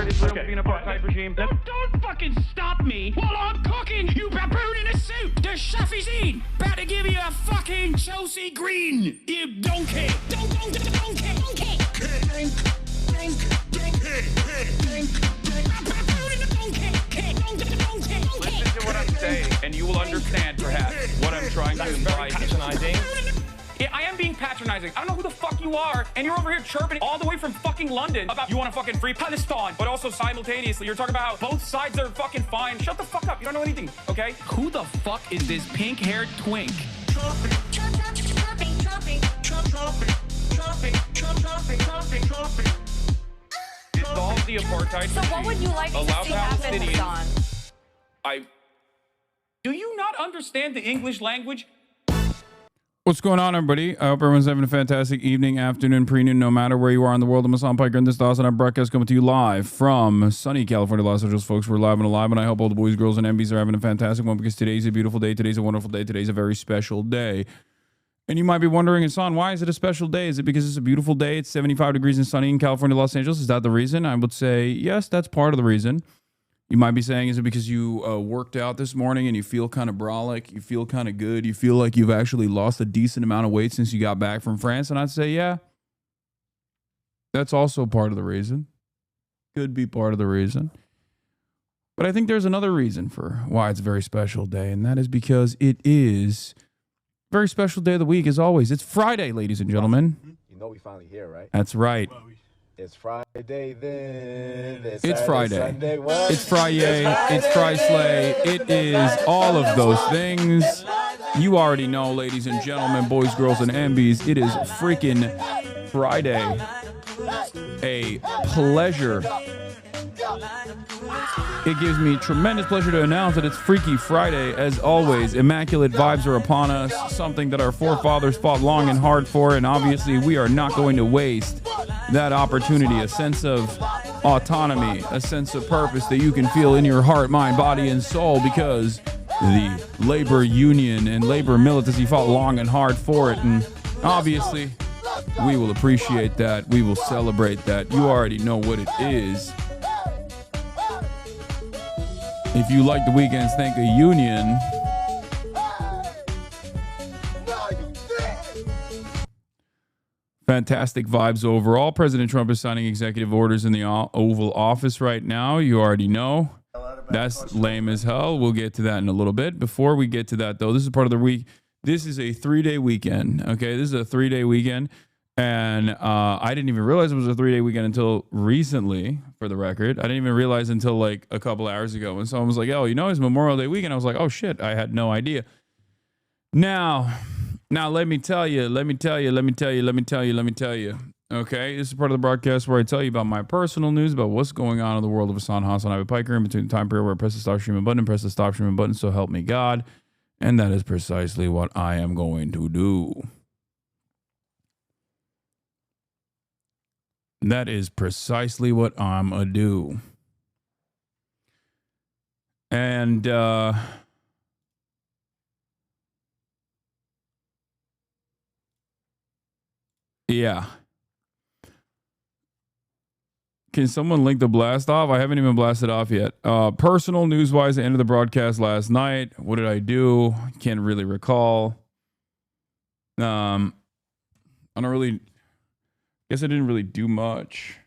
Israel being an apartheid regime. Don't fucking stop me while I'm cooking, you baboon in a suit. The chef is in. About to give you a fucking Chelsea Green. You donkey. Donkey. Listen to what I'm saying, and you will understand, perhaps, what I'm trying to imply. Patronizing. Yeah, I am being patronizing. I don't know who the fuck you are, and you're over here chirping all the way from fucking London about you want to fucking free Palestine, but also simultaneously you're talking about how both sides are fucking fine. Shut the fuck up. You don't know anything, okay? Who the fuck is this pink-haired twink? Dissolve the apartheid. So what would you like to see happen, Hassan? Do you not understand the English language? What's going on, everybody? I hope everyone's having a fantastic evening, afternoon, pre-noon, no matter where you are in the world. I'm Hasan Piker, and this is the Hasan broadcast coming to you live from sunny California, Los Angeles, folks. We're live and alive, and I hope all the boys, girls, and MBs are having a fantastic one because today's a beautiful day. Today's a wonderful day. Today's a very special day. And you might be wondering, Hasan, why is it a special day? Is it because it's a beautiful day? It's 75 degrees and sunny in California, Los Angeles. Is that the reason? I would say, yes, that's part of the reason. You might be saying, is it because you worked out this morning and you feel kind of brolic? You feel kind of good? You feel like you've actually lost a decent amount of weight since you got back from France? And I'd say, yeah, that's also part of the reason. Could be part of the reason. But I think there's another reason for why it's a very special day, and that is because it is a very special day of the week, as always. It's Friday, ladies and gentlemen. You know we finally here, right? That's right. It's Friday then. It's Friday. Sunday, what? It's Friday. It's Friday. It is all of those things. You already know, ladies and gentlemen, boys, girls, and MBs. It is freaking Friday. A pleasure. It gives me tremendous pleasure to announce that it's Freaky Friday. As always, immaculate vibes are upon us, something that our forefathers fought long and hard for, and obviously we are not going to waste that opportunity. A sense of autonomy, a sense of purpose that you can feel in your heart, mind, body, and soul, because the labor union and labor militancy fought long and hard for it, and obviously we will appreciate that. We will celebrate that. You already know what it is. If you like the weekends, thank a union. Fantastic vibes overall. President Trump is signing executive orders in the Oval Office right now. You already know. That's lame as hell. We'll get to that in a little bit. Before we get to that, though, this is part of the week. This is a 3-day weekend. Okay, this is a 3-day weekend. And I didn't even realize it was a 3-day weekend until recently, for the record. I didn't even realize until like a couple hours ago when someone was like, oh, you know, it's Memorial Day weekend. I was like, oh, shit, I had no idea. Now, let me tell you. Okay, this is part of the broadcast where I tell you about my personal news, about what's going on in the world of Hasanabi Piker in between the time period where I press the stop streaming button and press the stop streaming button, so help me God. And that is precisely what I am going to do. That is precisely what I'm a do. And yeah. Can someone link the blast off? I haven't even blasted off yet. Personal news-wise, I ended the broadcast last night. What did I do? Can't really recall. I don't really... Guess I didn't really do much.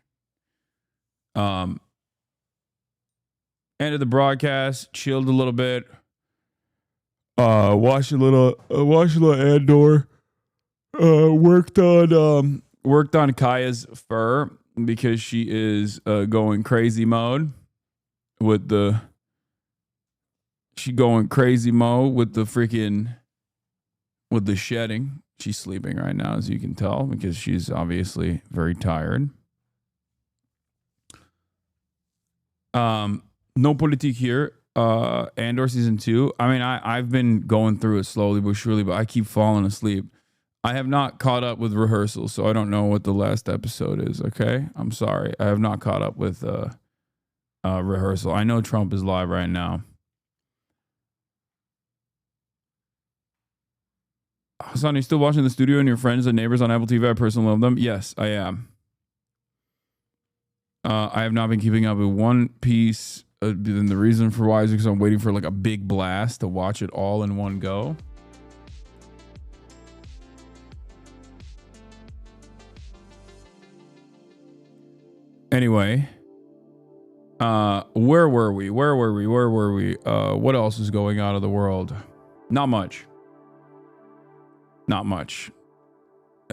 Ended the broadcast, chilled a little bit. Watched a little Andor. Worked on Kaya's fur because she is going crazy mode with the shedding. She's sleeping right now, as you can tell, because she's obviously very tired. No politique here. Andor season 2. I mean, I've been going through it slowly but surely, but I keep falling asleep. I have not caught up with rehearsal, so I don't know what the last episode is, okay? I'm sorry. I have not caught up with rehearsal. I know Trump is live right now. Hasan, you still watching The Studio and your friends and neighbors on Apple TV? I personally love them. Yes, I am. I have not been keeping up with One Piece. And the reason for why is because I'm waiting for like a big blast to watch it all in one go. Anyway, where were we? What else is going on in the world? Not much.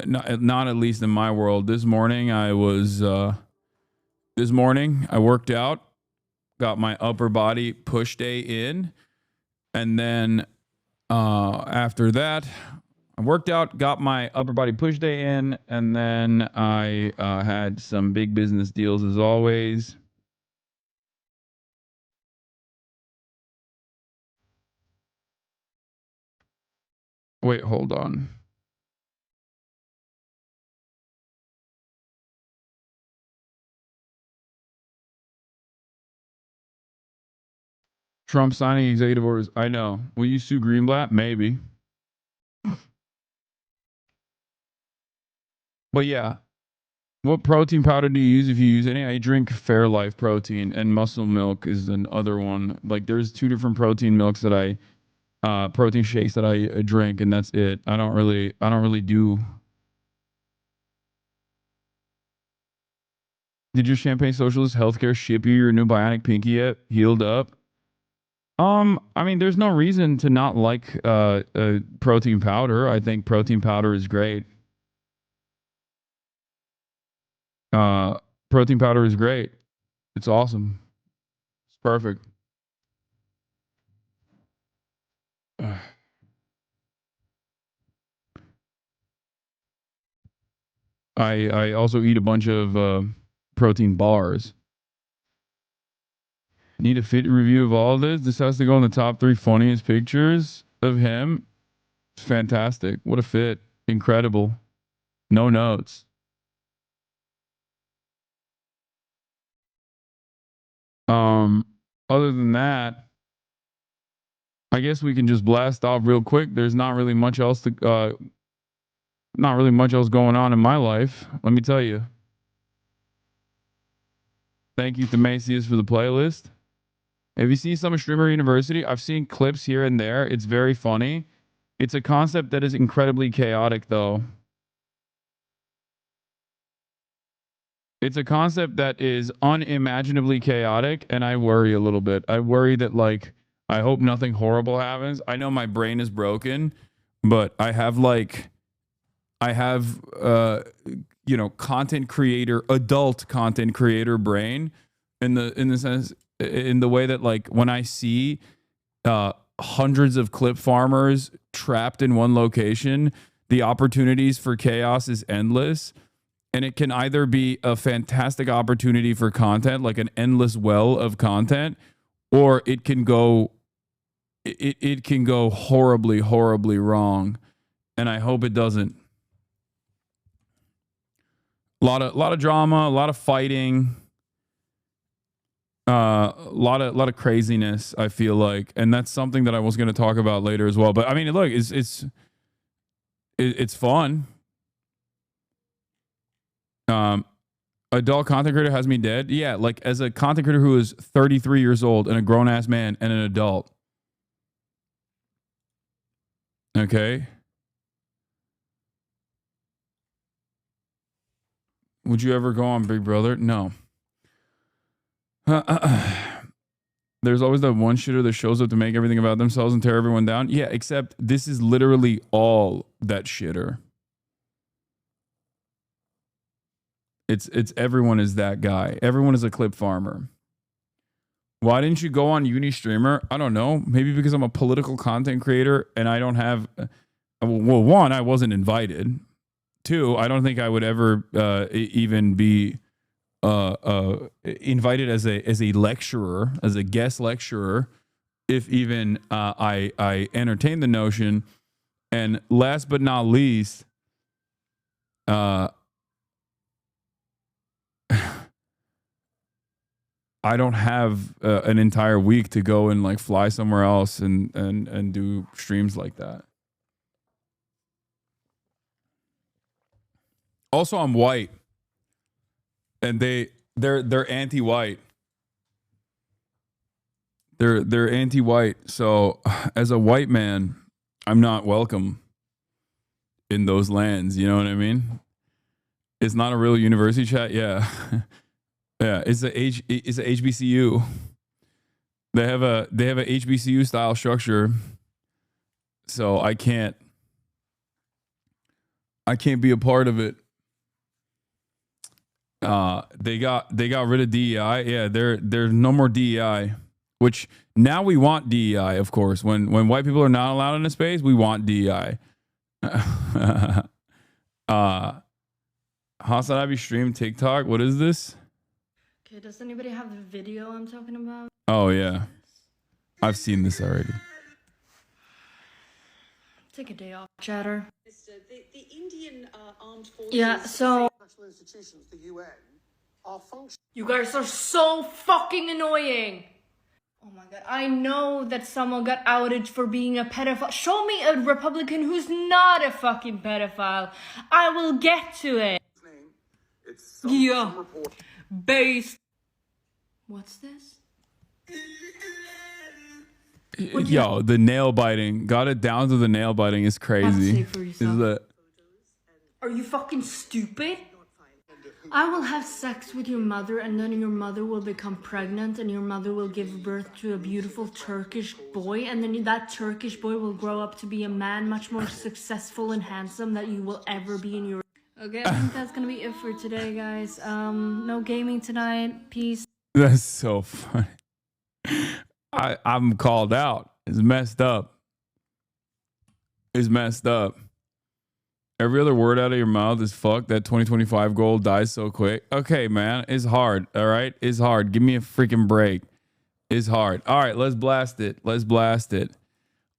Not at least in my world. This morning I worked out, got my upper body push day in, and then after that I worked out, got my upper body push day in, and then I had some big business deals as always. Wait, hold on. Trump signing executive orders. I know. Will you sue Greenblatt? Maybe. But yeah, what protein powder do you use if you use any? I drink Fairlife protein, and Muscle Milk is another one. Like there's two different protein milks that protein shakes that I drink, and that's it. I don't really do. Did your Champagne Socialist Healthcare ship you your new bionic pinky yet? Healed up? I mean, there's no reason to not like protein powder. I think protein powder is great. Protein powder is great. It's awesome. It's perfect. I also eat a bunch of protein bars. Need a fit review of all of this? This has to go in the top 3 funniest pictures of him. It's fantastic. What a fit. Incredible. No notes. Other than that, I guess we can just blast off real quick. There's not really much else going on in my life. Let me tell you. Thank you, Themasius, for the playlist. Have you seen some of Streamer University? I've seen clips here and there. It's very funny. It's a concept that is incredibly chaotic, though. It's a concept that is unimaginably chaotic, and I worry a little bit. I worry that, like, I hope nothing horrible happens. I know my brain is broken, but I have content creator, adult content creator brain in the way that, like, when I see hundreds of clip farmers trapped in one location, the opportunities for chaos is endless. And it can either be a fantastic opportunity for content, like an endless well of content, or it can go horribly, horribly wrong. And I hope it doesn't. A lot of drama, a lot of fighting, a lot of craziness, I feel like. And that's something that I was going to talk about later as well. But I mean, look, it's fun. Adult content creator has me dead. Yeah, like as a content creator who is 33 years old and a grown ass man and an adult. Okay. Would you ever go on Big Brother? No. There's always that one shitter that shows up to make everything about themselves and tear everyone down. Yeah, except this is literally all that shitter. It's everyone is that guy. Everyone is a clip farmer. Why didn't you go on Unistreamer? I don't know. Maybe because I'm a political content creator and I don't have. Well, one, I wasn't invited. Two, I don't think I would ever even be invited as a lecturer, as a guest lecturer, if even I entertain the notion. And last but not least, I don't have an entire week to go and like fly somewhere else and do streams like that. Also, I'm white, and they they're anti-white. They're anti-white. So as a white man, I'm not welcome in those lands. You know what I mean? It's not a real university chat. Yeah. Yeah. It's a HBCU. They have a HBCU style structure. So I can't be a part of it. They got rid of DEI. Yeah, there's no more DEI. Which now we want DEI, of course. When white people are not allowed in a space, we want DEI. Hasanabi stream TikTok. What is this? Okay, does anybody have the video I'm talking about? Oh yeah, I've seen this already. Take a day off, chatter. The Indian armed forces. Yeah, so National institutions, the UN, are functioning. you guys are so fucking annoying. Oh my god, I know that someone got outed for being a pedophile. Show me a Republican who's not a fucking pedophile. I will get to it. Yeah. Based. What's this? Yo, the nail biting. Got it down to the nail biting is crazy. Have to say for yourself. Is that? Are you fucking stupid? I will have sex with your mother and then your mother will become pregnant and your mother will give birth to a beautiful Turkish boy and then that Turkish boy will grow up to be a man much more successful and handsome that you will ever be in your... Okay, I think that's gonna be it for today, guys. No gaming tonight. Peace. That's so funny. I'm called out. It's messed up. It's messed up. Every other word out of your mouth is fuck. That 2025 goal dies so quick. Okay, man. It's hard. All right? It's hard. Give me a freaking break. It's hard. All right, let's blast it. Let's blast it.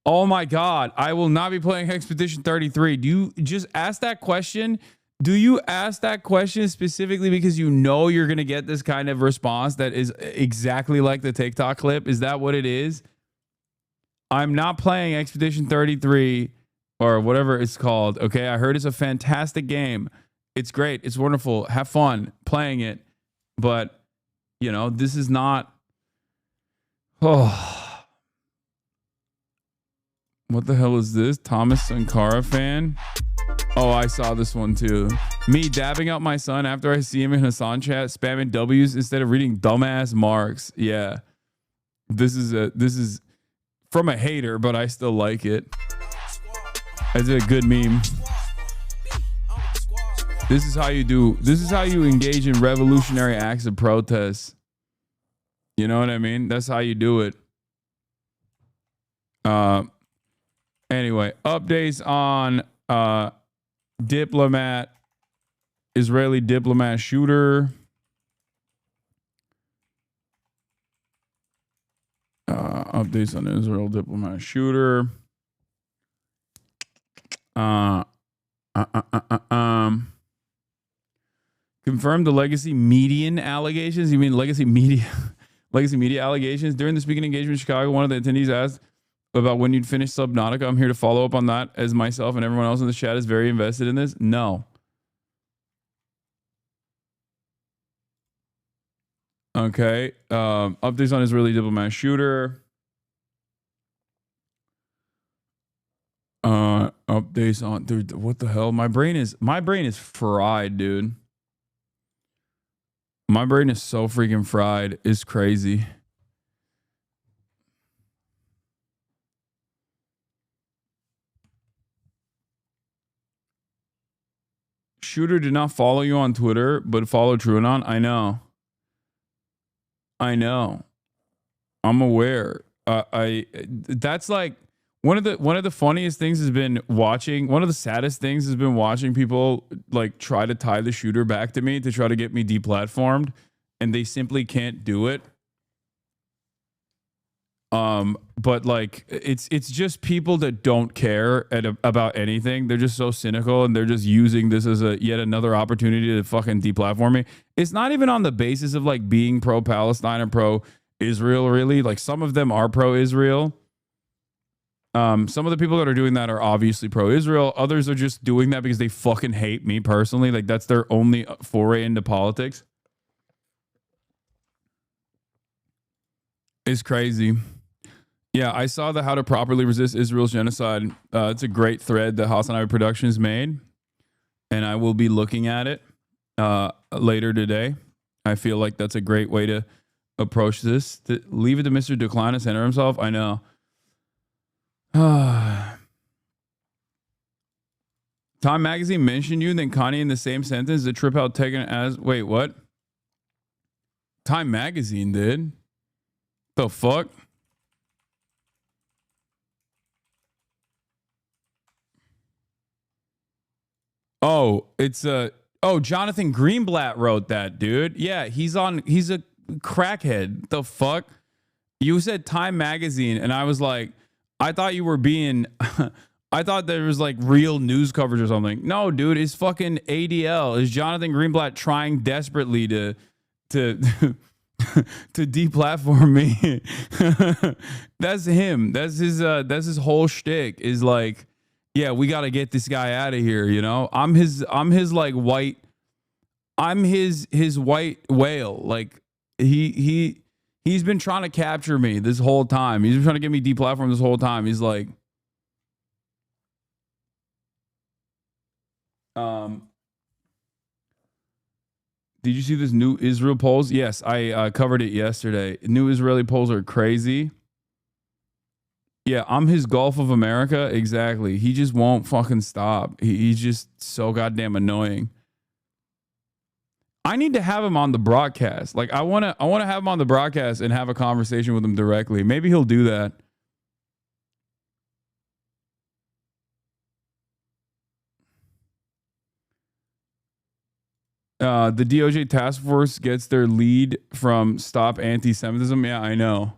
Oh my God. I will not be playing Expedition 33. Do you just ask that question? Do you ask that question specifically because you know you're going to get this kind of response that is exactly like the TikTok clip? Is that what it is? I'm not playing Expedition 33 or whatever it's called. Okay, I heard it's a fantastic game. It's great. It's wonderful. Have fun playing it. But, you know, this is not... Oh. What the hell is this? Thomas Sankara fan? Oh, I saw this one too. Me dabbing out my son after I see him in Hasan chat, spamming W's instead of reading dumbass marks. Yeah. This is from a hater, but I still like it. It's a good meme. This is how you engage in revolutionary acts of protest. You know what I mean? That's how you do it. Anyway, updates on Israeli diplomat shooter. Updates on Israel diplomat shooter. Confirmed the legacy median allegations. You mean legacy media allegations? During the speaking engagement in Chicago, one of the attendees asked about when you'd finish Subnautica. I'm here to follow up on that, as myself and everyone else in the chat is very invested in this. No. Okay. Updates on Israeli diplomat shooter. Updates on, dude, what the hell? My brain is fried, dude. My brain is so freaking fried. It's crazy. Shooter did not follow you on Twitter, but follow TrueAnon. I know. I'm aware. That's like one of the funniest things has been watching. One of the saddest things has been watching people like try to tie the shooter back to me to try to get me deplatformed, and they simply can't do it. But like it's just people that don't care about anything. They're just so cynical, and they're just using this as a yet another opportunity to fucking deplatform me. It's not even on the basis of like being pro-Palestine or pro-Israel, really. Like some of them are pro-Israel. Some of the people that are doing that are obviously pro-Israel. Others are just doing that because they fucking hate me personally. Like that's their only foray into politics. It's crazy. Yeah, I saw the How to Properly Resist Israel's Genocide. It's a great thread that Hasanabi Productions made, and I will be looking at it later today. I feel like that's a great way to approach this. Leave it to Mr. Decline to center himself. I know. Time Magazine mentioned you, then Kanye in the same sentence. The trip out taken as... Wait, what? Time Magazine did? The fuck? Oh, it's Jonathan Greenblatt wrote that, dude. Yeah, he's a crackhead. The fuck? You said Time Magazine, and I was like, I thought you were being I thought there was like real news coverage or something. No, dude, it's fucking ADL. Is Jonathan Greenblatt trying desperately to to deplatform me? That's him. That's his whole shtick is like, yeah, we got to get this guy out of here, you know? I'm his white whale. Like he's been trying to capture me this whole time. He's been trying to get me deplatformed this whole time. He's like did you see this new Israel polls? Yes, I covered it yesterday. New Israeli polls are crazy. Yeah, I'm his Gulf of America. Exactly. He just won't fucking stop. He's just so goddamn annoying. I need to have him on the broadcast. Like I want to have him on the broadcast and have a conversation with him directly. Maybe he'll do that. The DOJ task force gets their lead from Stop Anti-Semitism. Yeah, I know.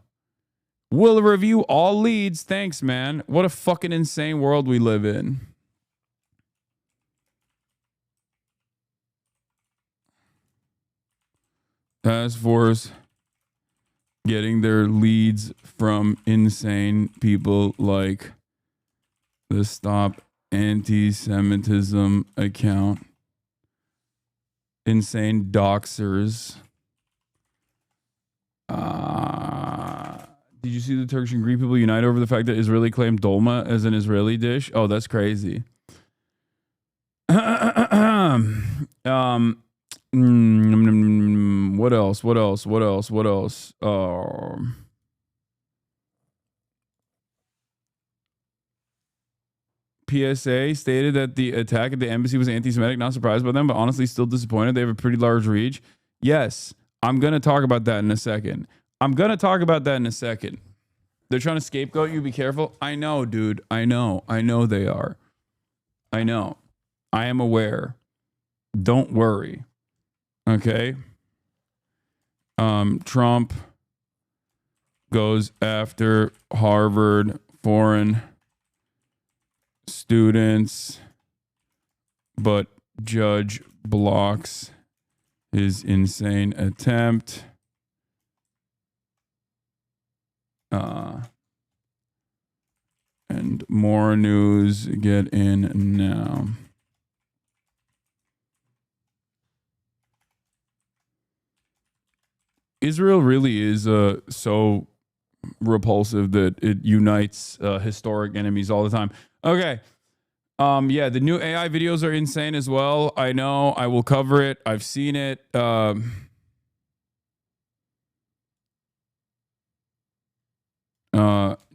We'll review all leads. Thanks, man. What a fucking insane world we live in. Task force getting their leads from insane people like the Stop Anti-Semitism account. Insane doxers. Did you see the Turkish and Greek people unite over the fact that Israeli claimed dolma as an Israeli dish? Oh, that's crazy. What else? PSA stated that the attack at the embassy was anti-Semitic. Not surprised by them, but honestly still disappointed. They have a pretty large reach. Yes, I'm going to talk about that in a second. They're trying to scapegoat you. Be careful. I know, dude. I know they are. I know. I am aware. Don't worry. Okay. Trump goes after Harvard foreign students, but judge blocks his insane attempt. And more news. Get in now. Israel really is so repulsive that it unites historic enemies all the time. Okay. Yeah, the new AI videos are insane as well. I know. I will cover it. I've seen it.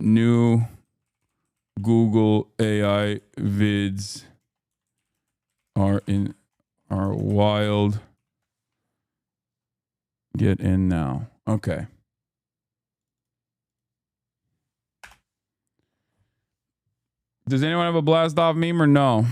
New Google AI vids are wild. Get in now. Okay. Does anyone have a blast off meme or no?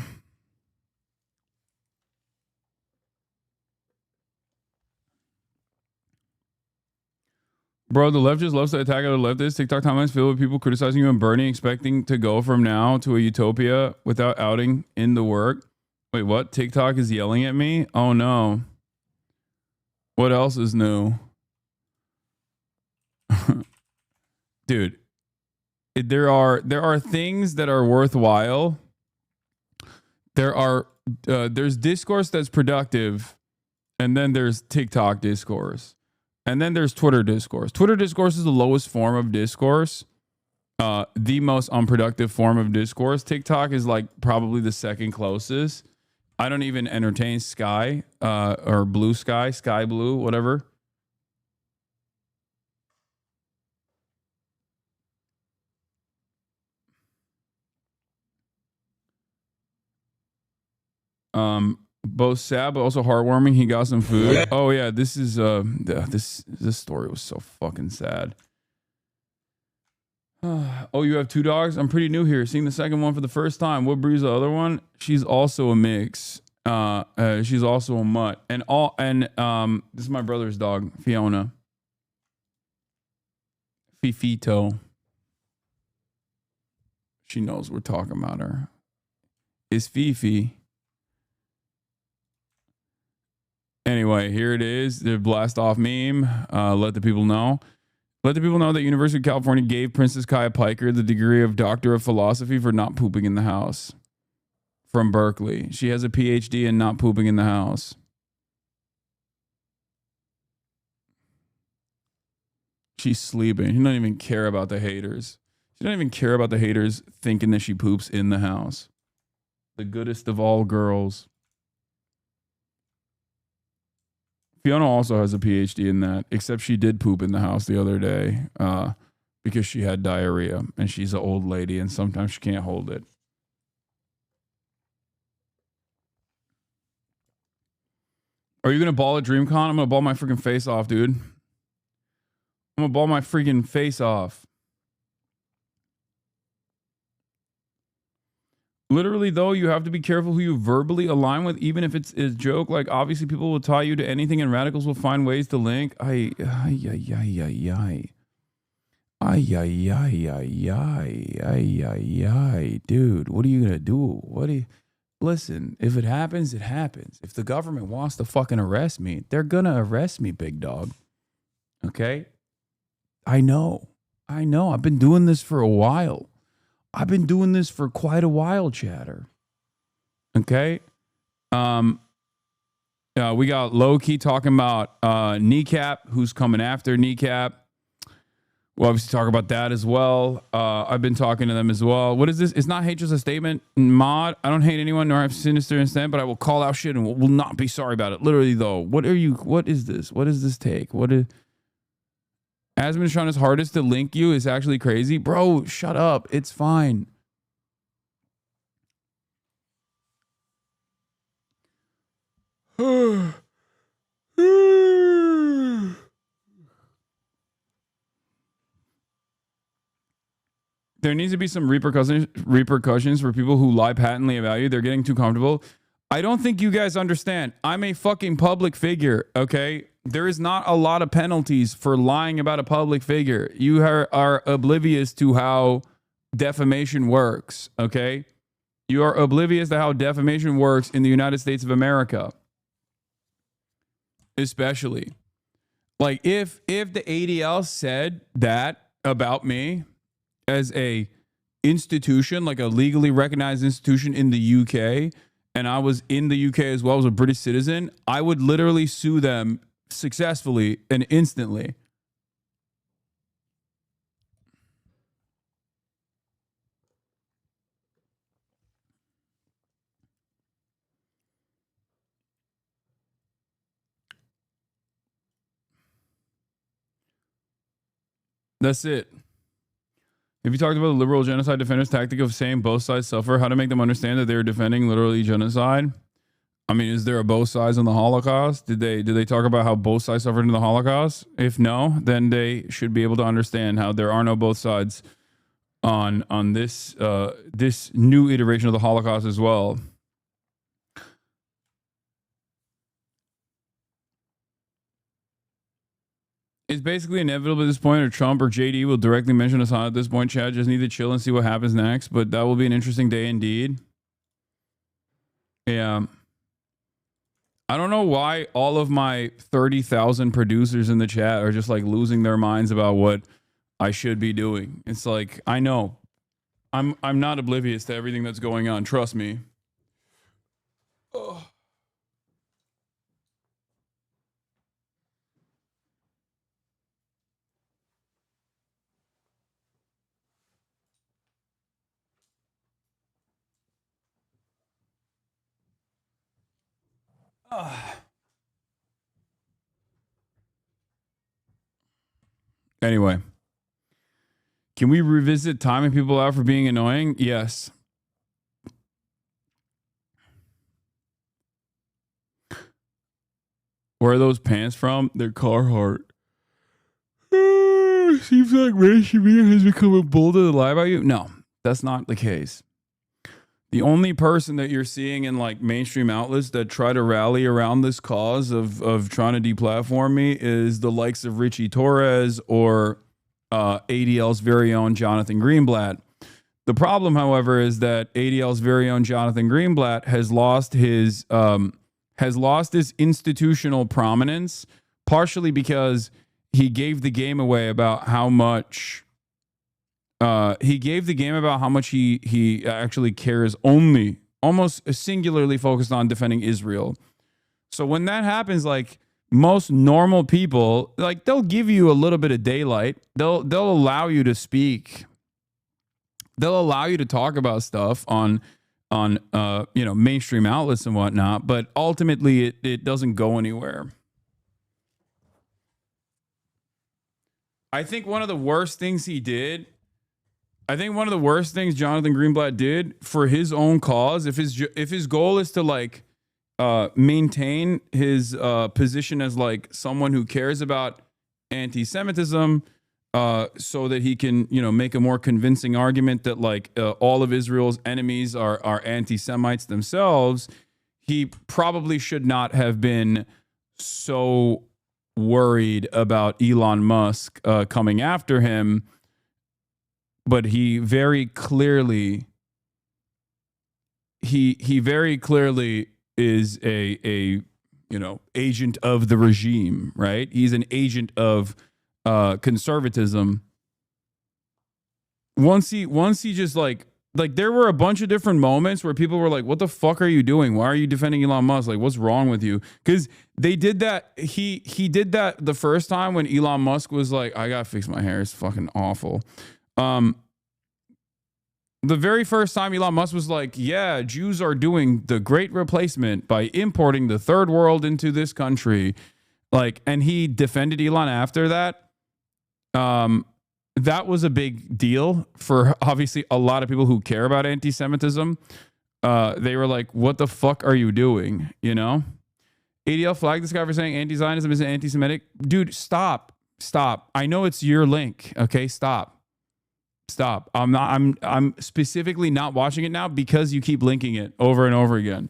Bro, the left just loves to attack other leftists. TikTok timelines filled with people criticizing you and Bernie, expecting to go from now to a utopia without outing in the work. Wait, what? TikTok is yelling at me? Oh no. What else is new? Dude, there are things that are worthwhile. There's discourse that's productive, and then there's TikTok discourse. And then there's Twitter discourse. Twitter discourse is the lowest form of discourse, the most unproductive form of discourse. TikTok is like probably the second closest. I don't even entertain Sky or Blue Sky, Sky Blue, whatever. Both sad but also heartwarming. He got some food. Oh yeah, this is this story was so fucking sad. Oh, you have two dogs? I'm pretty new here. Seeing the second one for the first time. What breed's the other one? She's also a mix. She's also a mutt. And this is my brother's dog, Fiona. Fifito. She knows we're talking about her. It's Fifi. Anyway, here it is. The blast off meme. Let the people know. Let the people know that University of California gave Princess Kaya Piker the degree of Doctor of Philosophy for not pooping in the house. From Berkeley. She has a PhD in not pooping in the house. She's sleeping. She doesn't even care about the haters. She doesn't even care about the haters thinking that she poops in the house. The goodest of all girls. Fiona also has a PhD in that, except she did poop in the house the other day because she had diarrhea, and she's an old lady, and sometimes she can't hold it. Are you going to ball at DreamCon? I'm going to ball my freaking face off, dude. I'm going to ball my freaking face off. Literally, though, you have to be careful who you verbally align with, even if it's a joke. Like, obviously, people will tie you to anything, and radicals will find ways to link. Ay, dude, what are you gonna do? Listen? If it happens, it happens. If the government wants to fucking arrest me, they're gonna arrest me, big dog. Okay? I know. I've been doing this for a while. I've been doing this for quite a while, chatter. Okay? We got Low-Key talking about Kneecap, who's coming after Kneecap. We'll obviously talk about that as well. I've been talking to them as well. What is this? It's not hate, just a statement. Mod, I don't hate anyone nor have sinister intent, but I will call out shit and will not be sorry about it. Literally, though. What is this? What does this take? Asman is trying his hardest to link you is actually crazy. Bro, shut up. It's fine. There needs to be some repercussions for people who lie patently about you. They're getting too comfortable. I don't think you guys understand. I'm a fucking public figure, okay? There is not a lot of penalties for lying about a public figure. You are oblivious to how defamation works, okay? You are oblivious to how defamation works in the United States of America. Especially. Like, if the ADL said that about me as a institution, like a legally recognized institution in the UK, and I was in the UK as well as a British citizen, I would literally sue them successfully and instantly. That's it. Have you talked about the liberal genocide defenders' tactic of saying both sides suffer? How to make them understand that they are defending literally genocide? I mean, is there a both sides in the Holocaust? Did they talk about how both sides suffered in the Holocaust? If no, then they should be able to understand how there are no both sides on this this new iteration of the Holocaust as well. It's basically inevitable at this point, or Trump or JD will directly mention Hassan at this point. Chad just need to chill and see what happens next, but that will be an interesting day indeed. Yeah. I don't know why all of my 30,000 producers in the chat are just like losing their minds about what I should be doing. It's like, I know. I'm not oblivious to everything that's going on. Trust me. Oh. Anyway, can we revisit timing people out for being annoying? Yes. Where are those pants from? They're Carhartt. Seems like mainstream media has become a bolder to lie about you. No, that's not the case. The only person that you're seeing in like mainstream outlets that try to rally around this cause of trying to deplatform me is the likes of Richie Torres or ADL's very own Jonathan Greenblatt. The problem, however, is that ADL's very own Jonathan Greenblatt has lost his institutional prominence, partially because he gave the game away about how much he actually cares, only almost singularly focused on defending Israel. So when that happens, like most normal people, like they'll give you a little bit of daylight. They'll allow you to speak. They'll allow you to talk about stuff on mainstream outlets and whatnot, but ultimately it doesn't go anywhere. I think one of the worst things Jonathan Greenblatt did for his own cause, if his goal is to like maintain his position as like someone who cares about anti-Semitism, so that he can make a more convincing argument that like all of Israel's enemies are anti-Semites themselves, he probably should not have been so worried about Elon Musk coming after him. But he very clearly is a agent of the regime, right? He's an agent of conservatism. Once he just like there were a bunch of different moments where people were like, what the fuck are you doing? Why are you defending Elon Musk? Like, what's wrong with you? Because they did that. He did that the first time when Elon Musk was like, I gotta fix my hair. It's fucking awful. The very first time Elon Musk was like, yeah, Jews are doing the great replacement by importing the third world into this country. Like, and he defended Elon after that. That was a big deal for obviously a lot of people who care about anti-Semitism. They were like, what the fuck are you doing? ADL flagged this guy for saying anti-Zionism is anti-Semitic. Dude, stop. I know it's your link. Okay, stop. I'm specifically not watching it now because you keep linking it over and over again.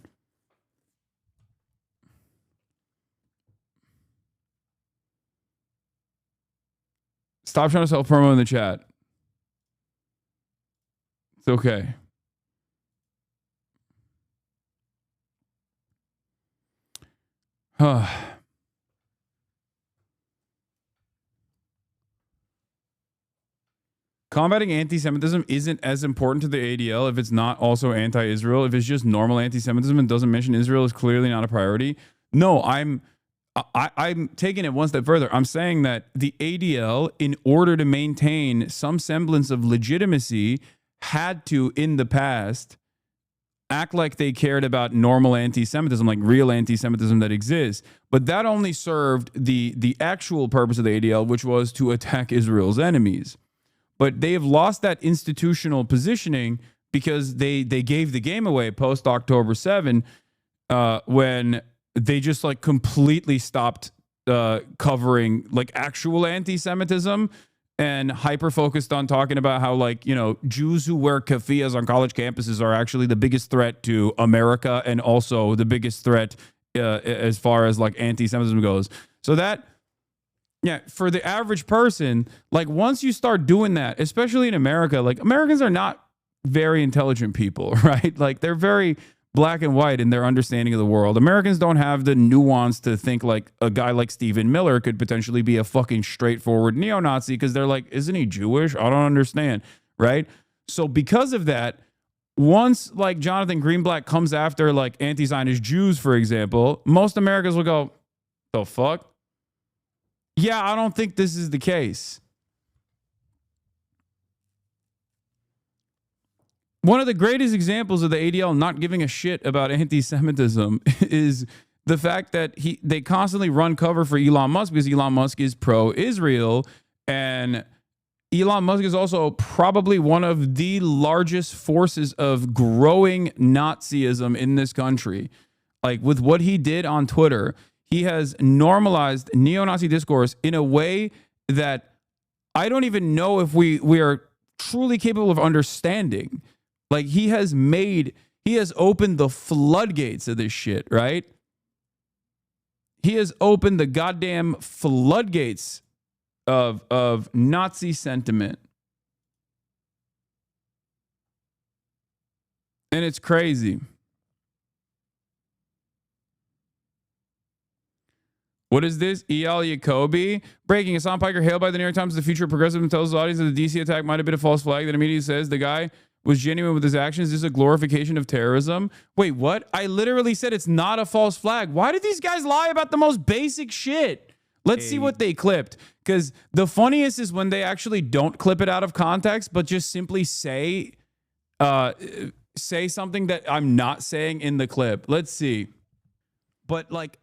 Stop trying to self promo in the chat. It's okay. Combating anti-Semitism isn't as important to the ADL if it's not also anti-Israel. If it's just normal anti-Semitism and doesn't mention Israel, is clearly not a priority. No, I'm taking it one step further. I'm saying that the ADL, in order to maintain some semblance of legitimacy, had to, in the past, act like they cared about normal anti-Semitism, like real anti-Semitism that exists. But that only served the actual purpose of the ADL, which was to attack Israel's enemies. But they have lost that institutional positioning because they gave the game away post October 7 when they just like completely stopped covering like actual anti-Semitism and hyper focused on talking about how like, Jews who wear keffiyehs on college campuses are actually the biggest threat to America and also the biggest threat as far as like anti-Semitism goes. So that, yeah, for the average person, like once you start doing that, especially in America, like Americans are not very intelligent people, right? Like they're very black and white in their understanding of the world. Americans don't have the nuance to think like a guy like Stephen Miller could potentially be a fucking straightforward neo-Nazi because they're like, isn't he Jewish? I don't understand, right? So because of that, once like Jonathan Greenblatt comes after like anti-Zionist Jews, for example, most Americans will go, the fuck? Yeah, I don't think this is the case. One of the greatest examples of the ADL not giving a shit about anti-Semitism is the fact that they constantly run cover for Elon Musk because Elon Musk is pro-Israel, and Elon Musk is also probably one of the largest forces of growing Nazism in this country. Like with what he did on Twitter, he has normalized neo-Nazi discourse in a way that I don't even know if we are truly capable of understanding. Like he has opened the floodgates of this shit, right? He has opened the goddamn floodgates of Nazi sentiment. And it's crazy. What is this? E.L. Jacoby? Breaking. Hasan Piker hailed by the New York Times as the future of progressivism tells the audience that the DC attack might have been a false flag. That immediately says the guy was genuine with his actions. This is a glorification of terrorism. Wait, what? I literally said it's not a false flag. Why did these guys lie about the most basic shit? Let's see what they clipped. Because the funniest is when they actually don't clip it out of context, but just simply say something that I'm not saying in the clip. Let's see. But like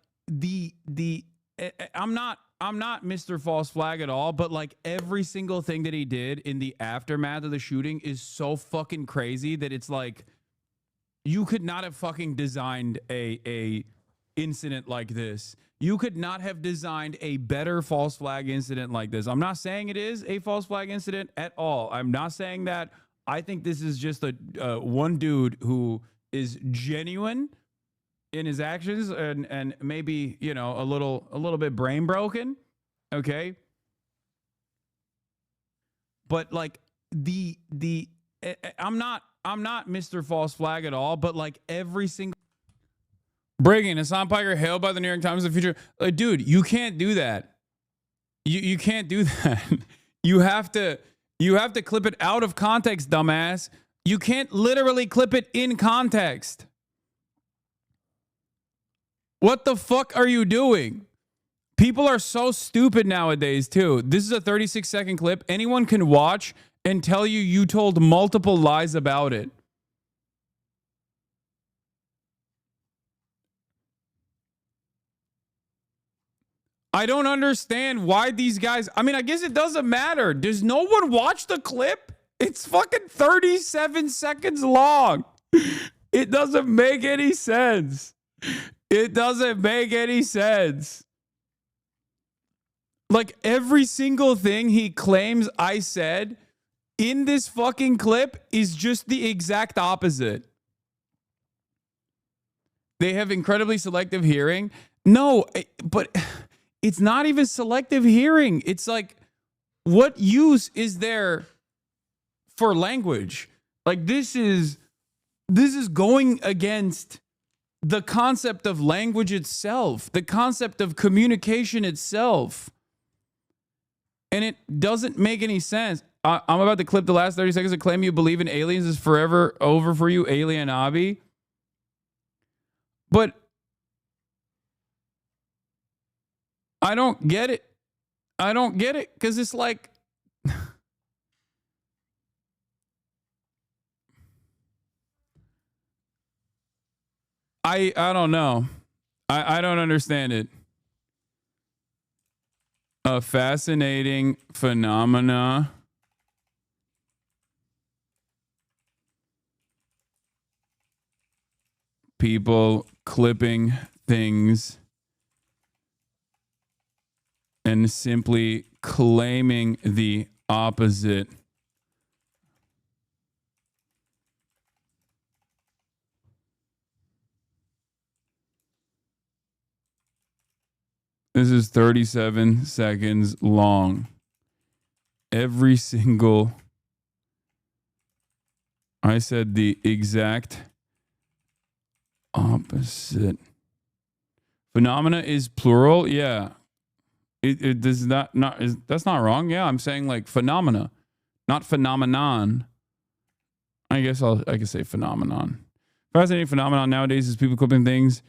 I'm not Mr. False Flag at all, but like every single thing that he did in the aftermath of the shooting is so fucking crazy that it's like you could not have fucking designed a incident like this. You could not have designed a better false flag incident like this. I'm not saying it is a false flag incident at all. I'm not saying that. I think this is just a one dude who is genuine in his actions and maybe, you know, a little bit brain broken. Okay. But like I'm not Mr. False Flag at all, but like every single Breaking. Hasan Piker hailed by the New York Times in the future. Like, dude, you can't do that. You can't do that. You have to clip it out of context, dumbass. You can't literally clip it in context. What the fuck are you doing? People are so stupid nowadays, too. This is a 36-second clip. Anyone can watch and tell you told multiple lies about it. I don't understand why these guys... I mean, I guess it doesn't matter. Does no one watch the clip? It's fucking 37 seconds long. It doesn't make any sense. It doesn't make any sense. Like, every single thing he claims I said in this fucking clip is just the exact opposite. They have incredibly selective hearing. No, but it's not even selective hearing. It's like, what use is there for language? Like, this is going against the concept of language itself, the concept of communication itself. And it doesn't make any sense. I'm about to clip the last 30 seconds of claim you believe in aliens is forever over for you, Hasanabi. But I don't get it. I don't get it because it's like... I don't know. I don't understand it. A fascinating phenomena. People clipping things and simply claiming the opposite. This is 37 seconds long. Every single... I said the exact opposite. Phenomena is plural? Yeah. It does that's not wrong. Yeah, I'm saying like phenomena, not phenomenon. I guess I can say phenomenon. Fascinating phenomenon nowadays is people clipping things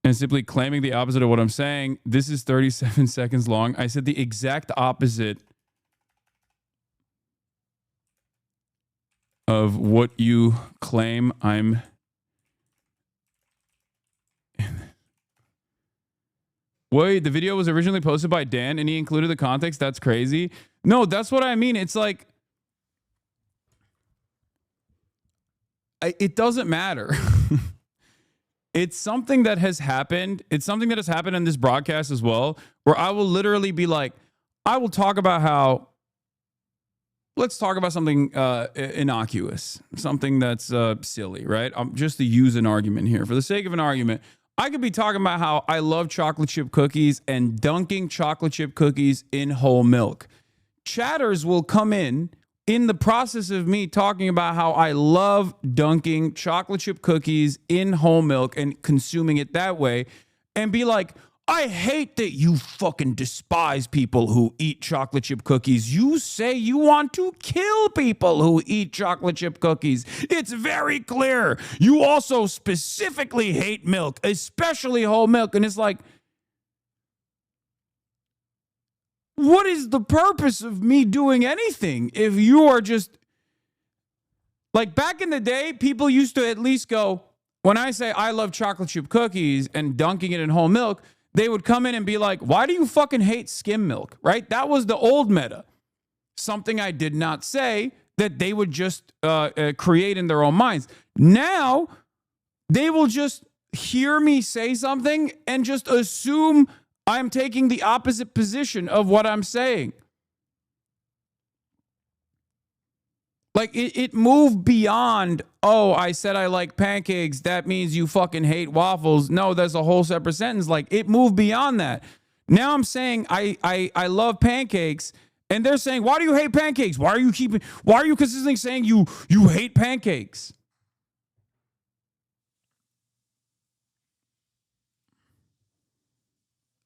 and simply claiming the opposite of what I'm saying. This is 37 seconds long. I said the exact opposite of what you claim I'm... Wait, the video was originally posted by Dan and he included the context? That's crazy. No, that's what I mean. It's like, it doesn't matter. It's something that has happened. It's something that has happened in this broadcast as well, where I will literally be like, I will talk about how, let's talk about something innocuous, something that's silly, right? Just to use an argument here. For the sake of an argument, I could be talking about how I love chocolate chip cookies and dunking chocolate chip cookies in whole milk. Chatters will come in the process of me talking about how I love dunking chocolate chip cookies in whole milk and consuming it that way, and be like, I hate that you fucking despise people who eat chocolate chip cookies. You say you want to kill people who eat chocolate chip cookies. It's very clear. You also specifically hate milk, especially whole milk. And it's like, what is the purpose of me doing anything if you are just... Like, back in the day, people used to at least go, when I say I love chocolate chip cookies and dunking it in whole milk, they would come in and be like, why do you fucking hate skim milk, right? That was the old meta. Something I did not say that they would just create in their own minds. Now, they will just hear me say something and just assume I'm taking the opposite position of what I'm saying. Like, it moved beyond, oh, I said I like pancakes. That means you fucking hate waffles. No, that's a whole separate sentence. Like, it moved beyond that. Now I'm saying I love pancakes, and they're saying, why do you hate pancakes? Why are you consistently saying you hate pancakes?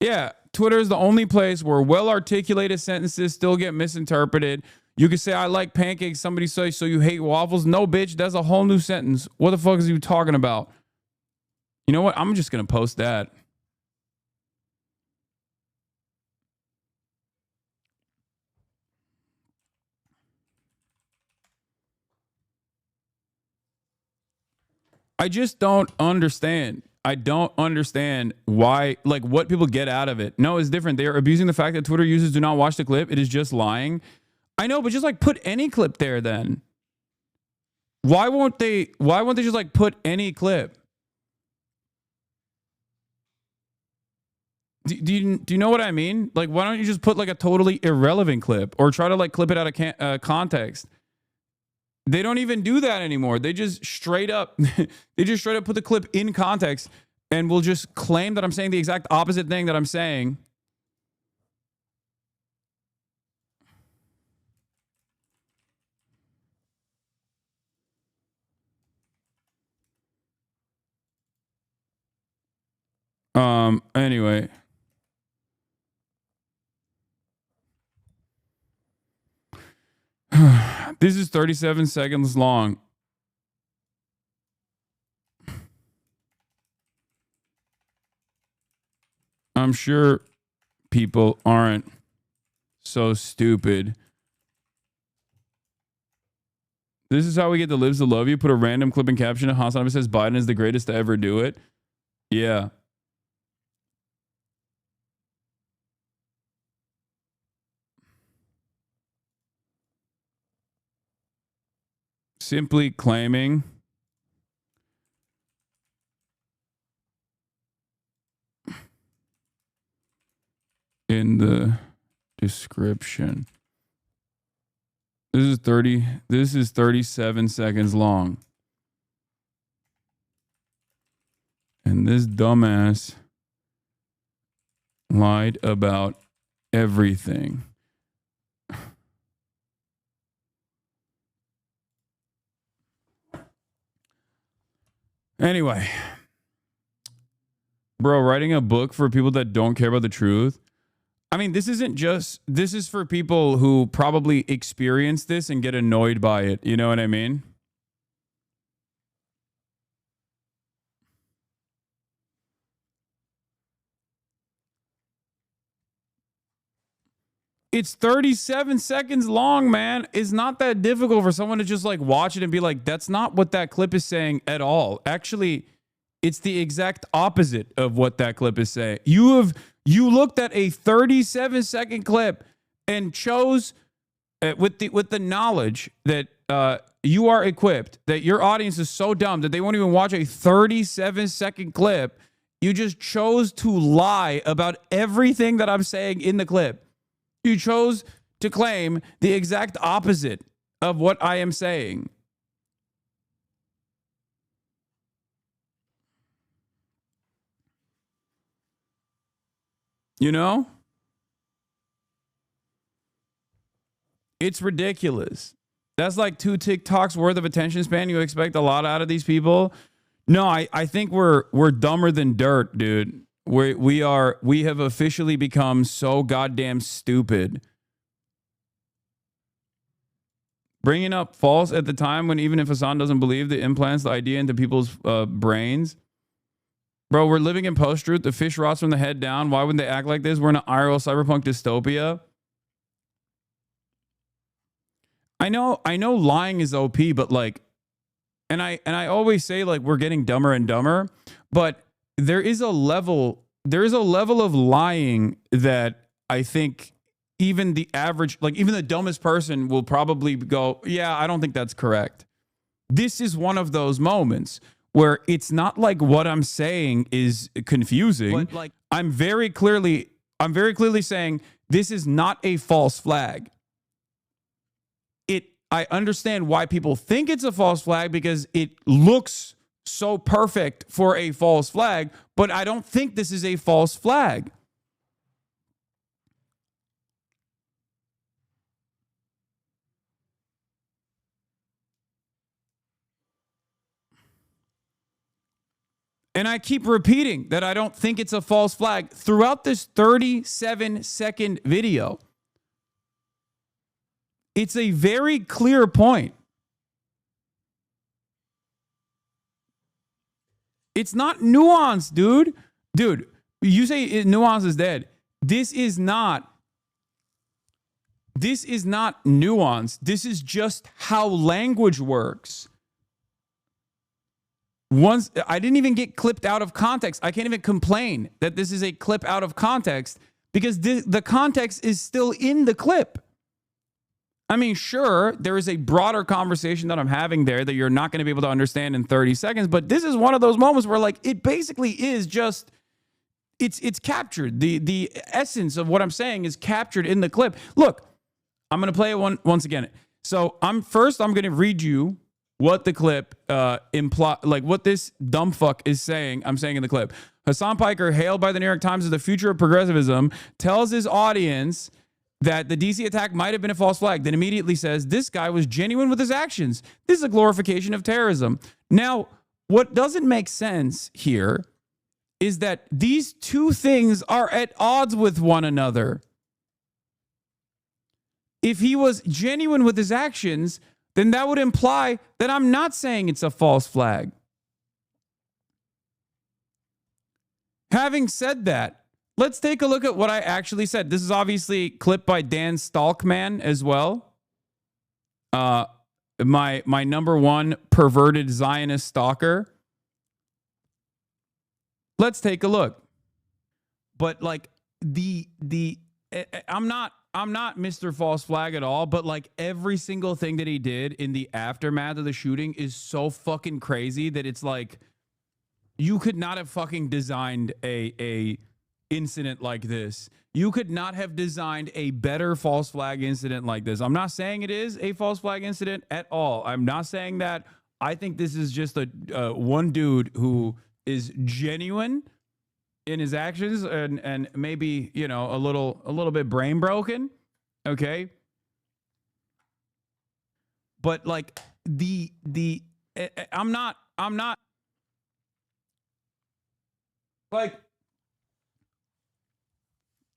Yeah, Twitter is the only place where well-articulated sentences still get misinterpreted. You can say, I like pancakes. Somebody say, so you hate waffles? No, bitch, that's a whole new sentence. What the fuck is you talking about? You know what? I'm just going to post that. I just don't understand. I don't understand why, like, what people get out of it. No, it's different. They are abusing the fact that Twitter users do not watch the clip. It is just lying. I know, but just like put any clip there then. Why won't they just like put any clip? Do you know what I mean? Like, why don't you just put like a totally irrelevant clip or try to like clip it out of context? They don't even do that anymore. They just straight up put the clip in context and will just claim that I'm saying the exact opposite thing that I'm saying. Anyway. This is 37 seconds long. I'm sure people aren't so stupid. This is how we get the lives to love you. Put a random clip and caption. Hasanabi says Biden is the greatest to ever do it. Yeah. Simply claiming in the description. This is 37 seconds long. And this dumbass lied about everything. Anyway, bro, writing a book for people that don't care about the truth. I mean, this is for people who probably experience this and get annoyed by it. You know what I mean? It's 37 seconds long, man. It's not that difficult for someone to just like watch it and be like, that's not what that clip is saying at all. Actually, it's the exact opposite of what that clip is saying. You You looked at a 37-second clip and chose with the knowledge that you are equipped, that your audience is so dumb that they won't even watch a 37-second clip. You just chose to lie about everything that I'm saying in the clip. You chose to claim the exact opposite of what I am saying. You know? It's ridiculous. That's like 2 TikToks worth of attention span. You expect a lot out of these people. No, I think we're dumber than dirt, dude. We have officially become so goddamn stupid. Bringing up false at the time when even if Hasan doesn't believe, the implants the idea into people's brains. Bro, we're living in post-truth. The fish rots from the head down. Why wouldn't they act like this? We're in an IRL cyberpunk dystopia. I know lying is OP, but like, and I always say like we're getting dumber and dumber, but there is a level of lying that I think even the average, like even the dumbest person will probably go, yeah, I don't think that's correct. This is one of those moments where it's not like what I'm saying is confusing. But like I'm very clearly saying this is not a false flag. I understand why people think it's a false flag because it looks so perfect for a false flag, but I don't think this is a false flag. And I keep repeating that I don't think it's a false flag throughout this 37-second video. It's a very clear point. It's not nuanced, dude. Dude, you say nuance is dead. This is not nuance. This is just how language works. Once I didn't even get clipped out of context. I can't even complain that this is a clip out of context because the context is still in the clip. I mean, sure, there is a broader conversation that I'm having there that you're not going to be able to understand in 30 seconds, but this is one of those moments where like it basically is just it's captured. The essence of what I'm saying is captured in the clip. Look, I'm going to play it once again. So I'm going to read you what the clip like what this dumb fuck is saying. I'm saying in the clip. Hasan Piker, hailed by the New York Times as the future of progressivism, tells his audience that the DC attack might have been a false flag, then immediately says this guy was genuine with his actions. This is a glorification of terrorism. Now, what doesn't make sense here is that these two things are at odds with one another. If he was genuine with his actions, then that would imply that I'm not saying it's a false flag. Having said that, let's take a look at what I actually said. This is obviously clipped by Dan Stalkman as well. My number one perverted Zionist stalker. Let's take a look. But like I'm not Mr. False Flag at all, but like every single thing that he did in the aftermath of the shooting is so fucking crazy that it's like you could not have fucking designed a incident like this. You could not have designed a better false flag incident like this. I'm not saying it is a false flag incident at all. I'm not saying that. I think this is just a one dude who is genuine in his actions and maybe, you know, a little bit brain broken. Okay. But like I'm not like,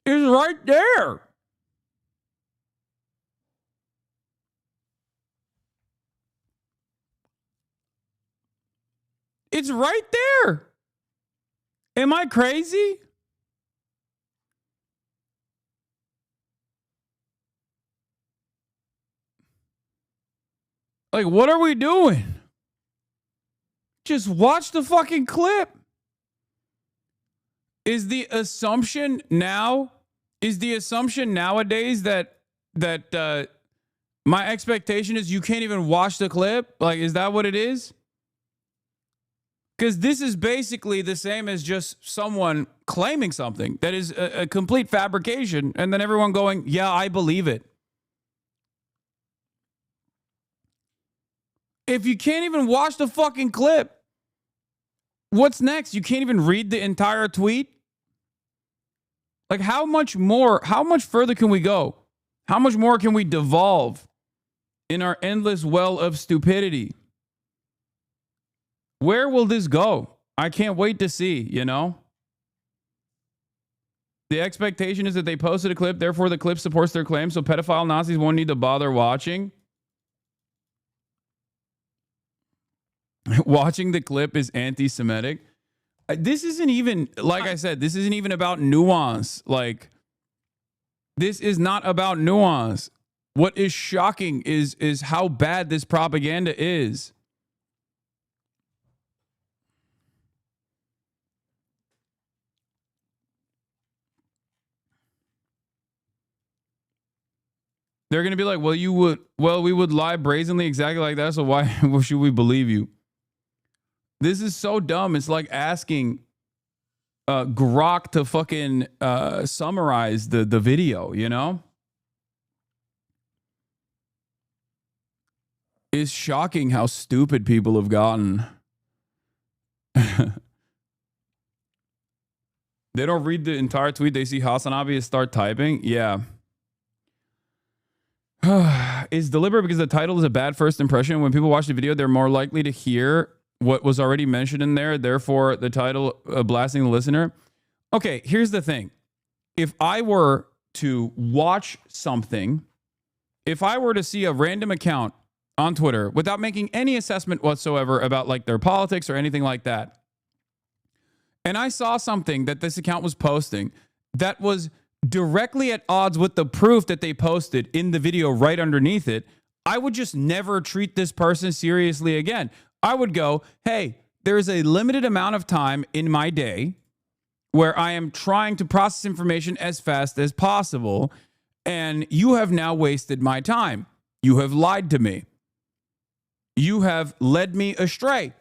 it's right there. It's right there. Am I crazy? Like, what are we doing? Just watch the fucking clip. Is the assumption nowadays that my expectation is you can't even watch the clip? Like, is that what it is? Because this is basically the same as just someone claiming something that is a complete fabrication, and then everyone going, yeah, I believe it. If you can't even watch the fucking clip, what's next? You can't even read the entire tweet? Like, how much further can we go? How much more can we devolve in our endless well of stupidity? Where will this go? I can't wait to see, you know? The expectation is that they posted a clip, therefore the clip supports their claim, so pedophile Nazis won't need to bother watching. Watching the clip is anti-Semitic. This isn't even, like I said, this isn't even about nuance. Like, this is not about nuance. What is shocking is how bad this propaganda is. They're going to be like, we would lie brazenly exactly like that, so why should we believe you? This is so dumb. It's like asking Grok to fucking summarize the video, you know? It's shocking how stupid people have gotten. They don't read the entire tweet. They see Hasanabi and start typing. Yeah. It's deliberate because the title is a bad first impression. When people watch the video, they're more likely to hear what was already mentioned in there. Therefore, the title blasting the listener. Okay, here's the thing. If I were to watch something, if I were to see a random account on Twitter without making any assessment whatsoever about like their politics or anything like that, and I saw something that this account was posting that was directly at odds with the proof that they posted in the video right underneath it, I would just never treat this person seriously again. I would go, hey, there's a limited amount of time in my day where I am trying to process information as fast as possible, and you have now wasted my time. You have lied to me. You have led me astray.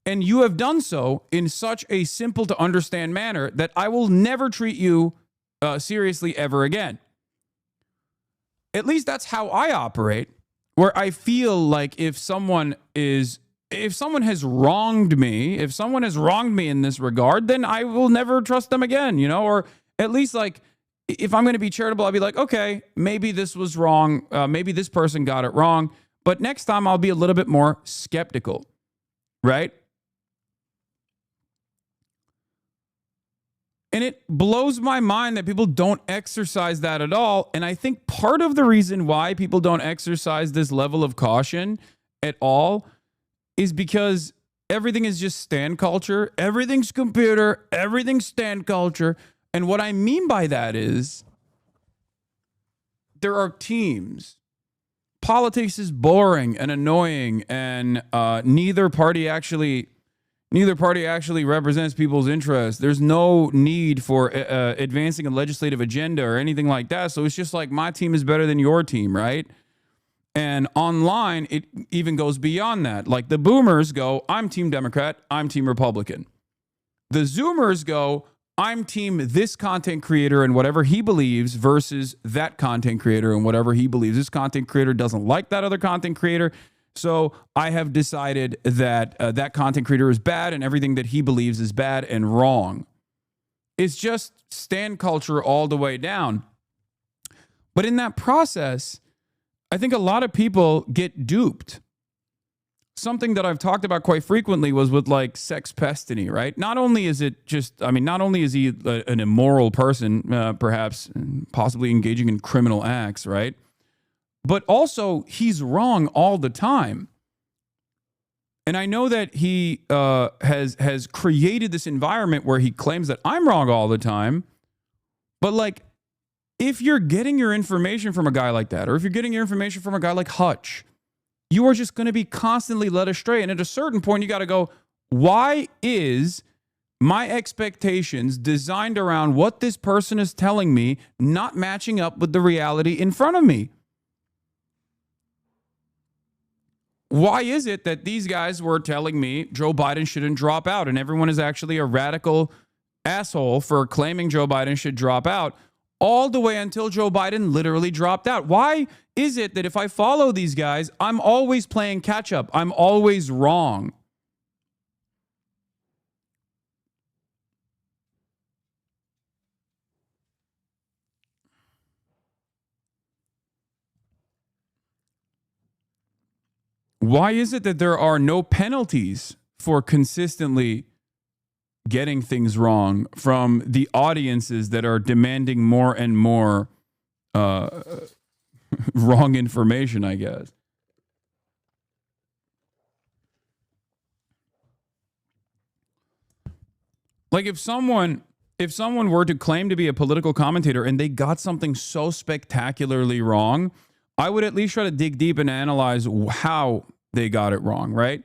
And you have done so in such a simple to understand manner that I will never treat you seriously ever again. At least that's how I operate, where I feel like if someone has wronged me in this regard, then I will never trust them again, you know? Or at least like, if I'm going to be charitable, I'll be like, okay, maybe this was wrong. Maybe this person got it wrong. But next time I'll be a little bit more skeptical, right? And it blows my mind that people don't exercise that at all. And I think part of the reason why people don't exercise this level of caution at all is because everything is just stand culture. Everything's computer. Everything's stand culture. And what I mean by that is there are teams. Politics is boring and annoying, and neither party actually represents people's interests. There's no need for advancing a legislative agenda or anything like that. So it's just like my team is better than your team, right? And online, it even goes beyond that. Like the boomers go, I'm team Democrat, I'm team Republican. The Zoomers go, I'm team this content creator and whatever he believes versus that content creator and whatever he believes. This content creator doesn't like that other content creator. So I have decided that that content creator is bad and everything that he believes is bad and wrong. It's just stand culture all the way down. But in that process, I think a lot of people get duped. Something that I've talked about quite frequently was with like Sex Pestany, right? Not only is it just, not only is he an immoral person, perhaps possibly engaging in criminal acts, right? But also he's wrong all the time. And I know that he has created this environment where he claims that I'm wrong all the time. But like, if you're getting your information from a guy like that, or if you're getting your information from a guy like Hutch, you are just going to be constantly led astray. And at a certain point, you got to go, why is my expectations designed around what this person is telling me not matching up with the reality in front of me. Why is it that these guys were telling me Joe Biden shouldn't drop out and everyone is actually a radical asshole for claiming Joe Biden should drop out all the way until Joe Biden literally dropped out? Why is it that if I follow these guys, I'm always playing catch up? I'm always wrong. Why is it that there are no penalties for consistently getting things wrong from the audiences that are demanding more and more wrong information, I guess? Like if someone were to claim to be a political commentator and they got something so spectacularly wrong, I would at least try to dig deep and analyze how they got it wrong, right?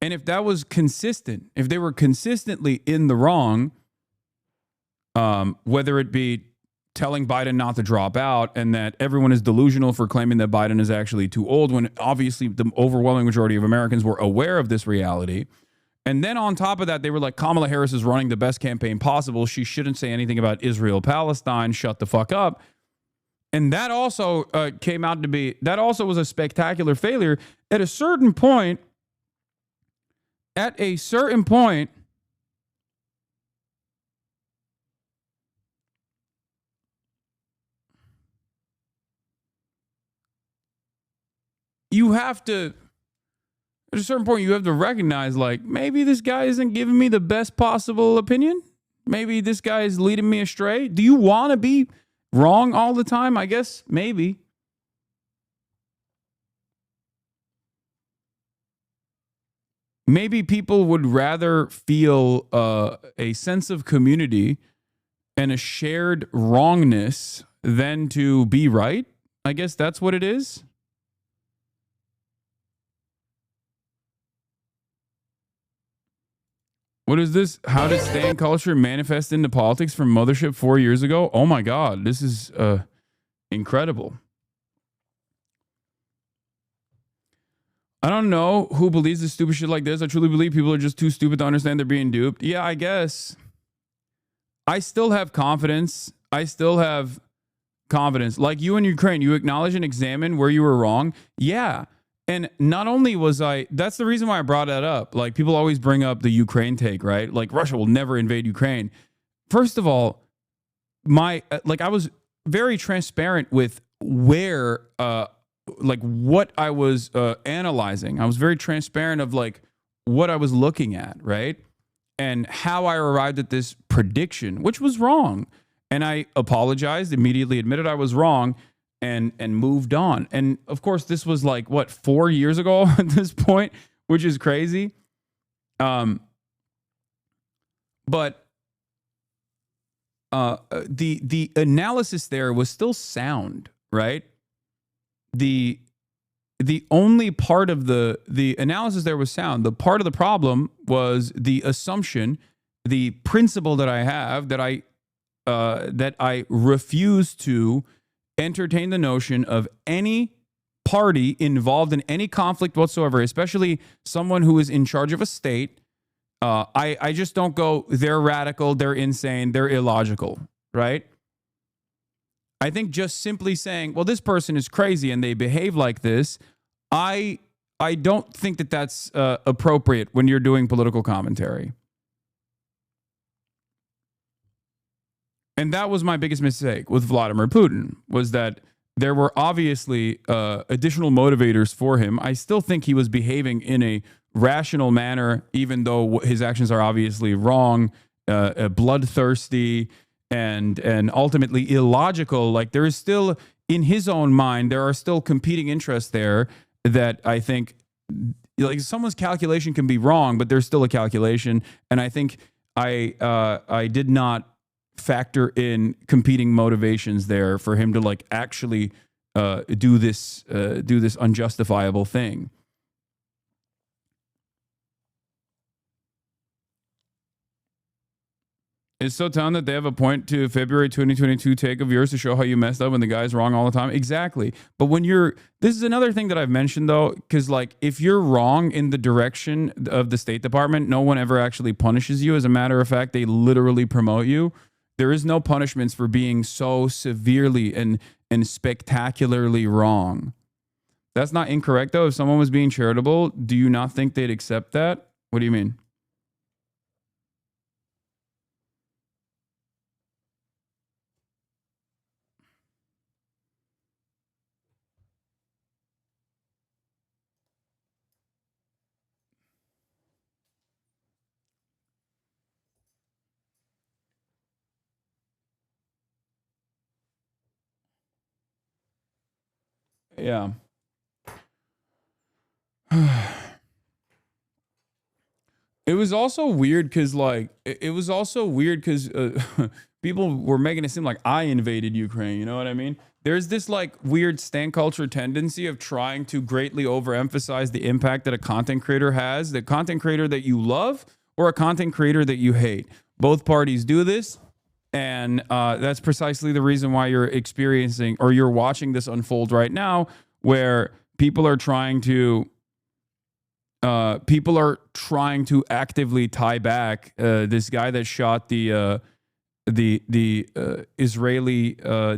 And if that was consistent, if they were consistently in the wrong, whether it be telling Biden not to drop out and that everyone is delusional for claiming that Biden is actually too old, when obviously the overwhelming majority of Americans were aware of this reality. And then on top of that, they were like, Kamala Harris is running the best campaign possible. She shouldn't say anything about Israel, Palestine. Shut the fuck up. And that also came out to be, that also was a spectacular failure. At a certain point, you have to recognize, like, maybe this guy isn't giving me the best possible opinion. Maybe this guy is leading me astray. Do you want to be wrong all the time? I guess maybe. Maybe people would rather feel a sense of community and a shared wrongness than to be right. I guess that's what it is. What is this? How did stand culture manifest into politics from Mothership 4 years ago? Oh my God, this is incredible. I don't know who believes this stupid shit like this. I truly believe people are just too stupid to understand they're being duped. Yeah, I guess. I still have confidence. Like you in Ukraine, you acknowledge and examine where you were wrong. Yeah. And not only was that's the reason why I brought that up. Like, people always bring up the Ukraine take, right? Like, Russia will never invade Ukraine. First of all, I was very transparent with where, what I was analyzing. I was very transparent of, like, what I was looking at, right? And how I arrived at this prediction, which was wrong. And I apologized, immediately admitted I was wrong, and moved on. And of course, this was like, 4 years ago at this point, which is crazy. But the analysis there was still sound, right? The only part of the analysis there was sound. The part of the problem was the assumption, the principle that I have, that I refuse to entertain the notion of any party involved in any conflict whatsoever, especially someone who is in charge of a state. I just don't go, they're radical, they're insane, they're illogical, right? I think just simply saying, well, this person is crazy and they behave like this, I don't think that that's appropriate when you're doing political commentary. And that was my biggest mistake with Vladimir Putin, was that there were obviously additional motivators for him. I still think he was behaving in a rational manner, even though his actions are obviously wrong, bloodthirsty, and ultimately illogical. Like, there is still, in his own mind, there are still competing interests there that I think, like, someone's calculation can be wrong, but there's still a calculation. And I think I did not factor in competing motivations there for him to, like, actually do this unjustifiable thing. It's so telling that they have a point to February 2022 take of yours to show how you messed up and the guy's wrong all the time. Exactly. But when this is another thing that I've mentioned though, because like if you're wrong in the direction of the State Department, no one ever actually punishes you. As a matter of fact, they literally promote you. There is no punishments for being so severely and spectacularly wrong. That's not incorrect though. If someone was being charitable, do you not think they'd accept that? What do you mean? Yeah. It was also weird because people were making it seem like I invaded Ukraine. You know what I mean? There's this like weird stan culture tendency of trying to greatly overemphasize the impact that a content creator has, the content creator that you love or a content creator that you hate. Both parties do this. And that's precisely the reason why you're experiencing or you're watching this unfold right now, where people are trying to actively tie back this guy that shot the Israeli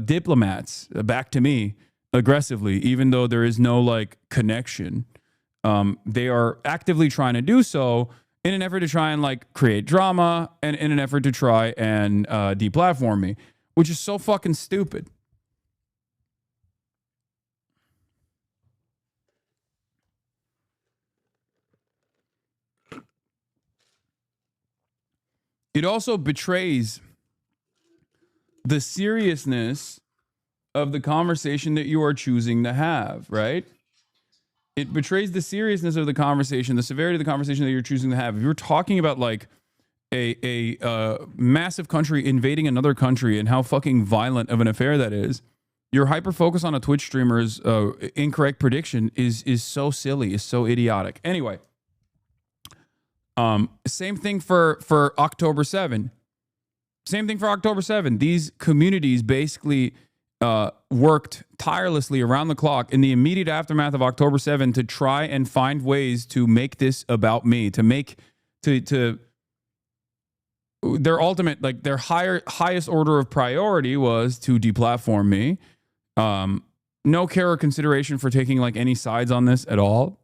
diplomats back to me aggressively, even though there is no like connection. They are actively trying to do so in an effort to try and like create drama and in an effort to try and deplatform me, which is so fucking stupid. It also betrays the seriousness of the conversation that you are choosing to have, right? It betrays the seriousness of the conversation, the severity of the conversation that you're choosing to have. If you're talking about like a massive country invading another country and how fucking violent of an affair that is, your hyper focus on a Twitch streamer's incorrect prediction is so silly, is so idiotic. Anyway, same thing for October 7. Same thing for October 7. These communities basically worked tirelessly around the clock in the immediate aftermath of October 7 to try and find ways to make this about me, to their ultimate, like their highest order of priority was to deplatform me. No care or consideration for taking like any sides on this at all.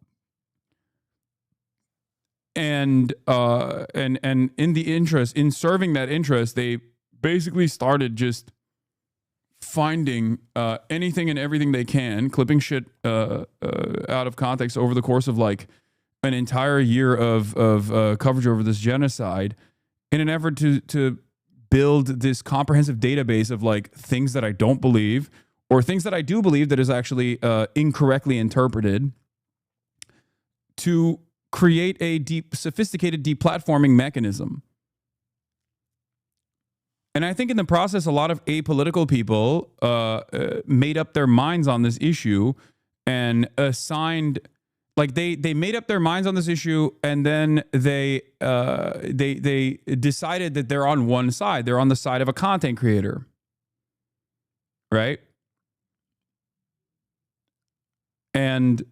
And in the interest, in serving that interest, they basically started just finding anything and everything they can, clipping shit out of context over the course of like an entire year of coverage over this genocide, in an effort to build this comprehensive database of like things that I don't believe or things that I do believe that is actually incorrectly interpreted, to create a sophisticated deplatforming mechanism. And I think in the process, a lot of apolitical people made up their minds on this issue and assigned, like they made up their minds on this issue, and then they decided that they're on one side. They're on the side of a content creator, right? And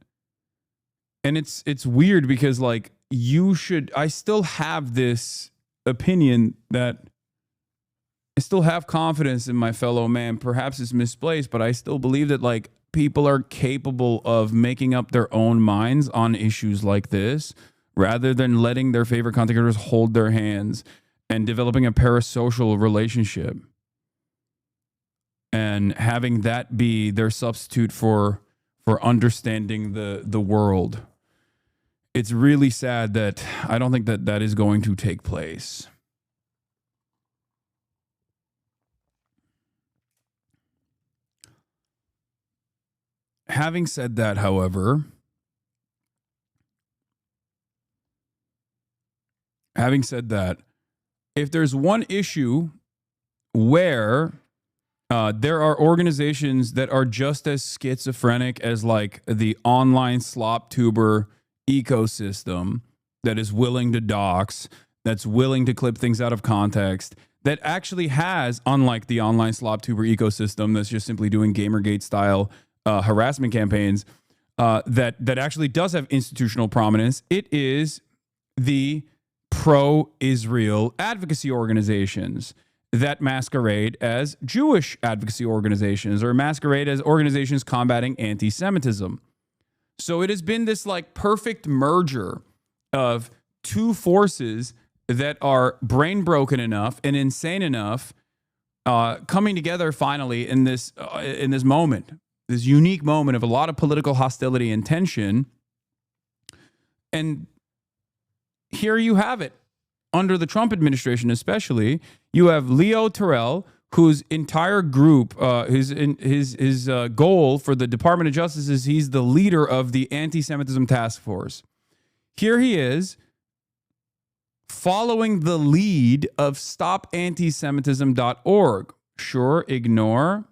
it's weird because like I still have this opinion that I still have confidence in my fellow man. Perhaps it's misplaced, but I still believe that like people are capable of making up their own minds on issues like this, rather than letting their favorite content creators hold their hands and developing a parasocial relationship and having that be their substitute for understanding the world. It's really sad that I don't think that is going to take place. Having said that, however, if there's one issue where there are organizations that are just as schizophrenic as like the online slop tuber ecosystem that is willing to dox, that's willing to clip things out of context, that actually has, unlike the online slop tuber ecosystem that's just simply doing Gamergate style harassment campaigns, that actually does have institutional prominence. It is the pro-Israel advocacy organizations that masquerade as Jewish advocacy organizations or masquerade as organizations combating anti-Semitism. So it has been this like perfect merger of two forces that are brain broken enough and insane enough coming together finally in this moment, this unique moment of a lot of political hostility and tension. And here you have it. Under the Trump administration, especially, you have Leo Terrell, whose entire group, his goal for the Department of Justice is he's the leader of the anti-Semitism task force. Here he is, following the lead of StopAntisemitism.org. Sure, ignore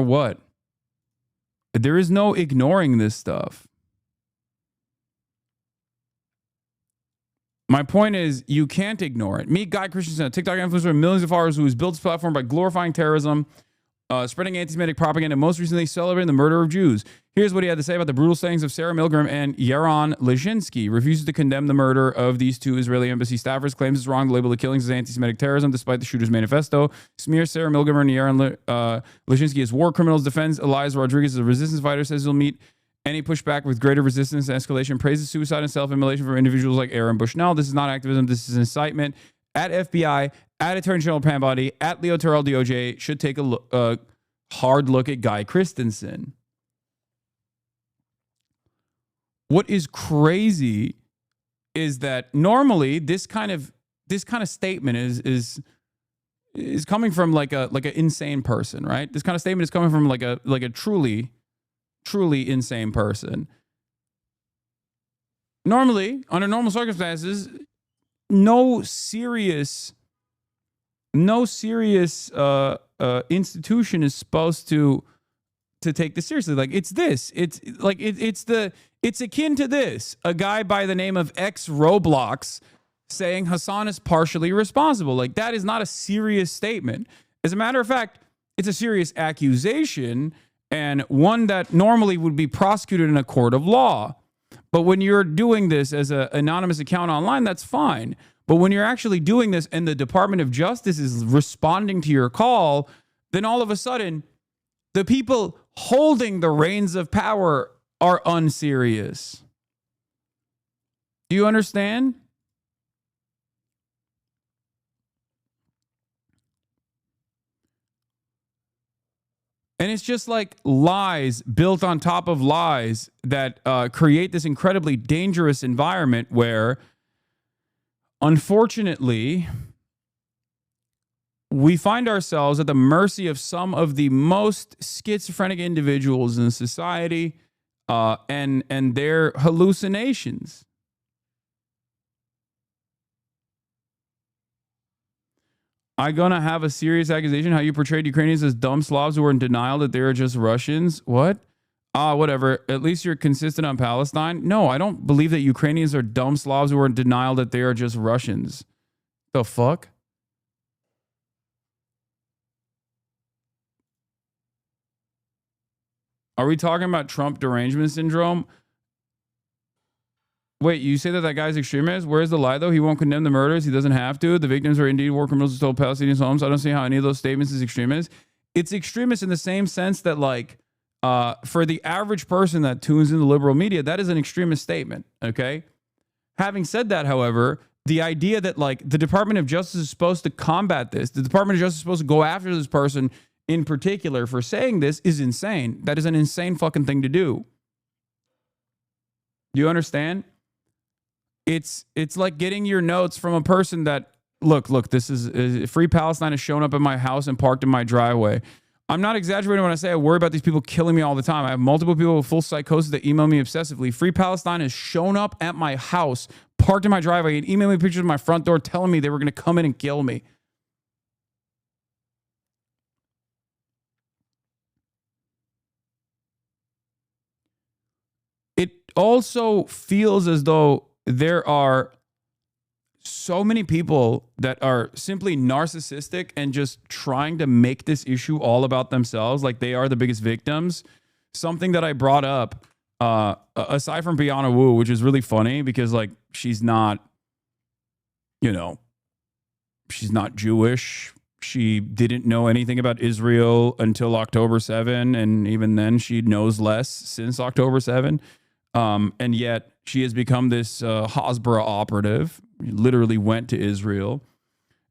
what? There is no ignoring this stuff. My point is, you can't ignore it. Meet Guy Christensen, a TikTok influencer with millions of followers who has built his platform by glorifying terrorism, spreading anti-Semitic propaganda, and most recently celebrating the murder of Jews. Here's what he had to say about the brutal sayings of Sarah Milgram and Yaron Lejinsky. Refuses to condemn the murder of these two Israeli embassy staffers. Claims it's wrong to label the killings as anti-Semitic terrorism, despite the shooter's manifesto. Smears Sarah Milgram and Yaron Lejinsky as war criminals. Defends Elias Rodriguez as a resistance fighter. Says he'll meet any pushback with greater resistance and escalation. Praises suicide and self-immolation from individuals like Aaron Bushnell. This is not activism. This is incitement. At FBI, at Attorney General Pam Bondi, at Leo Terrell DOJ should take a hard look at Guy Christensen. What is crazy is that normally this kind of statement is coming from like an insane person, right? This kind of statement is coming from like a truly insane person. Normally, under normal circumstances, no serious institution is supposed to take this seriously. Like it's akin to this. A guy by the name of X Roblox saying Hasan is partially responsible. Like that is not a serious statement. As a matter of fact, it's a serious accusation and one that normally would be prosecuted in a court of law. But when you're doing this as an anonymous account online, that's fine. But when you're actually doing this and the Department of Justice is responding to your call, then all of a sudden, the people holding the reins of power are unserious. Do you understand? And it's just like lies built on top of lies that create this incredibly dangerous environment where, unfortunately, we find ourselves at the mercy of some of the most schizophrenic individuals in society and their hallucinations. I'm going to have a serious accusation how you portrayed Ukrainians as dumb Slavs who were in denial that they were just Russians. What? Whatever. At least you're consistent on Palestine. No, I don't believe that Ukrainians are dumb Slavs who are in denial that they are just Russians. The fuck? Are we talking about Trump derangement syndrome? Wait, you say that guy's extremist? Where's the lie, though? He won't condemn the murders. He doesn't have to. The victims are indeed war criminals who stole Palestinian homes. I don't see how any of those statements is extremist. It's extremist in the same sense that, like, for the average person that tunes into liberal media, that is an extremist statement, okay? Having said that, however, the idea that, like, the Department of Justice is supposed to combat this, the Department of Justice is supposed to go after this person in particular for saying this is insane. That is an insane fucking thing to do. Do you understand? It's like getting your notes from a person that, look, this is Free Palestine has shown up at my house and parked in my driveway. I'm not exaggerating when I say I worry about these people killing me all the time. I have multiple people with full psychosis that email me obsessively. Free Palestine has shown up at my house, parked in my driveway, and emailed me pictures of my front door telling me they were going to come in and kill me. It also feels as though there are so many people that are simply narcissistic and just trying to make this issue all about themselves, like they are the biggest victims. Something that I brought up, aside from Brianna Wu, which is really funny because like she's not, you know, she's not Jewish. She didn't know anything about Israel until October 7, and even then she knows less since October 7. And yet she has become this Hasbara operative. Literally went to Israel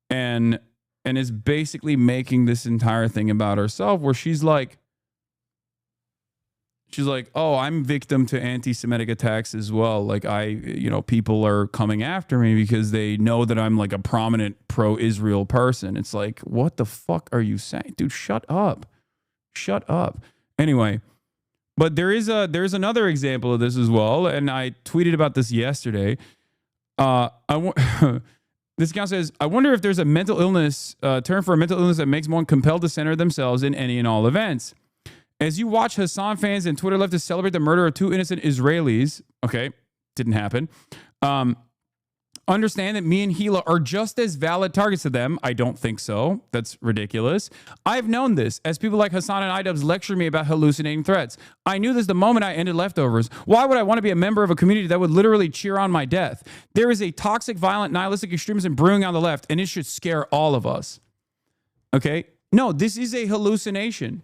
and is basically making this entire thing about herself, where she's like, oh, I'm victim to anti-Semitic attacks as well. Like people are coming after me because they know that I'm like a prominent pro-Israel person. It's like, what the fuck are you saying? Dude, shut up. Anyway, but there's another example of this as well. And I tweeted about this yesterday. This account says, I wonder if there's a mental illness, term for a mental illness that makes one compelled to center themselves in any and all events. As you watch Hasan fans and Twitter leftists celebrate the murder of 2 innocent Israelis, okay, didn't happen, understand that me and Hila are just as valid targets to them. I don't think so. That's ridiculous. I've known this as people like Hasan and iDubbbz lecture me about hallucinating threats. I knew this the moment I ended Leftovers. Why would I want to be a member of a community that would literally cheer on my death? There is a toxic, violent, nihilistic extremism brewing on the left, and it should scare all of us. Okay? No, this is a hallucination.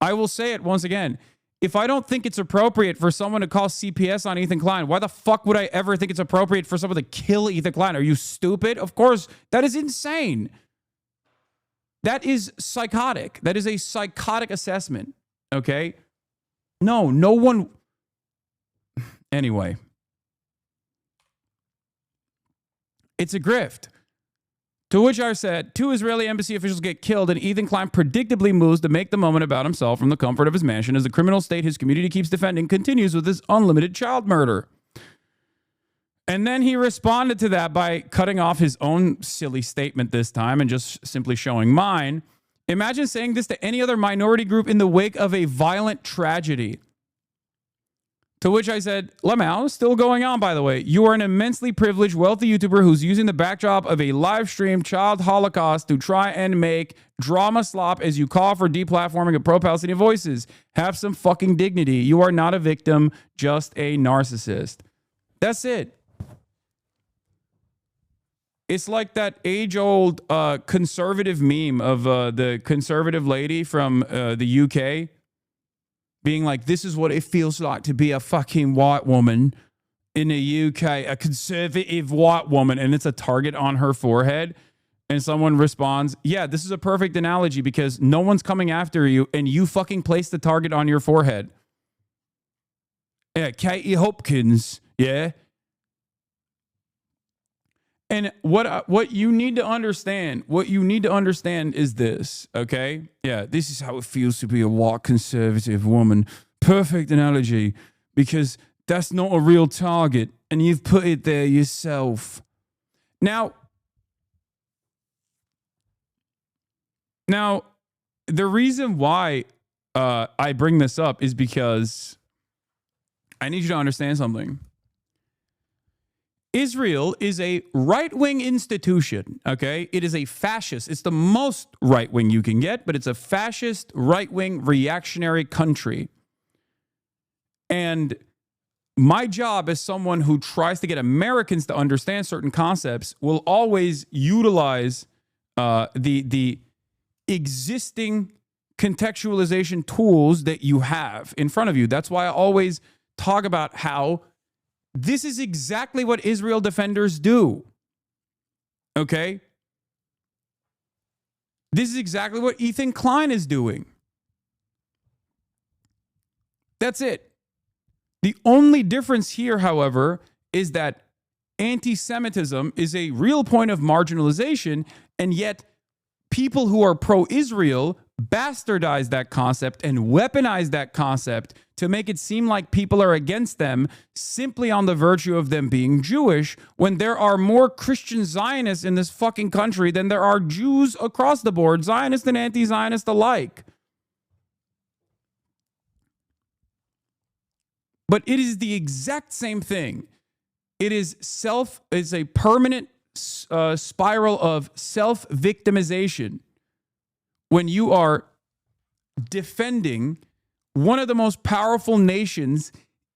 I will say it once again. If I don't think it's appropriate for someone to call CPS on Ethan Klein, why the fuck would I ever think it's appropriate for someone to kill Ethan Klein? Are you stupid? Of course, that is insane. That is psychotic. That is a psychotic assessment. Okay? No one. Anyway. It's a grift. To which I said, 2 Israeli embassy officials get killed, and Ethan Klein predictably moves to make the moment about himself from the comfort of his mansion as the criminal state his community keeps defending continues with his unlimited child murder. And then he responded to that by cutting off his own silly statement this time and just simply showing mine. Imagine saying this to any other minority group in the wake of a violent tragedy. To which I said, Lamau, still going on, by the way. You are an immensely privileged, wealthy YouTuber who's using the backdrop of a live stream child holocaust to try and make drama slop as you call for deplatforming of pro-Palestinian voices. Have some fucking dignity. You are not a victim, just a narcissist. That's it. It's like that age-old conservative meme of the conservative lady from the UK being like, this is what it feels like to be a fucking white woman in the UK, a conservative white woman, and it's a target on her forehead. And someone responds, yeah, this is a perfect analogy because no one's coming after you and you fucking place the target on your forehead. Yeah, Katie Hopkins, yeah. And what you need to understand, is this, okay? Yeah, this is how it feels to be a white conservative woman. Perfect analogy, because that's not a real target, and you've put it there yourself. Now, the reason why I bring this up is because I need you to understand something. Israel is a right-wing institution, okay? It is a fascist. It's the most right-wing you can get, but it's a fascist, right-wing, reactionary country. And my job as someone who tries to get Americans to understand certain concepts will always utilize the existing contextualization tools that you have in front of you. That's why I always talk about how this is exactly what Israel defenders do. Okay? This is exactly what Ethan Klein is doing. That's it. The only difference here, however, is that anti-Semitism is a real point of marginalization, and yet people who are pro-Israel bastardize that concept and weaponize that concept to make it seem like people are against them simply on the virtue of them being Jewish, when there are more Christian Zionists in this fucking country than there are Jews across the board, Zionists and anti-Zionists alike. But it is the exact same thing. It is a permanent spiral of self-victimization when you are defending one of the most powerful nations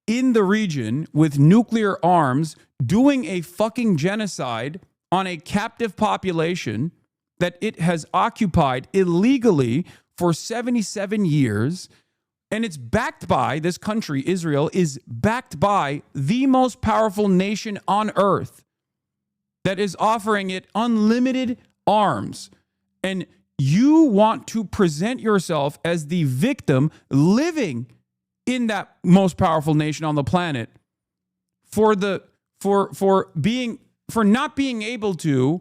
in the region with nuclear arms doing a fucking genocide on a captive population that it has occupied illegally for 77 years. And it's backed by, this country, Israel, is backed by the most powerful nation on earth that is offering it unlimited arms. And you want to present yourself as the victim living in that most powerful nation on the planet for not being able to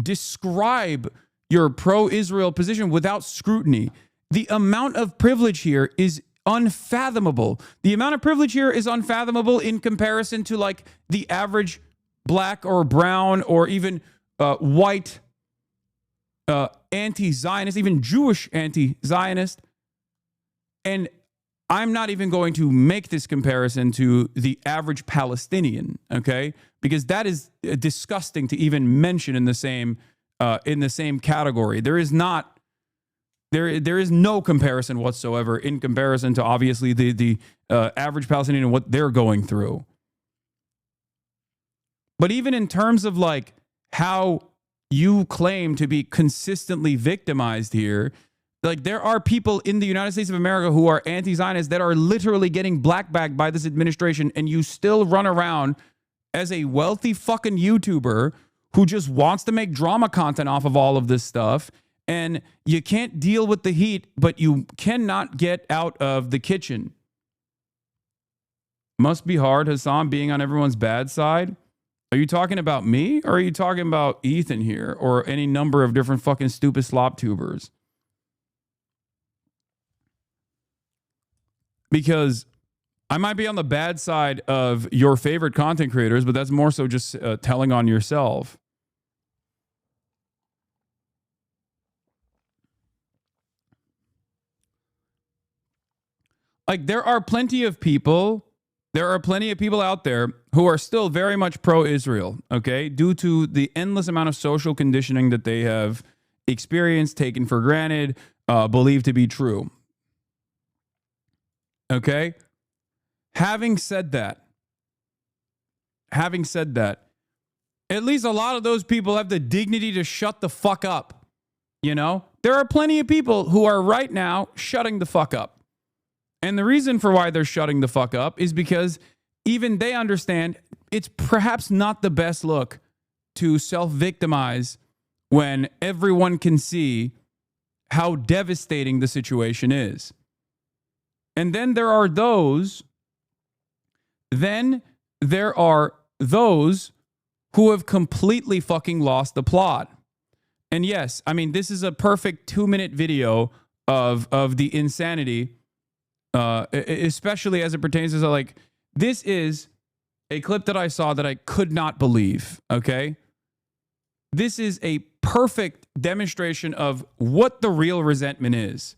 describe your pro-Israel position without scrutiny. The amount of privilege here is unfathomable. The amount of privilege here is unfathomable in comparison to like the average black or brown or even white anti-Zionist, even Jewish anti-Zionist. And I'm not even going to make this comparison to the average Palestinian, okay? Because that is disgusting to even mention in the same category. There is no comparison whatsoever in comparison to obviously the average Palestinian and what they're going through. But even in terms of like how you claim to be consistently victimized here, like there are people in the United States of America who are anti-Zionist that are literally getting blackbagged by this administration, and you still run around as a wealthy fucking YouTuber who just wants to make drama content off of all of this stuff, and you can't deal with the heat, but you cannot get out of the kitchen. Must be hard, Hasan, being on everyone's bad side. Are you talking about me, or are you talking about Ethan here, or any number of different fucking stupid slop tubers? Because I might be on the bad side of your favorite content creators, but that's more so just telling on yourself. Like there are plenty of people out there who are still very much pro-Israel, okay? Due to the endless amount of social conditioning that they have experienced, taken for granted, believed to be true. Okay? Having said that, at least a lot of those people have the dignity to shut the fuck up. You know? There are plenty of people who are right now shutting the fuck up. And the reason for why they're shutting the fuck up is because even they understand it's perhaps not the best look to self-victimize when everyone can see how devastating the situation is. And then there are those who have completely fucking lost the plot. And yes, I mean, this is a perfect 2-minute video of the insanity, especially as it pertains to like, this is a clip that I saw that I could not believe, okay? This is a perfect demonstration of what the real resentment is.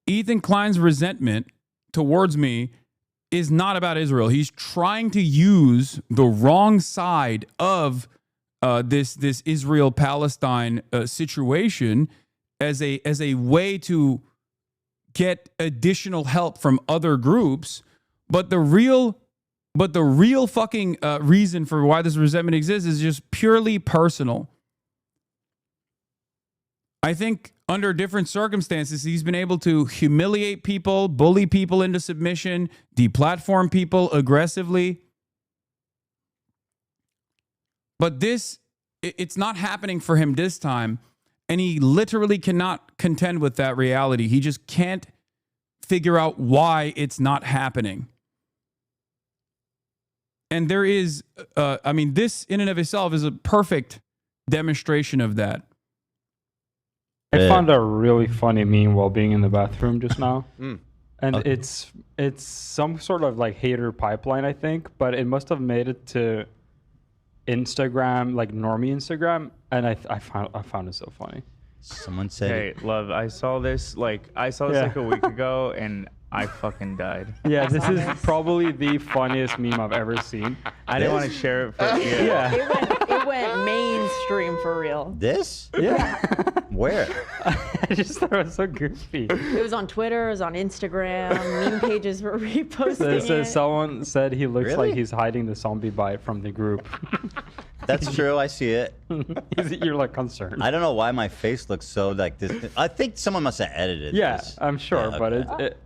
Ethan Klein's resentment towards me is not about Israel. He's trying to use the wrong side of this Israel-Palestine situation as a way to get additional help from other groups. But the real fucking reason for why this resentment exists is just purely personal. I think under different circumstances, he's been able to humiliate people, bully people into submission, deplatform people aggressively. But it's not happening for him this time. And he literally cannot contend with that reality. He just can't figure out why it's not happening. And there is, this in and of itself is a perfect demonstration of that. I found a really funny meme while being in the bathroom just now. And it's some sort of like hater pipeline, I think, but it must have made it to Instagram, like normie Instagram, and I found it so funny. Someone said, "Hey, love, I saw this like a week ago, and I fucking died. Yeah, this is probably the funniest meme I've ever seen. I didn't want to share it for Yeah. It went mainstream for real. This? Yeah. Where? I just thought it was so goofy. It was on Twitter, it was on Instagram, meme pages were reposting it. Someone said he looks Really? like he's hiding the zombie bite from the group. That's true. I see it. You're like concerned. I don't know why my face looks so like this. I think someone must have edited Yeah, this. I'm sure, Yeah, but okay. it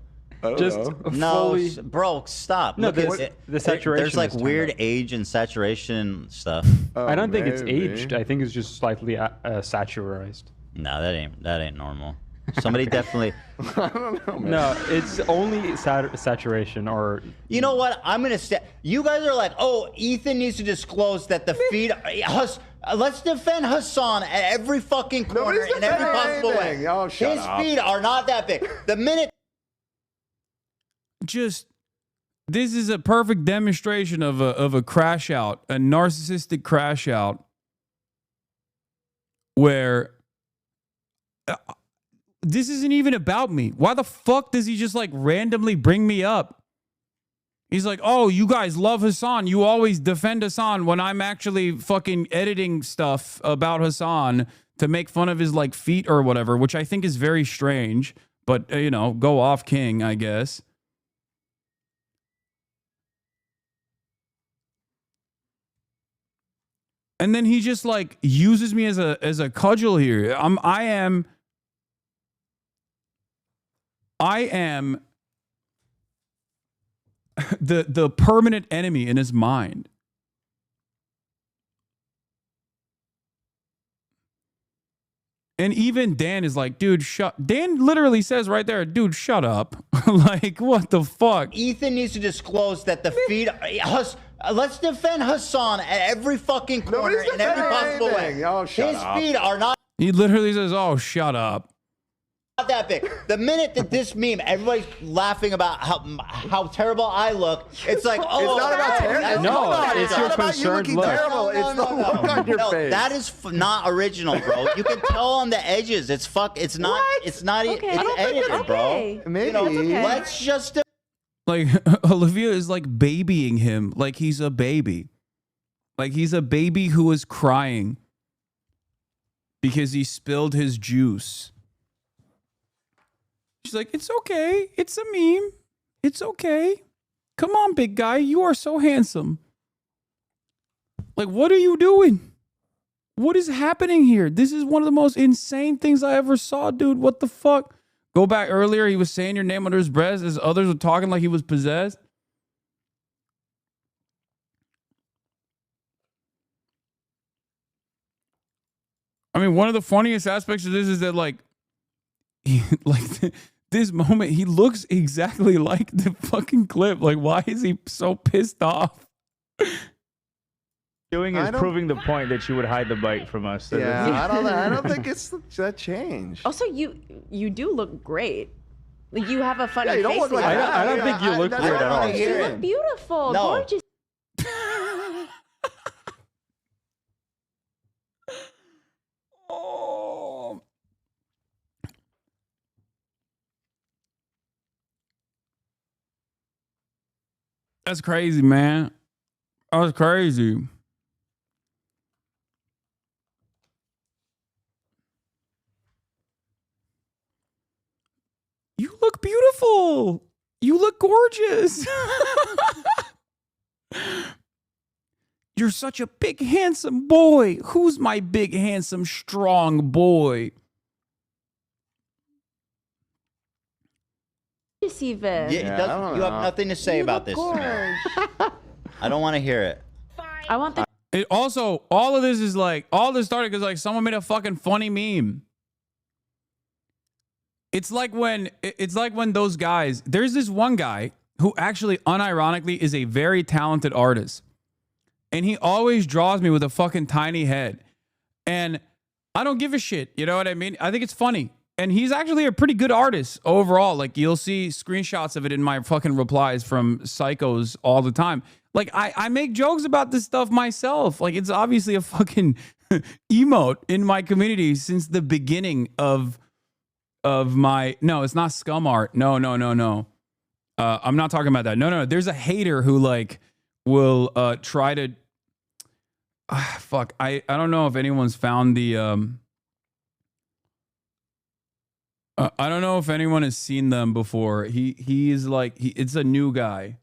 just No, fully... bro, stop. No, Look the- at it. the saturation There's like is turned weird up. age and saturation stuff. I don't think it's aged. I think it's just slightly saturized. No, that ain't normal. Somebody definitely. I don't know, man. No, it's only saturation or... You know what? I'm gonna say. You guys are like, oh, Ethan needs to disclose that the feed. Let's defend Hasan at every fucking corner Nobody's in every defending possible anything. way. Oh, shut His up. feet are not that big. The minute. Just this is a perfect demonstration of a crash out, a narcissistic crash out, where this isn't even about me. Why the fuck does he just like randomly bring me up? He's like, oh, you guys love Hasan. You always defend Hasan when I'm actually fucking editing stuff about Hasan to make fun of his like feet or whatever, which I think is very strange. But, you know, go off, King, I guess. And then he just like uses me as a cudgel here. I am the permanent enemy in his mind. And even Dan is like, dude, Dan literally says right there, dude, shut up. Like, what the fuck? Ethan needs to disclose that the feed. Let's defend Hasan at every fucking corner Nobody's in every defending possible way. anything. Oh, shut His up. feet are not He literally says, oh, shut up. that big. The minute that this meme, everybody's laughing about how terrible I look. It's like, oh, It's not about terrible. No, it's your not about you concerned looking look. terrible. It's the look on your no, face. that is not original, bro. You can tell on the edges. It's It's not. What? It's not. Okay. I It's don't think edited, it's bro. okay. Maybe. You know, okay. let's just. Like, Olivia is like babying him like he's a baby. Like he's a baby who is crying because he spilled his juice. She's like, it's okay. It's a meme. It's okay. Come on, big guy. You are so handsome. Like, what are you doing? What is happening here? This is one of the most insane things I ever saw, dude. What the fuck? Go back earlier. He was saying your name under his breath as others were talking like he was possessed. I mean, one of the funniest aspects of this is that, like, this moment, he looks exactly like the fucking clip. Like, why is he so pissed off? Doing is proving the point that you would hide the bite from us. So Yeah, I don't think it's that change. Also, you do look great. Like, you have a funny Yeah, you don't face. look like now. that. I don't think you look that's weird what at I all. wanna You hear. look beautiful, No. gorgeous. Oh. That's crazy, man. That's crazy. You look beautiful. You look gorgeous. You're such a big, handsome boy. Who's my big, handsome, strong boy? Even. Yeah, I don't you have know. nothing to say You about look this. gorge. I don't want to hear it. I want the It also, all of this is like, all this started because like someone made a fucking funny meme. It's like when those guys, there's this one guy who actually unironically is a very talented artist. And he always draws me with a fucking tiny head. And I don't give a shit. You know what I mean? I think it's funny. And he's actually a pretty good artist overall. Like, you'll see screenshots of it in my fucking replies from psychos all the time. Like, I make jokes about this stuff myself. Like, it's obviously a fucking emote in my community since the beginning of my... No, it's not scum art. No. I'm not talking about that. No. There's a hater who like will try to. Fuck. I don't know if anyone's found the. I don't know if anyone has seen them before. He's like it's a new guy.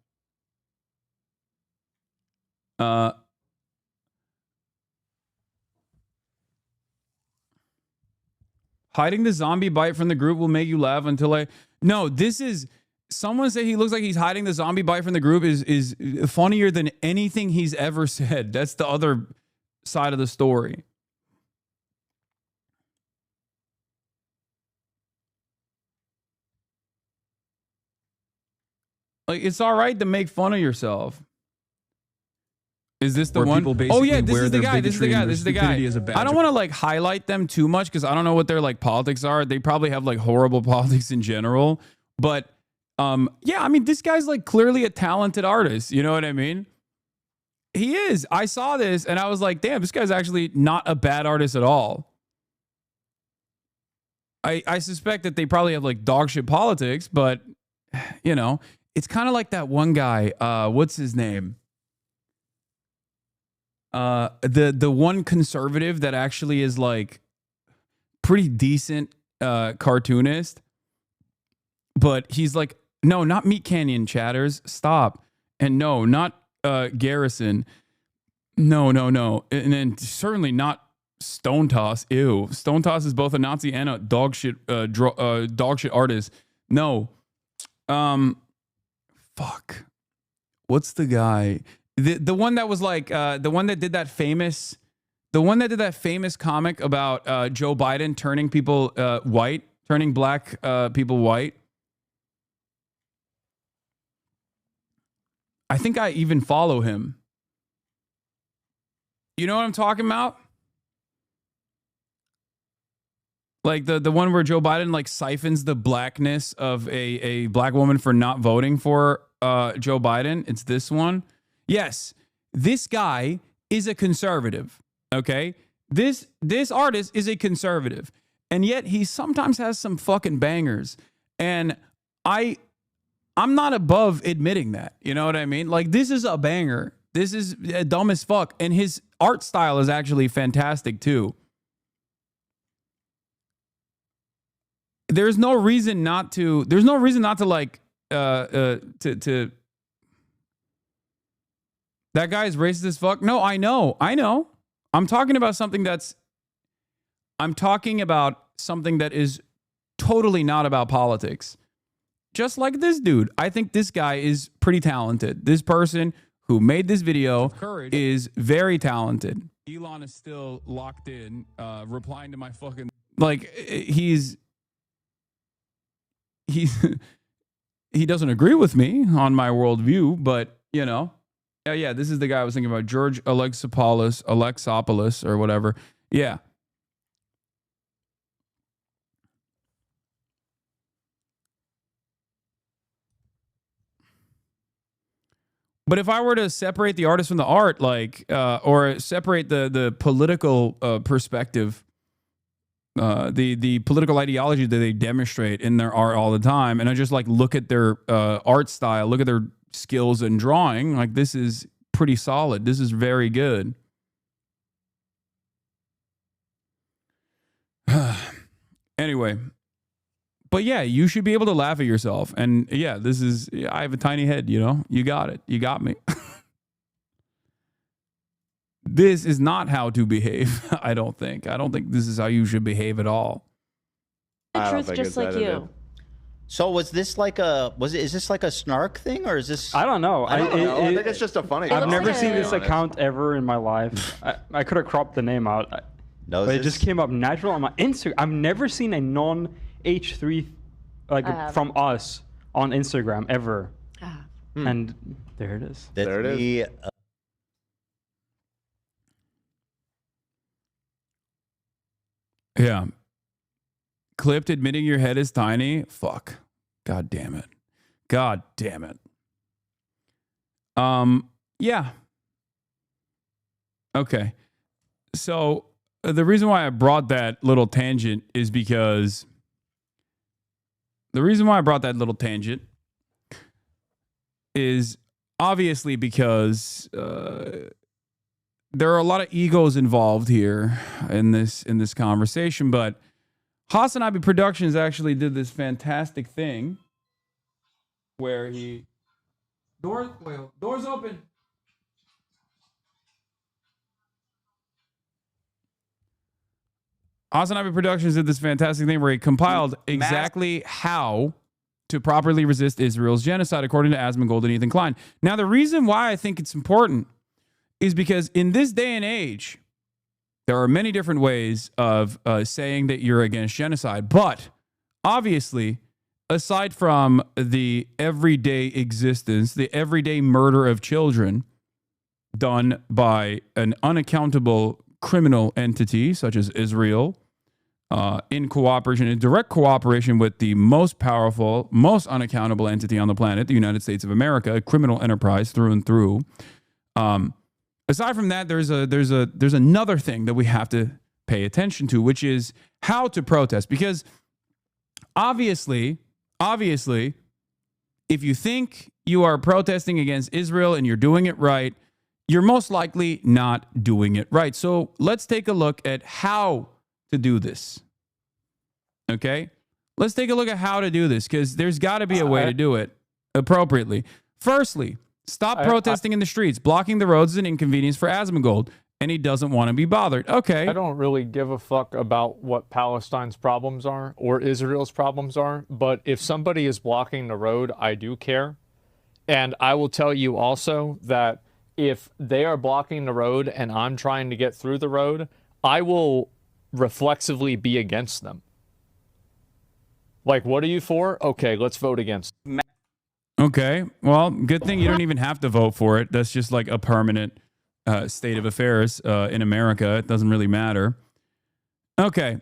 Hiding the zombie bite from the group will make you laugh until I. No, this is. Someone say he looks like he's hiding the zombie bite from the group is funnier than anything he's ever said. That's the other side of the story. Like, it's all right to make fun of yourself. Is this the one? Oh yeah, this is the guy. This is the guy. This is the guy. I don't want to like highlight them too much because I don't know what their like politics are. They probably have like horrible politics in general. But yeah, I mean, this guy's like clearly a talented artist. You know what I mean? He is. I saw this and I was like, damn, this guy's actually not a bad artist at all. I suspect that they probably have like dog shit politics, but you know, it's kind of like that one guy. What's his name? The one conservative that actually is like pretty decent cartoonist, but he's like, no, not Meat Canyon chatters. Stop. And no, not Garrison. No. And then certainly not Stone Toss. Ew. Stone Toss is both a Nazi and a dog shit artist. No. Fuck. What's the guy? The one that was like the one that did that famous comic about Joe Biden turning people white, turning black people white. I think I even follow him. You know what I'm talking about? Like the one where Joe Biden like siphons the blackness of a black woman for not voting for Joe Biden. It's this one. Yes, this guy is a conservative, okay? This artist is a conservative, and yet he sometimes has some fucking bangers, and I'm not above admitting that, you know what I mean? Like, this is a banger. This is dumb as fuck, and his art style is actually fantastic, too. There's no reason not to like, to that guy's racist as fuck. No, I know. I'm talking about something that is totally not about politics. Just like this dude. I think this guy is pretty talented. This person who made this video is very talented. Elon is still locked in, replying to my fucking... Like, he doesn't agree with me on my worldview, but, you know... Yeah, this is the guy I was thinking about, George Alexopoulos or whatever. Yeah. But if I were to separate the artist from the art, like, or separate the political perspective, the political ideology that they demonstrate in their art all the time, and I just like look at their art style, look at their skills in drawing, like, this is pretty solid. This is very good. Anyway, but yeah, you should be able to laugh at yourself. And yeah, I have a tiny head, you know? You got it. You got me. This is not how to behave, I don't think. I don't think this is how you should behave at all. The truth just like you. So was this like is this like a snark thing, or is this? I don't know. I think it's just a funny. I've never seen this account ever in my life. I could have cropped the name out, but it just came up natural on my Instagram. I've never seen a non-H3 like from us on Instagram ever. And there it is. There it is. Yeah. Clipped admitting your head is tiny. Fuck. God damn it. God damn it. Yeah. Okay. So the reason why I brought that little tangent is because is obviously because there are a lot of egos involved here in this conversation. But Hasanabi Productions actually did this fantastic thing where he doors open. Hasanabi Productions did this fantastic thing where he compiled exactly how to properly resist Israel's genocide, according to Asmongold and Ethan Klein. Now, the reason why I think it's important is because in this day and age, there are many different ways of saying that you're against genocide. But obviously, aside from the everyday existence, the everyday murder of children done by an unaccountable criminal entity such as Israel, in cooperation, in direct cooperation with the most powerful, most unaccountable entity on the planet, the United States of America, a criminal enterprise through and through. Aside from that, there's another thing that we have to pay attention to, which is how to protest. Because obviously, if you think you are protesting against Israel and you're doing it right, you're most likely not doing it right. So let's take a look at how to do this. Okay? Let's take a look at how to do this, because there's got to be a way to do it appropriately. Firstly, stop protesting in the streets. Blocking the roads is an inconvenience for Asmongold, and he doesn't want to be bothered. Okay. I don't really give a fuck about what Palestine's problems are or Israel's problems are, but if somebody is blocking the road, I do care. And I will tell you also that if they are blocking the road and I'm trying to get through the road, I will reflexively be against them. Like, what are you for? Okay, let's vote against. Okay. Well, good thing you don't even have to vote for it. That's just like a permanent state of affairs in America. It doesn't really matter. Okay.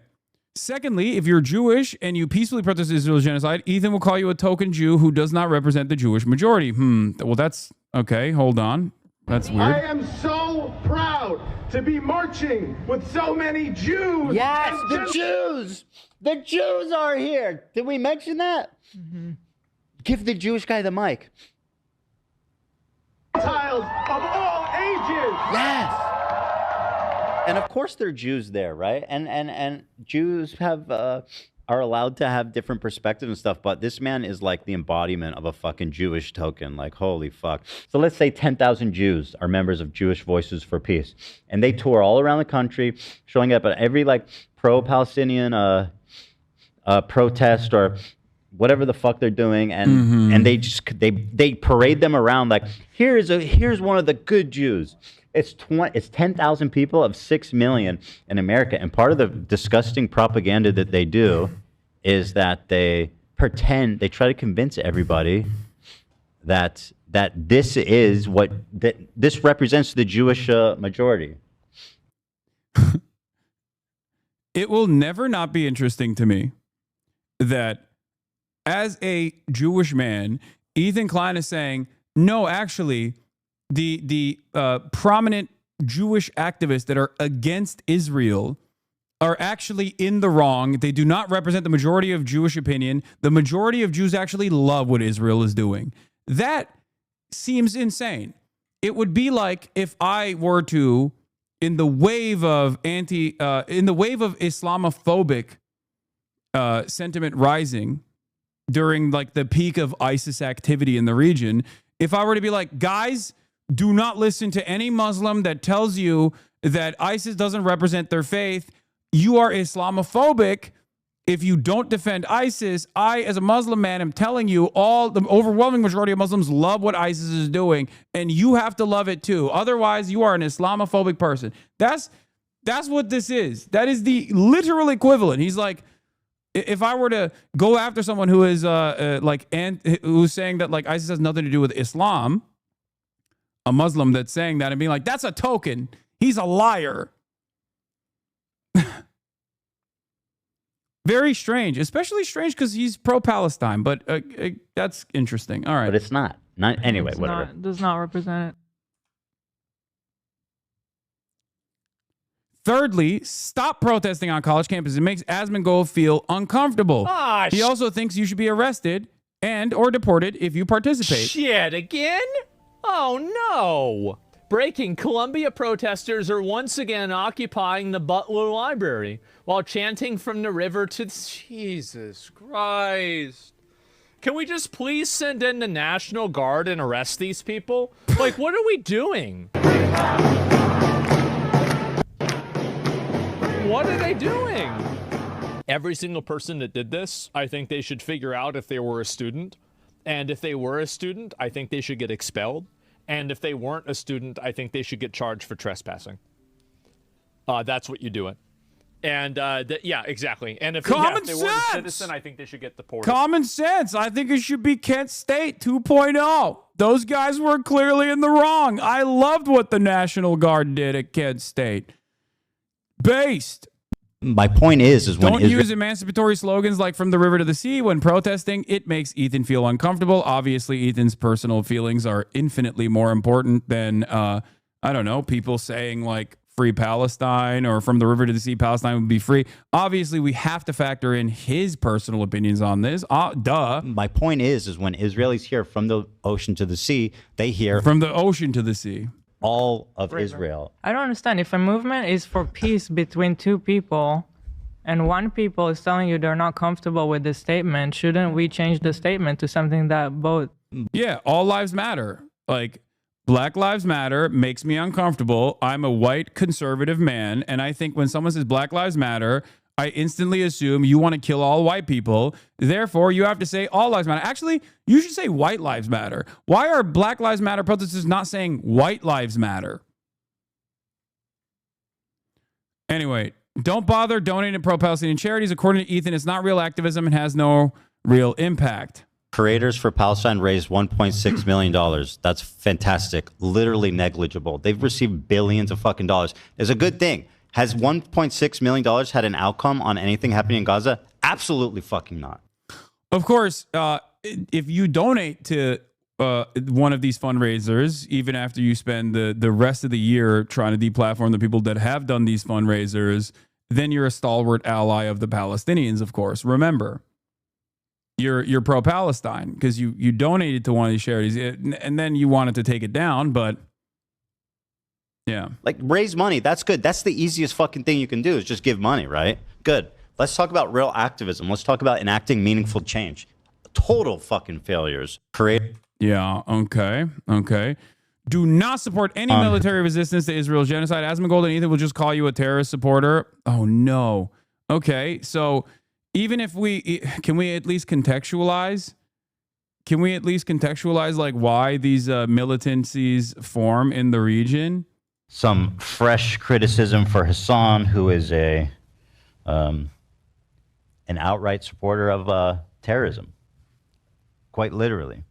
Secondly, if you're Jewish and you peacefully protest Israel's genocide, Ethan will call you a token Jew who does not represent the Jewish majority. Well, that's okay. Hold on. That's weird. I am so proud to be marching with so many Jews. Yes, the Jews. The Jews are here. Did we mention that? Give the Jewish guy the mic. Gentiles of all ages. Yes. And of course they're Jews there, right? And Jews have are allowed to have different perspectives and stuff, but this man is like the embodiment of a fucking Jewish token. Like, holy fuck. So let's say 10,000 Jews are members of Jewish Voices for Peace, and they tour all around the country, showing up at every like pro-Palestinian protest or whatever the fuck they're doing, and they just they parade them around like, here's one of the good Jews. It's 10,000 people of 6 million in America, and part of the disgusting propaganda that they do is that they pretend, they try to convince everybody that this is that this represents the Jewish majority. It will never not be interesting to me that as a Jewish man, Ethan Klein is saying, no, actually, the prominent Jewish activists that are against Israel are actually in the wrong. They do not represent the majority of Jewish opinion. The majority of Jews actually love what Israel is doing. That seems insane. It would be like if I were to, in the wave of Islamophobic sentiment rising during like the peak of ISIS activity in the region, if I were to be like, guys, do not listen to any Muslim that tells you that ISIS doesn't represent their faith. You are Islamophobic if you don't defend ISIS. I, as a Muslim man, am telling you the overwhelming majority of Muslims love what ISIS is doing, and you have to love it too. Otherwise, you are an Islamophobic person. That's what this is. That is the literal equivalent. He's like, if I were to go after someone who is who's saying that like ISIS has nothing to do with Islam, a Muslim that's saying that and being like, that's a token. He's a liar. Very strange, especially strange because he's pro-Palestine, but that's interesting. All right. But it's not. Anyway, It's whatever. does not represent it. Thirdly, stop protesting on college campuses. It makes Asmongold feel uncomfortable. He also thinks you should be arrested and or deported if you participate. Shit, again? Oh no! Breaking Columbia protesters are once again occupying the Butler Library while chanting from the river to... Jesus Christ. Can we just please send in the National Guard and arrest these people? Like, what are we doing? What are they doing? Every single person that did this, I think they should figure out if they were a student. And if they were a student, I think they should get expelled. And if they weren't a student, I think they should get charged for trespassing. That's what you do it. And yeah, exactly. And if, if they weren't a citizen, I think they should get deported. Common sense. I think it should be Kent State 2.0. Those guys were clearly in the wrong. I loved what the National Guard did at Kent State. Based. My point is when don't use emancipatory slogans like "from the river to the sea" when protesting. It makes Ethan feel uncomfortable. Obviously, Ethan's personal feelings are infinitely more important than I don't know, people saying like "free Palestine" or "from the river to the sea, Palestine would be free." Obviously, we have to factor in his personal opinions on this. Duh. My point is when Israelis hear "from the ocean to the sea," they hear "from the ocean to the sea." All of Israel. I don't understand. If a movement is for peace between two people and one people is telling you they're not comfortable with this statement, shouldn't we change the statement to something that both... Yeah, all lives matter. Like, Black Lives Matter makes me uncomfortable. I'm a white conservative man, and I think when someone says Black Lives Matter, I instantly assume you want to kill all white people. Therefore, you have to say all lives matter. Actually, you should say white lives matter. Why are Black Lives Matter protesters not saying white lives matter? Anyway, don't bother donating to pro-Palestinian charities. According to Ethan, it's not real activism and has no real impact. Creators for Palestine raised $1.6 million. That's fantastic. Literally negligible. They've received billions of fucking dollars. It's a good thing. Has $1.6 million had an outcome on anything happening in Gaza? Absolutely fucking not. Of course, if you donate to one of these fundraisers, even after you spend the rest of the year trying to deplatform the people that have done these fundraisers, then you're a stalwart ally of the Palestinians, of course. Remember, you're pro-Palestine because you donated to one of these charities and then you wanted to take it down, but... Yeah. Like, raise money. That's good. That's the easiest fucking thing you can do is just give money, right? Good. Let's talk about real activism. Let's talk about enacting meaningful change. Total fucking failures. Yeah, okay. Do not support any military resistance to Israel's genocide. Asmongold and Ethan will just call you a terrorist supporter. Oh, no. Okay, so even if can we at least contextualize? Can we at least contextualize, like, why these militancies form in the region? Some fresh criticism for Hasan, who is an outright supporter of terrorism. Quite literally.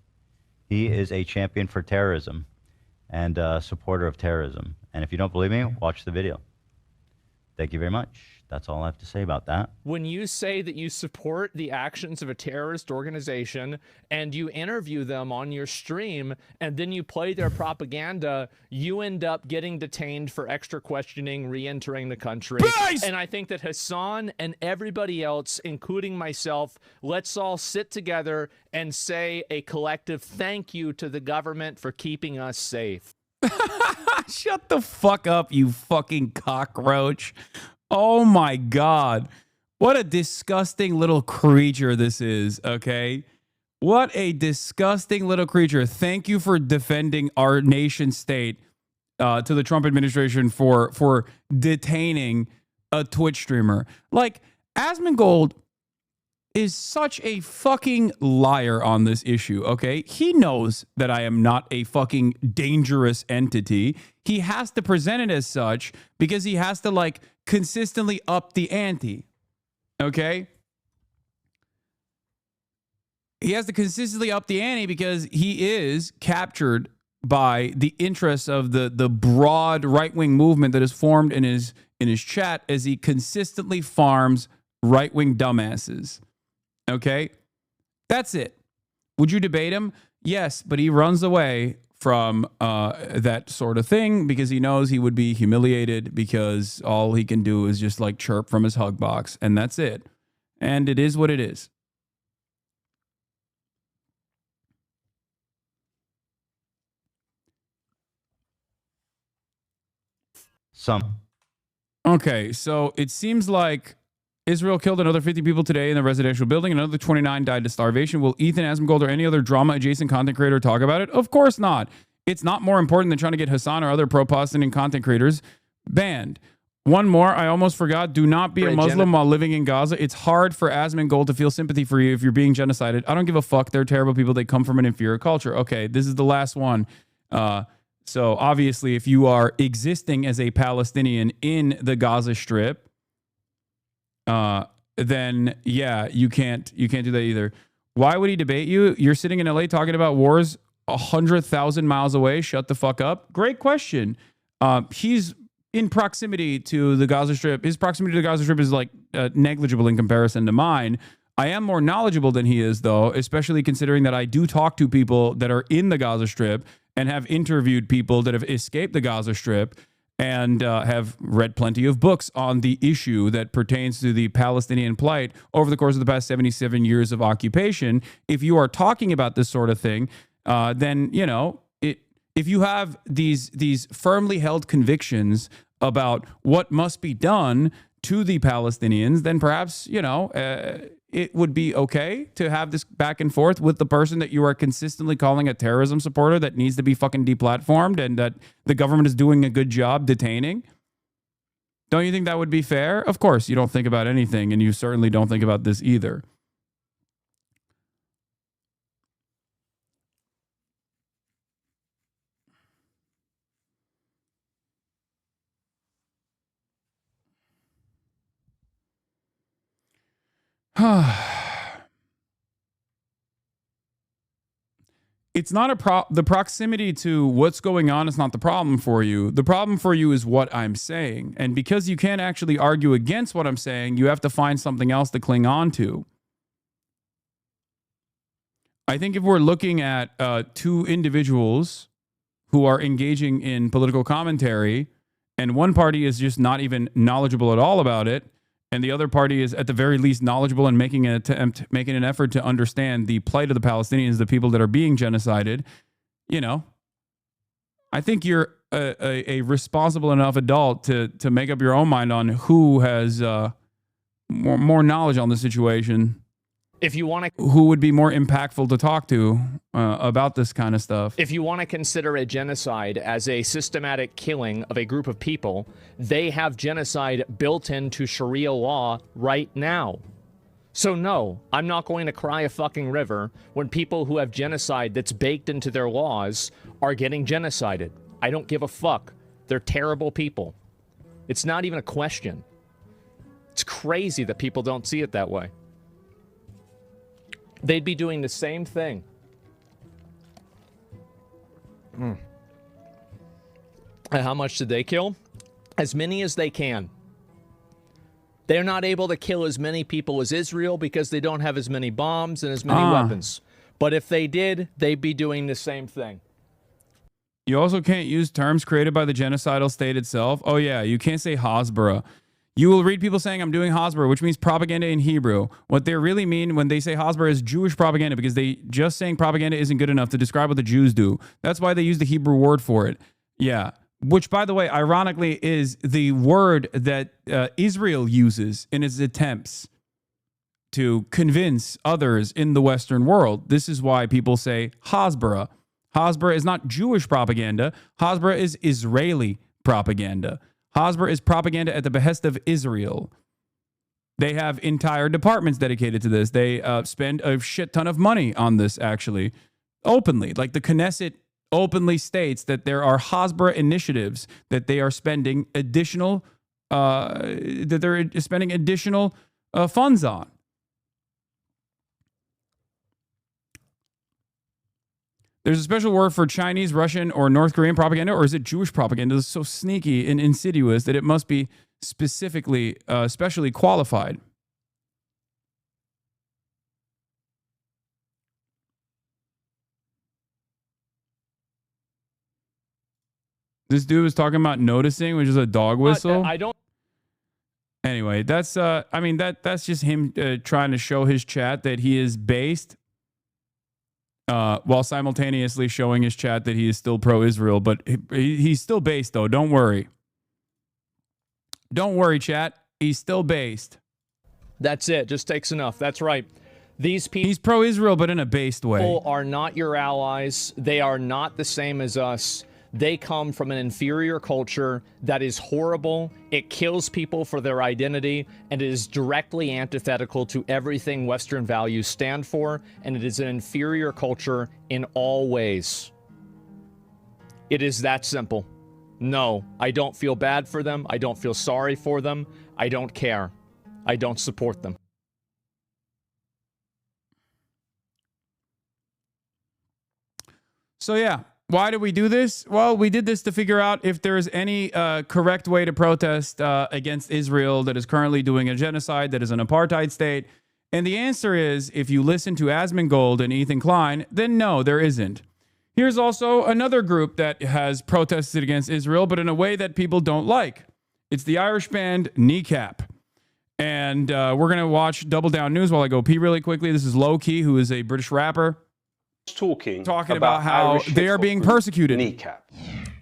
He is a champion for terrorism and a supporter of terrorism. And if you don't believe me, watch the video. Thank you very much. That's all I have to say about that. When you say that you support the actions of a terrorist organization and you interview them on your stream and then you play their propaganda, you end up getting detained for extra questioning, re-entering the country. And I think that Hasan and everybody else, including myself, let's all sit together and say a collective thank you to the government for keeping us safe. Shut the fuck up, you fucking cockroach. Oh my God. What a disgusting little creature this is, okay? What a disgusting little creature. Thank you for defending our nation state to the Trump administration for detaining a Twitch streamer. Like, Asmongold is such a fucking liar on this issue, okay? He knows that I am not a fucking dangerous entity. He has to present it as such because he has to, like, consistently up the ante, okay? He has to consistently up the ante because he is captured by the interests of the broad right-wing movement that is formed in his chat as he consistently farms right-wing dumbasses. Okay? That's it. Would you debate him? Yes, but he runs away from that sort of thing because he knows he would be humiliated because all he can do is just like chirp from his hug box, and that's it. And it is what it is. Some. Okay, so it seems like Israel killed another 50 people today in a residential building. Another 29 died to starvation. Will Ethan Asmongold or any other drama-adjacent content creator talk about it? Of course not. It's not more important than trying to get Hasan or other pro-Palestinian content creators banned. One more, I almost forgot. Do not be a Muslim while living in Gaza. It's hard for Asmongold to feel sympathy for you if you're being genocided. I don't give a fuck. They're terrible people. They come from an inferior culture. Okay, this is the last one. So obviously, if you are existing as a Palestinian in the Gaza Strip, then yeah, you can't do that either. Why would he debate you? You're sitting in LA talking about wars 100,000 miles away. Shut the fuck up. Great question. He's in proximity to the Gaza Strip. His proximity to the Gaza Strip is like negligible in comparison to mine. I am more knowledgeable than he is, though, especially considering that I do talk to people that are in the Gaza Strip and have interviewed people that have escaped the Gaza Strip and have read plenty of books on the issue that pertains to the Palestinian plight over the course of the past 77 years of occupation. If you are talking about this sort of thing, then, you know, if you have these firmly held convictions about what must be done to the Palestinians, then perhaps, you know, it would be okay to have this back and forth with the person that you are consistently calling a terrorism supporter that needs to be fucking deplatformed and that the government is doing a good job detaining. Don't you think that would be fair? Of course, you don't think about anything, and you certainly don't think about this either. It's not the proximity to what's going on is not the problem for you. The problem for you is what I'm saying. And because you can't actually argue against what I'm saying, you have to find something else to cling on to. I think if we're looking at two individuals who are engaging in political commentary, and one party is just not even knowledgeable at all about it, and the other party is at the very least knowledgeable and making an effort to understand the plight of the Palestinians, the people that are being genocided, you know, I think you're a responsible enough adult to make up your own mind on who has more knowledge on the situation. If you want to, who would be more impactful to talk to about this kind of stuff? If you want to consider a genocide as a systematic killing of a group of people, they have genocide built into Sharia law right now. So no, I'm not going to cry a fucking river when people who have genocide that's baked into their laws are getting genocided. I don't give a fuck. They're terrible people. It's not even a question. It's crazy that people don't see it that way. They'd be doing the same thing. And how much did they kill? As many as they can. They're not able to kill as many people as Israel because they don't have as many bombs and as many weapons. But if they did, they'd be doing the same thing. You also can't use terms created by the genocidal state itself. Oh yeah, you can't say Hasbara. You will read people saying I'm doing Hasbara, which means propaganda in Hebrew. What they really mean when they say Hasbara is Jewish propaganda, because they just saying propaganda isn't good enough to describe what the Jews do. That's why they use the Hebrew word for it. Yeah. Which, by the way, ironically, is the word that Israel uses in its attempts to convince others in the Western world. This is why people say Hasbara. Hasbara is not Jewish propaganda. Hasbara is Israeli propaganda. Hasbara is propaganda at the behest of Israel. They have entire departments dedicated to this. They spend a shit ton of money on this, actually, openly. Like the Knesset openly states that there are Hasbara initiatives that they are spending additional, funds on. There's a special word for Chinese, Russian, or North Korean propaganda, or is it Jewish propaganda? It's so sneaky and insidious that it must be specifically, specially qualified. This dude was talking about noticing, which is a dog whistle. I don't. Anyway, that's that's just him trying to show his chat that he is based. While simultaneously showing his chat that he is still pro-Israel, but he's still based, though. Don't worry. Don't worry, chat. He's still based. That's it. Just takes enough. That's right. These people. He's pro-Israel, but in a based way. Are not your allies. They are not the same as us. They come from an inferior culture that is horrible. It kills people for their identity, and it is directly antithetical to everything Western values stand for, and it is an inferior culture in all ways. It is that simple. No, I don't feel bad for them. I don't feel sorry for them. I don't care. I don't support them. So yeah, why do we do this? Well, we did this to figure out if there's any correct way to protest against Israel that is currently doing a genocide, that is an apartheid state. And the answer is, if you listen to Asmongold and Ethan Klein, then no, there isn't. Here's also another group that has protested against Israel, but in a way that people don't like. It's the Irish band Kneecap. And we're going to watch Double Down News while I go pee really quickly. This is Low Key, who is a British rapper. Talking about how they are being persecuted. Kneecap.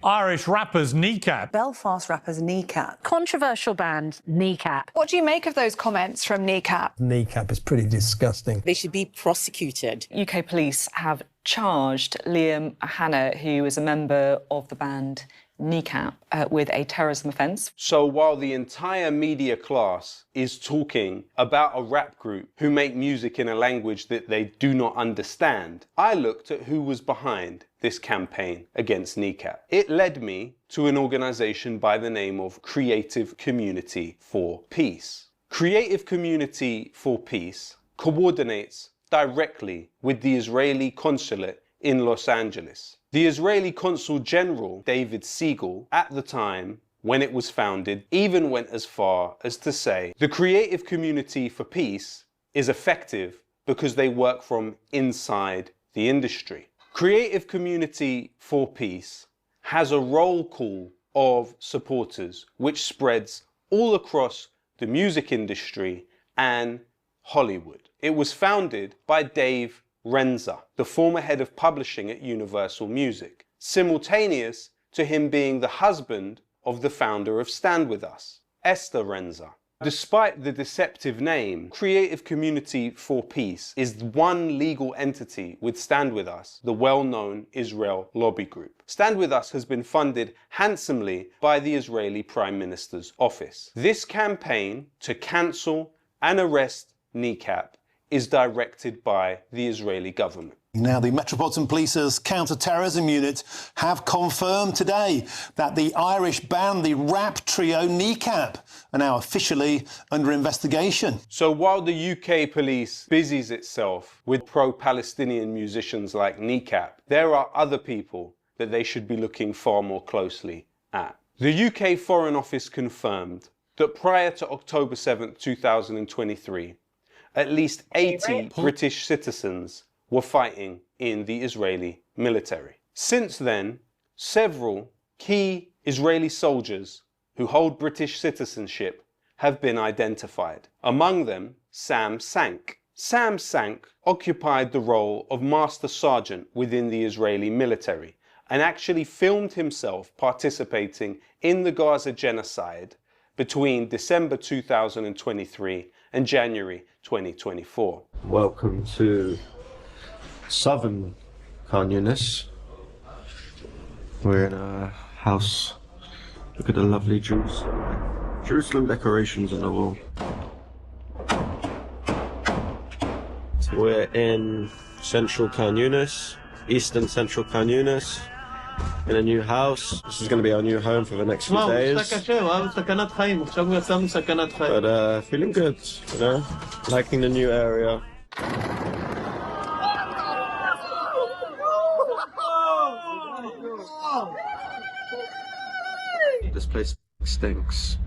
Irish rappers Kneecap. Belfast rappers Kneecap. Controversial band Kneecap. What do you make of those comments from Kneecap? Kneecap is pretty disgusting. They should be prosecuted. UK police have charged Liam Hanna, who is a member of the band Kneecap, with a terrorism offence. So while the entire media class is talking about a rap group who make music in a language that they do not understand, I looked at who was behind this campaign against Kneecap. It led me to an organisation by the name of Creative Community for Peace. Creative Community for Peace coordinates directly with the Israeli consulate in Los Angeles. The Israeli Consul General, David Siegel, at the time when it was founded, even went as far as to say the Creative Community for Peace is effective because they work from inside the industry. Creative Community for Peace has a roll call of supporters which spreads all across the music industry and Hollywood. It was founded by Dave Renza, the former head of publishing at Universal Music, simultaneous to him being the husband of the founder of Stand With Us, Esther Renza. Despite the deceptive name, Creative Community for Peace is one legal entity with Stand With Us, the well-known Israel lobby group. Stand With Us has been funded handsomely by the Israeli Prime Minister's office. This campaign to cancel and arrest Kneecap is directed by the Israeli government. Now, the Metropolitan Police's counter-terrorism unit have confirmed today that the Irish band, the rap trio Kneecap, are now officially under investigation. So while the UK police busies itself with pro-Palestinian musicians like Kneecap, there are other people that they should be looking far more closely at. The UK Foreign Office confirmed that prior to October 7th, 2023, at least 80 British citizens were fighting in the Israeli military. Since then, several key Israeli soldiers who hold British citizenship have been identified. Among them, Sam Sank. Sam Sank occupied the role of Master Sergeant within the Israeli military and actually filmed himself participating in the Gaza genocide between December 2023 and January 2024. Welcome to Southern Khan Yunis. We're in a house. Look at the lovely Jerusalem decorations on the wall. So we're in Central Khan Yunis, Eastern Central Khan Yunis, in a new house. This is going to be our new home for the next few days. But feeling good, you know, liking the new area. This place stinks.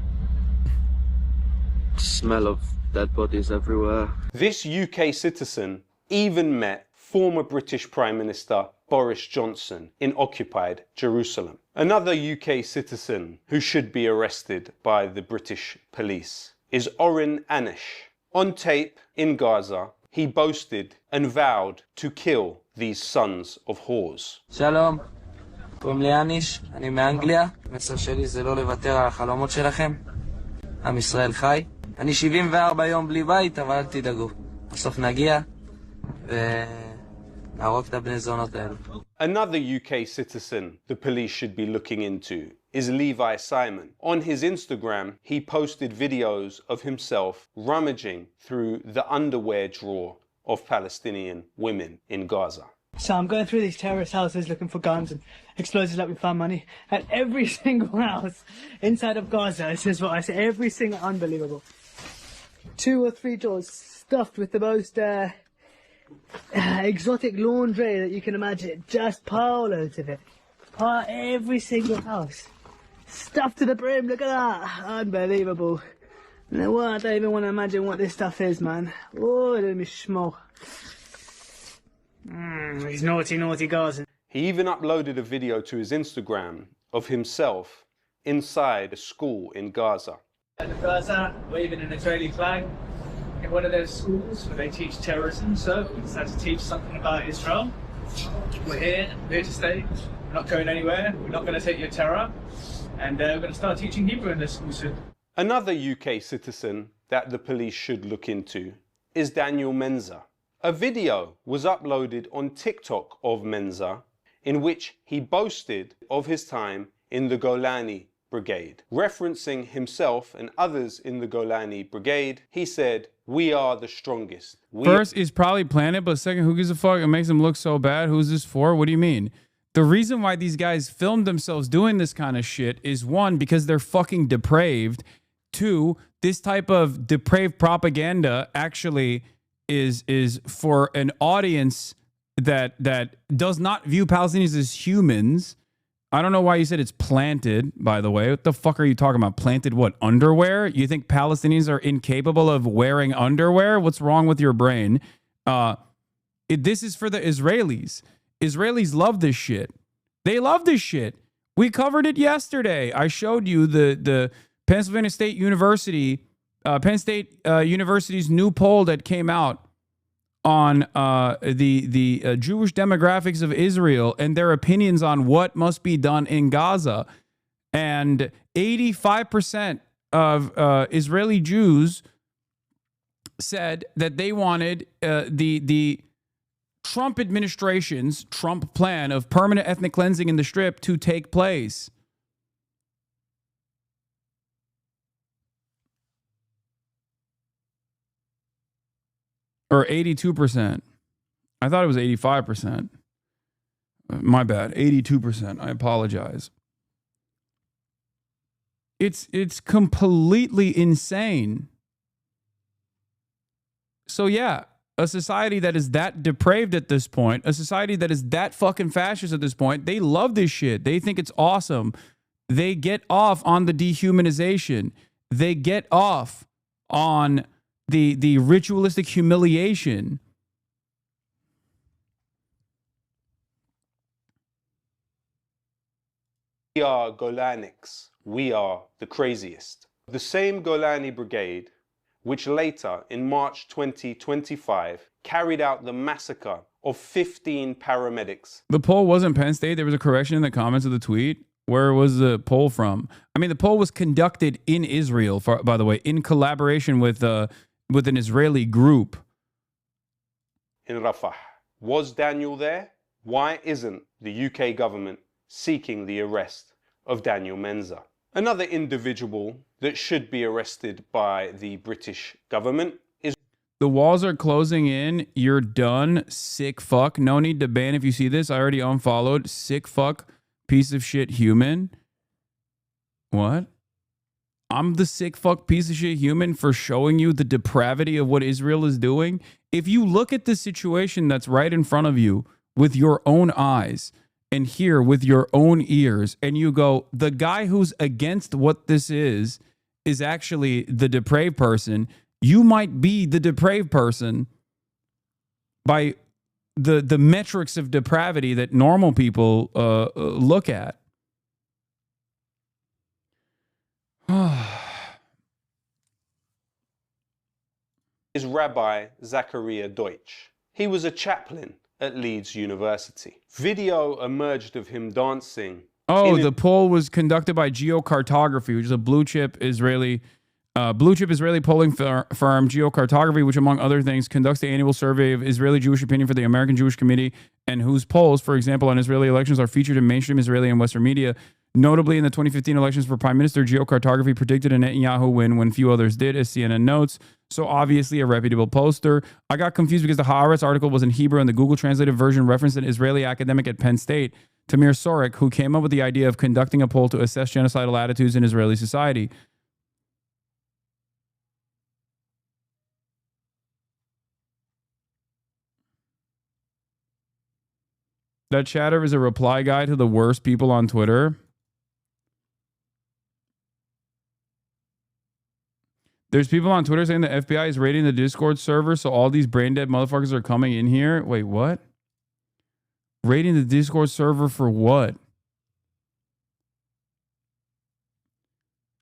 Smell of dead bodies everywhere. This UK citizen even met former British Prime Minister Boris Johnson in occupied Jerusalem. Another UK citizen who should be arrested by the British police is Oren Anish. On tape in Gaza, he boasted and vowed to kill these sons of whores. Shalom, קוראים לי אניש, אני מאנגליה. המסר שלי זה לא לוותר על החלומות שלכם. עם ישראל חי. אני 74 יום בלי בית, אבל אל תדאגו. בסוף נגיע ונהרוג את הבני זונות האלו. Another UK citizen the police should be looking into is Levi Simon. On his Instagram, he posted videos of himself rummaging through the underwear drawer of Palestinian women in Gaza. So I'm going through these terrorist houses looking for guns and explosives like we found money. And every single house inside of Gaza, this is what I say, every single, unbelievable. 2 or 3 drawers stuffed with the most exotic laundry that you can imagine. Just pile loads of it. Every single house. Stuffed to the brim, look at that. Unbelievable. No, I don't even want to imagine what this stuff is, man. Oh, let me smell. These naughty, naughty Gazans. He even uploaded a video to his Instagram of himself inside a school in Gaza. In Gaza, waving an Israeli flag in one of those schools where they teach terrorism, so we decided to teach something about Israel. We're here to stay. We're not going anywhere. We're not going to take your terror. And we're going to start teaching Hebrew in this school soon. Another UK citizen that the police should look into is Daniel Menza. A video was uploaded on TikTok of Menza in which he boasted of his time in the Golani Brigade. Referencing himself and others in the Golani Brigade, he said, "We are the strongest." First is probably planted, but second, who gives a fuck? It makes him look so bad. Who's this for? What do you mean? The reason why these guys filmed themselves doing this kind of shit is 1, because they're fucking depraved. 2, this type of depraved propaganda actually is for an audience that does not view Palestinians as humans. I don't know why you said it's planted, by the way. What the fuck are you talking about? Planted what? Underwear? You think Palestinians are incapable of wearing underwear? What's wrong with your brain? This is for the Israelis. Israelis love this shit. They love this shit. We covered it yesterday. I showed you the Pennsylvania State University, Penn State University's new poll that came out on the Jewish demographics of Israel and their opinions on what must be done in Gaza. And 85% of Israeli Jews said that they wanted the Trump administration's Trump plan of permanent ethnic cleansing in the Strip to take place. Or 82%. I thought it was 85%. My bad. 82%. I apologize. It's completely insane. So yeah, a society that is that depraved at this point, a society that is that fucking fascist at this point, they love this shit. They think it's awesome. They get off on the dehumanization. They get off on the ritualistic humiliation. We are Golanics. We are the craziest. The same Golani Brigade, which later, in March 2025, carried out the massacre of 15 paramedics. The poll wasn't Penn State. There was a correction in the comments of the tweet. Where was the poll from? I mean, the poll was conducted in Israel, by the way, in collaboration with an Israeli group. In Rafah. Was Daniel there? Why isn't the UK government seeking the arrest of Daniel Menza? Another individual that should be arrested by the British government is... The walls are closing in. You're done. Sick fuck. No need to ban if you see this. I already unfollowed. Sick fuck. Piece of shit human. What? I'm the sick fuck piece of shit human for showing you the depravity of what Israel is doing. If you look at the situation that's right in front of you with your own eyes and hear with your own ears, and you go, the guy who's against what this is actually the depraved person, you might be the depraved person by the metrics of depravity that normal people look at. Is Rabbi Zachariah Deutsch. He was a chaplain at Leeds University. Video emerged of him dancing. Oh, the poll was conducted by Geocartography, which is a blue chip Israeli Blue chip Israeli polling firm Geocartography, which among other things conducts the annual survey of Israeli Jewish opinion for the American Jewish Committee, and whose polls, for example, on Israeli elections are featured in mainstream Israeli and Western media. Notably, in the 2015 elections for Prime Minister, Geocartography predicted a Netanyahu win when few others did, as CNN notes. So obviously a reputable poster. I got confused because the Haaretz article was in Hebrew and the Google translated version referenced an Israeli academic at Penn State, Tamir Sorek, who came up with the idea of conducting a poll to assess genocidal attitudes in Israeli society. That chatter is a reply guide to the worst people on Twitter. There's people on Twitter saying the FBI is raiding the Discord server, so all these brain dead motherfuckers are coming in here. Wait, what? Raiding the Discord server for what?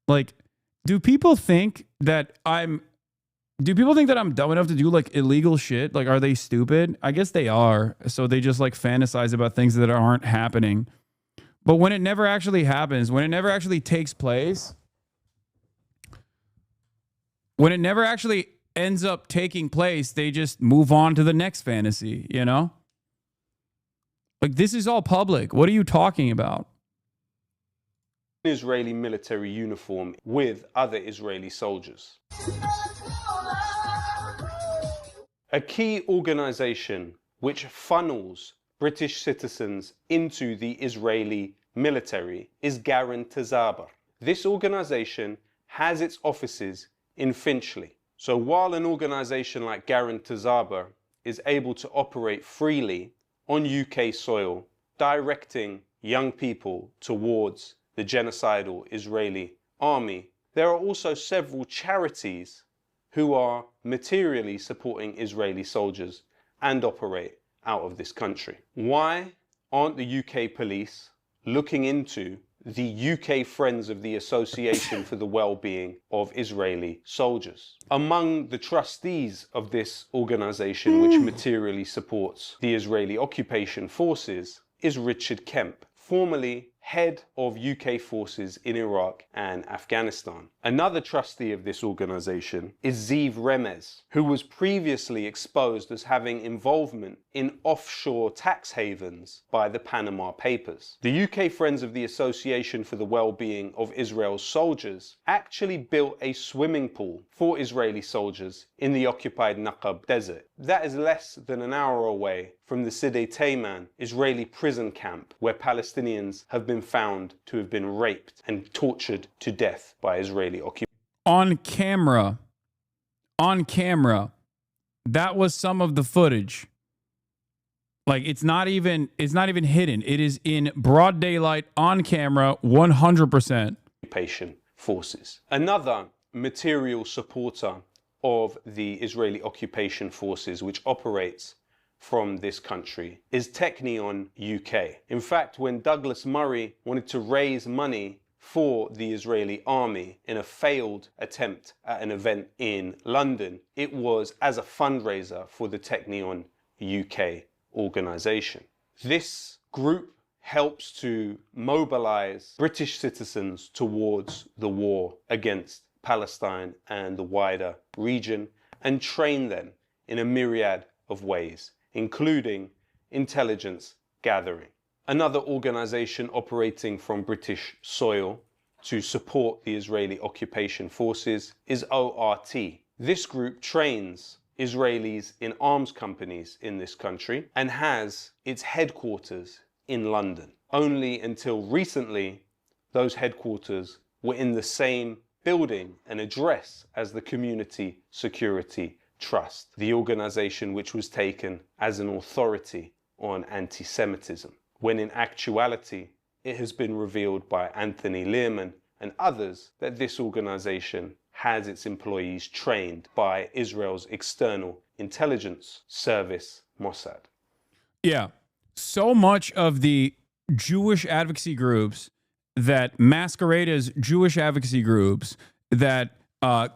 Like, do people think that I'm dumb enough to do like illegal shit? Like, are they stupid? I guess they are. So they just like fantasize about things that aren't happening. But when it never actually happens, when it never actually takes place, when it never actually ends up taking place, they just move on to the next fantasy, you know? Like, this is all public. What are you talking about? Israeli military uniform with other Israeli soldiers. A key organization which funnels British citizens into the Israeli military is Garan Tazaber. This organization has its offices in Finchley. So while an organization like Garan Tazaber is able to operate freely on UK soil, directing young people towards the genocidal Israeli army, there are also several charities who are materially supporting Israeli soldiers and operate out of this country. Why aren't the UK police looking into the UK Friends of the Association for the Well-Being of Israeli Soldiers? Among the trustees of this organization, which materially supports the Israeli occupation forces, is Richard Kemp, formerly head of UK forces in Iraq and Afghanistan. Another trustee of this organization is Ziv Remez, who was previously exposed as having involvement in offshore tax havens by the Panama Papers. The UK Friends of the Association for the Well-Being of Israel's Soldiers actually built a swimming pool for Israeli soldiers in the occupied Naqab Desert. That is less than an hour away from the Sidi Tayman Israeli prison camp, where Palestinians have been found to have been raped and tortured to death by Israeli occupants. On camera, that was some of the footage. Like, it's not even hidden. It is in broad daylight, on camera, 100%. Occupation forces. Another material supporter of the Israeli occupation forces, which operates from this country, is Technion UK. In fact, when Douglas Murray wanted to raise money for the Israeli army in a failed attempt at an event in London, it was as a fundraiser for the Technion UK organization. This group helps to mobilize British citizens towards the war against Palestine and the wider region, and train them in a myriad of ways, including intelligence gathering. Another organization operating from British soil to support the Israeli occupation forces is ORT. This group trains Israelis in arms companies in this country and has its headquarters in London. Only until recently, those headquarters were in the same building and address as the Community Security Trust, the organization which was taken as an authority on anti-Semitism, when in actuality it has been revealed by Anthony Learman and others that this organization has its employees trained by Israel's external intelligence service, Mossad. Yeah, so much of the Jewish advocacy groups that masquerade as Jewish advocacy groups that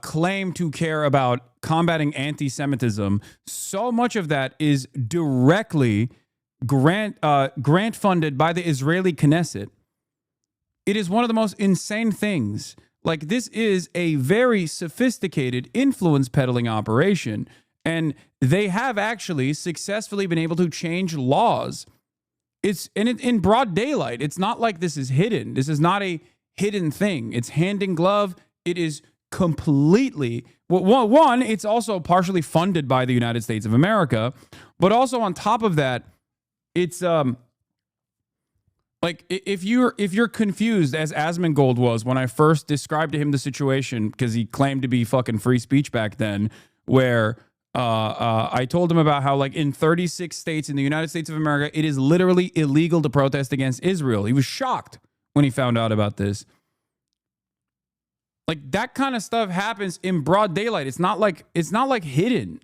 claim to care about combating anti-Semitism, so much of that is directly grant funded by the Israeli Knesset. It is one of the most insane things. Like, this is a very sophisticated influence peddling operation. And they have actually successfully been able to change laws. It's in broad daylight. It's not like this is hidden. This is not a hidden thing. It's hand in glove. It is completely, one, it's also partially funded by the United States of America. But also on top of that, it's like if you're confused, as Asmongold was when I first described to him the situation, because he claimed to be fucking free speech back then, where I told him about how, like, in 36 states in the United States of America, it is literally illegal to protest against Israel. He was shocked when he found out about this. Like, that kind of stuff happens in broad daylight. It's not like hidden.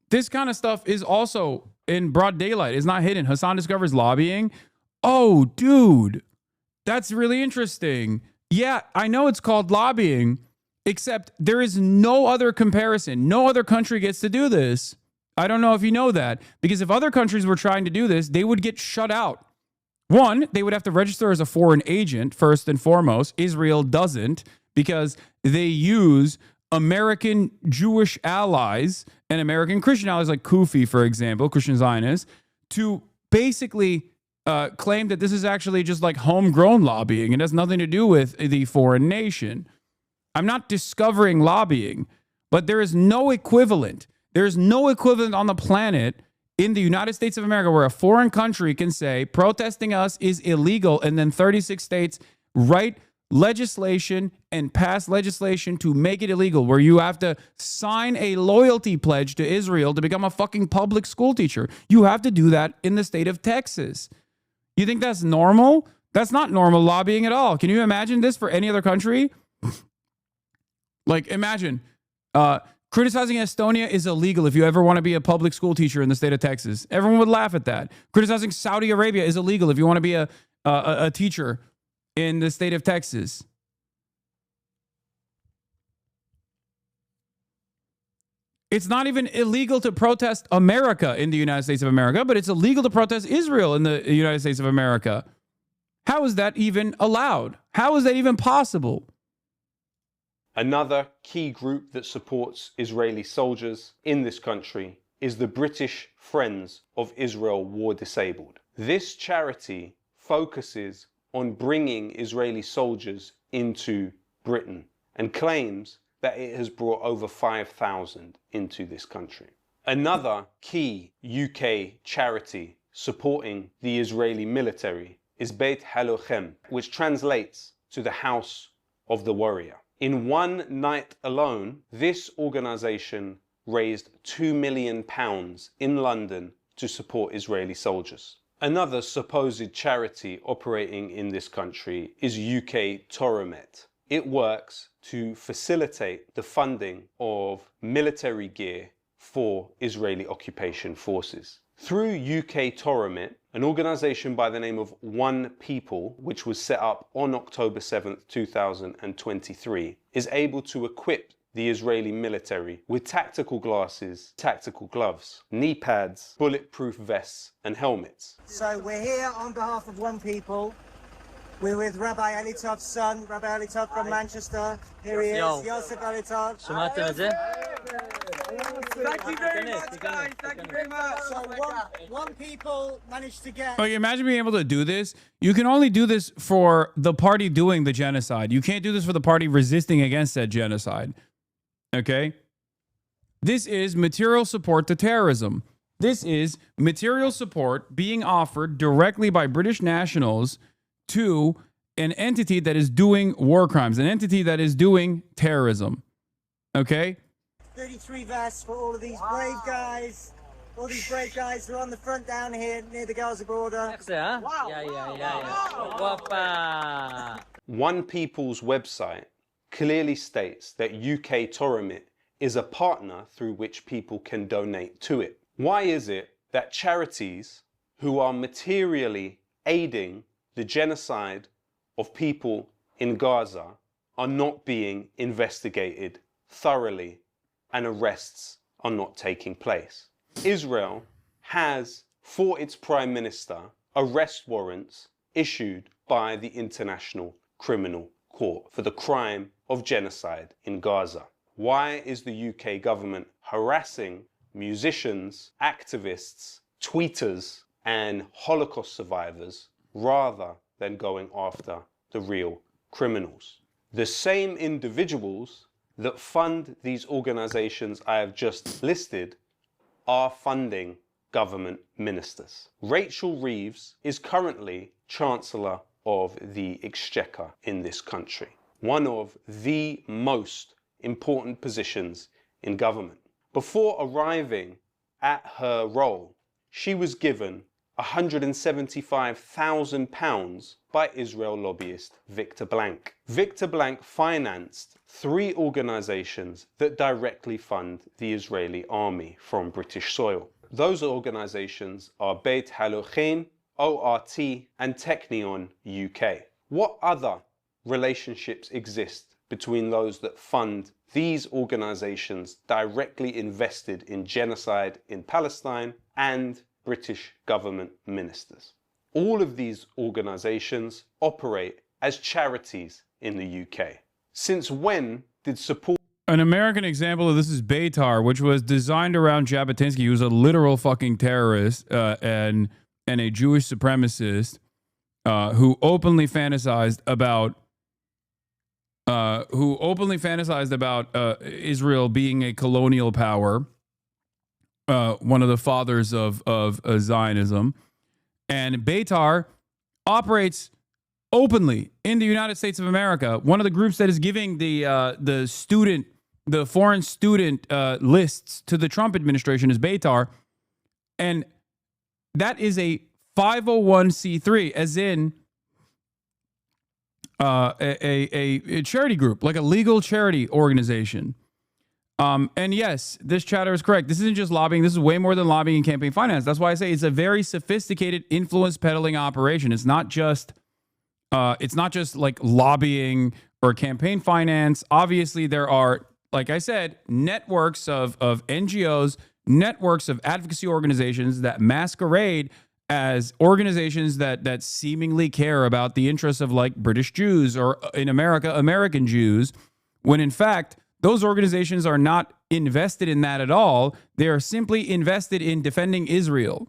This kind of stuff is also in broad daylight. It's not hidden. Hasan discovers lobbying. Oh, dude, that's really interesting. Yeah, I know it's called lobbying, except there is no other comparison. No other country gets to do this. I don't know if you know that, because if other countries were trying to do this, they would get shut out. One, they would have to register as a foreign agent, first and foremost. Israel doesn't, because they use American Jewish allies and American Christian allies, like Kufi, for example, Christian Zionists, to basically claim that this is actually just like homegrown lobbying. It has nothing to do with the foreign nation. I'm not discovering lobbying, but there is no equivalent. There's no equivalent on the planet in the United States of America where a foreign country can say protesting us is illegal, and then 36 states write legislation and pass legislation to make it illegal, where you have to sign a loyalty pledge to Israel to become a fucking public school teacher. You have to do that in the state of Texas. You think that's normal? That's not normal lobbying at all. Can you imagine this for any other country? Like, imagine criticizing Estonia is illegal if you ever want to be a public school teacher in the state of Texas. Everyone would laugh at that. Criticizing Saudi Arabia is illegal if you want to be a teacher in the state of Texas. It's not even illegal to protest America in the United States of America, but it's illegal to protest Israel in the United States of America. How is that even allowed? How is that even possible? Another key group that supports Israeli soldiers in this country is the British Friends of Israel War Disabled. This charity focuses on bringing Israeli soldiers into Britain and claims that it has brought over 5,000 into this country. Another key UK charity supporting the Israeli military is Beit Halochem, which translates to the House of the Warrior. In one night alone, this organization raised £2 million in London to support Israeli soldiers. Another supposed charity operating in this country is UK Toromet. It works to facilitate the funding of military gear for Israeli occupation forces. Through UK Toromet, an organization by the name of One People, which was set up on October 7th, 2023, is able to equip the Israeli military with tactical glasses, tactical gloves, knee pads, bulletproof vests, and helmets. So we're here on behalf of One People. We're with Rabbi Elitov's son, Rabbi Elitov from Manchester. Here he is, Yosef Elitov. Thank you very much, guys. Thank you very much. So one People managed to get... Like, imagine being able to do this. You can only do this for the party doing the genocide. You can't do this for the party resisting against that genocide. Okay? This is material support to terrorism. This is material support being offered directly by British nationals to an entity that is doing war crimes, an entity that is doing terrorism. Okay? 33 vests for all of these brave guys. All these brave guys who are on the front down here near the Gaza border. One People's website clearly states that UK Toromet is a partner through which people can donate to it. Why is it that charities who are materially aiding the genocide of people in Gaza are not being investigated thoroughly and arrests are not taking place? Israel has, for its prime minister, arrest warrants issued by the International Criminal Court for the crime of genocide in Gaza? Why is the UK government harassing musicians, activists, tweeters, and Holocaust survivors rather than going after the real criminals? The same individuals that fund these organizations I have just listed are funding government ministers. Rachel Reeves is currently Chancellor of the Exchequer in this country, one of the most important positions in government. Before arriving at her role, she was given £175,000 by Israel lobbyist Victor Blank. Victor Blank financed 3 organizations that directly fund the Israeli army from British soil. Those organizations are Beit Halochem, ORT, and Technion UK. What other relationships exist between those that fund these organizations directly invested in genocide in Palestine and British government ministers? All of these organizations operate as charities in the UK. Since when did support... An American example of this is Beitar, which was designed around Jabotinsky, who was a literal fucking terrorist and a Jewish supremacist who openly fantasized about Israel being a colonial power, one of the fathers of Zionism. And Beitar operates openly in the United States of America. One of the groups that is giving the foreign student lists to the Trump administration is Beitar. And that is a 501c3, as in a charity group, like a legal charity organization. And yes, this chatter is correct. This isn't just lobbying. This is way more than lobbying and campaign finance. That's why I say it's a very sophisticated influence peddling operation. It's not just like lobbying or campaign finance. Obviously, there are, like I said, networks of NGOs, networks of advocacy organizations that masquerade as organizations that seemingly care about the interests of like British Jews or in America, American Jews, when in fact, those organizations are not invested in that at all. They are simply invested in defending Israel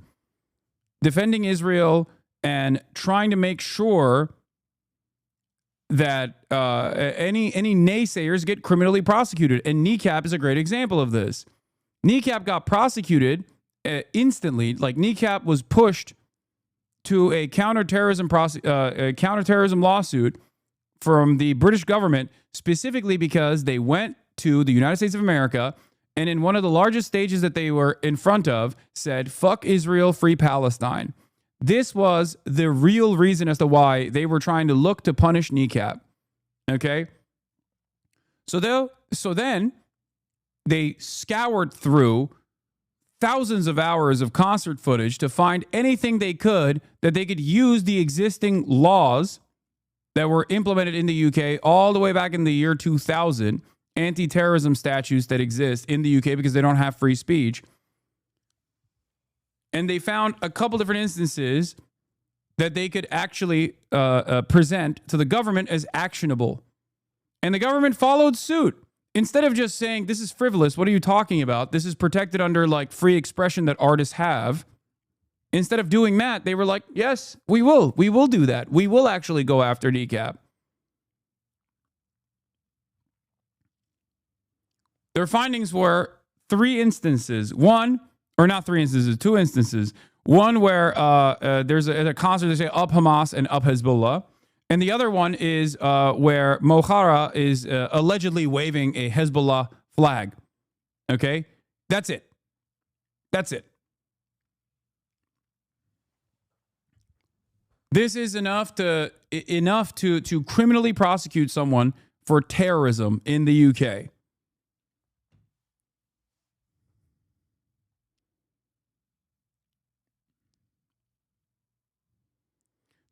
and trying to make sure that any naysayers get criminally prosecuted. And Kneecap is a great example of this. Kneecap got prosecuted instantly. Like Kneecap was pushed to a counterterrorism lawsuit from the British government, specifically because they went to the United States of America and in one of the largest stages that they were in front of said, "Fuck Israel, free Palestine." This was the real reason as to why they were trying to look to punish Kneecap. Okay? So then they scoured through thousands of hours of concert footage to find anything they could that they could use the existing laws that were implemented in the UK all the way back in the year 2000, anti-terrorism statutes that exist in the UK because they don't have free speech. And they found a couple different instances that they could actually present to the government as actionable. And the government followed suit. Instead of just saying, this is frivolous, what are you talking about? This is protected under like free expression that artists have. Instead of doing that, they were like, yes, we will. We will do that. We will actually go after Kneecap. Their findings were two instances. One where there's a concert, they say up Hamas and up Hezbollah. And the other one is where Mohara is allegedly waving a Hezbollah flag. Okay? That's it. This is enough to criminally prosecute someone for terrorism in the UK.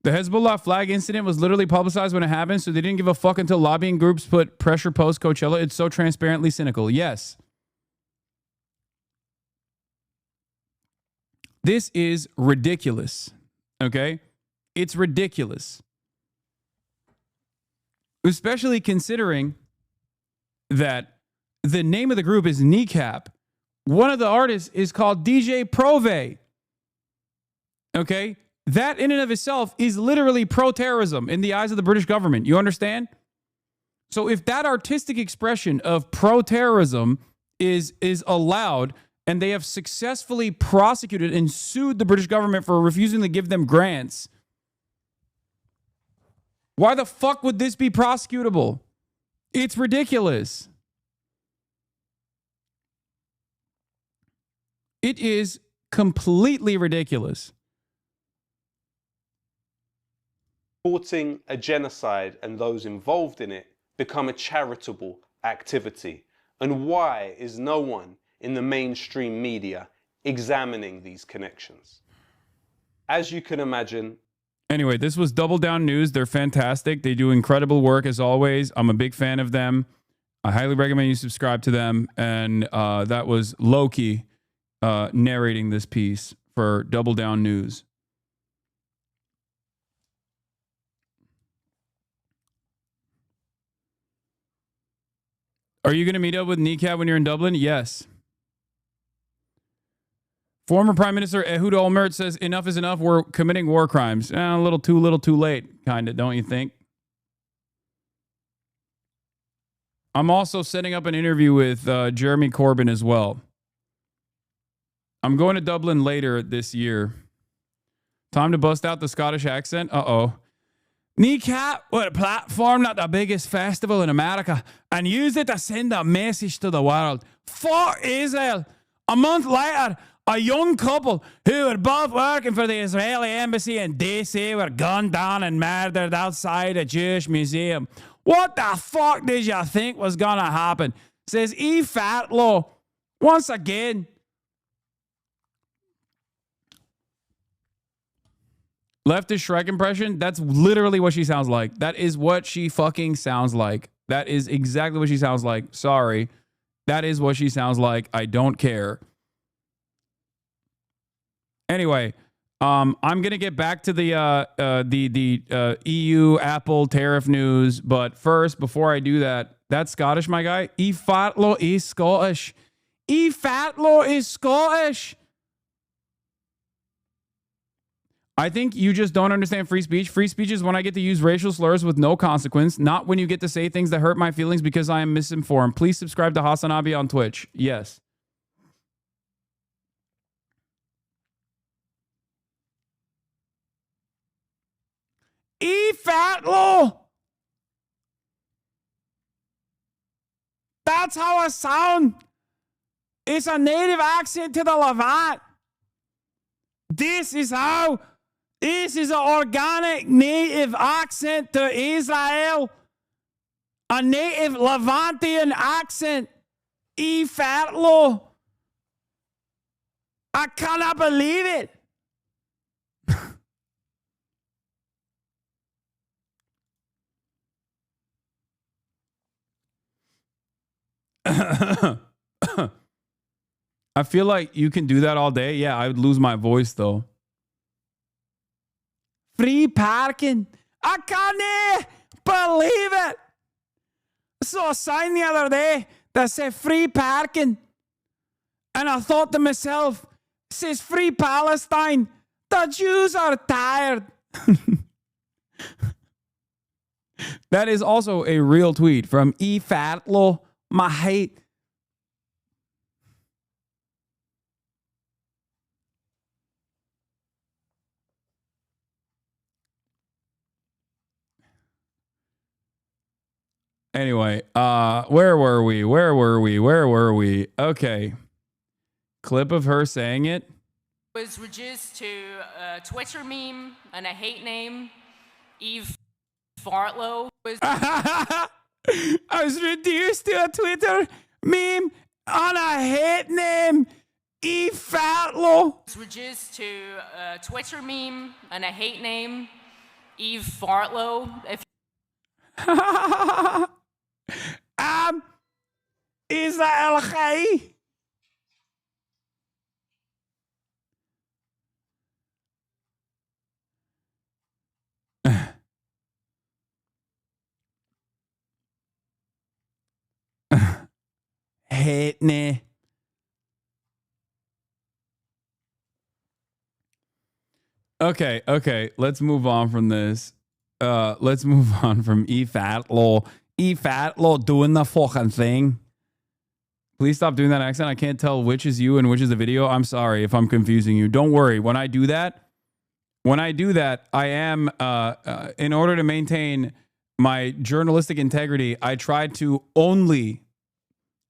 The Hezbollah flag incident was literally publicized when it happened, so they didn't give a fuck until lobbying groups put pressure post Coachella. It's so transparently cynical. Yes. This is ridiculous. Okay? It's ridiculous. Especially considering that the name of the group is Kneecap. One of the artists is called DJ Prove. Okay? That in and of itself is literally pro-terrorism in the eyes of the British government. You understand? So if that artistic expression of pro-terrorism is allowed, and they have successfully prosecuted and sued the British government for refusing to give them grants, why the fuck would this be prosecutable? It's ridiculous. It is completely ridiculous. Supporting a genocide and those involved in it become a charitable activity? And why is no one in the mainstream media examining these connections? As you can imagine. Anyway, this was Double Down News. They're fantastic. They do incredible work as always. I'm a big fan of them. I highly recommend you subscribe to them. And that was Loki narrating this piece for Double Down News. Are you going to meet up with Kneecap when you're in Dublin? Yes. Former Prime Minister Ehud Olmert says enough is enough. We're committing war crimes. A little too late, kind of, don't you think? I'm also setting up an interview with Jeremy Corbyn as well. I'm going to Dublin later this year. Time to bust out the Scottish accent. Uh-oh. Kneecap were a platform at the biggest festival in America and used it to send a message to the world. For Israel. A month later, a young couple who were both working for the Israeli embassy in DC were gunned down and murdered outside a Jewish museum. What the fuck did you think was gonna happen? Says E. Fatlow. Once again. Leftist Shrek impression? That's literally what she sounds like. That is what she fucking sounds like. That is exactly what she sounds like. Sorry. That is what she sounds like. I don't care. Anyway, I'm gonna get back to the EU Apple tariff news, but first, before I do that, that's Scottish, my guy. E. Fatlow is Scottish. E. Fatlow is Scottish. I think you just don't understand free speech. Free speech is when I get to use racial slurs with no consequence, not when you get to say things that hurt my feelings because I am misinformed. Please subscribe to Hasanabi on Twitch. Yes. E. Fatlow. That's how I sound. It's a native accent to the Levant. This is how. This is an organic native accent to Israel. A native Levantian accent. E. Fatlow. I cannot believe it. I feel like you can do that all day. Yeah, I would lose my voice though. Free parking. I can't believe it. I saw a sign the other day that said free parking. And I thought to myself, it says free Palestine. The Jews are tired. That is also a real tweet from E. Fatlow. My hate. Anyway, where were we? Okay. Clip of her saying it. Was reduced to a Twitter meme and a hate name. Eve Fartlow was... I was reduced to a Twitter meme and a hate name. Eve Fartlow. Was reduced to a Twitter meme and a hate name. Eve Fartlow. If Israel Chai. hate me. Okay. Let's move on from this. Let's move on from E-Fatlo. E-Fatlo doing the fucking thing. Please stop doing that accent. I can't tell which is you and which is the video. I'm sorry if I'm confusing you. Don't worry. When I do that, I am, in order to maintain my journalistic integrity, I try to only,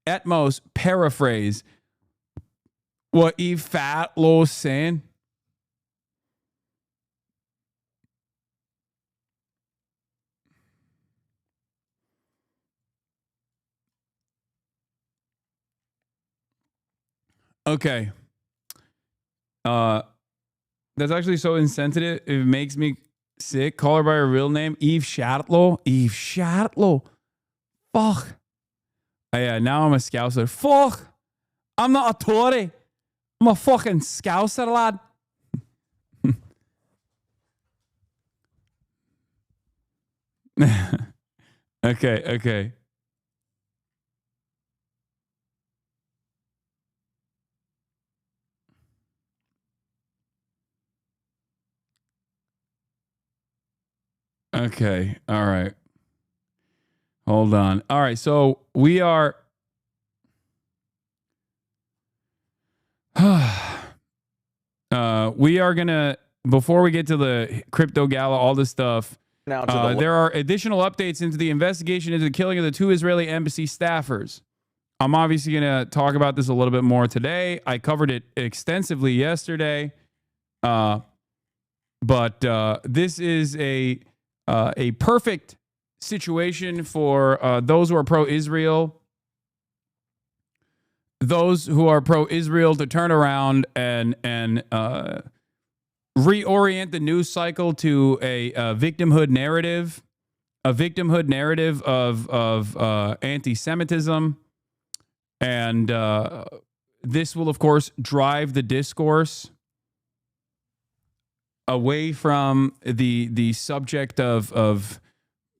at most, paraphrase what E-Fatlo's saying. Okay. That's actually so insensitive. It makes me sick. Call her by her real name. Eve Shatlow. Eve Shatlow. Fuck. Oh, yeah, now I'm a Scouser. Fuck. I'm not a Tory. I'm a fucking Scouser, lad. Okay. Okay. All right. Hold on. All right. So we are. We are gonna, before we get to the crypto gala, all this stuff. Now to There are additional updates into the investigation into the killing of the 2 Israeli embassy staffers. I'm obviously gonna talk about this a little bit more today. I covered it extensively yesterday, but this is a perfect situation for those who are pro-Israel. Those who are pro-Israel to turn around and reorient the news cycle to a victimhood narrative, of anti-Semitism, and this will, of course, drive the discourse away from the subject of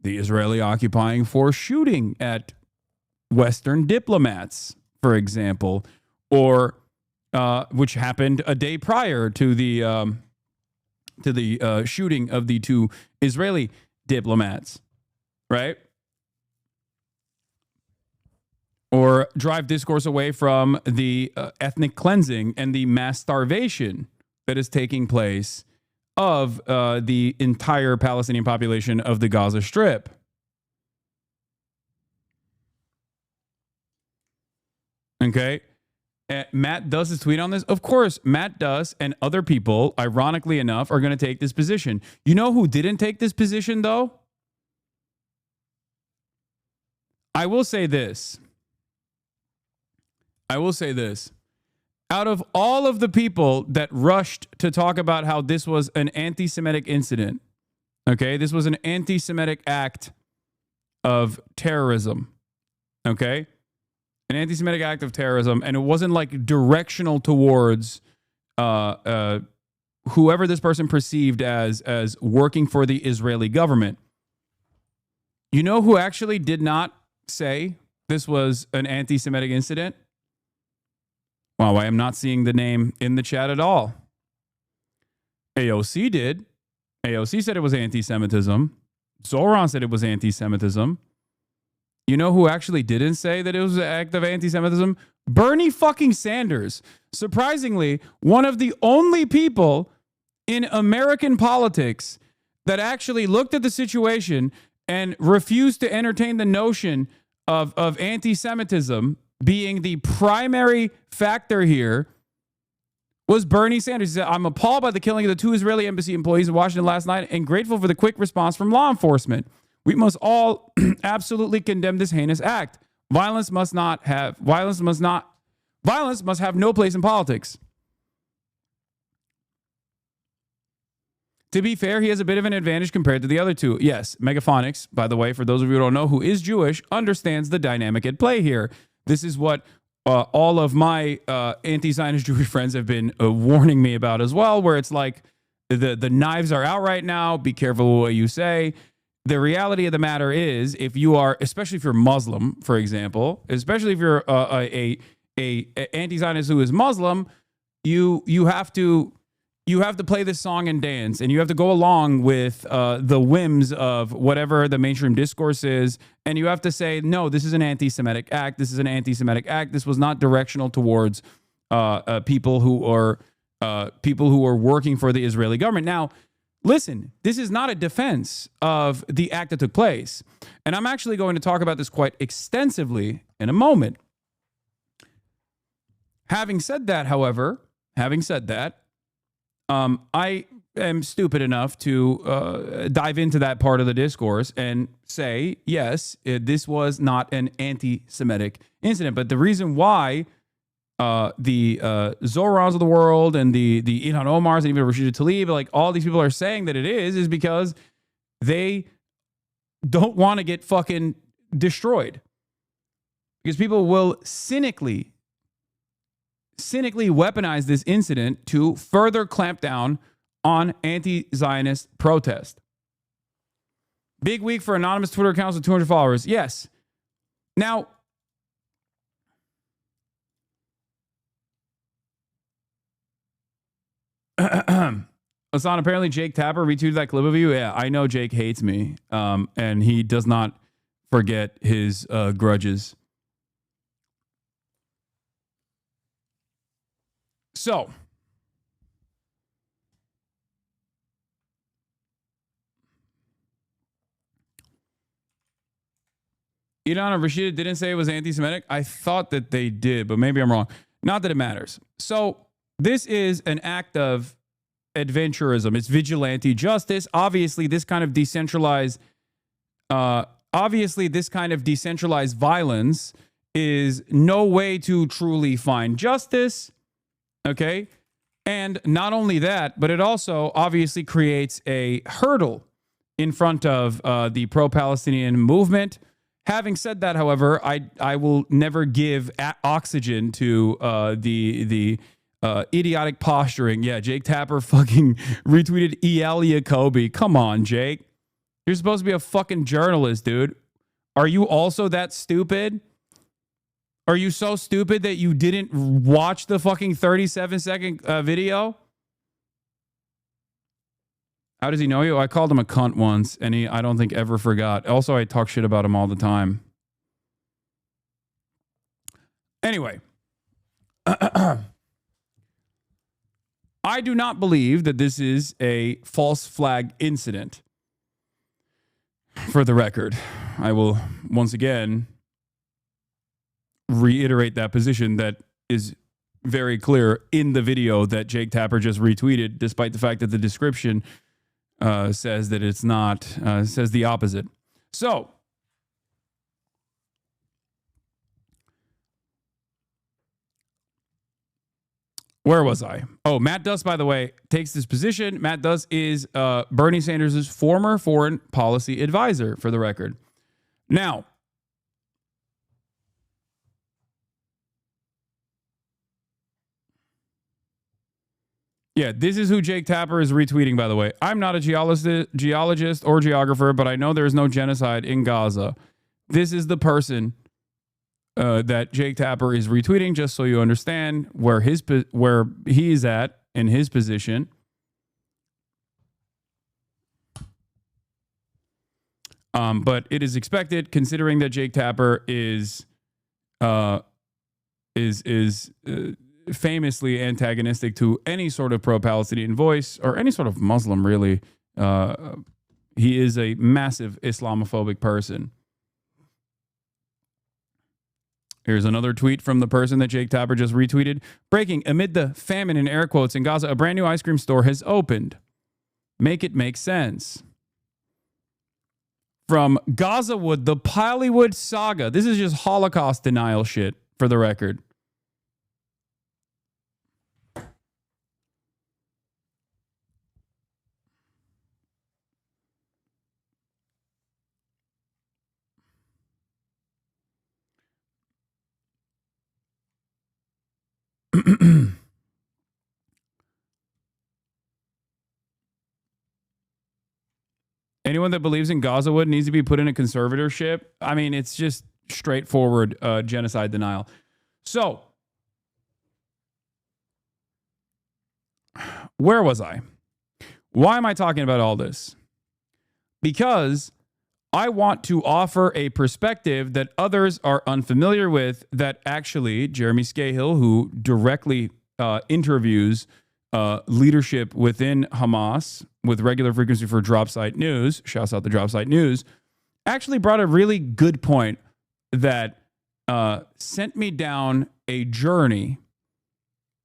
the Israeli occupying force shooting at Western diplomats, for example, or which happened a day prior to the shooting of the 2 Israeli diplomats, right? Or drive discourse away from the ethnic cleansing and the mass starvation that is taking place of the entire Palestinian population of the Gaza Strip. Okay. Matt does his tweet on this. Of course, Matt does, and other people, ironically enough, are going to take this position. You know who didn't take this position, though? I will say this. Out of all of the people that rushed to talk about how this was an anti-Semitic incident, okay, this was an anti-Semitic act of terrorism, okay? An anti-Semitic act of terrorism, and it wasn't like directional towards whoever this person perceived as working for the Israeli government. You know who actually did not say this was an anti-Semitic incident? Wow, I am not seeing the name in the chat at all. AOC did. AOC said it was anti-Semitism. Zoran said it was anti-Semitism. You know who actually didn't say that it was an act of anti-Semitism? Bernie fucking Sanders. Surprisingly, one of the only people in American politics that actually looked at the situation and refused to entertain the notion of anti-Semitism being the primary factor here was Bernie Sanders. He said, I'm appalled by the killing of the 2 Israeli embassy employees in Washington last night and grateful for the quick response from law enforcement. We must all absolutely condemn this heinous act. Violence must have no place in politics. To be fair, he has a bit of an advantage compared to the other 2. Yes, Megaphonics, by the way, for those of you who don't know, who is Jewish, understands the dynamic at play here. This is what all of my anti-Zionist Jewish friends have been warning me about as well, where it's like the knives are out right now. Be careful what you say. the reality of the matter is, if you are, especially if you're Muslim, for example, especially if you're a anti-Zionist who is Muslim, you have to play this song and dance, and you have to go along with the whims of whatever the mainstream discourse is, and you have to say, no, this is an anti-Semitic act. This is an anti-Semitic act. This was not directional towards people who are working for the Israeli government. Now, listen, this is not a defense of the act that took place, and I'm actually going to talk about this quite extensively in a moment. Having said that, however, I am stupid enough to dive into that part of the discourse and say, yes, this was not an anti-Semitic incident. But the reason why the Zorans of the world and the Ilhan Omars and even Rashida Tlaib, like all these people are saying that it is because they don't want to get fucking destroyed. Because people will cynically weaponize this incident to further clamp down on anti-Zionist protest. Big week for anonymous Twitter accounts with 200 followers. Yes. Now, Hasan, apparently Jake Tapper retweeted that clip of you. Yeah, I know Jake hates me, and he does not forget his grudges. So, Ilan and Rashida didn't say it was anti-Semitic. I thought that they did, but maybe I'm wrong. Not that it matters. So, this is an act of adventurism. It's vigilante justice. Obviously, this kind of decentralized violence is no way to truly find justice. Okay. And not only that, but it also obviously creates a hurdle in front of the pro-Palestinian movement. Having said that, however, I will never give oxygen to the idiotic posturing. Yeah, Jake Tapper fucking retweeted Elia Kobe. Come on, Jake. You're supposed to be a fucking journalist, dude. Are you also that stupid? Are you so stupid that you didn't watch the fucking 37-second video? How does he know you? I called him a cunt once, and I don't think ever forgot. Also, I talk shit about him all the time. Anyway. I do not believe that this is a false flag incident. For the record, I will once again reiterate that position that is very clear in the video that Jake Tapper just retweeted, despite the fact that the description says that it's not, says the opposite. So, where was I? Oh, Matt Duss, by the way, takes this position. Matt Duss is Bernie Sanders' former foreign policy advisor, for the record. Now, yeah, this is who Jake Tapper is retweeting, by the way. I'm not a geologist or geographer, but I know there is no genocide in Gaza. This is the person that Jake Tapper is retweeting, just so you understand where he is at in his position. But it is expected, considering that Jake Tapper is famously antagonistic to any sort of pro-Palestinian voice or any sort of Muslim, really. He is a massive Islamophobic person. Here's another tweet from the person that Jake Tapper just retweeted. Breaking: amid the famine in air quotes in Gaza, a brand new ice cream store has opened. Make it make sense. From Gazawood, the Pileywood saga. This is just Holocaust denial shit, for the record. Anyone that believes in Gaza would needs to be put in a conservatorship. I mean, it's just straightforward genocide denial. So, where was I? Why am I talking about all this? Because I want to offer a perspective that others are unfamiliar with, that actually Jeremy Scahill, who directly interviews leadership within Hamas with regular frequency for Drop Site News, shouts out the Drop Site News, actually brought a really good point that sent me down a journey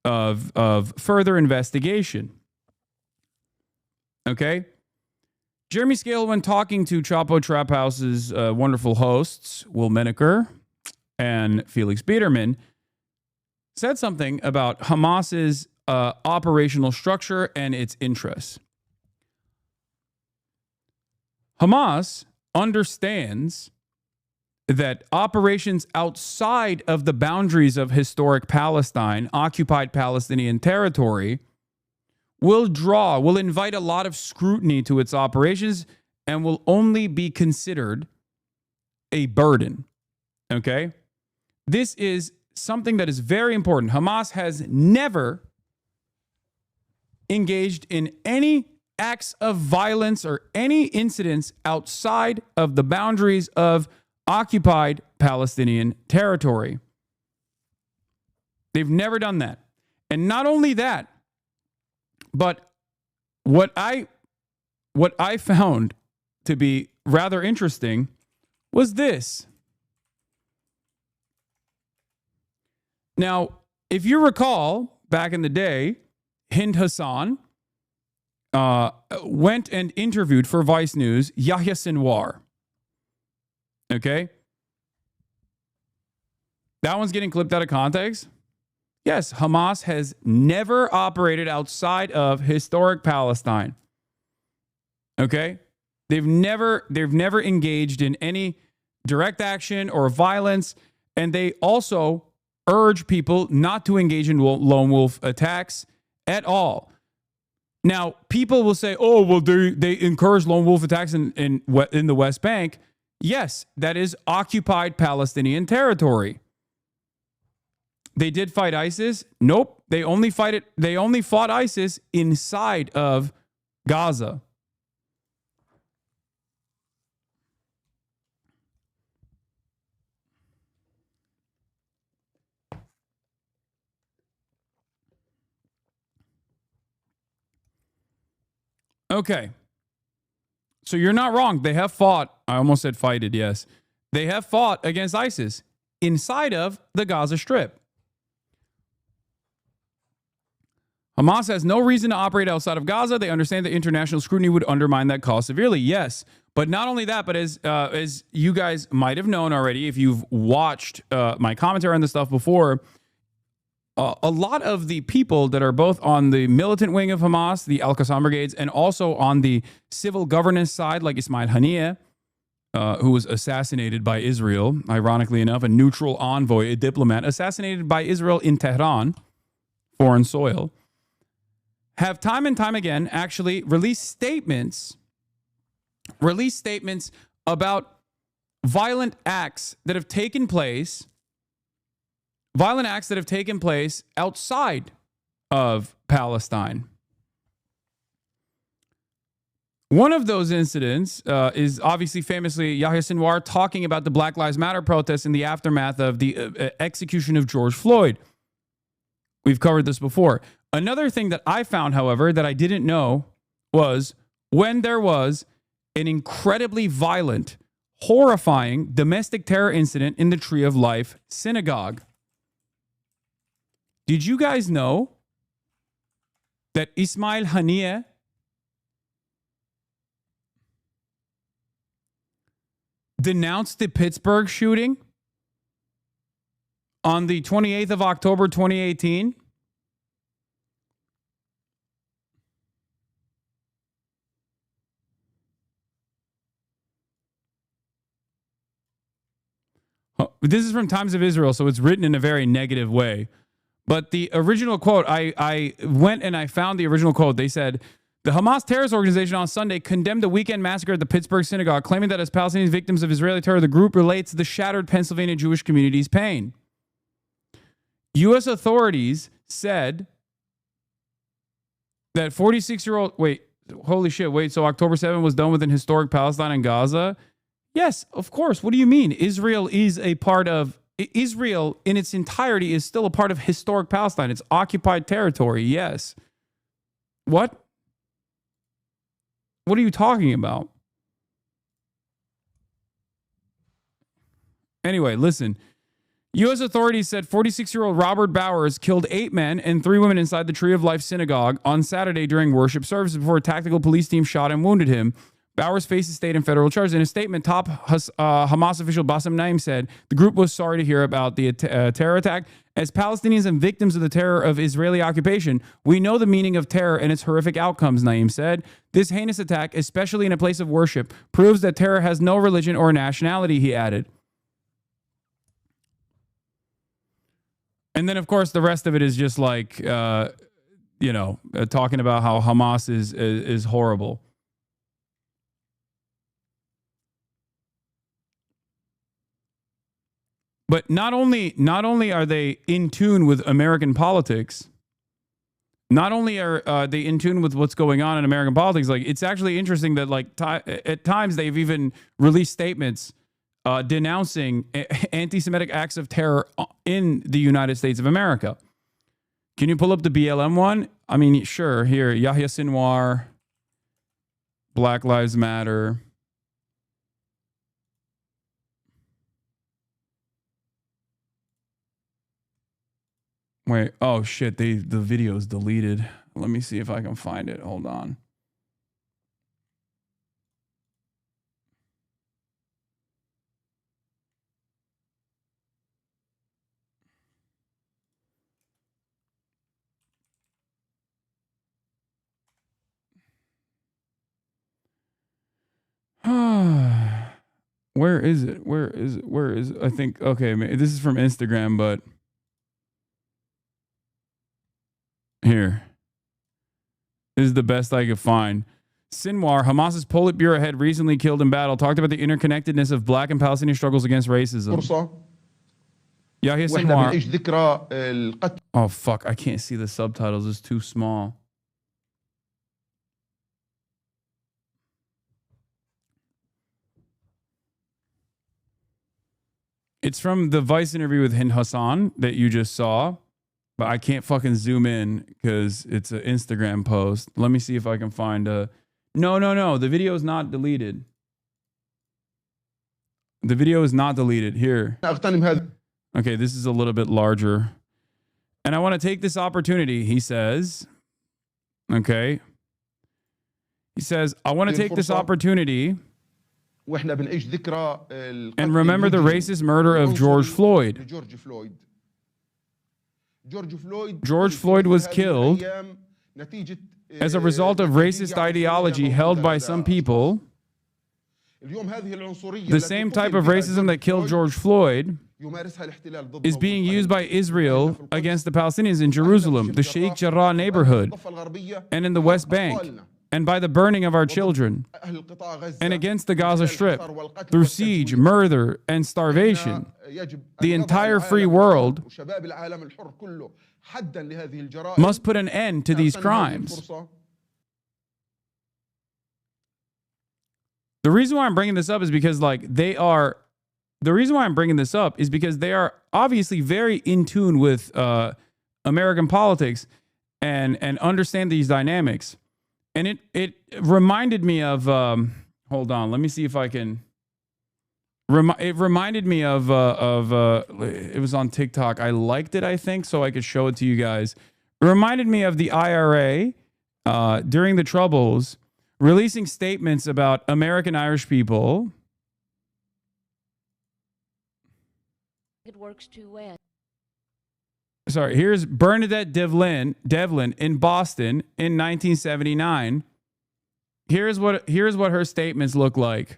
of further investigation. Okay? Jeremy Scahill, when talking to Chapo Trap House's wonderful hosts, Will Menaker and Felix Biederman, said something about Hamas's operational structure and its interests. Hamas understands that operations outside of the boundaries of historic Palestine, occupied Palestinian territory, will invite a lot of scrutiny to its operations and will only be considered a burden. Okay? This is something that is very important. Hamas has never engaged in any acts of violence or any incidents outside of the boundaries of occupied Palestinian territory. They've never done that. And not only that, but what I found to be rather interesting was this. Now, if you recall, back in the day, Hind Hassan went and interviewed for Vice News Yahya Sinwar. Okay? That one's getting clipped out of context. Yes, Hamas has never operated outside of historic Palestine. Okay? They've never engaged in any direct action or violence, and they also urge people not to engage in lone wolf attacks at all. Now, people will say, "Oh, well, they encourage lone wolf attacks in the West Bank." Yes, that is occupied Palestinian territory. They did fight ISIS? Nope. They only fought ISIS inside of Gaza. Okay. So you're not wrong. They have fought. I almost said fighted, yes. They have fought against ISIS inside of the Gaza Strip. Hamas has no reason to operate outside of Gaza. They understand that international scrutiny would undermine that cause severely. Yes. But not only that, but as you guys might have known already, if you've watched my commentary on this stuff before, a lot of the people that are both on the militant wing of Hamas, the Al-Qassam brigades, and also on the civil governance side, like Ismail Haniyeh, who was assassinated by Israel, ironically enough, a neutral envoy, a diplomat, assassinated by Israel in Tehran, foreign soil, have time and time again actually released statements about violent acts that have taken place outside of Palestine. One of those incidents is obviously famously Yahya Sinwar talking about the Black Lives Matter protests in the aftermath of the execution of George Floyd. We've covered this before. Another thing that I found, however, that I didn't know was when there was an incredibly violent, horrifying domestic terror incident in the Tree of Life synagogue. Did you guys know that Ismail Haniyeh denounced the Pittsburgh shooting on the 28th of October, 2018? This is from Times of Israel, so it's written in a very negative way. But the original quote, I went and I found the original quote. They said, The Hamas terrorist organization on Sunday condemned the weekend massacre at the Pittsburgh synagogue, claiming that as Palestinian victims of Israeli terror, the group relates the shattered Pennsylvania Jewish community's pain. U.S. authorities said that 46-year-old... Wait, holy shit, wait, so October 7 was done within historic Palestine and Gaza? Yes, of course. What do you mean? Israel is a part of... Israel in its entirety is still a part of historic Palestine. It's occupied territory, yes. What? What are you talking about? Anyway, listen. U.S. authorities said 46-year-old Robert Bowers killed 8 men and 3 women inside the Tree of Life synagogue on Saturday during worship services before a tactical police team shot and wounded him. Bowers faces state and federal charges. In a statement, top Hamas official Bassem Naim said the group was sorry to hear about the terror attack. As Palestinians and victims of the terror of Israeli occupation, we know the meaning of terror and its horrific outcomes, Naim said. This heinous attack, especially in a place of worship, proves that terror has no religion or nationality, he added. And then, of course, the rest of it is just like, talking about how Hamas is horrible. But not only are they in tune with American politics, not only are they in tune with what's going on in American politics, like it's actually interesting that like at times they've even released statements denouncing anti-Semitic acts of terror in the United States of America. Can you pull up the BLM one? I mean, sure. Here, Yahya Sinwar, Black Lives Matter. Wait, oh shit, the video is deleted. Let me see if I can find it. Hold on. Where is it? Where is it? Where is it? I think, okay, this is from Instagram, but here. This is the best I could find. Sinwar, Hamas's Politburo head recently killed in battle, talked about the interconnectedness of black and Palestinian struggles against racism. Yahya Sinwar. Oh, fuck. I can't see the subtitles. It's too small. It's from the Vice interview with Hassan that you just saw, but I can't fucking zoom in because it's an Instagram post. Let me see if I can find a... No. The video is not deleted. The video is not deleted. Here. Okay, this is a little bit larger. And I want to take this opportunity, he says. Okay. He says, I want to take this opportunity and remember the racist murder of George Floyd. George Floyd was killed as a result of racist ideology held by some people. The same type of racism that killed George Floyd is being used by Israel against the Palestinians in Jerusalem, the Sheikh Jarrah neighborhood, and in the West Bank, and by the burning of our children, and against the Gaza Strip, through siege, murder, and starvation. The entire free world must put an end to these crimes. The reason why I'm bringing this up is because, they are obviously very in tune with American politics and understand these dynamics. And it reminded me of, hold on, let me see if I can. It reminded me of it was on TikTok. I liked it, I think, so I could show it to you guys. It reminded me of the IRA during the Troubles, releasing statements about American Irish people. It works too well. Sorry, here's Bernadette Devlin in Boston in 1979. Here's what her statements look like.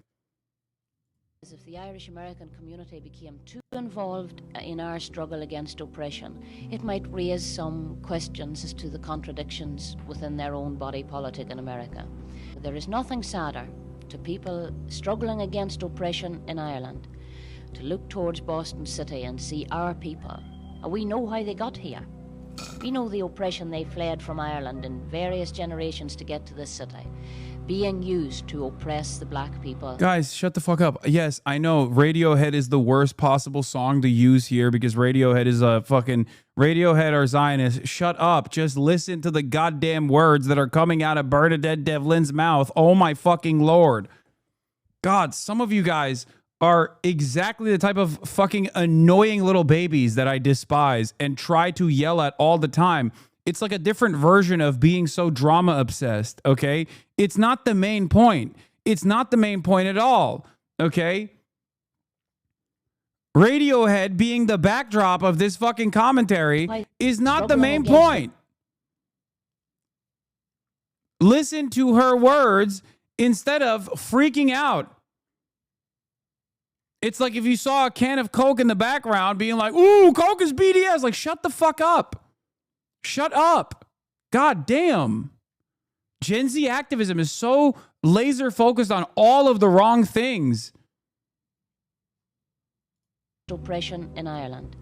If the Irish American community became too involved in our struggle against oppression, it might raise some questions as to the contradictions within their own body politic in America. There is nothing sadder to people struggling against oppression in Ireland to look towards Boston City and see our people. We know how they got here. We know the oppression they fled from Ireland in various generations to get to this city, being used to oppress the black people. Guys, shut the fuck up. Yes, I know Radiohead is the worst possible song to use here because Radiohead is a fucking Radiohead or Zionist. Shut up. Just listen to the goddamn words that are coming out of Bernadette Devlin's mouth. Oh my fucking Lord. God, some of you guys are exactly the type of fucking annoying little babies that I despise and try to yell at all the time. It's like a different version of being so drama obsessed, okay? It's not the main point. It's not the main point at all, okay? Radiohead being the backdrop of this fucking commentary is not the main point. Listen to her words instead of freaking out. It's like if you saw a can of Coke in the background being like, ooh, Coke is BDS. Like, shut the fuck up. Shut up. God damn. Gen Z activism is so laser focused on all of the wrong things. Oppression in Ireland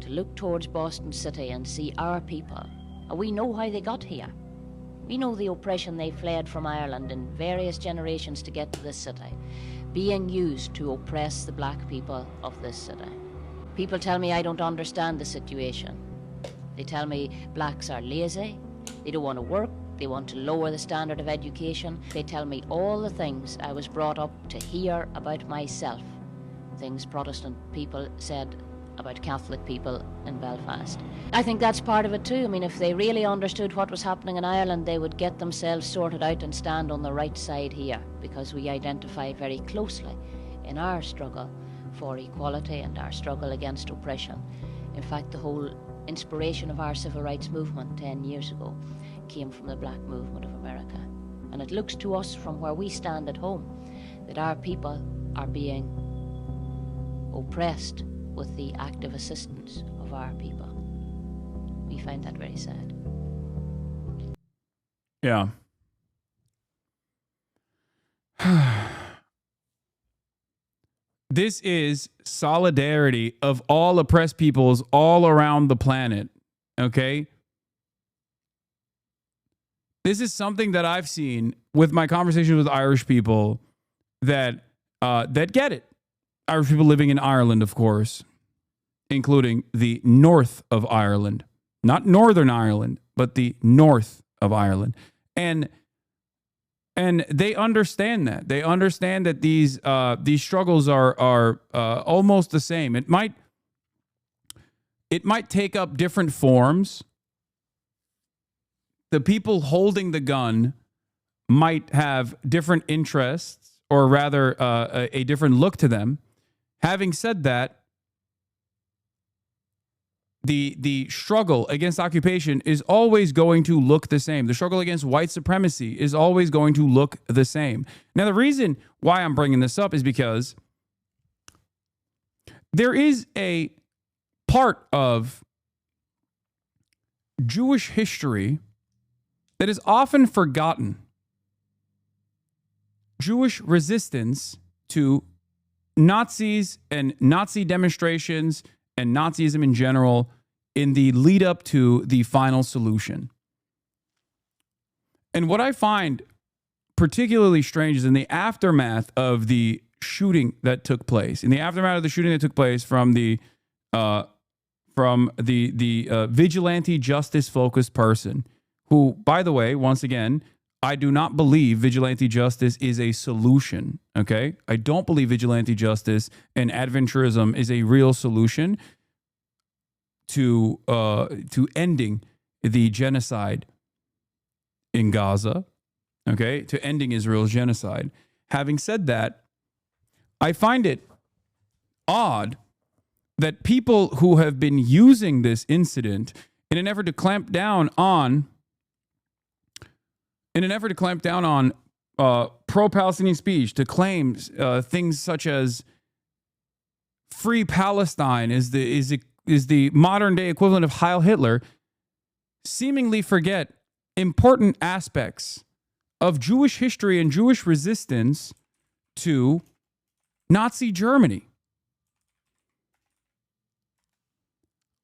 to look towards Boston City and see our people. We know how they got here. We know the oppression they fled from Ireland in various generations to get to this city, being used to oppress the black people of this city. People tell me I don't understand the situation. They tell me blacks are lazy, they don't want to work, they want to lower the standard of education. They tell me all the things I was brought up to hear about myself, things Protestant people said about Catholic people in Belfast. I think that's part of it too. I mean, if they really understood what was happening in Ireland, they would get themselves sorted out and stand on the right side here, because we identify very closely in our struggle for equality and our struggle against oppression. In fact, the whole inspiration of our civil rights movement 10 years ago came from the black movement of America. And it looks to us from where we stand at home that our people are being oppressed with the active assistance of our people. We find that very sad. Yeah. This is solidarity of all oppressed peoples all around the planet. Okay? This is something that I've seen with my conversations with Irish people that get it. Irish people living in Ireland, of course, including the north of Ireland. Not Northern Ireland, but the north of Ireland. And they understand that. They understand that these struggles are almost the same. It might take up different forms. The people holding the gun might have different interests, or rather a different look to them. Having said that, the struggle against occupation is always going to look the same. The struggle against white supremacy is always going to look the same. Now, the reason why I'm bringing this up is because there is a part of Jewish history that is often forgotten. Jewish resistance to Nazis and Nazi demonstrations and Nazism in general in the lead up to the final solution. And what I find particularly strange is in the aftermath of the shooting that took place, from the vigilante justice focused person who, by the way, once again, I do not believe vigilante justice is a solution, okay? I don't believe vigilante justice and adventurism is a real solution to ending the genocide in Gaza, okay? To ending Israel's genocide. Having said that, I find it odd that people who have been using this incident in an effort to clamp down on pro-Palestinian speech, to claim things such as Free Palestine is the modern day equivalent of Heil Hitler, seemingly forget important aspects of Jewish history and Jewish resistance to Nazi Germany.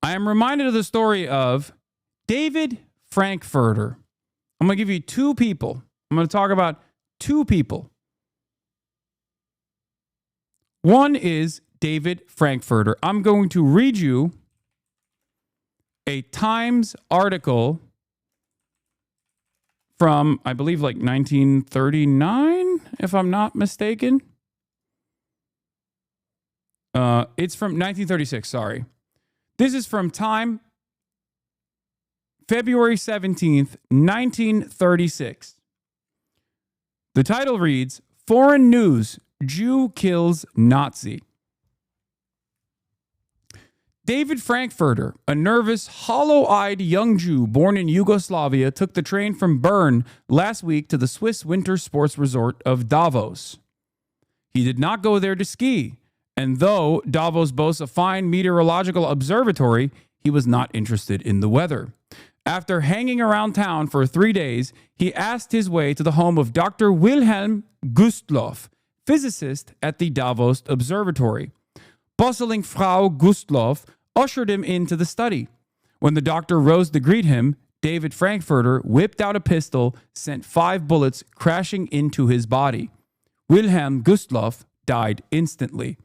I am reminded of the story of David Frankfurter. I'm going to give you two people. I'm going to talk about two people. One is David Frankfurter. I'm going to read you a Times article from, I believe, like 1939, if I'm not mistaken. It's from 1936, sorry. This is from Time, February 17th, 1936. The title reads, Foreign News, Jew Kills Nazi. David Frankfurter, a nervous, hollow-eyed young Jew born in Yugoslavia, took the train from Bern last week to the Swiss winter sports resort of Davos. He did not go there to ski, and though Davos boasts a fine meteorological observatory, he was not interested in the weather. After hanging around town for 3 days, he asked his way to the home of Dr. Wilhelm Gustloff, physicist at the Davos Observatory. Bustling Frau Gustloff ushered him into the study. When the doctor rose to greet him, David Frankfurter whipped out a pistol, sent 5 bullets crashing into his body. Wilhelm Gustloff died instantly.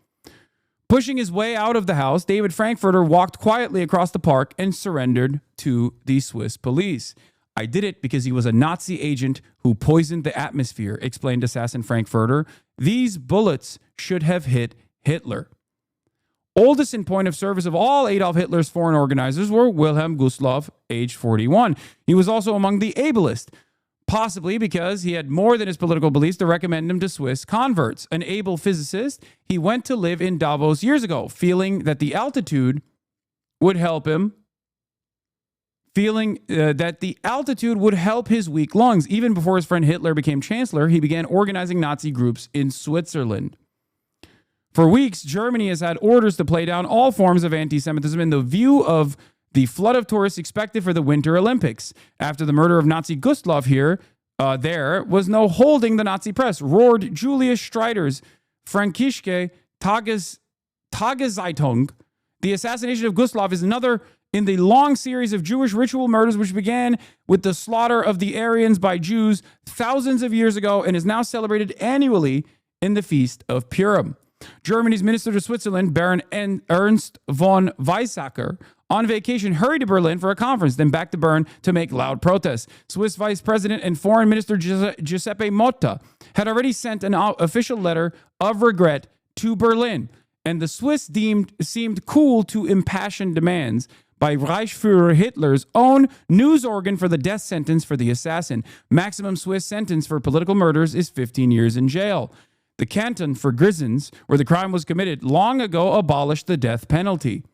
Pushing his way out of the house, David Frankfurter walked quietly across the park and surrendered to the Swiss police. I did it because he was a Nazi agent who poisoned the atmosphere, explained assassin Frankfurter. These bullets should have hit Hitler. Oldest in point of service of all Adolf Hitler's foreign organizers were Wilhelm Gustloff, age 41. He was also among the ablest, possibly because he had more than his political beliefs to recommend him to Swiss converts. An able physicist, he went to live in Davos years ago, feeling that the altitude would help him, his weak lungs. Even before his friend Hitler became chancellor, he began organizing Nazi groups in Switzerland. For weeks, Germany has had orders to play down all forms of anti-Semitism in the view of the flood of tourists expected for the Winter Olympics. After the murder of Nazi Gustloff there was no holding the Nazi press, roared Julius Streider's Frankische Tageszeitung. The assassination of Gustloff is another in the long series of Jewish ritual murders which began with the slaughter of the Aryans by Jews thousands of years ago and is now celebrated annually in the Feast of Purim. Germany's minister to Switzerland, Baron Ernst von Weizsäcker, on vacation, hurried to Berlin for a conference, then back to Bern to make loud protests. Swiss Vice President and Foreign Minister Giuseppe Motta had already sent an official letter of regret to Berlin, and the Swiss seemed cool to impassioned demands by Reichsfuhrer Hitler's own news organ for the death sentence for the assassin. Maximum Swiss sentence for political murders is 15 years in jail. The canton for Grisons, where the crime was committed, long ago abolished the death penalty.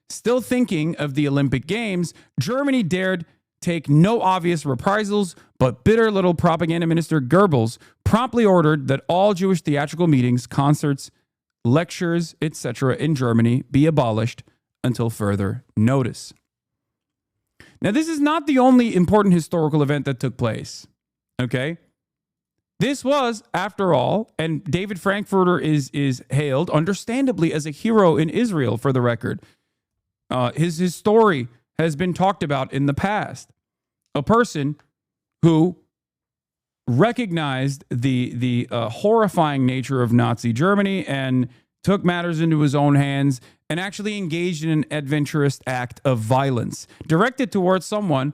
Still thinking of the Olympic Games, Germany dared take no obvious reprisals, but bitter little propaganda minister Goebbels promptly ordered that all Jewish theatrical meetings, concerts, lectures, etc. in Germany be abolished until further notice. Now, this is not the only important historical event that took place, okay? This was, after all, and David Frankfurter is hailed, understandably, as a hero in Israel, for the record. His story has been talked about in the past. A person who recognized the horrifying nature of Nazi Germany and took matters into his own hands and actually engaged in an adventurous act of violence directed towards someone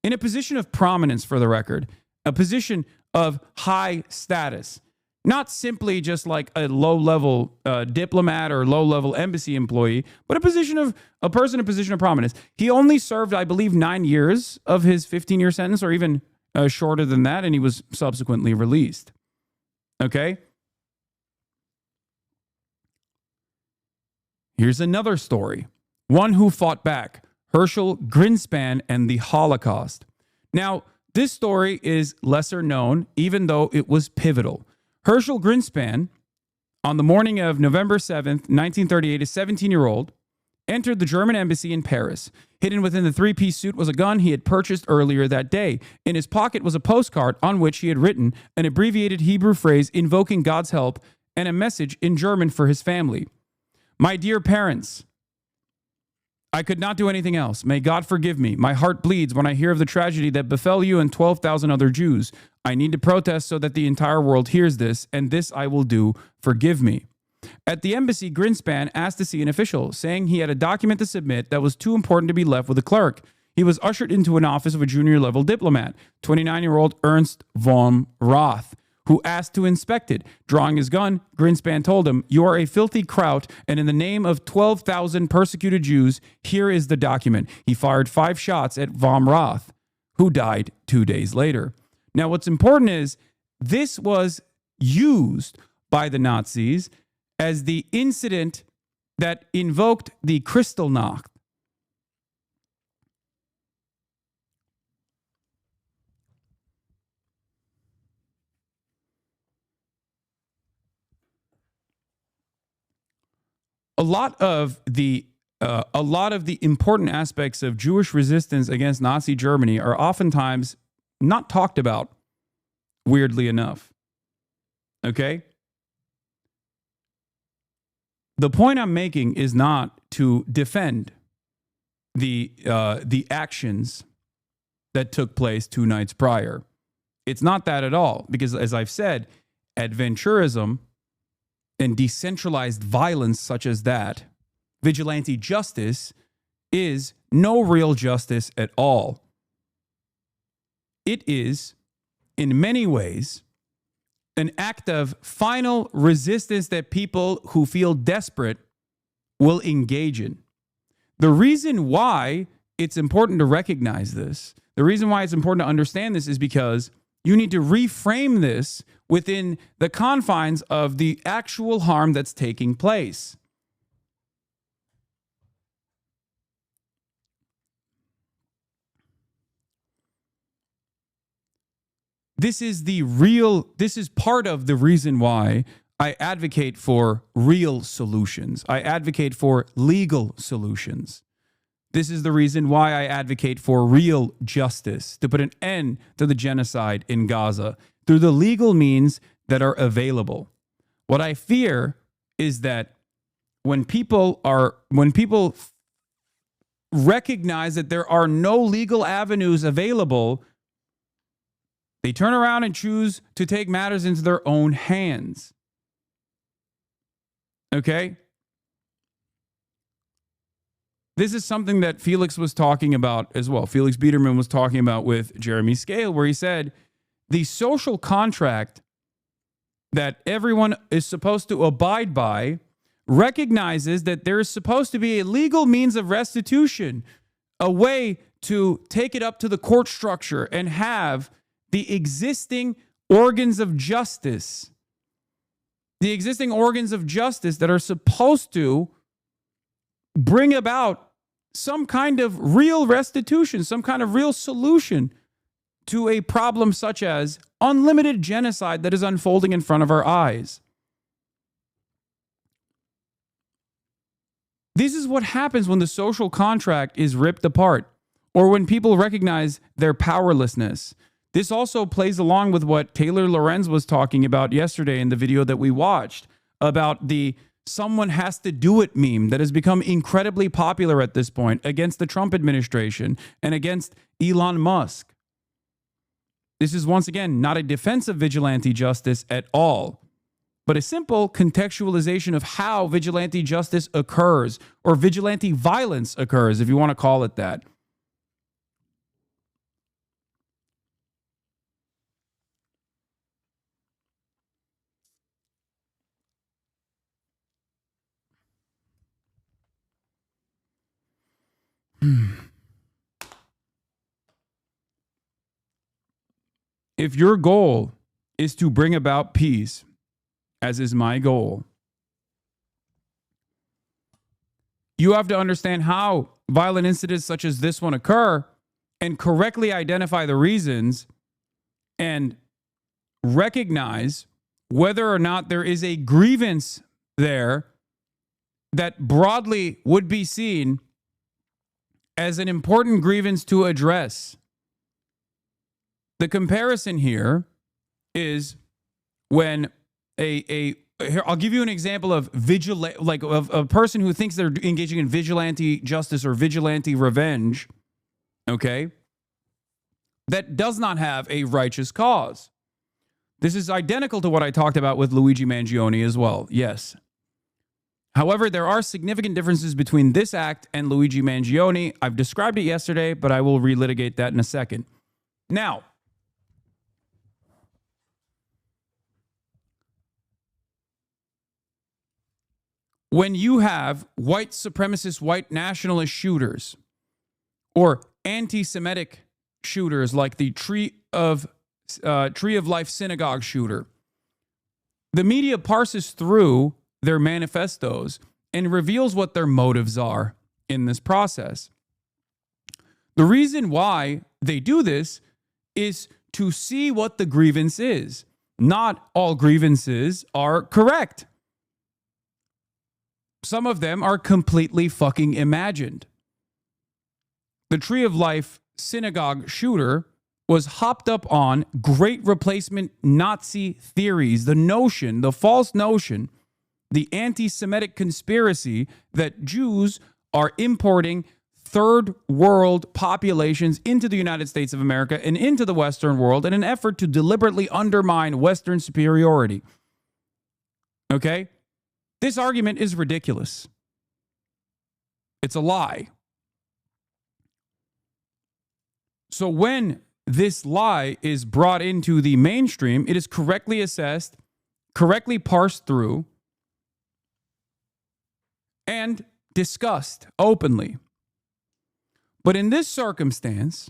in a position of prominence, for the record, a position of high status, not simply just like a low-level diplomat or low-level embassy employee, but a position of prominence. He only served, I believe, 9 years of his 15-year sentence, or even shorter than that, and he was subsequently released. Okay? Here's another story. One who fought back, Herschel Greenspan and the Holocaust. Now, this story is lesser known, even though it was pivotal. Herschel Greenspan, On the morning of November 7th, 1938, a 17-year-old entered the German embassy in Paris. Hidden within the three-piece suit was a gun he had purchased earlier that day. In his pocket was a postcard on which he had written an abbreviated Hebrew phrase invoking God's help and a message in German for his family. My dear parents, I could not do anything else. May God forgive me. My heart bleeds when I hear of the tragedy that befell you and 12,000 other Jews. I need to protest so that the entire world hears this, and this I will do. Forgive me. At the embassy, Greenspan asked to see an official, saying he had a document to submit that was too important to be left with a clerk. He was ushered into an office of a junior-level diplomat, 29-year-old Ernst von Roth, who asked to inspect it. Drawing his gun, Greenspan told him, "You are a filthy kraut, and in the name of 12,000 persecuted Jews, here is the document." He fired 5 shots at von Roth, who died 2 days later. Now, what's important is this was used by the Nazis as the incident that invoked the Kristallnacht. A lot of the important aspects of Jewish resistance against Nazi Germany are oftentimes not talked about, weirdly enough. Okay? The point I'm making is not to defend the actions that took place 2 nights prior. It's not that at all, because as I've said, adventurism and decentralized violence such as that, vigilante justice, is no real justice at all. It is, in many ways, an act of final resistance that people who feel desperate will engage in. The reason why it's important to recognize this, the reason why it's important to understand this is because you need to reframe this within the confines of the actual harm that's taking place. This is part of the reason why I advocate for real solutions. I advocate for legal solutions. This is the reason why I advocate for real justice, to put an end to the genocide in Gaza through the legal means that are available. What I fear is that when people recognize that there are no legal avenues available, they turn around and choose to take matters into their own hands. Okay? This is something that Felix was talking about as well. Felix Biederman was talking about with Jeremy Scale, where he said the social contract that everyone is supposed to abide by recognizes that there is supposed to be a legal means of restitution, a way to take it up to the court structure and have the existing organs of justice, that are supposed to bring about some kind of real restitution, some kind of real solution to a problem such as unlimited genocide that is unfolding in front of our eyes. This is what happens when the social contract is ripped apart, or when people recognize their powerlessness. This also plays along with what Taylor Lorenz was talking about yesterday in the video that we watched about the "someone has to do it" meme that has become incredibly popular at this point against the Trump administration and against Elon Musk. This is once again not a defense of vigilante justice at all, but a simple contextualization of how vigilante justice occurs, or vigilante violence occurs, if you want to call it that. If your goal is to bring about peace, as is my goal, you have to understand how violent incidents such as this one occur and correctly identify the reasons and recognize whether or not there is a grievance there that broadly would be seen as an important grievance to address. The comparison here is when here, I'll give you an example of of a person who thinks they're engaging in vigilante justice or vigilante revenge, okay, that does not have a righteous cause. This is identical to what I talked about with Luigi Mangione as well, yes. However, there are significant differences between this act and Luigi Mangione. I've described it yesterday, but I will relitigate that in a second. Now, when you have white supremacist, white nationalist shooters or anti-Semitic shooters like the Tree of Life synagogue shooter, the media parses through their manifestos and reveals what their motives are in this process. The reason why they do this is to see what the grievance is. Not all grievances are correct. Some of them are completely fucking imagined. The Tree of Life synagogue shooter was hopped up on great replacement Nazi theories, the false notion, the anti-Semitic conspiracy that Jews are importing third world populations into the United States of America and into the Western world in an effort to deliberately undermine Western superiority. Okay? This argument is ridiculous. It's a lie. So when this lie is brought into the mainstream, it is correctly assessed, correctly parsed through, and discussed openly. But in this circumstance,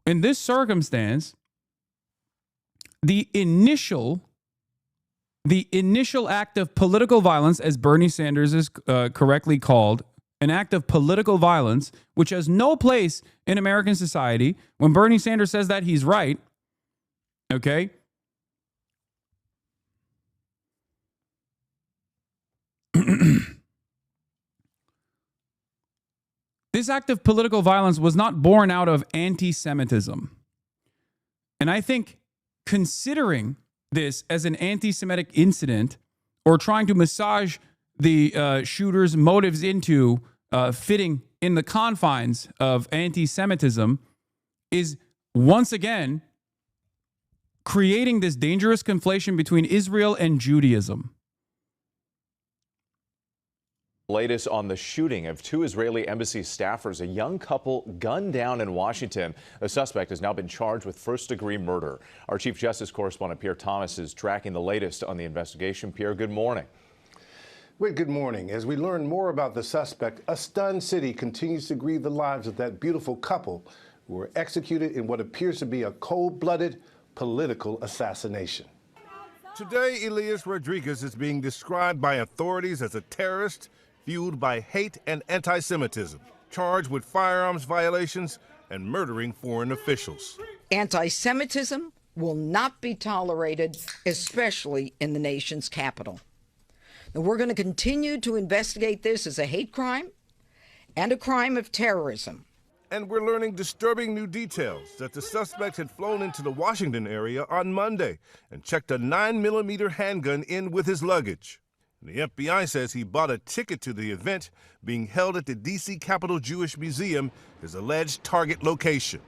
the initial act of political violence, as Bernie Sanders is correctly called, an act of political violence, which has no place in American society. When Bernie Sanders says that, he's right. Okay? This act of political violence was not born out of anti-Semitism. And I think considering this as an anti-Semitic incident or trying to massage the shooter's motives into fitting in the confines of anti-Semitism is once again creating this dangerous conflation between Israel and Judaism. Latest on the shooting of two Israeli embassy staffers, a young couple gunned down in Washington. The suspect has now been charged with first-degree murder. Our Chief Justice correspondent Pierre Thomas is tracking the latest on the investigation. Pierre, good morning. Wait, good morning. As we learn more about the suspect, a stunned city continues to grieve the lives of that beautiful couple who were executed in what appears to be a cold-blooded political assassination. Today, Elias Rodriguez is being described by authorities as a terrorist fueled by hate and anti-Semitism, charged with firearms violations and murdering foreign officials. Anti-Semitism will not be tolerated, especially in the nation's capital. Now, we're going to continue to investigate this as a hate crime and a crime of terrorism. And we're learning disturbing new details that the suspect had flown into the Washington area on Monday and checked a 9mm handgun in with his luggage. The FBI says he bought a ticket to the event being held at the D.C. Capitol Jewish Museum, his alleged target location.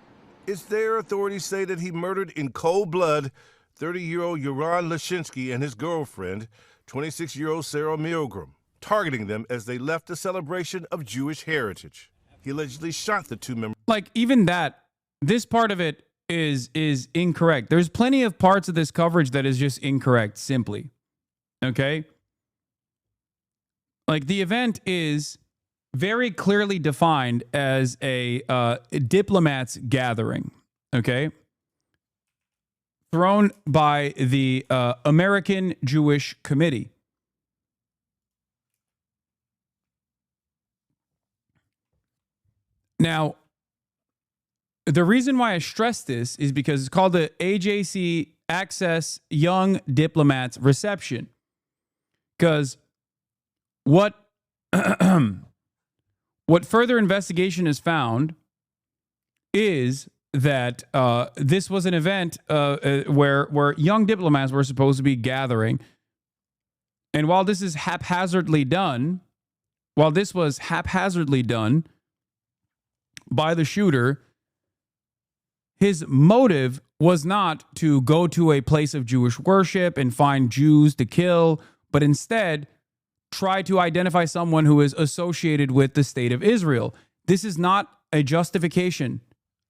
It's there authorities say that he murdered in cold blood 30-year-old Yoran Lashinsky and his girlfriend, 26-year-old Sarah Milgram, targeting them as they left a celebration of Jewish heritage. He allegedly shot the two members. Like, even that, this part of it is incorrect. There's plenty of parts of this coverage that is just incorrect, simply. Okay? Like, the event is very clearly defined as a diplomats gathering, okay? Thrown by the American Jewish Committee. Now, the reason why I stress this is because it's called the AJC Access Young Diplomats Reception. Because what further investigation has found is that this was an event where young diplomats were supposed to be gathering. And while this is haphazardly done, by the shooter, his motive was not to go to a place of Jewish worship and find Jews to kill, but instead try to identify someone who is associated with the state of Israel. This is not a justification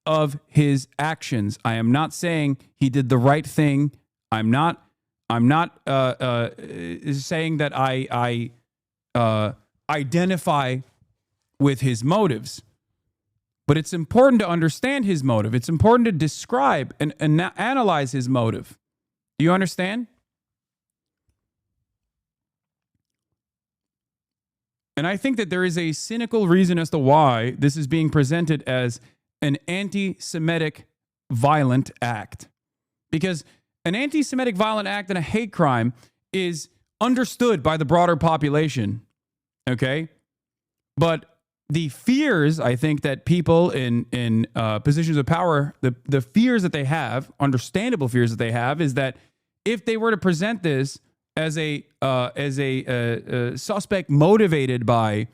of his actions. I am not saying he did the right thing. I'm not saying that I identify with his motives. But it's important to understand his motive. It's important to describe and analyze his motive. Do you understand? And I think that there is a cynical reason as to why this is being presented as an anti-Semitic violent act. Because an anti-Semitic violent act and a hate crime is understood by the broader population. Okay? But the fears, I think, that people in positions of power, the fears that they have, understandable fears that they have, is that if they were to present this as a suspect motivated by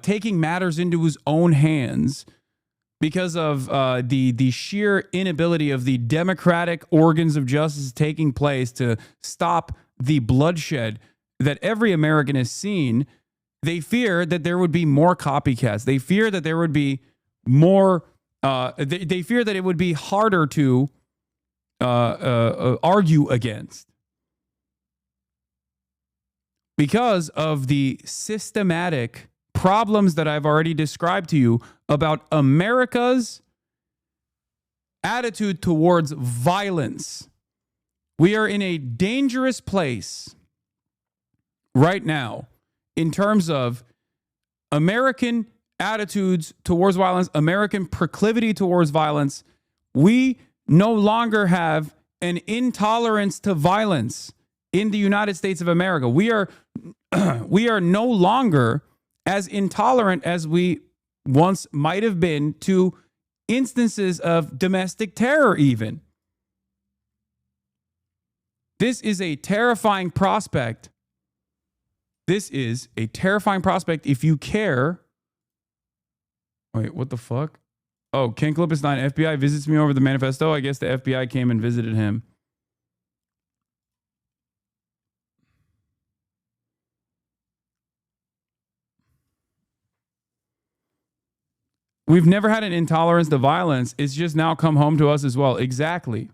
taking matters into his own hands because of the sheer inability of the democratic organs of justice taking place to stop the bloodshed that every American has seen, they fear that there would be more copycats. They fear that there would be more. They fear that it would be harder to argue against because of the systematic problems that I've already described to you about America's attitude towards violence. We are in a dangerous place right now in terms of American attitudes towards violence, American proclivity towards violence. We no longer have an intolerance to violence in the United States of America. We are no longer as intolerant as we once might have been to instances of domestic terror even. This is a terrifying prospect. This is a terrifying prospect if you care. Wait, what the fuck? Oh, Ken Clippus 9, FBI visits me over the manifesto. I guess the FBI came and visited him. We've never had an intolerance to violence. It's just now come home to us as well. Exactly.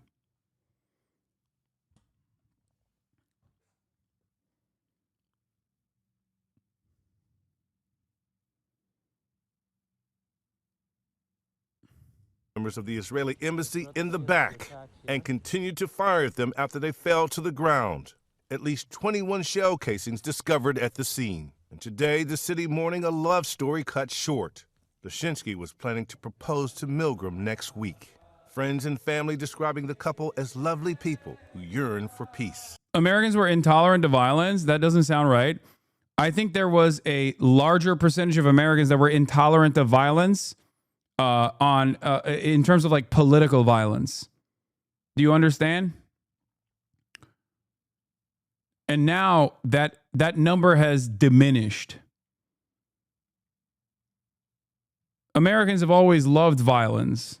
Members of the Israeli embassy in the back and continued to fire at them after they fell to the ground. At least 21 shell casings discovered at the scene. And today, the city mourning a love story cut short. Lashinsky was planning to propose to Milgram next week. Friends and family describing the couple as lovely people who yearn for peace. Americans were intolerant to violence. That doesn't sound right. I think there was a larger percentage of Americans that were intolerant to violence in terms of like political violence. Do you understand? And now that number has diminished. Americans have always loved violence.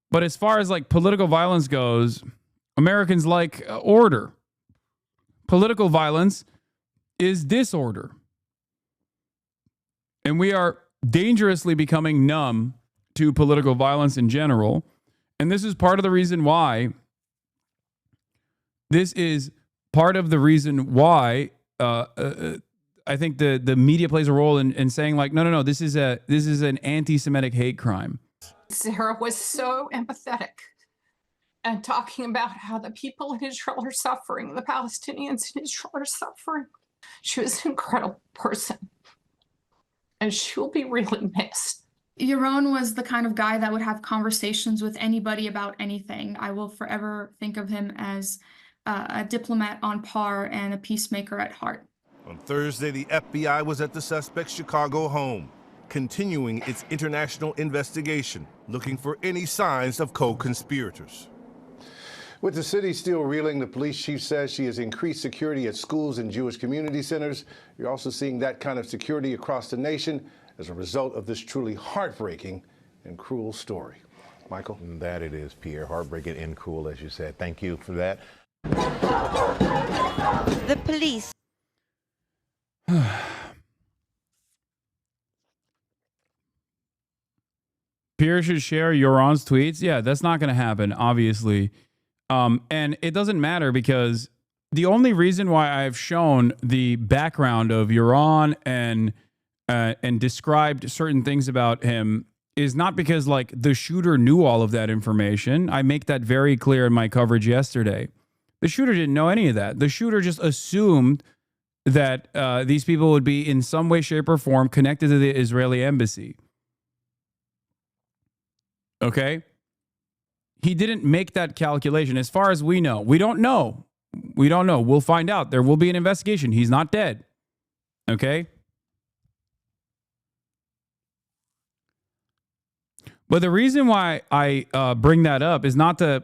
But as far as like political violence goes, Americans like order. Political violence is disorder. And we are dangerously becoming numb to political violence in general. And this is part of the reason why. I think the media plays a role in saying like, no, this is an anti-Semitic hate crime. Sarah was so empathetic and talking about how the people in Israel are suffering, the Palestinians in Israel are suffering. She was an incredible person, and she will be really missed. Yaron was the kind of guy that would have conversations with anybody about anything. I will forever think of him as a diplomat on par and a peacemaker at heart. On Thursday, the FBI was at the suspect's Chicago home, continuing its international investigation, looking for any signs of co-conspirators. With the city still reeling, the police chief says she has increased security at schools and Jewish community centers. You're also seeing that kind of security across the nation as a result of this truly heartbreaking and cruel story. Michael? That it is, Pierre. Heartbreaking and cruel, as you said. Thank you for that. The police. Pierre should share Yoron's tweets. Yeah, that's not going to happen, obviously. And it doesn't matter because the only reason why I've shown the background of Yoron and described certain things about him is not because like the shooter knew all of that information. I make that very clear in my coverage yesterday. The shooter didn't know any of that. The shooter just assumed that these people would be in some way, shape, or form connected to the Israeli embassy. Okay? He didn't make that calculation. As far as we know, we don't know. We don't know. We'll find out. There will be an investigation. He's not dead. Okay? But the reason why I bring that up is not to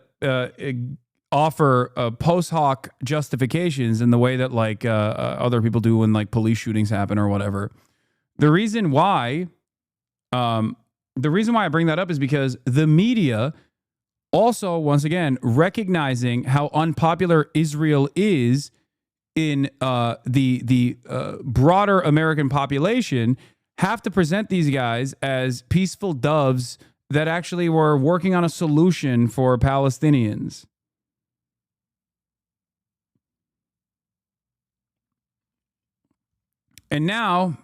offer post hoc justifications in the way that like other people do when like police shootings happen or whatever. The reason why I bring that up is because the media also, once again, recognizing how unpopular Israel is in the broader American population, have to present these guys as peaceful doves that actually were working on a solution for Palestinians. And now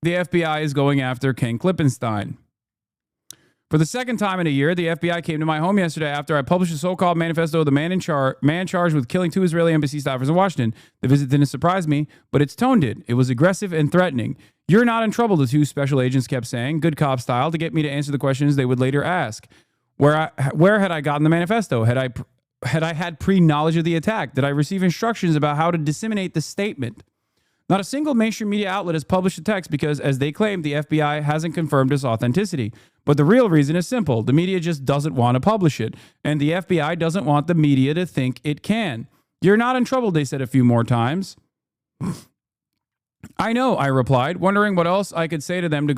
the FBI is going after Ken Klippenstein. For the second time in a year, the FBI came to my home yesterday after I published a so-called manifesto of the man charged with killing 2 Israeli embassy staffers in Washington. The visit didn't surprise me, but its tone did. It was aggressive and threatening. "You're not in trouble," the 2 special agents kept saying, good cop style, to get me to answer the questions they would later ask. Where had I gotten the manifesto? Had I had pre-knowledge of the attack? Did I receive instructions about how to disseminate the statement? Not a single mainstream media outlet has published the text because, as they claim, the FBI hasn't confirmed its authenticity. But the real reason is simple. The media just doesn't want to publish it. And the FBI doesn't want the media to think it can. "You're not in trouble," they said a few more times. "I know," I replied, wondering what else I could say to them to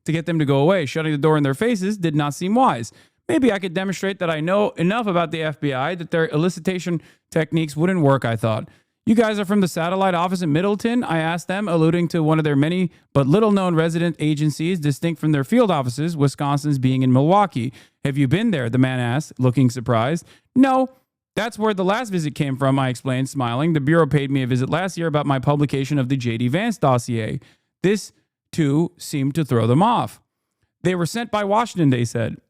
get them to go away. Shutting the door in their faces did not seem wise. Maybe I could demonstrate that I know enough about the FBI that their elicitation techniques wouldn't work, I thought. "You guys are from the satellite office in Middleton?" I asked them, alluding to one of their many but little-known resident agencies distinct from their field offices, Wisconsin's being in Milwaukee. "Have you been there?" the man asked, looking surprised. "No. That's where the last visit came from," I explained, smiling. "The Bureau paid me a visit last year about my publication of the J.D. Vance dossier." This, too, seemed to throw them off. "They were sent by Washington," they said,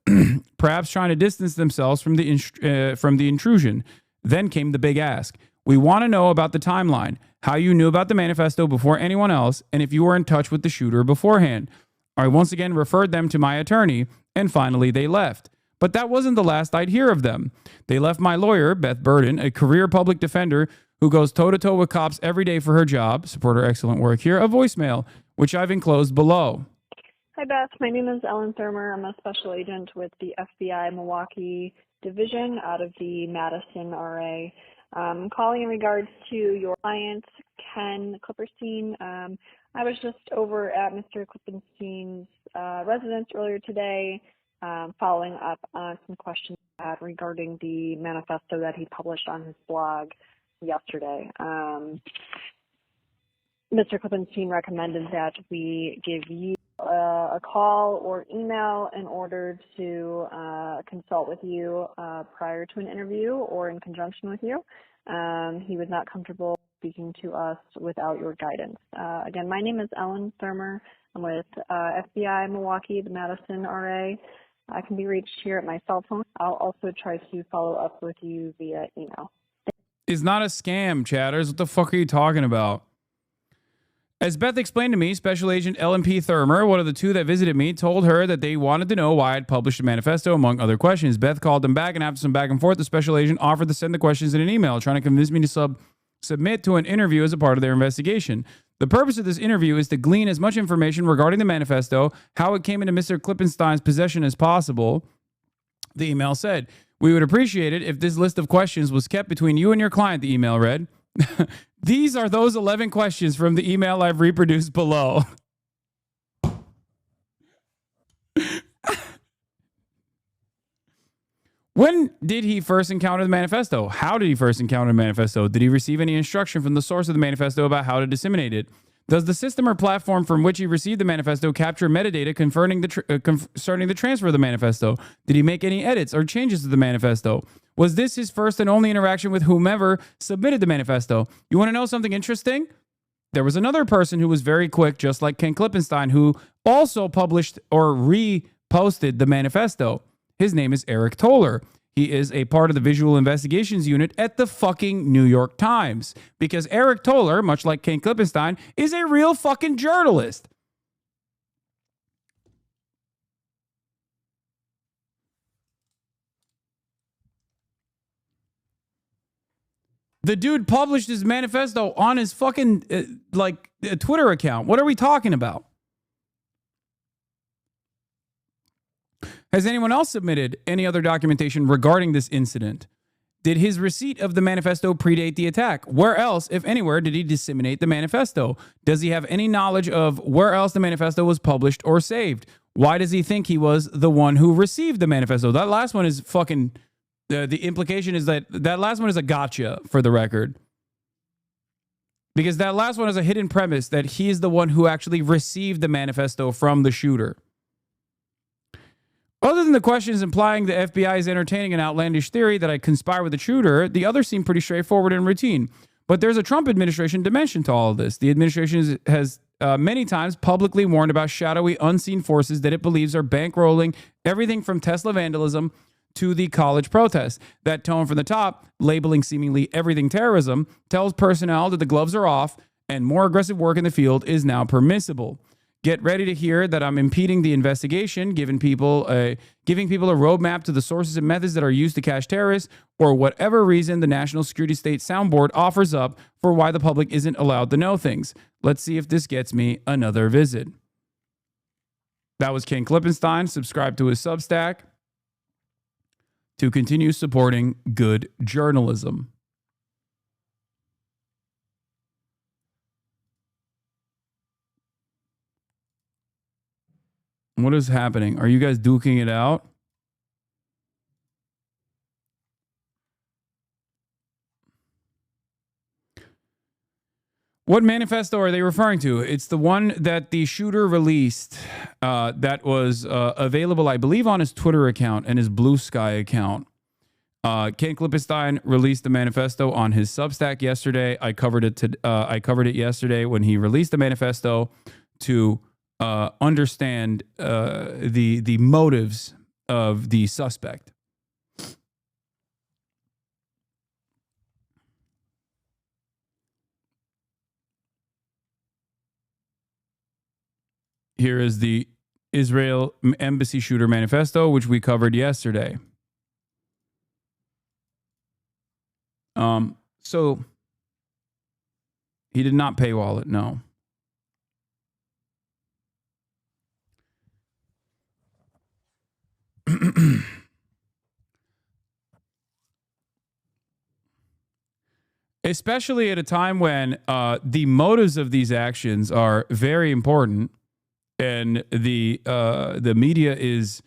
perhaps trying to distance themselves from the intrusion. Then came the big ask. "We want to know about the timeline, how you knew about the manifesto before anyone else, and if you were in touch with the shooter beforehand." I once again referred them to my attorney, and finally they left. But that wasn't the last I'd hear of them. They left my lawyer, Beth Burden, a career public defender who goes toe-to-toe with cops every day for her job, support her excellent work here, a voicemail, which I've enclosed below. Hi, Beth. My name is Ellen Thurmer. I'm a special agent with the FBI Milwaukee Division out of the Madison RA. I'm calling in regards to your client, Ken Klippenstein. I was just over at Mr. Klippenstein's residence earlier today, following up on some questions I had regarding the manifesto that he published on his blog yesterday. Mr. Klippenstein recommended that we give you a call or email in order to consult with you prior to an interview or in conjunction with you. He was not comfortable speaking to us without your guidance. Again, my name is Ellen Thurmer. I'm with FBI Milwaukee, the Madison RA. I can be reached here at my cell phone. I'll also try to follow up with you via email. It's not a scam, chatters. What the fuck are you talking about? As Beth explained to me, Special Agent LMP Thurmer, one of the two that visited me, told her that they wanted to know why I'd published a manifesto, among other questions. Beth called them back, and after some back and forth, the special agent offered to send the questions in an email, trying to convince me to submit to an interview as a part of their investigation. The purpose of this interview is to glean as much information regarding the manifesto, how it came into Mr. Klippenstein's possession as possible. The email said, "We would appreciate it if this list of questions was kept between you and your client," the email read. These are those 11 questions from the email I've reproduced below. When did he first encounter the manifesto? How did he first encounter the manifesto? Did he receive any instruction from the source of the manifesto about how to disseminate it? Does the system or platform from which he received the manifesto capture metadata concerning the transfer of the manifesto? Did he make any edits or changes to the manifesto? Was this his first and only interaction with whomever submitted the manifesto? You want to know something interesting? There was another person who was very quick, just like Ken Klippenstein, who also published or reposted the manifesto. His name is Eric Toller. He is a part of the Visual Investigations Unit at the fucking New York Times. Because Eric Toller, much like Ken Klippenstein, is a real fucking journalist. The dude published his manifesto on his fucking, Twitter account. What are we talking about? Has anyone else submitted any other documentation regarding this incident? Did his receipt of the manifesto predate the attack? Where else, if anywhere, did he disseminate the manifesto? Does he have any knowledge of where else the manifesto was published or saved? Why does he think he was the one who received the manifesto? That last one is fucking... the implication is that last one is a gotcha, for the record. Because that last one has a hidden premise that he is the one who actually received the manifesto from the shooter. Other than the questions implying the FBI is entertaining an outlandish theory that I conspire with the shooter, the others seem pretty straightforward and routine. But there's a Trump administration dimension to all of this. The administration has many times publicly warned about shadowy, unseen forces that it believes are bankrolling everything from Tesla vandalism to the college protests. That tone from the top, labeling seemingly everything terrorism, tells personnel that the gloves are off and more aggressive work in the field is now permissible. Get ready to hear that I'm impeding the investigation, giving people a roadmap to the sources and methods that are used to catch terrorists, or whatever reason the National Security State Soundboard offers up for why the public isn't allowed to know things. Let's see if this gets me another visit. That was Ken Klippenstein. Subscribe to his Substack to continue supporting good journalism. What is happening? Are you guys duking it out? What manifesto are they referring to? It's the one that the shooter released that was available, I believe, on his Twitter account and his Blue Sky account. Ken Klippenstein released the manifesto on his Substack yesterday. I covered it yesterday when he released the manifesto to understand the motives of the suspect. Here is the Israel Embassy Shooter Manifesto, which we covered yesterday. So he did not paywall it, no. Especially at a time when the motives of these actions are very important, and the media is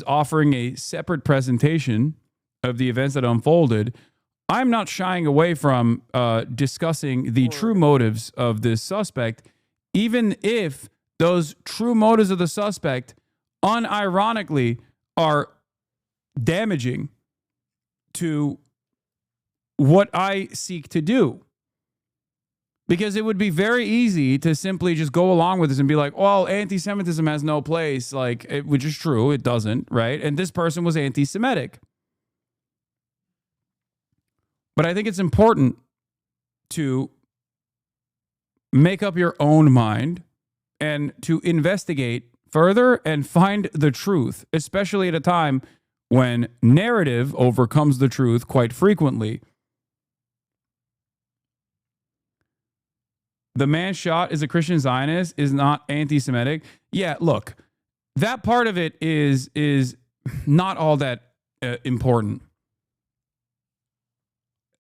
offering a separate presentation of the events that unfolded. I'm not shying away from discussing the true motives of this suspect, even if those true motives of the suspect unironically are damaging to what I seek to do. Because it would be very easy to simply just go along with this and be like, well, anti-Semitism has no place, which is true, it doesn't, right? And this person was anti-Semitic. But I think it's important to make up your own mind and to investigate further and find the truth, especially at a time when narrative overcomes the truth quite frequently. The man shot is a Christian Zionist, is not anti-Semitic. Yeah, look, that part of it is not all that important.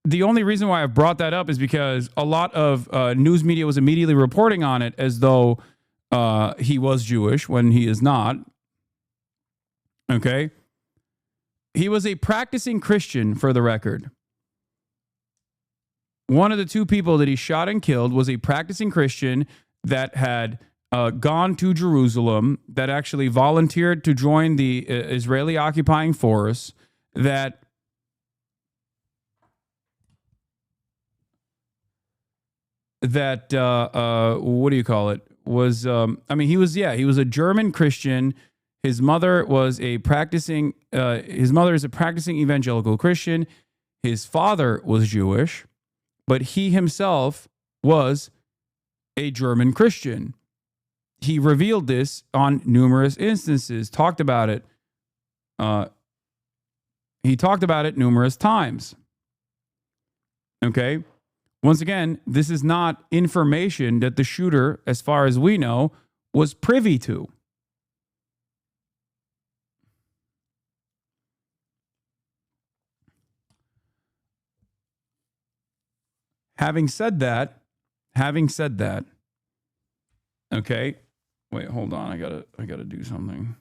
The only reason why I've brought that up is because a lot of news media was immediately reporting on it as though he was Jewish when he is not. Okay? He was a practicing Christian, for the record. One of the two people that he shot and killed was a practicing Christian that had gone to Jerusalem, that actually volunteered to join the Israeli occupying force, that what do you call it? Was he was a German Christian. His mother was a practicing his mother is a practicing evangelical Christian. His father was Jewish, but he himself was a German Christian. He revealed this on numerous instances, talked about it. He talked about it numerous times. Okay? Once again, this is not information that the shooter, as far as we know, was privy to. Having said that, okay, wait, hold on, I gotta do something.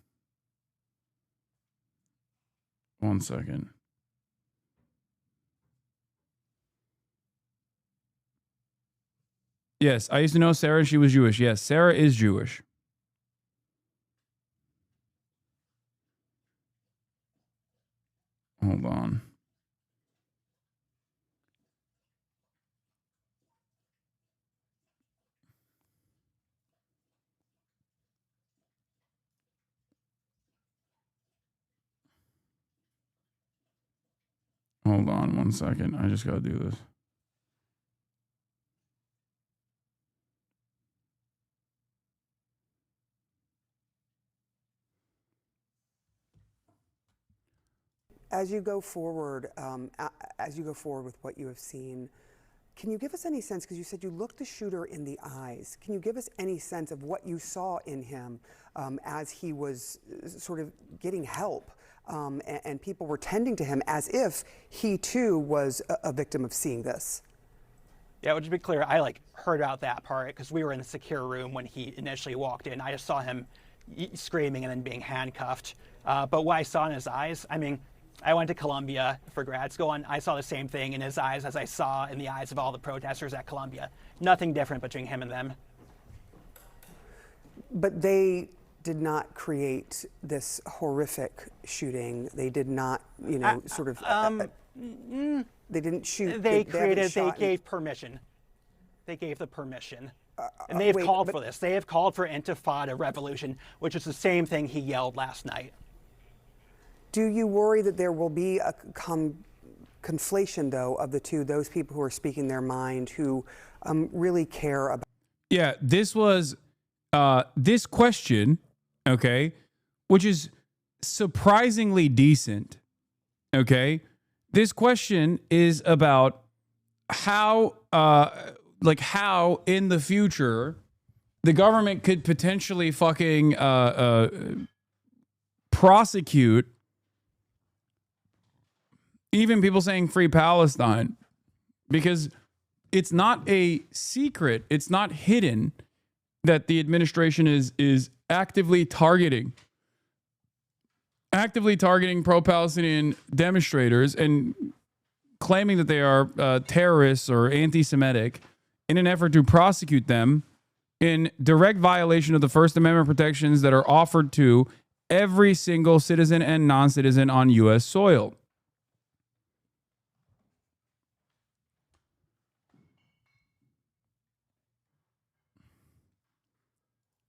1 second. Yes, I used to know Sarah. She was Jewish. Yes, Sarah is Jewish. Hold on. Hold on 1 second. I just got to do this. As you go forward, with what you have seen, can you give us any sense, because you said you looked the shooter in the eyes, can you give us any sense of what you saw in him as he was sort of getting help and people were tending to him as if he too was a victim of seeing this? Yeah, well, to be clear, I heard about that part because we were in a secure room when he initially walked in. I just saw him screaming and then being handcuffed. But what I saw in his eyes, I mean, I went to Columbia for grad school, and I saw the same thing in his eyes as I saw in the eyes of all the protesters at Columbia. Nothing different between him and them. But they did not create this horrific shooting. They did not, they didn't shoot. They gave permission. They gave the permission. And they have called for this. They have called for Intifada revolution, which is the same thing he yelled last night. Do you worry that there will be a conflation, though, of the two, those people who are speaking their mind, who really care about? Yeah, this was this question, okay, which is surprisingly decent, okay? This question is about how in the future the government could potentially fucking prosecute even people saying free Palestine, because it's not a secret, it's not hidden that the administration is actively targeting pro-Palestinian demonstrators and claiming that they are terrorists or anti-Semitic in an effort to prosecute them in direct violation of the First Amendment protections that are offered to every single citizen and non-citizen on U.S. soil.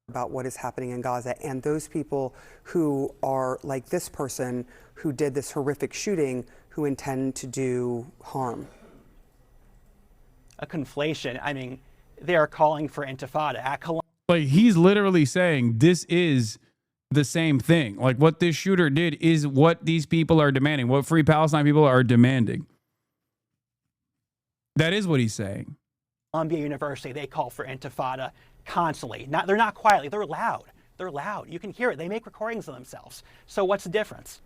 About what is happening in Gaza, and those people who are like this person who did this horrific shooting, who intend to do harm. a conflation. I mean, they are calling for intifada at Columbia. Like, he's literally saying this is the same thing. Like, what this shooter did is what these people are demanding, what Free Palestine people are demanding. That is what he's saying. Columbia University, they call for intifada constantly. They're not quietly, they're loud. They're loud. You can hear it. They make recordings of themselves. So what's the difference?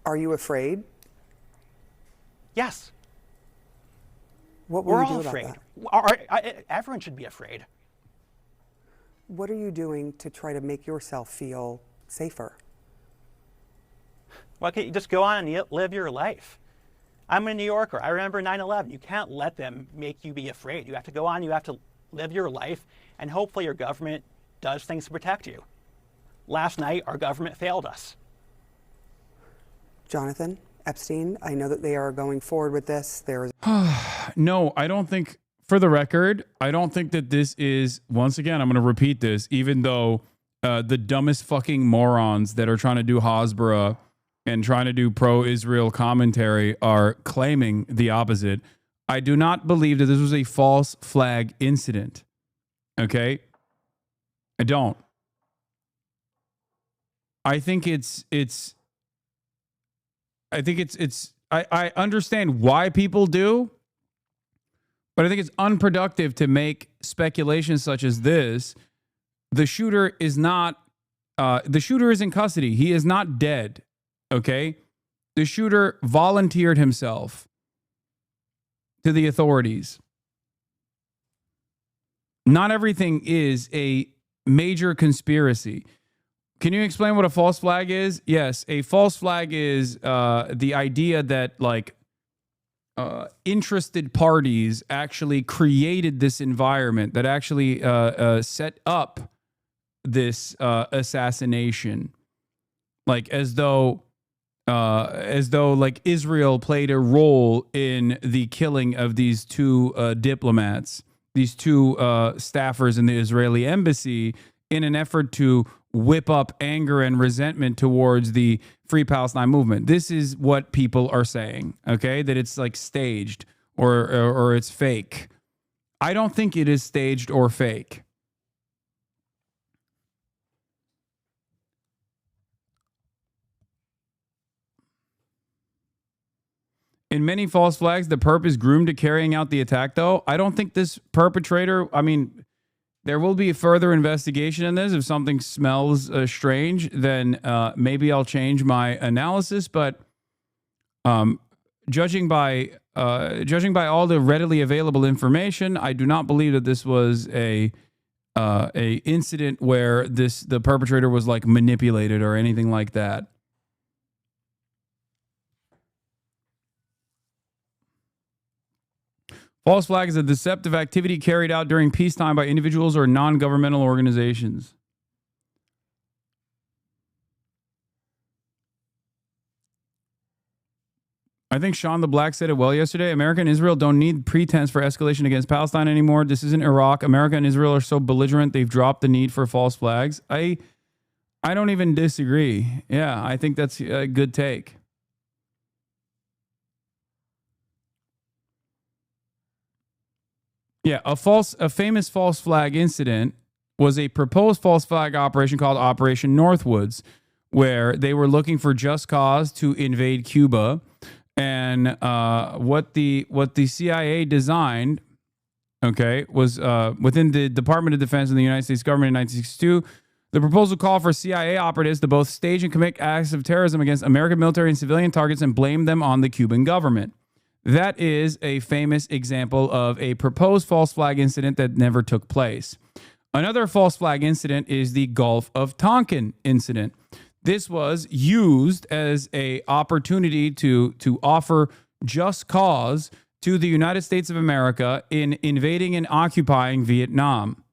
Are you afraid? Yes. What will We're you do all about afraid. that? Everyone should be afraid. What are you doing to try to make yourself feel safer? Why can't you just go on and live your life? I'm a New Yorker. I remember 9/11. You can't let them make you be afraid. You have to go on. You have to live your life, and hopefully your government does things to protect you. Last night, our government failed us. Jonathan Epstein, I know that they are going forward with this. There is No, I don't think, for the record, I don't think that this is, once again, I'm going to repeat this, even though the dumbest fucking morons that are trying to do Hasbara and trying to do pro-Israel commentary are claiming the opposite. I do not believe that this was a false flag incident. Okay? I don't. I understand why people do, but I think it's unproductive to make speculations such as this. The shooter is not, the shooter is in custody. He is not dead. Okay? The shooter volunteered himself to the authorities. Not everything is a major conspiracy. Can you explain what a false flag is? Yes, a false flag is the idea that, like, interested parties actually created this environment that actually set up this assassination, like as though like Israel played a role in the killing of these two diplomats, these two staffers in the Israeli embassy, in an effort to whip up anger and resentment towards the Free Palestine movement. This is what people are saying, okay? That it's like staged or it's fake. I don't think it is staged or fake. In many false flags, the perp is groomed to carrying out the attack, though. I don't think this perpetrator, I mean, there will be further investigation in this. If something smells strange, then maybe I'll change my analysis. But judging by all the readily available information, I do not believe that this was a incident where the perpetrator was like manipulated or anything like that. False flag is a deceptive activity carried out during peacetime by individuals or non-governmental organizations. I think Sean the Black said it well yesterday. America and Israel don't need pretense for escalation against Palestine anymore. This isn't Iraq. America and Israel are so belligerent, they've dropped the need for false flags. I don't even disagree. Yeah, I think that's a good take. Yeah, a famous false flag incident was a proposed false flag operation called Operation Northwoods, where they were looking for just cause to invade Cuba. And what the CIA designed, okay, was within the Department of Defense of the United States government in 1962. The proposal called for CIA operatives to both stage and commit acts of terrorism against American military and civilian targets and blame them on the Cuban government. That is a famous example of a proposed false flag incident that never took place. Another false flag incident is the Gulf of Tonkin incident. This was used as an opportunity to offer just cause to the United States of America in invading and occupying Vietnam.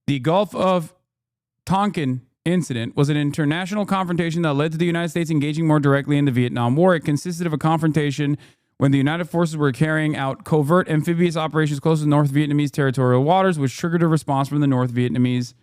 The Gulf of Tonkin incident was an international confrontation that led to the United States engaging more directly in the Vietnam War. It consisted of a confrontation when the United Forces were carrying out covert amphibious operations close to North Vietnamese territorial waters, which triggered a response from the North Vietnamese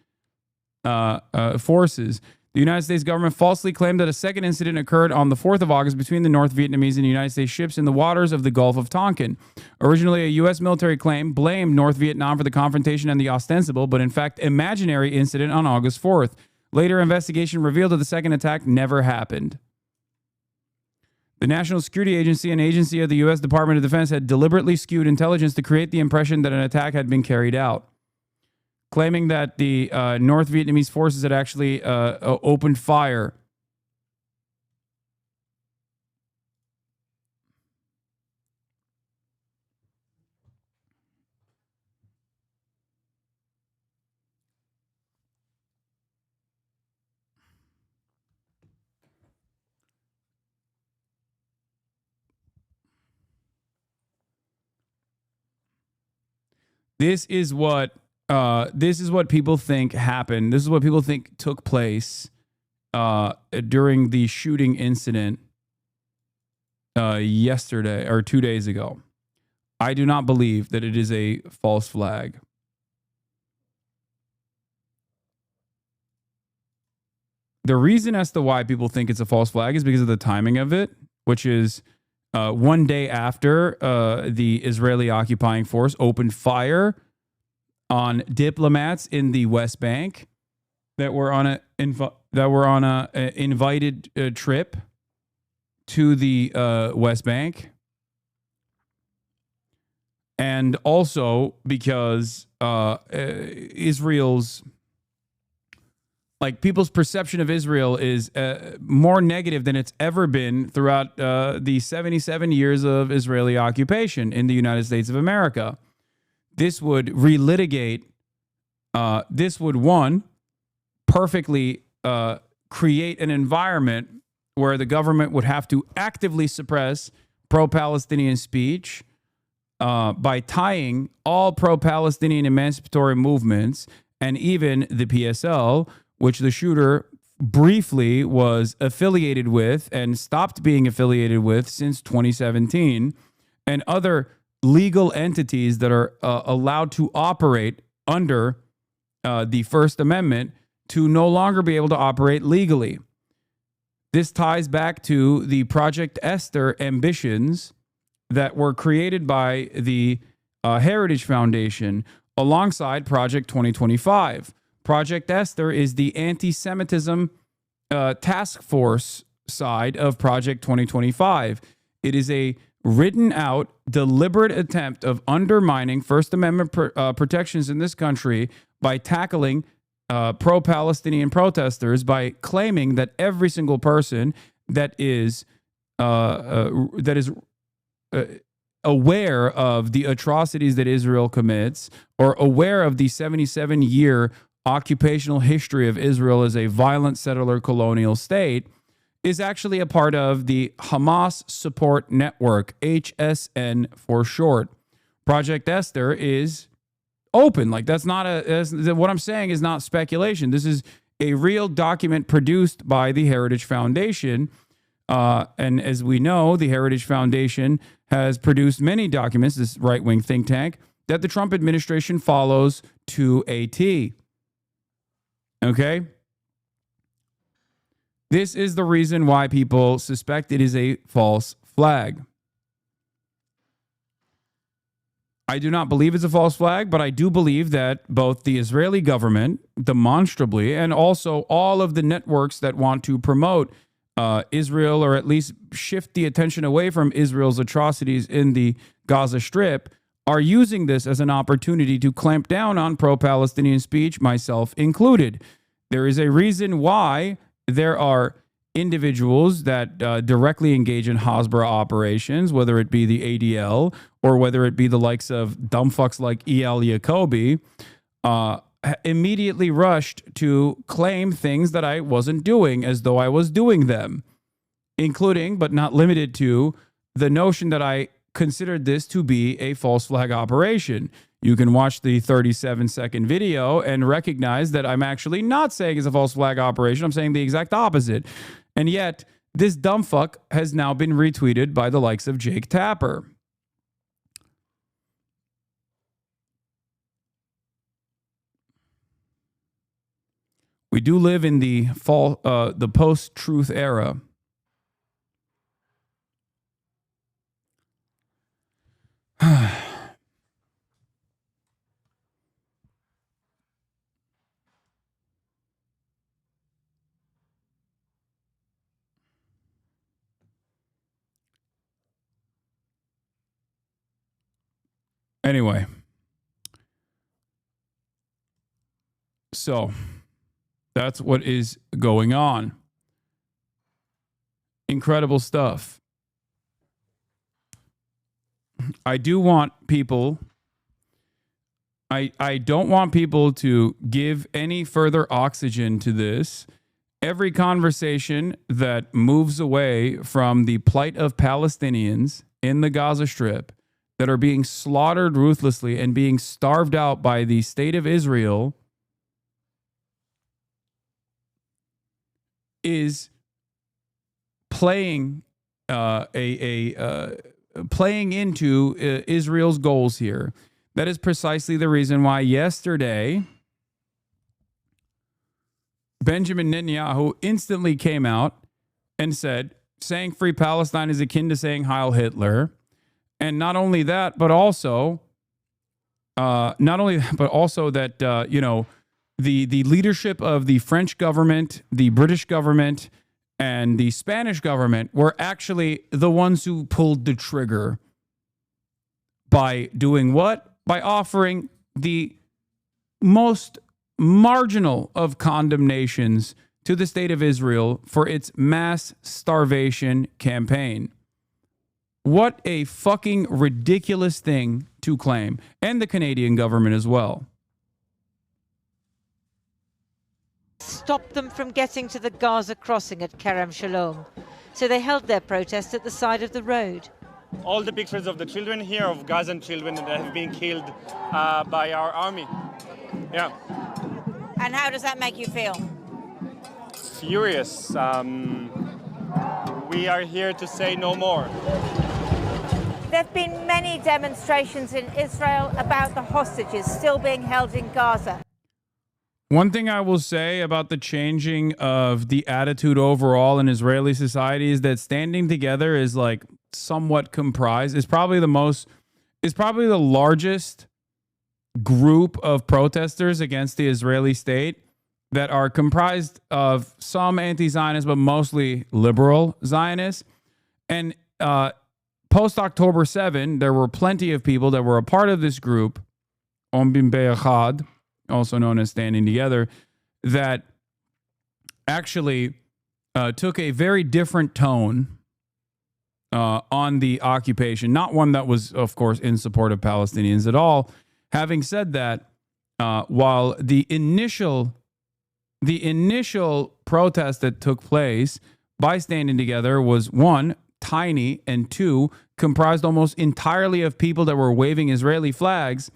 forces. The United States government falsely claimed that a second incident occurred on the 4th of August between the North Vietnamese and United States ships in the waters of the Gulf of Tonkin. Originally, a U.S. military claim blamed North Vietnam for the confrontation and the ostensible, but in fact imaginary incident on August 4th. Later investigation revealed that the second attack never happened. The National Security Agency, an agency of the U.S. Department of Defense, had deliberately skewed intelligence to create the impression that an attack had been carried out, claiming that the North Vietnamese forces had actually opened fire. This is what people think happened. This is what people think took place during the shooting incident yesterday or 2 days ago. I do not believe that it is a false flag. The reason as to why people think it's a false flag is because of the timing of it, which is one day after the Israeli occupying force opened fire on diplomats in the West Bank that were on a invited trip to the West Bank, and also because Israel's people's perception of Israel is more negative than it's ever been throughout the 77 years of Israeli occupation in the United States of America. This would relitigate. This would, one, perfectly create an environment where the government would have to actively suppress pro-Palestinian speech by tying all pro-Palestinian emancipatory movements and even the PSL, which the shooter briefly was affiliated with and stopped being affiliated with since 2017, and other legal entities that are allowed to operate under the First Amendment to no longer be able to operate legally. This ties back to the Project Esther ambitions that were created by the Heritage Foundation alongside Project 2025. Project Esther is the anti-Semitism task force side of Project 2025. It is a written out, deliberate attempt of undermining First Amendment protections in this country by tackling pro-Palestinian protesters by claiming that every single person that is aware of the atrocities that Israel commits, or aware of the 77-year occupational history of Israel as a violent settler colonial state, is actually a part of the Hamas Support Network, HSN for short. Project Esther is open. That's not what I'm saying is not speculation. This is a real document produced by the Heritage Foundation. And as we know, the Heritage Foundation has produced many documents, this right-wing think tank, that the Trump administration follows to a T. Okay? This is the reason why people suspect it is a false flag. I do not believe it's a false flag, but I do believe that both the Israeli government, demonstrably, and also all of the networks that want to promote Israel, or at least shift the attention away from Israel's atrocities in the Gaza Strip, are using this as an opportunity to clamp down on pro-Palestinian speech, myself included. There is a reason why there are individuals that directly engage in Hasbara operations, whether it be the ADL or whether it be the likes of dumbfucks like Eyal Yacobi, immediately rushed to claim things that I wasn't doing as though I was doing them, including, but not limited to, the notion that I considered this to be a false flag operation. You can watch the 37-second video and recognize that I'm actually not saying it's a false flag operation. I'm saying the exact opposite. And yet, this dumbfuck has now been retweeted by the likes of Jake Tapper. we do live in the post-truth era. Anyway, so that's what is going on. Incredible stuff. I do want people, I don't want people to give any further oxygen to this. Every conversation that moves away from the plight of Palestinians in the Gaza Strip that are being slaughtered ruthlessly and being starved out by the state of Israel is playing playing into Israel's goals here. That is precisely the reason why yesterday Benjamin Netanyahu instantly came out and said, saying free Palestine is akin to saying Heil Hitler. And not only that, but also, that, you know, the leadership of the French government, the British government, and the Spanish government were actually the ones who pulled the trigger by doing what? By offering the most marginal of condemnations to the state of Israel for its mass starvation campaign. What a fucking ridiculous thing to claim. And the Canadian government as well. Stopped them from getting to the Gaza crossing at Kerem Shalom. So they held their protest at the side of the road. All the pictures of the children here, of Gazan children that have been killed by our army. Yeah. And how does that make you feel? Furious. We are here to say no more. There have been many demonstrations in Israel about the hostages still being held in Gaza. One thing I will say about the changing of the attitude overall in Israeli society is that standing together is like somewhat comprised. Is probably the largest group of protesters against the Israeli state that are comprised of some anti-Zionists, but mostly liberal Zionists. And post-October 7, there were plenty of people that were a part of this group, Ombim Be'echad, also known as Standing Together, that actually took a very different tone on the occupation. Not one that was, of course, in support of Palestinians at all. Having said that, while the initial protest that took place by Standing Together was, one, tiny, and two, comprised almost entirely of people that were waving Israeli flags,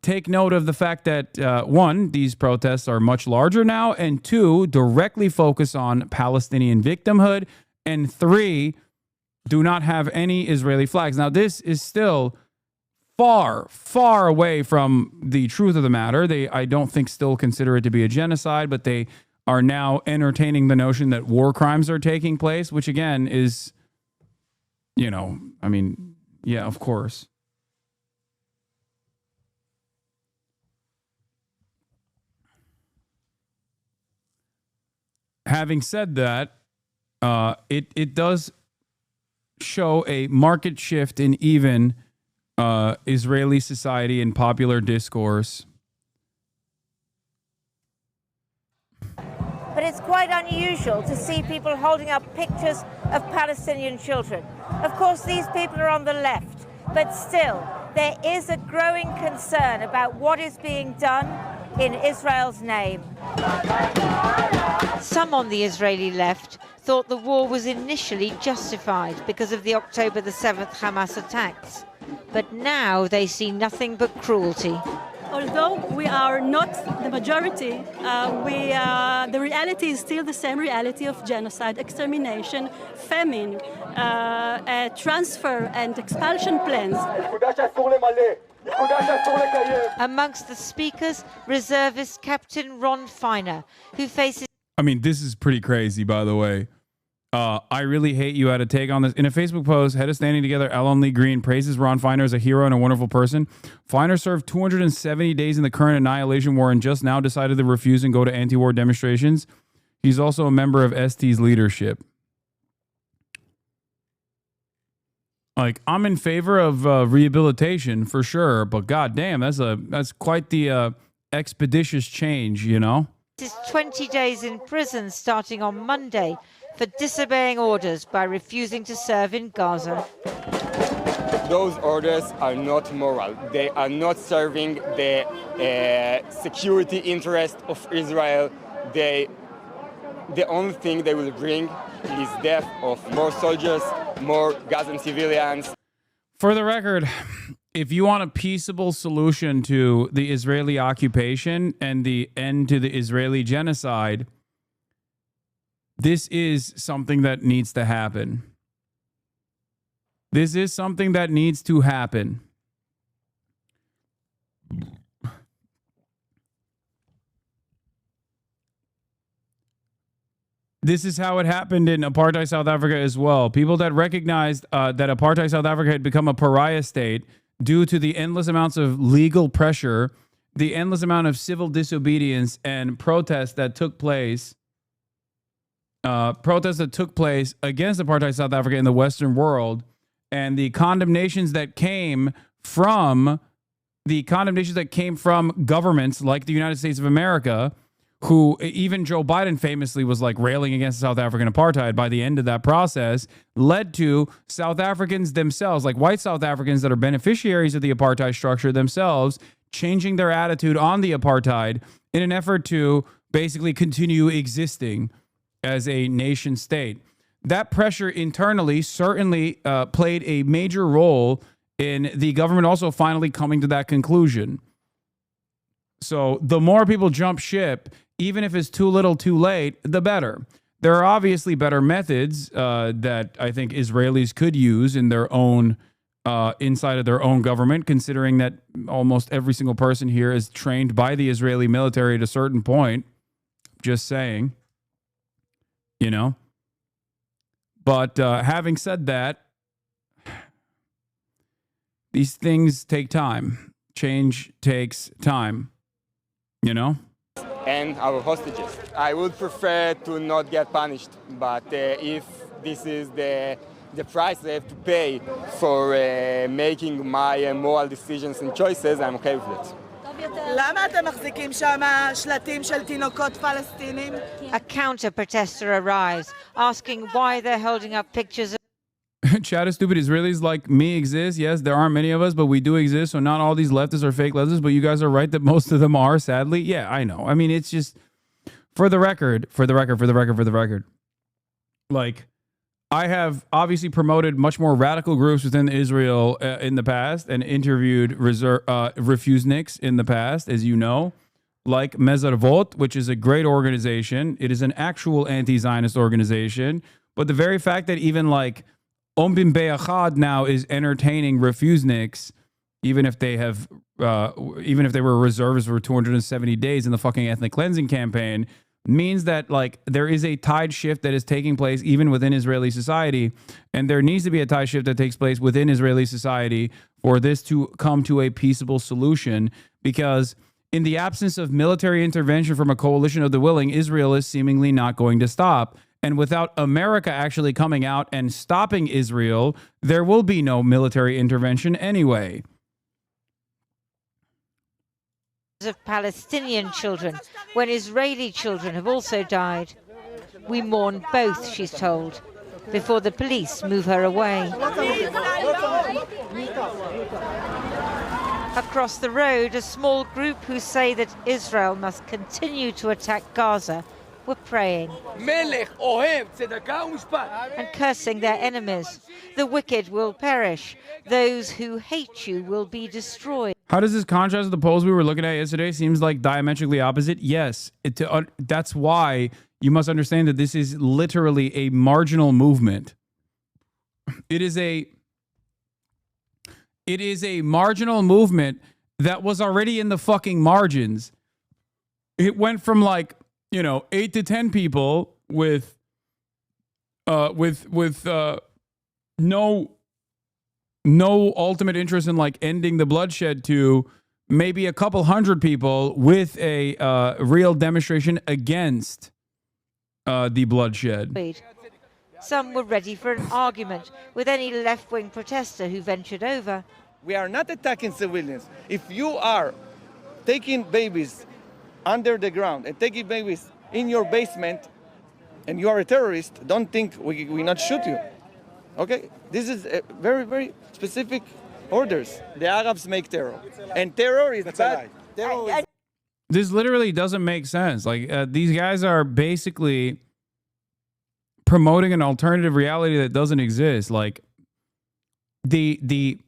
take note of the fact that, one, these protests are much larger now, and two, directly focus on Palestinian victimhood, and three, do not have any Israeli flags. Now, this is still far, far away from the truth of the matter. They, I don't think, still consider it to be a genocide, but they are now entertaining the notion that war crimes are taking place, which again is, you know, I mean, yeah, of course. Having said that, it does show a marked shift in even Israeli society and popular discourse. But it's quite unusual to see people holding up pictures of Palestinian children. Of course, these people are on the left, but still, there is a growing concern about what is being done in Israel's name. Some on the Israeli left thought the war was initially justified because of the October the 7th Hamas attacks. But now they see nothing but cruelty. Although we are not the majority, the reality is still the same reality of genocide, extermination, famine, transfer and expulsion plans. Amongst the speakers, reservist Captain Ron Finer, who faces... I mean, this is pretty crazy, by the way. I really hate you had a take on this. In a Facebook post, Head of Standing Together, Alan Lee Green praises Ron Finer as a hero and a wonderful person. Finer served 270 days in the current annihilation war and just now decided to refuse and go to anti-war demonstrations. He's also a member of ST's leadership. Like, I'm in favor of rehabilitation for sure, but goddamn, that's quite the expeditious change, you know? Is 20 days in prison starting on Monday for disobeying orders by refusing to serve in Gaza. Those orders are not moral. They are not serving the security interest of Israel. The only thing they will bring is death of more soldiers, more Gazan civilians. For the record, if you want a peaceable solution to the Israeli occupation and the end to the Israeli genocide, this is something that needs to happen. This is something that needs to happen. This is how it happened in apartheid South Africa as well. People that recognized that apartheid South Africa had become a pariah state due to the endless amounts of legal pressure, the endless amount of civil disobedience and protests that took place against apartheid South Africa in the Western world, and the condemnations that came from governments like the United States of America, who even Joe Biden famously was like railing against South African apartheid by the end of that process, led to South Africans themselves, like white South Africans that are beneficiaries of the apartheid structure themselves, changing their attitude on the apartheid in an effort to basically continue existing as a nation state. That pressure internally certainly played a major role in the government also finally coming to that conclusion. So the more people jump ship, even if it's too little too late, the better. There are obviously better methods that I think Israelis could use in their own inside of their own government, considering that almost every single person here is trained by the Israeli military at a certain point. Just saying, you know. But having said that, these things take time. Change takes time, you know? And our hostages. I would prefer to not get punished, but if this is the price I have to pay for making my moral decisions and choices, I'm okay with it. A counter-protester arrives, asking why they're holding up pictures of... Chat is stupid. Israelis like me exist. Yes, there aren't many of us, but we do exist. So not all these leftists are fake leftists, but you guys are right that most of them are, sadly. Yeah, I know. I mean, it's just for the record. Like, I have obviously promoted much more radical groups within Israel in the past and interviewed refuseniks in the past, as you know, like Mezarvot, which is a great organization. It is an actual anti-Zionist organization. But the very fact that even like Ombim Be'achad now is entertaining refuseniks, even if they were reservists for 270 days in the fucking ethnic cleansing campaign, means that like there is a tide shift that is taking place even within Israeli society, and there needs to be a tide shift that takes place within Israeli society for this to come to a peaceable solution, because in the absence of military intervention from a coalition of the willing, Israel is seemingly not going to stop. And without America actually coming out and stopping Israel, there will be no military intervention anyway. Of Palestinian children, when Israeli children have also died. We mourn both, she's told, before the police move her away. Across the road, a small group who say that Israel must continue to attack Gaza were praying and cursing their enemies. The wicked will perish. Those who hate you will be destroyed. How does this contrast with the polls we were looking at yesterday? Seems like diametrically opposite. Yes, that's why you must understand that this is literally a marginal movement. It is a It is a marginal movement that was already in the fucking margins. It went from like, 8 to 10 people with no ultimate interest in like ending the bloodshed to maybe a couple hundred people with a real demonstration against the bloodshed. Some were ready for an argument with any left-wing protester who ventured over. We are not attacking civilians. If you are taking babies under the ground and taking babies in your basement and you are a terrorist, don't think we not shoot you. Okay? This is a very, very specific orders. The Arabs make terror. And terror is bad. Terror is This literally doesn't make sense. Like these guys are basically promoting an alternative reality that doesn't exist. Like the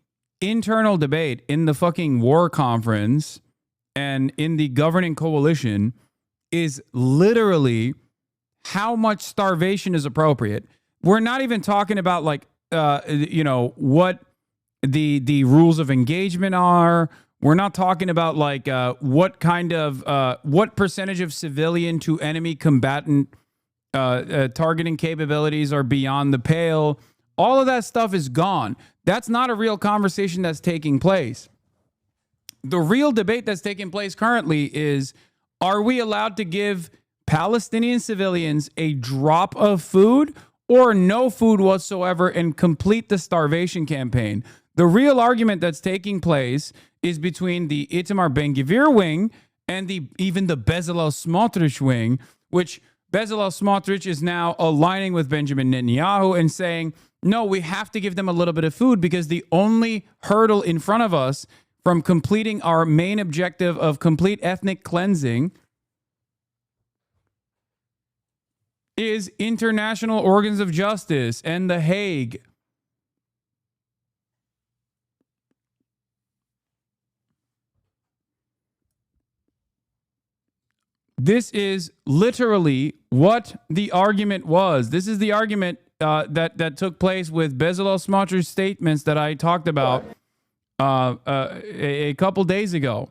internal debate in the fucking war conference and in the governing coalition is literally how much starvation is appropriate. We're not even talking about like what the rules of engagement are. We're not talking about like what percentage of civilian to enemy combatant targeting capabilities are beyond the pale. All of that stuff is gone. That's not a real conversation that's taking place. The real debate that's taking place currently is, are we allowed to give Palestinian civilians a drop of food or no food whatsoever and complete the starvation campaign? The real argument that's taking place is between the Itamar Ben-Gvir wing and even the Bezalel Smotrich wing, which Bezalel Smotrich is now aligning with Benjamin Netanyahu and saying, no, we have to give them a little bit of food because the only hurdle in front of us from completing our main objective of complete ethnic cleansing is international organs of justice and The Hague. This is literally what the argument was. This is the argument that took place with Bezalel Smotrich's statements that I talked about a couple days ago.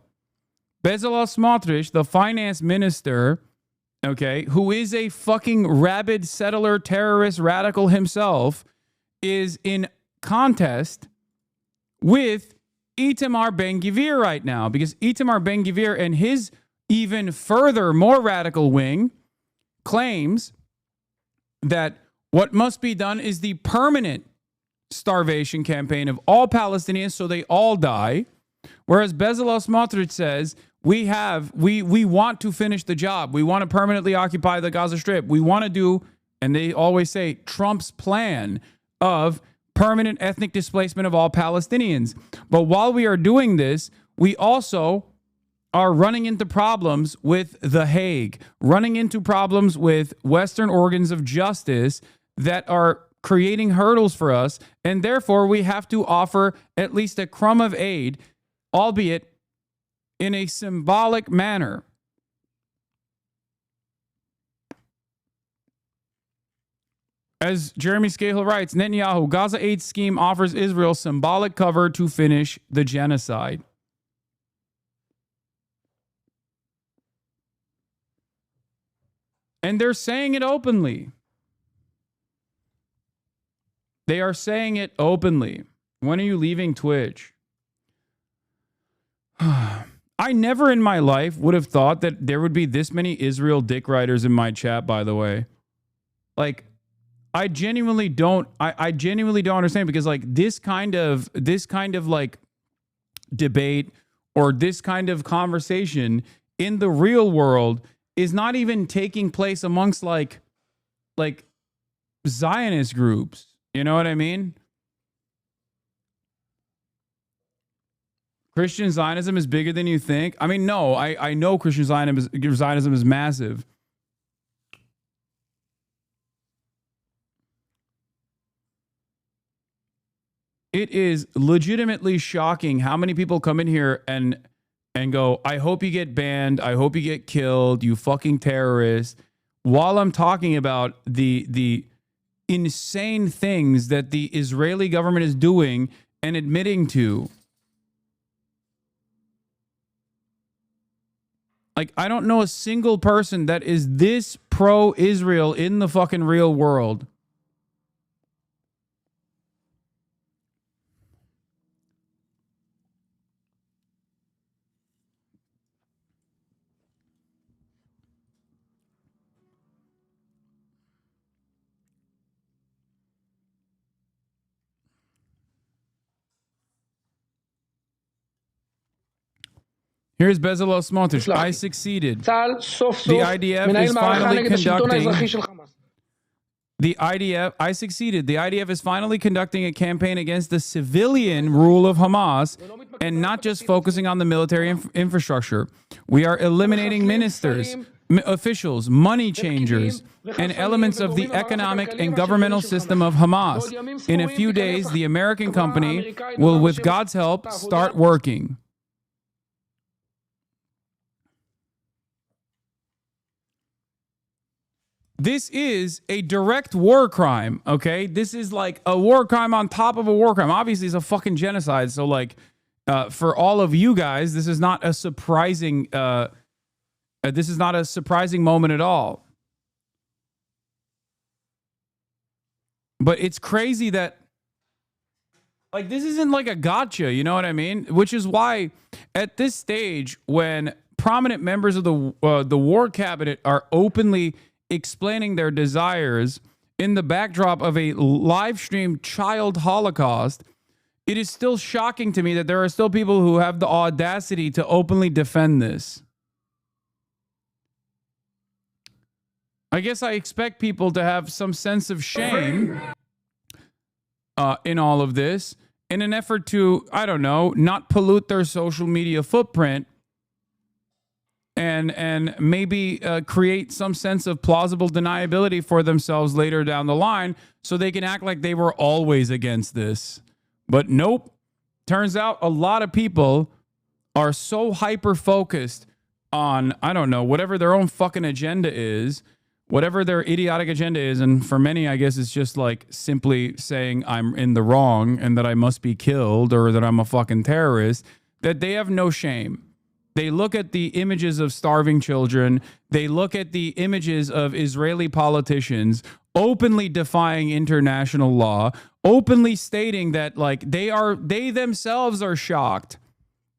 Bezalel Smotrich, the finance minister, okay, who is a fucking rabid settler terrorist radical himself, is in contest with Itamar Ben-Gvir right now, because Itamar Ben-Gvir and his even further, more radical wing claims that what must be done is the permanent starvation campaign of all Palestinians so they all die. Whereas Bezalel Smotrich says, we want to finish the job. We want to permanently occupy the Gaza Strip. We want to do, and they always say, Trump's plan of permanent ethnic displacement of all Palestinians. But while we are doing this, we also are running into problems with The Hague, running into problems with Western organs of justice that are creating hurdles for us, and therefore we have to offer at least a crumb of aid, albeit in a symbolic manner. As Jeremy Scahill writes, Netanyahu, Gaza aid scheme offers Israel symbolic cover to finish the genocide. And they're saying it openly. They are saying it openly. When are you leaving Twitch? I never in my life would have thought that there would be this many Israel dick riders in my chat, by the way. Like, I genuinely don't understand, because like this kind of like debate or this kind of conversation in the real world is not even taking place amongst like Zionist groups. You know what I mean? Christian Zionism is bigger than you think. I mean, no, I know Christian Zionism is massive. It is legitimately shocking how many people come in here and go, I hope you get banned. I hope you get killed, you fucking terrorist. While I'm talking about the insane things that the Israeli government is doing and admitting to. Like, I don't know a single person that is this pro-Israel in the fucking real world. Here's Bezalel Smotrich. I succeeded. The IDF is finally conducting. I succeeded. The IDF is finally conducting a campaign against the civilian rule of Hamas and not just focusing on the military infrastructure. We are eliminating ministers, officials, money changers, and elements of the economic and governmental system of Hamas. In a few days, the American company will, with God's help, start working. This is a direct war crime, okay? This is like a war crime on top of a war crime. Obviously, it's a fucking genocide. So, like, for all of you guys, this is not a surprising. This is not a surprising moment at all. But it's crazy that, like, this isn't like a gotcha. You know what I mean? Which is why, at this stage, when prominent members of the war cabinet are openly explaining their desires in the backdrop of a live streamed child holocaust, it is still shocking to me that there are still people who have the audacity to openly defend this. I guess I expect people to have some sense of shame in all of this in an effort to, I don't know, not pollute their social media footprint and maybe create some sense of plausible deniability for themselves later down the line so they can act like they were always against this. But nope. Turns out a lot of people are so hyper-focused on, I don't know, whatever their own fucking agenda is, whatever their idiotic agenda is, and for many, I guess it's just like simply saying I'm in the wrong and that I must be killed or that I'm a fucking terrorist, that they have no shame. They look at the images of starving children. They look at the images of Israeli politicians openly defying international law, openly stating that, like, they themselves are shocked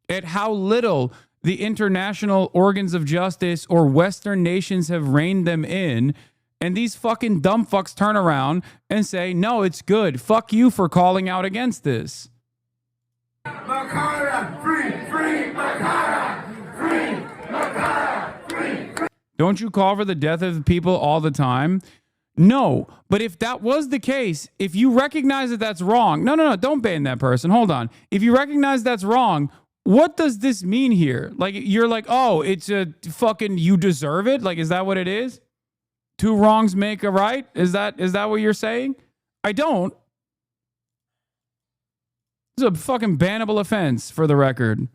at how little the international organs of justice or Western nations have reined them in. And these fucking dumb fucks turn around and say, no, it's good. Fuck you for calling out against this. Makara, free, free, Makara. Don't you call for the death of people all the time? No, but if that was the case, if you recognize that that's wrong, no, don't ban that person. Hold on. If you recognize that's wrong, what does this mean here? Like, you're like, oh, it's a fucking, you deserve it? Like, is that what it is? Two wrongs make a right? Is that what you're saying? I don't. This is a fucking bannable offense, for the record.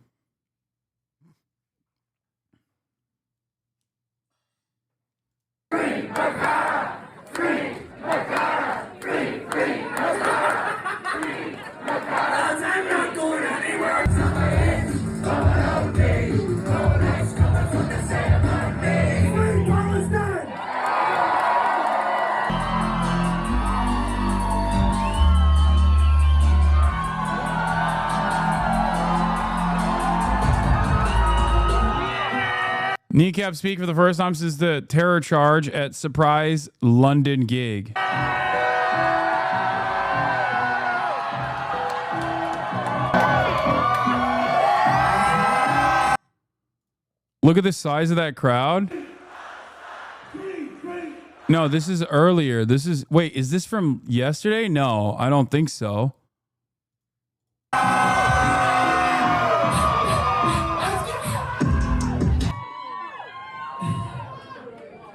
Kneecap speak for the first time since the terror charge at surprise London gig. Look at the size of that crowd. No, this is earlier. Wait, is this from yesterday? No, I don't think so.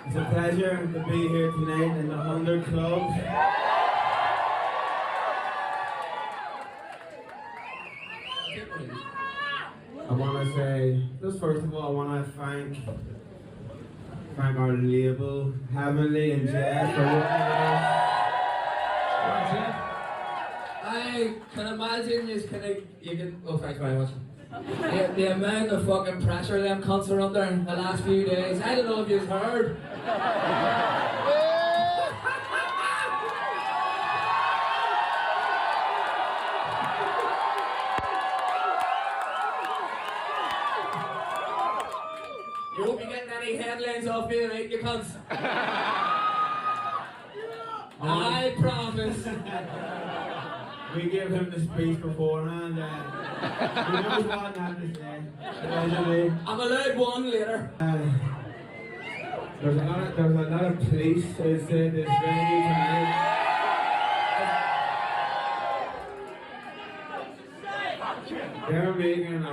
It's a pleasure to be here tonight in the 100 Club. I want to say, just first of all, I want to thank our label, Heavenly and Jeff, for working with us. I can imagine you can. Oh, thanks very much. The amount of fucking pressure them cunts are under in the last few days. I don't know if you've heard. You won't be getting any headlines off me tonight, you cunts. I promise. We give him the speech beforehand. He knows what not to say. I'm allowed one later. There's a lot of police inside this venue tonight. They're making a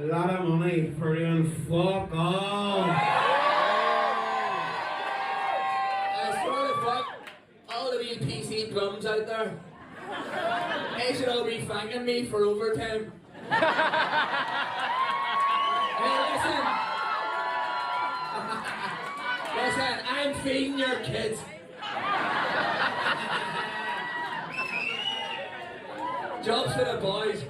lot of money for doing fuck all. I swear to fuck, all of you PC bums out there, they should all be thanking me for overtime. Hey, listen. Listen, I'm feeding your kids. Jobs for the boys.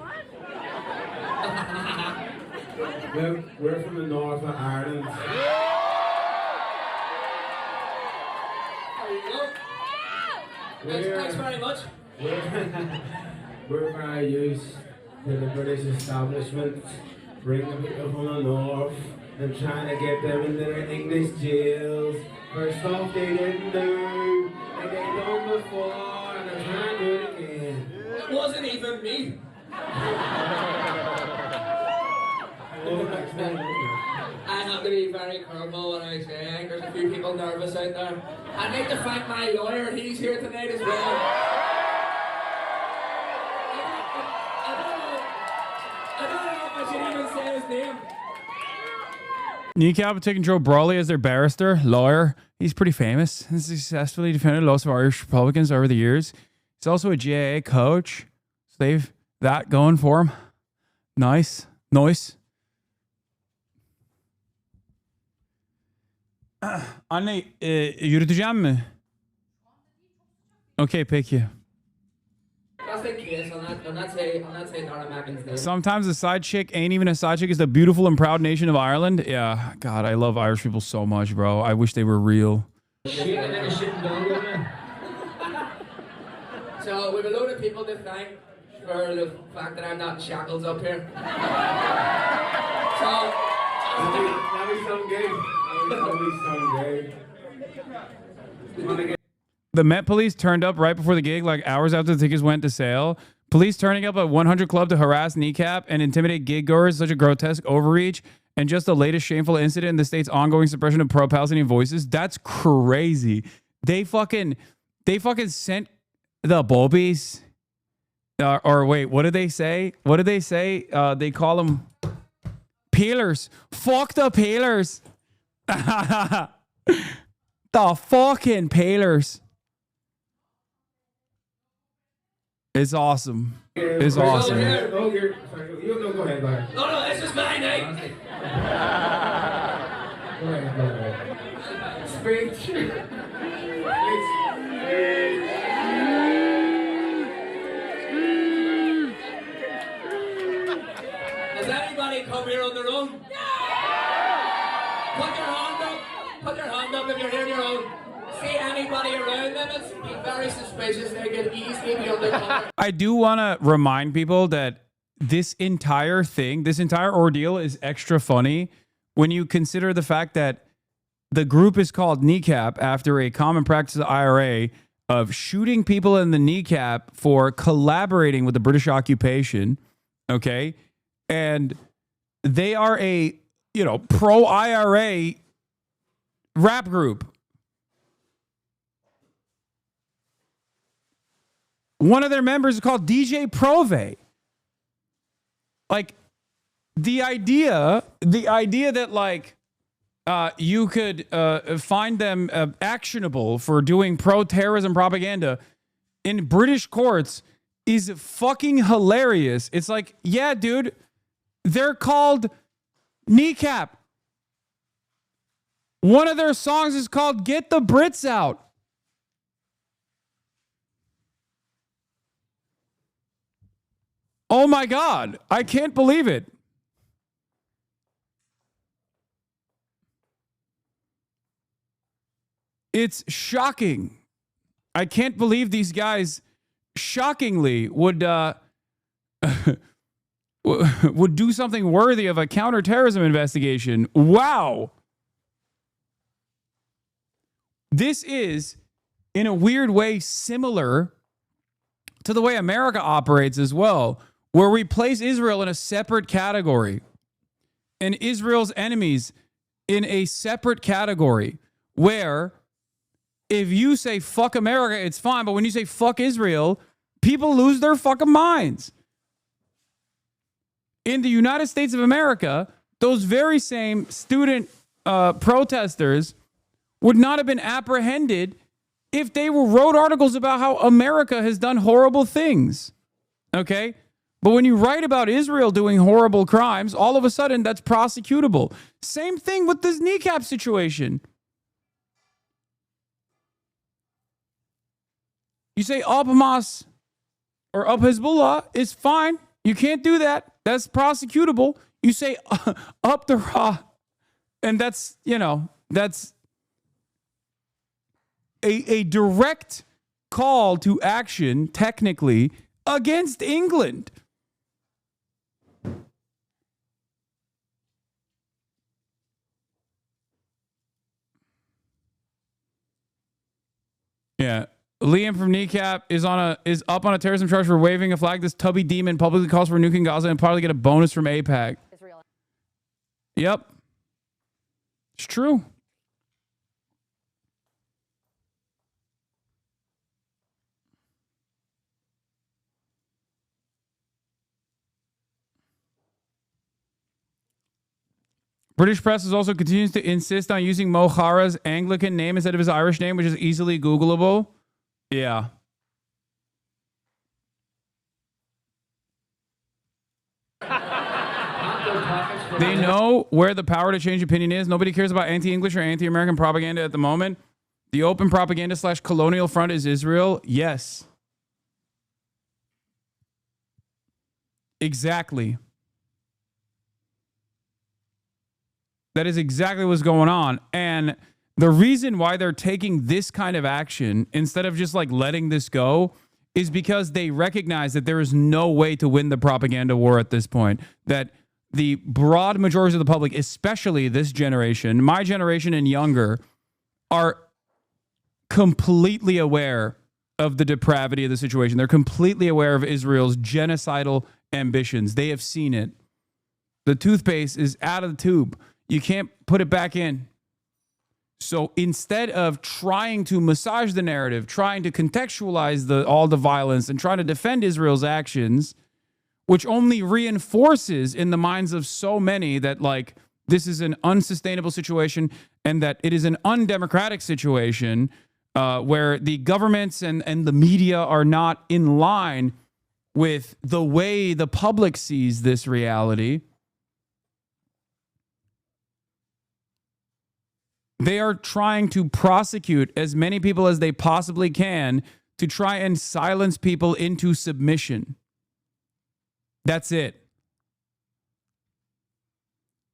We're from the north of Ireland. There you go. Thanks very much. We're very used to the British establishment, bringing the people from the north and trying to get them into their English jails for stuff they didn't do, and they done before, and they're trying to do it again. It wasn't even me. I have to be very careful what I say. I think there's a few people nervous out there. I'd like to thank my lawyer. He's here tonight as well. I don't know if I should even say his name. Kneecap taking Joe Brawley as their barrister, lawyer. He's pretty famous. He's successfully defended lots of Irish Republicans over the years. He's also a GAA coach. So they've that going for him. Nice. Anne, yürüteceğim mi? Okay, peki. Just in case, I'm not saying Dara Mackin's name. Sometimes a side chick ain't even a side chick. It's the beautiful and proud nation of Ireland. Yeah, God, I love Irish people so much, bro. I wish they were real. So we have a load of people to thank for the fact that I'm not in shackles up here. So That was so good. The Met Police turned up right before the gig, like hours after the tickets went to sale. Police turning up at 100 Club to harass Kneecap and intimidate gig goers, such a grotesque overreach, and just the latest shameful incident in the state's ongoing suppression of pro-Palestinian voices. That's crazy. They fucking sent the Bobbies. Or wait, what did they say? They call them peelers. Fuck the peelers. The fucking peelers. It's awesome. It's awesome. Go ahead, Larry. No, this is my night. Go ahead. Speech. Has anybody come here on their own? No! Put your hand up. Put your hand up if you're here on your own. See anybody around them, it's be very suspicious. They could easily be undercover. I do want to remind people that this entire ordeal is extra funny when you consider the fact that the group is called Kneecap after a common practice of the IRA of shooting people in the kneecap for collaborating with the British occupation. Okay. And they are a, pro-IRA rap group. One of their members is called DJ Prove. Like, the idea that you could find them actionable for doing pro-terrorism propaganda in British courts is fucking hilarious. It's like, yeah, dude, they're called Kneecap. One of their songs is called Get the Brits Out. Oh my God. I can't believe it. It's shocking. I can't believe these guys shockingly would would do something worthy of a counterterrorism investigation. Wow. This is, in a weird way, similar to the way America operates as well, where we place Israel in a separate category and Israel's enemies in a separate category, where if you say fuck America, it's fine. But when you say fuck Israel, people lose their fucking minds. In the United States of America, those very same student protesters would not have been apprehended if they wrote articles about how America has done horrible things. Okay? But when you write about Israel doing horrible crimes, all of a sudden that's prosecutable. Same thing with this kneecap situation. You say up Hamas or up Hezbollah, it's fine. You can't do that. That's prosecutable. You say up the Ra, and that's, that's a direct call to action, technically, against England. Yeah. Liam from Kneecap is up on a terrorism charge for waving a flag. This tubby demon publicly calls for nuking Gaza and probably get a bonus from AIPAC. Yep. It's true. British press is also continues to insist on using Mo Farah's Anglican name instead of his Irish name, which is easily Googleable. Yeah. They know where the power to change opinion is. Nobody cares about anti-English or anti-American propaganda at the moment. The open propaganda / colonial front is Israel. Yes. Exactly. That is exactly what's going on. And the reason why they're taking this kind of action instead of just like letting this go is because they recognize that there is no way to win the propaganda war at this point. That the broad majority of the public, especially this generation, my generation and younger, are completely aware of the depravity of the situation. They're completely aware of Israel's genocidal ambitions. They have seen it. The toothpaste is out of the tube. You can't put it back in. So instead of trying to massage the narrative, trying to contextualize all the violence and trying to defend Israel's actions, which only reinforces in the minds of so many that like this is an unsustainable situation and that it is an undemocratic situation where the governments and the media are not in line with the way the public sees this reality. They are trying to prosecute as many people as they possibly can to try and silence people into submission. That's it.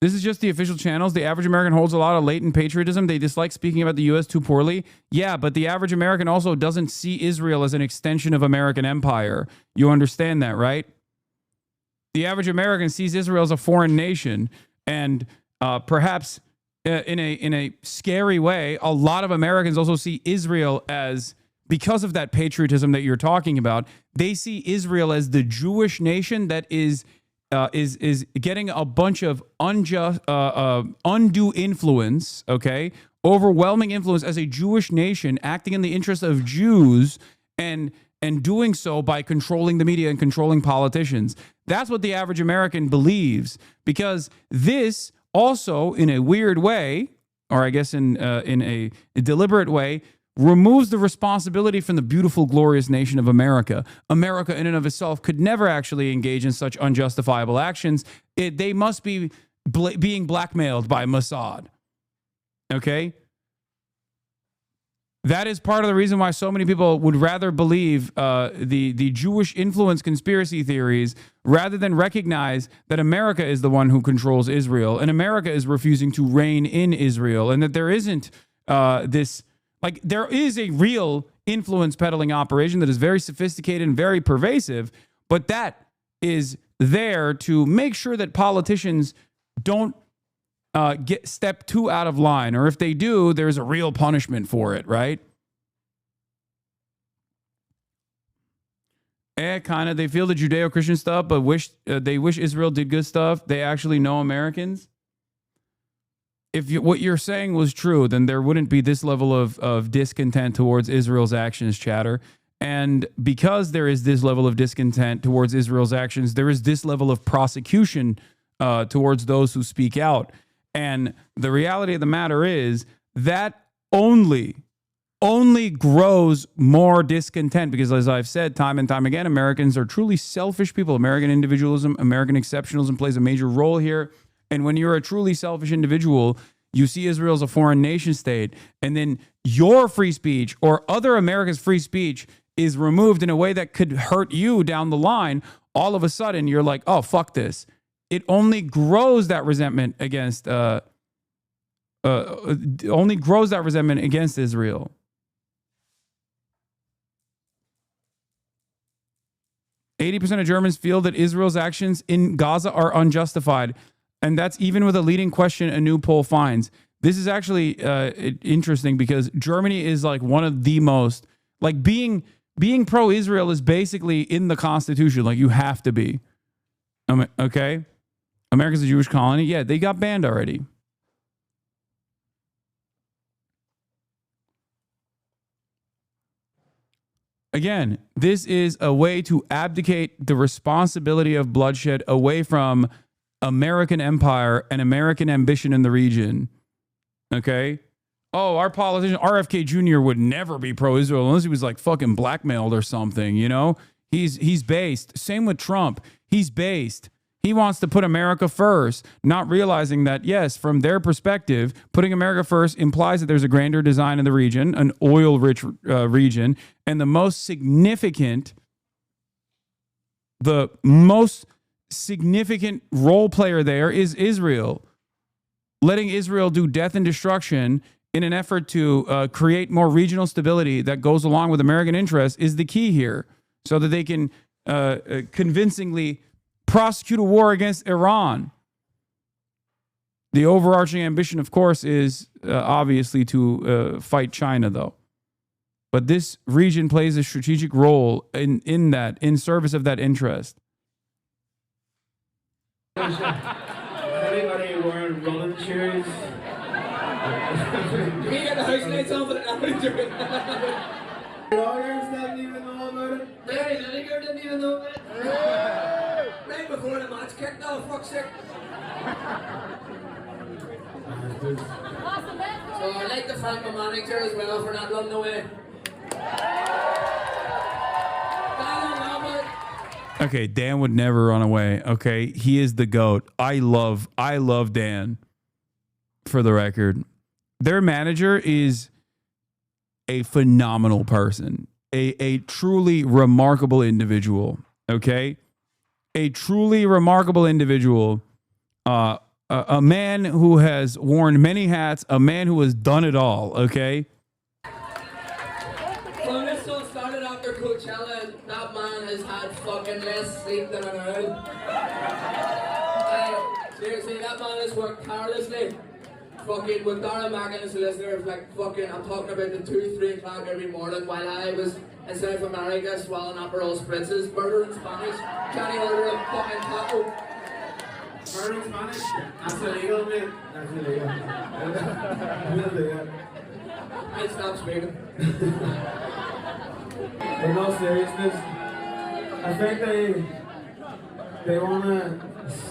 This is just the official channels. The average American holds a lot of latent patriotism. They dislike speaking about the U.S. too poorly. Yeah, but the average American also doesn't see Israel as an extension of American empire. You understand that, right? The average American sees Israel as a foreign nation, and perhaps in a scary way, a lot of Americans also see Israel as, because of that patriotism that you're talking about, they see Israel as the Jewish nation that is getting a bunch of undue influence, okay, overwhelming influence as a Jewish nation, acting in the interest of Jews and doing so by controlling the media and controlling politicians. That's what the average American believes, because this also, in a weird way, or I guess in a deliberate way, removes the responsibility from the beautiful, glorious nation of America. America in and of itself could never actually engage in such unjustifiable actions. They must be being blackmailed by Mossad. Okay? That is part of the reason why so many people would rather believe the Jewish influence conspiracy theories rather than recognize that America is the one who controls Israel and America is refusing to reign in Israel, and that there isn't there is a real influence peddling operation that is very sophisticated and very pervasive, but that is there to make sure that politicians don't get step too out of line, or if they do, there's a real punishment for it, right? Kind of. They feel the Judeo-Christian stuff, but they wish Israel did good stuff. They actually know Americans. If what you're saying was true, then there wouldn't be this level of discontent towards Israel's actions, chatter. And because there is this level of discontent towards Israel's actions, there is this level of prosecution towards those who speak out. And the reality of the matter is that only grows more discontent, because as I've said time and time again, Americans are truly selfish people. American individualism, American exceptionalism plays a major role here. And when you're a truly selfish individual, you see Israel as a foreign nation state, and then your free speech or other America's free speech is removed in a way that could hurt you down the line. All of a sudden, you're like, oh, fuck this. It only grows that resentment against Israel. %of Germans feel that Israel's actions in Gaza are unjustified. And that's even with a leading question a new poll finds. This is actually interesting because Germany is like one of the most, like being pro-Israel is basically in the Constitution. Like you have to be. Okay? America's a Jewish colony. Yeah, they got banned already. Again, this is a way to abdicate the responsibility of bloodshed away from American empire and American ambition in the region. Okay? Oh, our politician, RFK Jr. would never be pro-Israel unless he was like fucking blackmailed or something, you know? He's based. Same with Trump. He's based. He wants to put America first, not realizing that, yes, from their perspective, putting America first implies that there's a grander design in the region, an oil-rich region, and the most significant role player there is Israel. Letting Israel do death and destruction in an effort to create more regional stability that goes along with American interests is the key here, so that they can convincingly prosecute a war against Iran. The overarching ambition, of course, is obviously to fight China, though. But this region plays a strategic role in service of that interest. Anybody wearing rolling shoes? Can we get the house lights on for the Lawyers didn't even know about it. Larry Lineker didn't even know about it. Right before the match kicked off, fuck's sake. So I'd like to thank my manager as well for not running away. Okay, Dan would never run away. Okay, he is the GOAT. I love Dan. For the record, their manager is a phenomenal person, a truly remarkable individual. Okay, a truly remarkable individual, a man who has worn many hats, a man who has done it all. Okay. When this all started after Coachella, that man has had fucking less sleep than an owl. Seriously, that man has worked tirelessly. Fucking with Dara Mack and his listeners, like fucking, I'm talking about the 2-3 o'clock every morning while I was in South America swallowing Aperol spritzes, murdering Spanish, trying to order a fucking taco. Murdering Spanish? That's illegal, mate. That's illegal. I stopped speaking. In all seriousness, I think they want to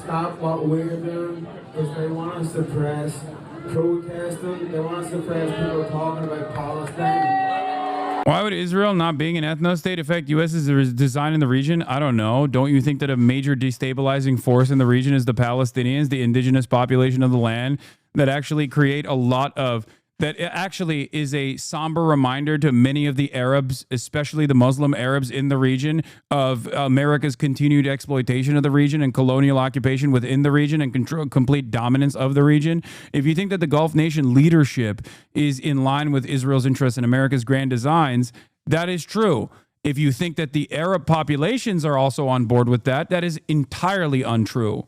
stop what we're doing because they want to suppress protesting. They want to suppress people talking about Palestine. Why would Israel not being an ethno-state affect U.S.'s design in the region? I don't know. Don't you think that a major destabilizing force in the region is the Palestinians, the indigenous population of the land, that actually create a lot of that it actually is a somber reminder to many of the Arabs, especially the Muslim Arabs in the region, of America's continued exploitation of the region and colonial occupation within the region and complete dominance of the region. If you think that the Gulf nation leadership is in line with Israel's interests and America's grand designs, that is true. If you think that the Arab populations are also on board with that, that is entirely untrue.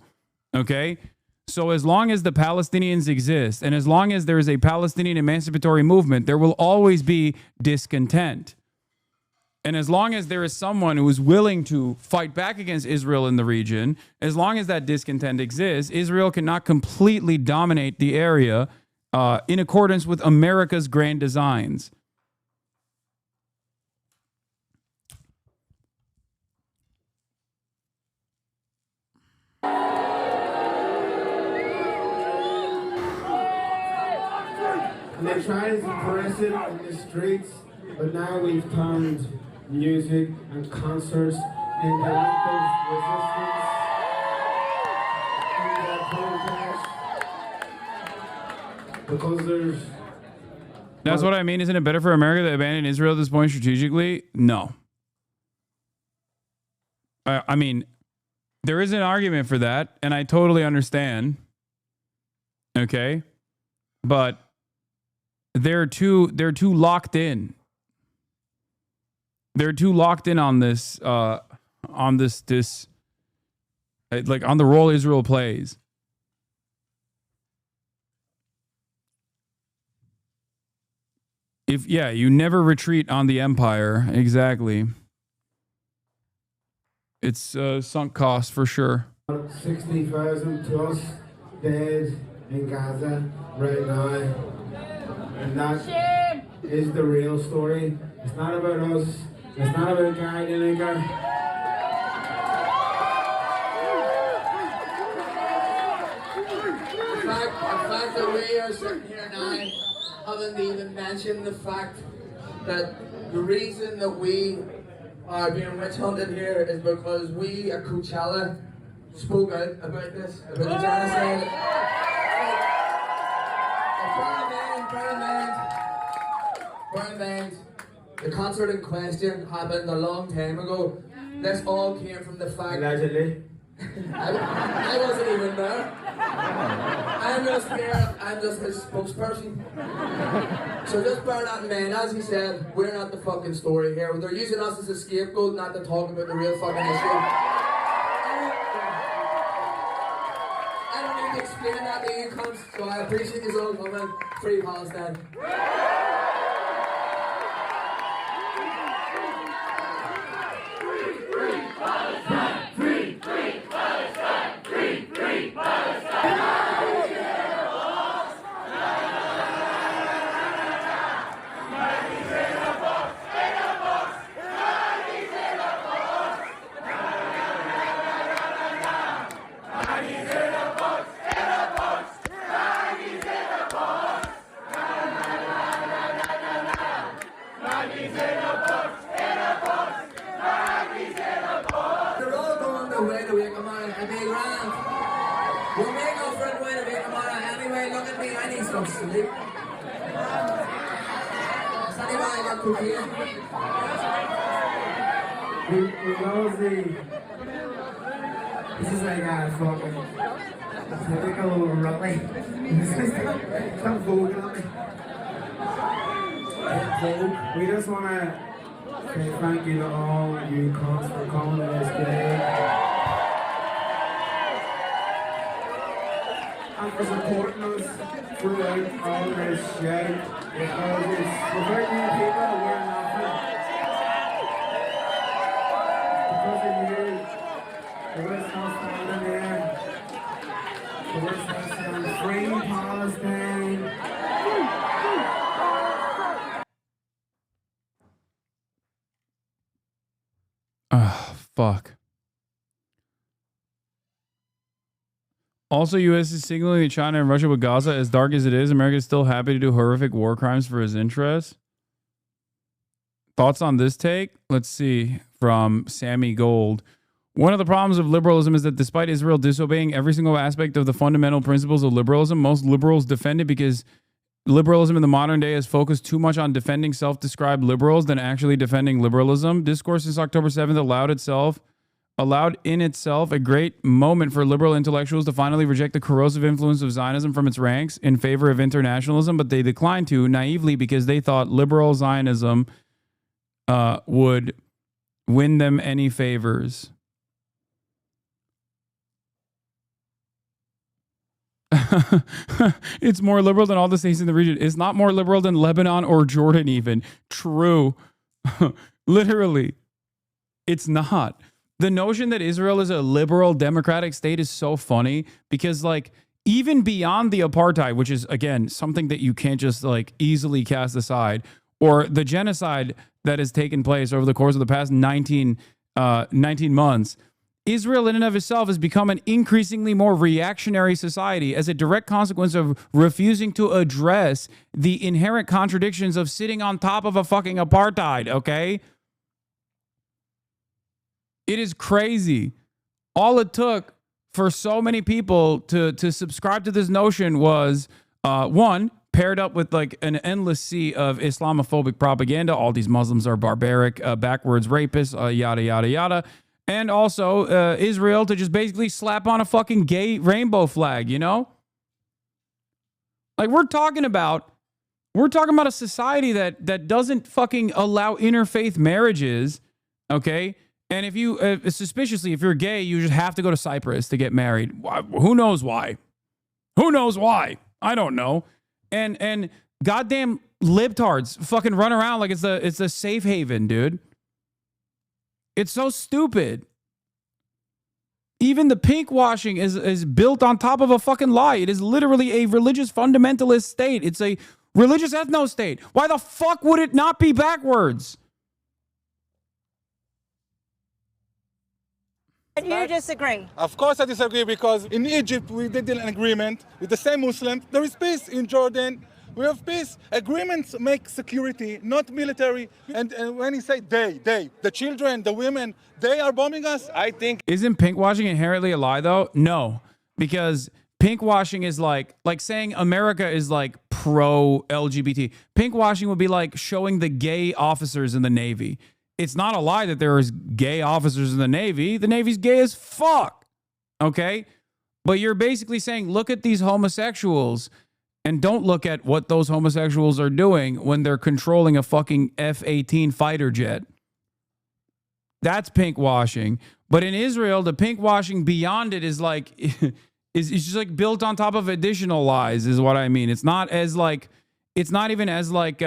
Okay? So as long as the Palestinians exist and as long as there is a Palestinian emancipatory movement, there will always be discontent. And as long as there is someone who is willing to fight back against Israel in the region, as long as that discontent exists, Israel cannot completely dominate the area in accordance with America's grand designs. And they try to suppress it in the streets, but now we've turned music and concerts into acts of resistance, into protest, because there's... That's what I mean. Isn't it better for America to abandon Israel at this point strategically? No. I mean, there is an argument for that, and I totally understand. Okay? But they're too locked in. They're too locked in on this like on the role Israel plays. You never retreat on the empire. Exactly. It's sunk cost for sure. 60,000 plus dead in Gaza right now. And that is the real story. It's not about us. It's not about Guy Lineker. The fact that we are sitting here now haven't even mentioned the fact that the reason that we are being witch hunted here is because we at Coachella spoke out about this, about the genocide. Bear in mind, the concert in question happened a long time ago. This all came from the fact... Allegedly. I wasn't even there. I'm just here, I'm just his spokesperson. So just bear that in mind. As he said, we're not the fucking story here. They're using us as a scapegoat not to talk about the real fucking issue. I don't need to explain that to you cunts, so I appreciate you all coming. Free Palestine. This is like fucking, it's like a little rally. Stop voting on me. We just want to say thank you to all you cunts for coming to this day. And for supporting us throughout all this shit. Because it's without you people, we're nothing. Because of you, the West Coast standing there, the West Coast standing free Palestine. Fuck. Also, U.S. is signaling that China and Russia with Gaza, as dark as it is, America is still happy to do horrific war crimes for his interests. Thoughts on this take? Let's see. From Sammy Gold. One of the problems of liberalism is that despite Israel disobeying every single aspect of the fundamental principles of liberalism, most liberals defend it because liberalism in the modern day has focused too much on defending self-described liberals than actually defending liberalism. Discourse since October 7th allowed in itself a great moment for liberal intellectuals to finally reject the corrosive influence of Zionism from its ranks in favor of internationalism, but they declined to naively because they thought liberal Zionism would win them any favors. It's more liberal than all the states in the region. It's not more liberal than Lebanon or Jordan even. True. Literally. It's not. The notion that Israel is a liberal democratic state is so funny because, like, even beyond the apartheid, which is, again, something that you can't just, like, easily cast aside, or the genocide that has taken place over the course of the past 19 months, Israel in and of itself has become an increasingly more reactionary society as a direct consequence of refusing to address the inherent contradictions of sitting on top of a fucking apartheid, okay? It is crazy. All it took for so many people to subscribe to this notion was, one, paired up with like an endless sea of Islamophobic propaganda. All these Muslims are barbaric, backwards rapists, yada, yada, yada. And also Israel to just basically slap on a fucking gay rainbow flag, you know? Like we're talking about a society that doesn't fucking allow interfaith marriages, okay? And if you, suspiciously, if you're gay, you just have to go to Cyprus to get married. Who knows why? Who knows why? I don't know. And goddamn libtards fucking run around like it's a safe haven, dude. It's so stupid. Even the pink washing is built on top of a fucking lie. It is literally a religious fundamentalist state. It's a religious ethno state. Why the fuck would it not be backwards? And you disagree? Of course I disagree, because in Egypt we did an agreement with the same Muslims. There is peace in Jordan. We have peace. Agreements make security, not military. And when you say they, the children, the women, they are bombing us, I think. Isn't pink washing inherently a lie though? No, because pink washing is like saying America is like pro LGBT. Pink washing would be like showing the gay officers in the Navy. It's not a lie that there is gay officers in the Navy. The Navy's gay as fuck. Okay? But you're basically saying, look at these homosexuals and don't look at what those homosexuals are doing when they're controlling a fucking F-18 fighter jet. That's pink washing. But in Israel, the pink washing beyond it is like, it's just like built on top of additional lies is what I mean. It's not as like, it's not even as like,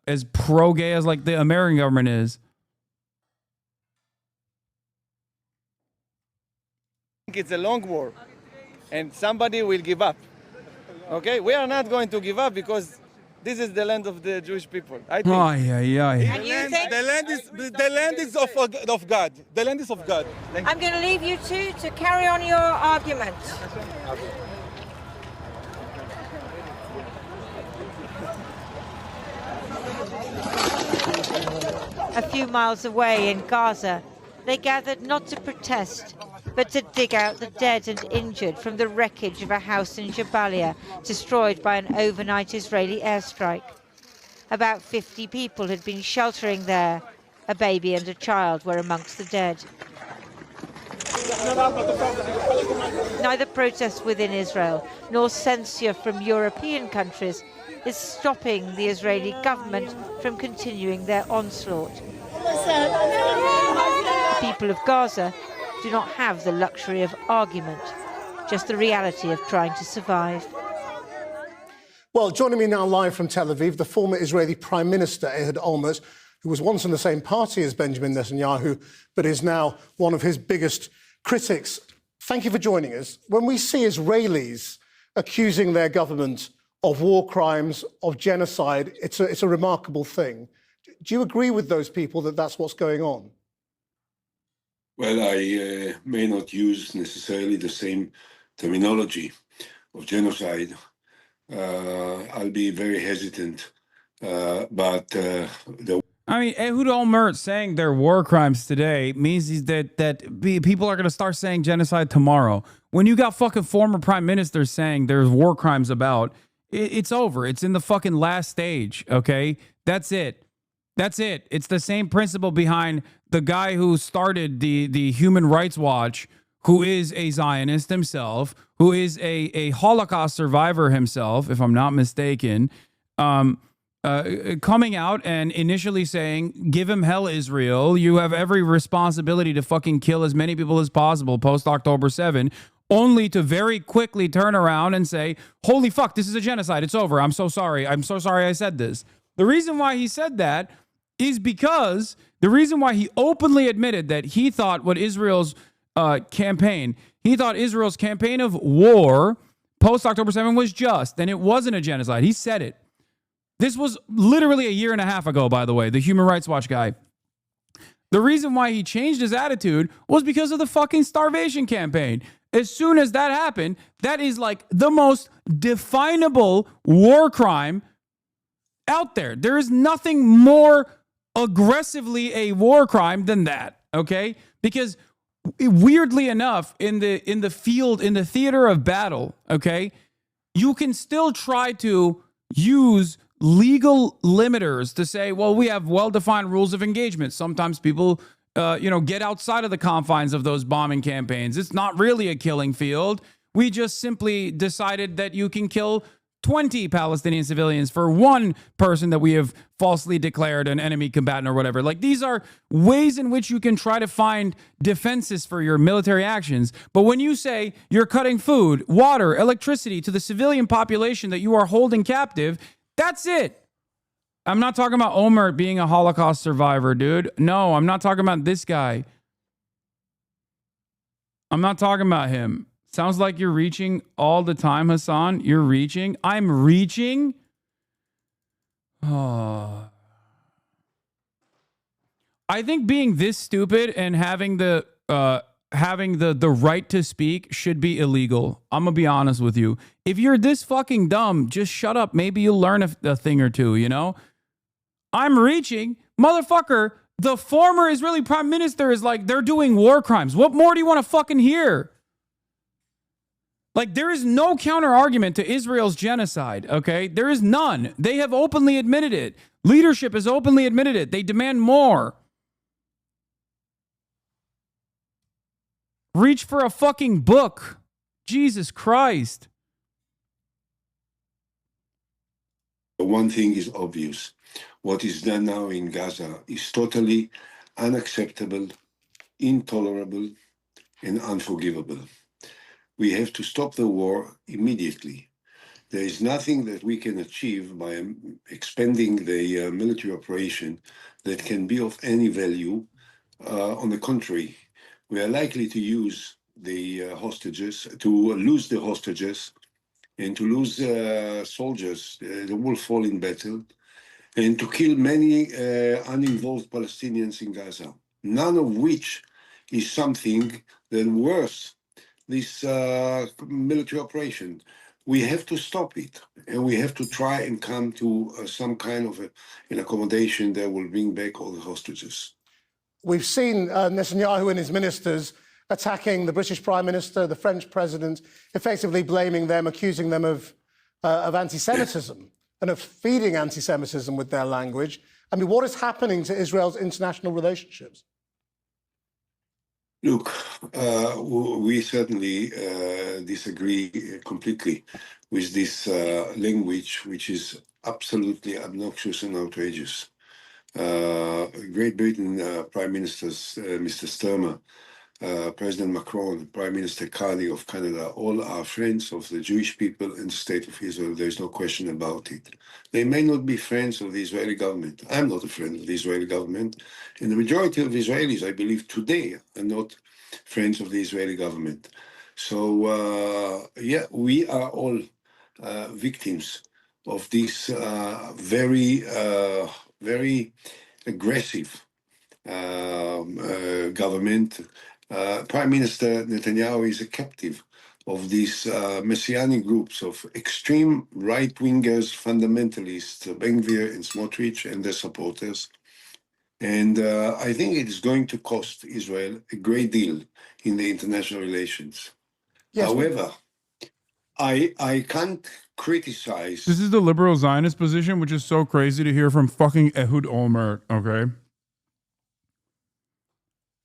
as pro-gay as like the American government is. It's a long war, and somebody will give up. Okay, we are not going to give up because this is the land of the Jewish people. I think. The land is of God. The land is of God. I'm going to leave you two to carry on your argument. A few miles away in Gaza, they gathered not to protest, but to dig out the dead and injured from the wreckage of a house in Jabalia, destroyed by an overnight Israeli airstrike. About 50 people had been sheltering there. A baby and a child were amongst the dead. Neither protest within Israel nor censure from European countries is stopping the Israeli government from continuing their onslaught. People of Gaza do not have the luxury of argument, just the reality of trying to survive. Well, joining me now live from Tel Aviv, the former Israeli Prime Minister Ehud Olmert, who was once in the same party as Benjamin Netanyahu, but is now one of his biggest critics. Thank you for joining us. When we see Israelis accusing their government of war crimes, of genocide, it's a remarkable thing. Do you agree with those people that that's what's going on? Well, I may not use necessarily the same terminology of genocide. I'll be very hesitant, but I mean, Ehud Olmert saying they're war crimes today means that people are going to start saying genocide tomorrow. When you got fucking former prime ministers saying there's war crimes about, It's over. It's in the fucking last stage, okay? That's it. That's it. It's the same principle behind the guy who started the Human Rights Watch, who is a Zionist himself, who is a Holocaust survivor himself, if I'm not mistaken, coming out and initially saying, give him hell, Israel. You have every responsibility to fucking kill as many people as possible post-October 7, only to very quickly turn around and say, holy fuck, this is a genocide. It's over. I'm so sorry. I'm so sorry I said this. The reason why he said that is because the reason why he openly admitted that he thought what Israel's campaign of war post-October 7 was just, and it wasn't a genocide. He said it. This was literally a year and a half ago, by the way, the Human Rights Watch guy. The reason why he changed his attitude was because of the fucking starvation campaign. As soon as that happened, that is like the most definable war crime out there. There is nothing more aggressively a war crime than that, okay? Because weirdly enough, in the field, in the theater of battle, okay, you can still try to use legal limiters to say, well, we have well-defined rules of engagement. Sometimes people, get outside of the confines of those bombing campaigns. It's not really a killing field. We just simply decided that you can kill 20 Palestinian civilians for one person that we have falsely declared an enemy combatant or whatever. Like, these are ways in which you can try to find defenses for your military actions. But when you say you're cutting food, water, electricity to the civilian population that you are holding captive, that's it. I'm not talking about Omer being a Holocaust survivor, dude. No, I'm not talking about this guy. I'm not talking about him. Sounds like you're reaching all the time, Hasan. You're reaching. I'm reaching. Oh. I think being this stupid and having the right to speak should be illegal. I'm gonna be honest with you. If you're this fucking dumb, just shut up. Maybe you'll learn a thing or two, you know? I'm reaching. Motherfucker, the former Israeli prime minister is like, they're doing war crimes. What more do you want to fucking hear? Like, there is no counter argument to Israel's genocide, okay? There is none. They have openly admitted it. Leadership has openly admitted it. They demand more. Reach for a fucking book. Jesus Christ. One thing is obvious. What is done now in Gaza is totally unacceptable, intolerable, and unforgivable. We have to stop the war immediately. There is nothing that we can achieve by expanding the military operation that can be of any value. On the contrary, we are likely to use the hostages, to lose the hostages, and to lose soldiers that will fall in battle, and to kill many uninvolved Palestinians in Gaza, none of which is something that worse this military operation. We have to stop it, and we have to try and come to some kind of an accommodation that will bring back all the hostages. We've seen Netanyahu and his ministers attacking the British Prime Minister, the French President, effectively blaming them, accusing them of anti-Semitism and of feeding anti-Semitism with their language. I mean, what is happening to Israel's international relationships? Look, we certainly disagree completely with this language, which is absolutely obnoxious and outrageous. Great Britain Prime Minister Mr. Sturmer, President Macron, Prime Minister Carney of Canada, all are friends of the Jewish people and the State of Israel. There is no question about it. They may not be friends of the Israeli government. I'm not a friend of the Israeli government. And the majority of Israelis, I believe, today are not friends of the Israeli government. So, we are all victims of this very aggressive government. Prime Minister Netanyahu is a captive of these messianic groups of extreme right-wingers, fundamentalists, Ben Gvir and Smotrich and their supporters. And I think it is going to cost Israel a great deal in the international relations. Yes, I can't criticize. This is the liberal Zionist position, which is so crazy to hear from fucking Ehud Olmert, okay?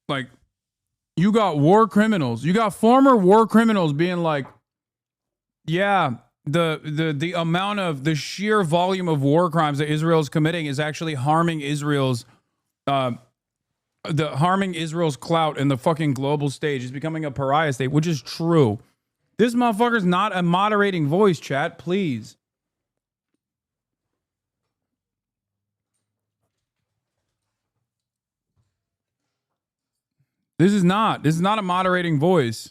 Like, you got war criminals. You got former war criminals being like, yeah, the amount of the sheer volume of war crimes that Israel is committing is actually harming Israel's clout in the fucking global stage. It's becoming a pariah state, which is true. This motherfucker's not a moderating voice, chat, please. This is not a moderating voice.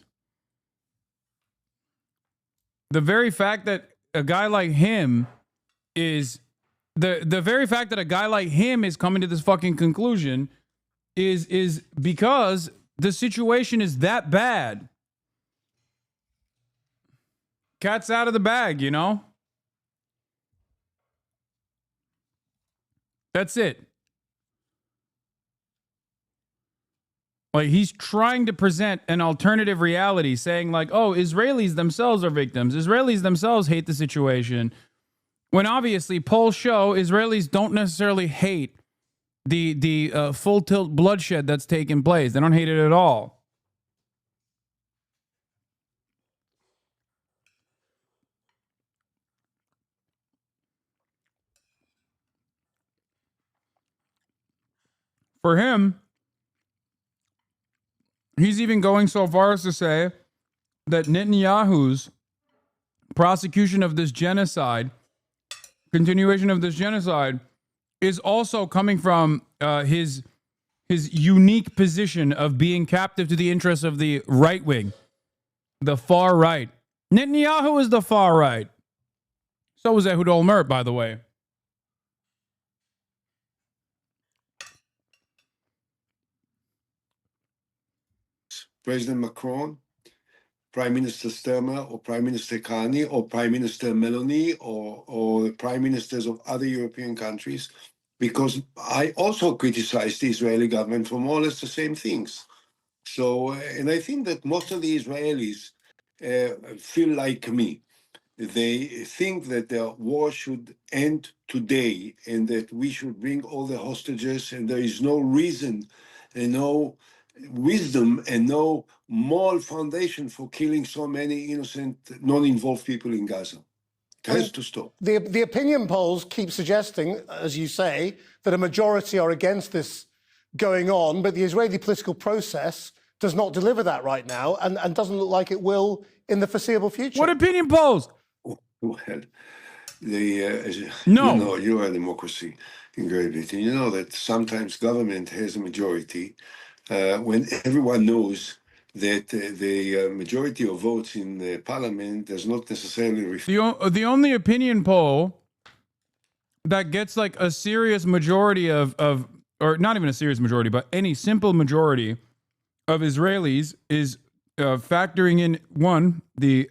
The very fact that a guy like him is the very fact that a guy like him is coming to this fucking conclusion is because the situation is that bad. Cat's out of the bag, you know? That's it. Like, he's trying to present an alternative reality, saying like, oh, Israelis themselves are victims. Israelis themselves hate the situation. When obviously polls show Israelis don't necessarily hate the full tilt bloodshed that's taken place. They don't hate it at all. For him, he's even going so far as to say that Netanyahu's prosecution of this genocide, continuation of this genocide, is also coming from his unique position of being captive to the interests of the right wing, the far right. Netanyahu is the far right. So was Ehud Olmert, by the way. President Macron, Prime Minister Sturmer, or Prime Minister Kani, or Prime Minister Meloni, or Prime Ministers of other European countries, because I also criticize the Israeli government for more or less the same things. So, and I think that most of the Israelis feel like me. They think that the war should end today and that we should bring all the hostages, and there is no reason and no wisdom and no moral foundation for killing so many innocent, non-involved people in Gaza. It has to stop. The opinion polls keep suggesting, as you say, that a majority are against this going on, but the Israeli political process does not deliver that right now and doesn't look like it will in the foreseeable future. What opinion polls? Well, you No. know, you are a democracy in Great Britain. You know that sometimes government has a majority when everyone knows that the majority of votes in the parliament does not necessarily reflect. The only opinion poll that gets like a serious majority of, or not even a serious majority, but any simple majority of Israelis is factoring in, one, the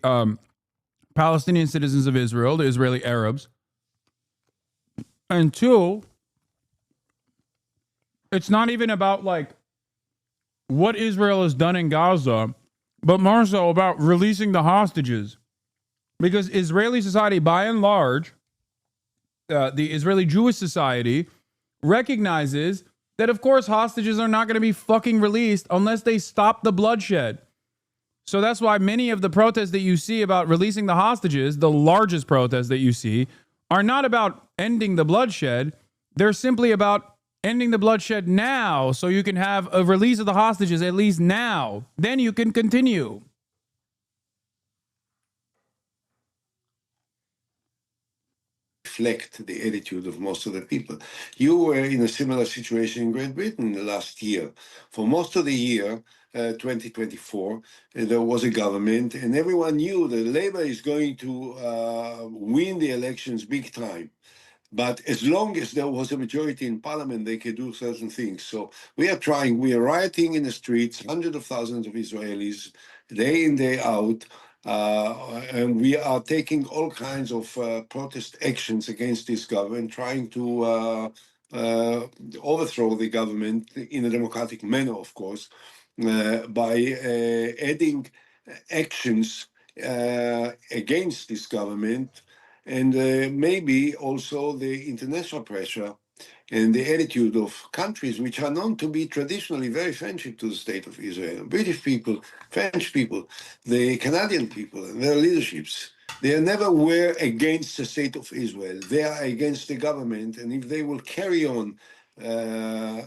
Palestinian citizens of Israel, the Israeli Arabs, and two, it's not even about like what Israel has done in Gaza, but more so about releasing the hostages. Because Israeli society, by and large, the Israeli Jewish society recognizes that, of course, hostages are not going to be fucking released unless they stop the bloodshed. So that's why many of the protests that you see about releasing the hostages, the largest protests that you see, are not about ending the bloodshed. They're simply about ending the bloodshed now so you can have a release of the hostages at least now. Then you can continue. Reflect the attitude of most of the people. You were in a similar situation in Great Britain last year. For most of the year, 2024, there was a government, and everyone knew that Labour is going to win the elections big time. But as long as there was a majority in parliament, they could do certain things. So we are rioting in the streets, hundreds of thousands of Israelis, day in, day out, and we are taking all kinds of protest actions against this government, trying to overthrow the government in a democratic manner, of course, by adding actions against this government, and maybe also the international pressure and the attitude of countries which are known to be traditionally very friendship to the state of Israel. British people, French people, the Canadian people, and their leaderships. They never were against the state of Israel. They are against the government, and if they will carry on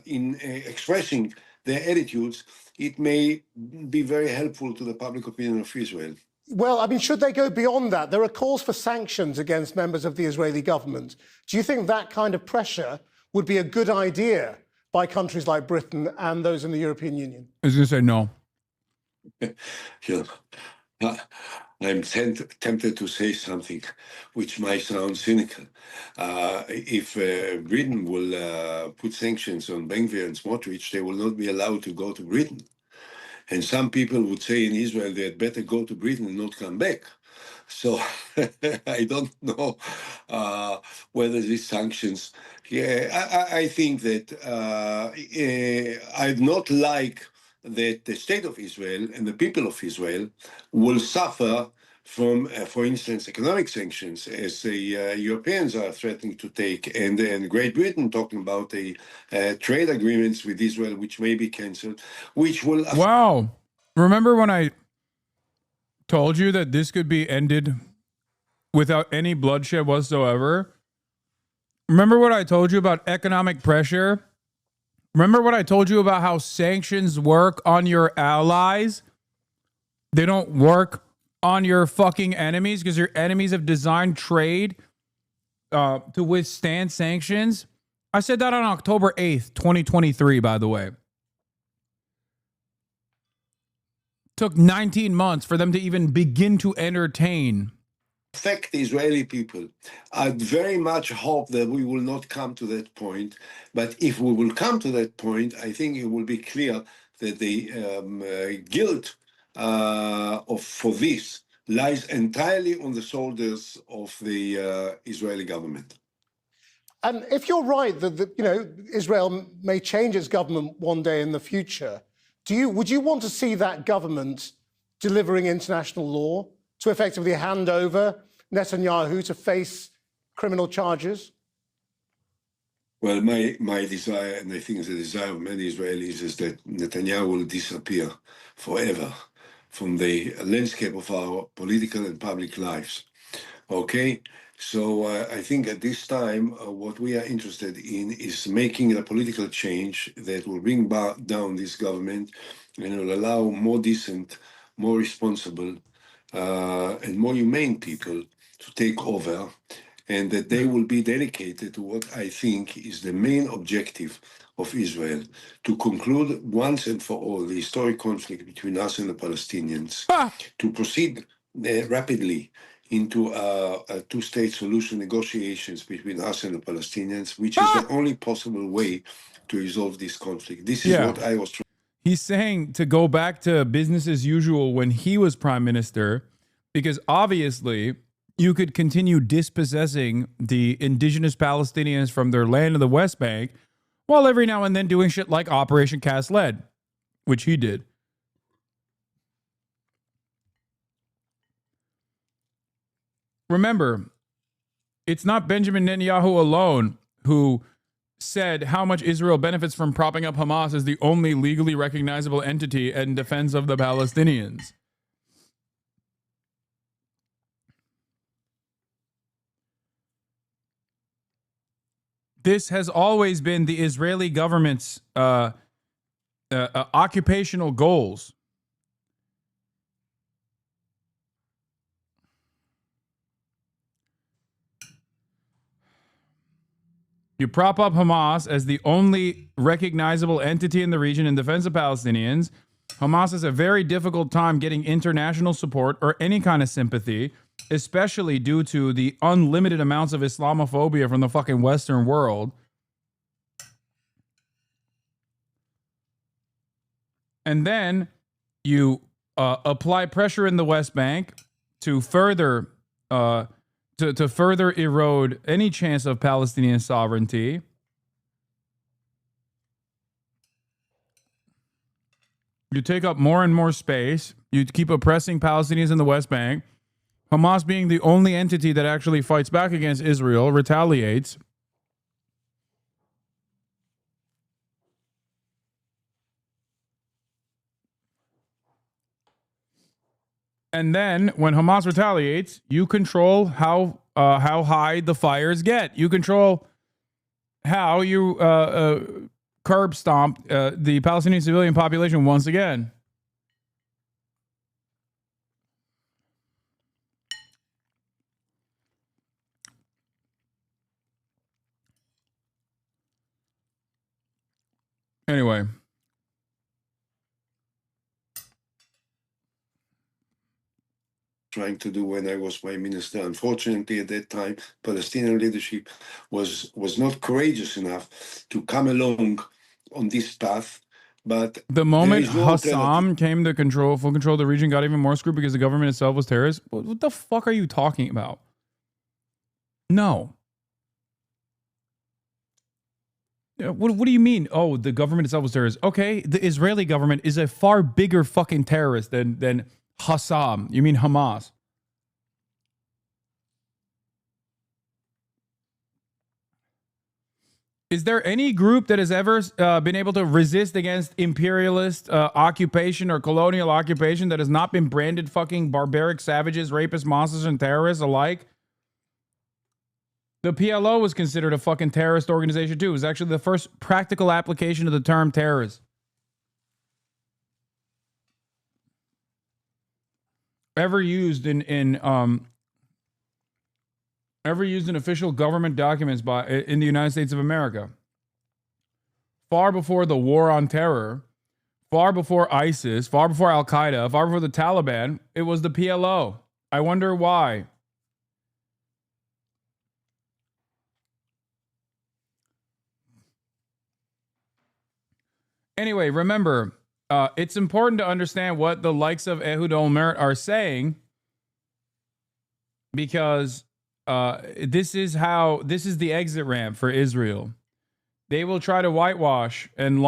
in expressing their attitudes, it may be very helpful to the public opinion of Israel. Well, I mean, should they go beyond that? There are calls for sanctions against members of the Israeli government. Do you think that kind of pressure would be a good idea by countries like Britain and those in the European Union? I was going to say no. I'm tempted to say something which might sound cynical. If Britain will put sanctions on Ben-Gvir and Smotrich, they will not be allowed to go to Britain. And some people would say in Israel they had better go to Britain and not come back. So I don't know whether these sanctions. I think that I'd not like that the state of Israel and the people of Israel will suffer from, for instance, economic sanctions, as the Europeans are threatening to take, and Great Britain talking about trade agreements with Israel, which may be cancelled, which will. Wow. Remember when I told you that this could be ended without any bloodshed whatsoever? Remember what I told you about economic pressure? Remember what I told you about how sanctions work on your allies? They don't work on your fucking enemies because your enemies have designed trade to withstand sanctions. I said that on October 8th, 2023, by the way. Took 19 months for them to even begin to entertain. Affect the Israeli people. I very much hope that we will not come to that point. But if we will come to that point, I think it will be clear that the guilt for this lies entirely on the shoulders of the Israeli government. And if you're right that Israel may change its government one day in the future, would you want to see that government delivering international law to effectively hand over Netanyahu to face criminal charges? Well, my desire, and I think the desire of many Israelis, is that Netanyahu will disappear forever from the landscape of our political and public lives. Okay? So I think at this time, what we are interested in is making a political change that will bring down this government and will allow more decent, more responsible, and more humane people to take over, and that they will be dedicated to what I think is the main objective of Israel, to conclude once and for all the historic conflict between us and the Palestinians, to proceed rapidly into a two-state solution negotiations between us and the Palestinians, which is the only possible way to resolve this conflict. This is what I was trying. He's saying to go back to business as usual when he was prime minister, because obviously you could continue dispossessing the indigenous Palestinians from their land in the West Bank while every now and then doing shit like Operation Cast Lead, which he did. Remember, it's not Benjamin Netanyahu alone who said how much Israel benefits from propping up Hamas as the only legally recognizable entity in defense of the Palestinians. This has always been the Israeli government's occupational goals. You prop up Hamas as the only recognizable entity in the region in defense of Palestinians. Hamas has a very difficult time getting international support or any kind of sympathy, especially due to the unlimited amounts of Islamophobia from the fucking Western world. And then you apply pressure in the West Bank to further to further erode any chance of Palestinian sovereignty. You take up more and more space. You keep oppressing Palestinians in the West Bank. Hamas, being the only entity that actually fights back against Israel, retaliates. And then when Hamas retaliates, you control how high the fires get. You control how you curb stomp the Palestinian civilian population once again. Anyway. Trying to do when I was prime minister. Unfortunately, at that time, Palestinian leadership was not courageous enough to come along on this path. But The moment there is no Hassan came to full control of the region, got even more screwed because the government itself was terrorist. What the fuck are you talking about? No. What do you mean? Oh, the government itself was terrorist. Okay, the Israeli government is a far bigger fucking terrorist than Hassan. You mean Hamas? Is there any group that has ever been able to resist against imperialist occupation or colonial occupation that has not been branded fucking barbaric savages, rapists, monsters, and terrorists alike? The PLO was considered a fucking terrorist organization too. It was actually the first practical application of the term terrorist. Ever used in official government documents in the United States of America. Far before the war on terror, far before ISIS, far before Al-Qaeda, far before the Taliban, it was the PLO. I wonder why. Anyway, remember, it's important to understand what the likes of Ehud Olmert are saying, because this is the exit ramp for Israel. They will try to whitewash and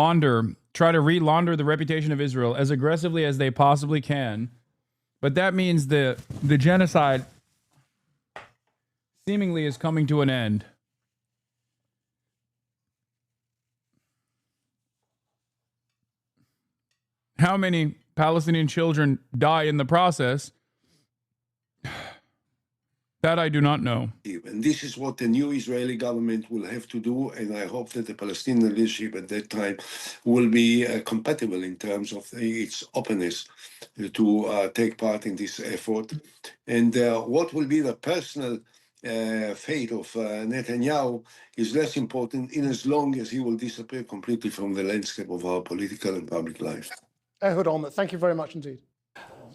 try to re-launder the reputation of Israel as aggressively as they possibly can. But that means the genocide seemingly is coming to an end. How many Palestinian children die in the process? That I do not know. And this is what the new Israeli government will have to do, and I hope that the Palestinian leadership at that time will be compatible in terms of its openness to take part in this effort. And what will be the personal fate of Netanyahu is less important in as long as he will disappear completely from the landscape of our political and public life. Ehud Olmert, thank you very much indeed.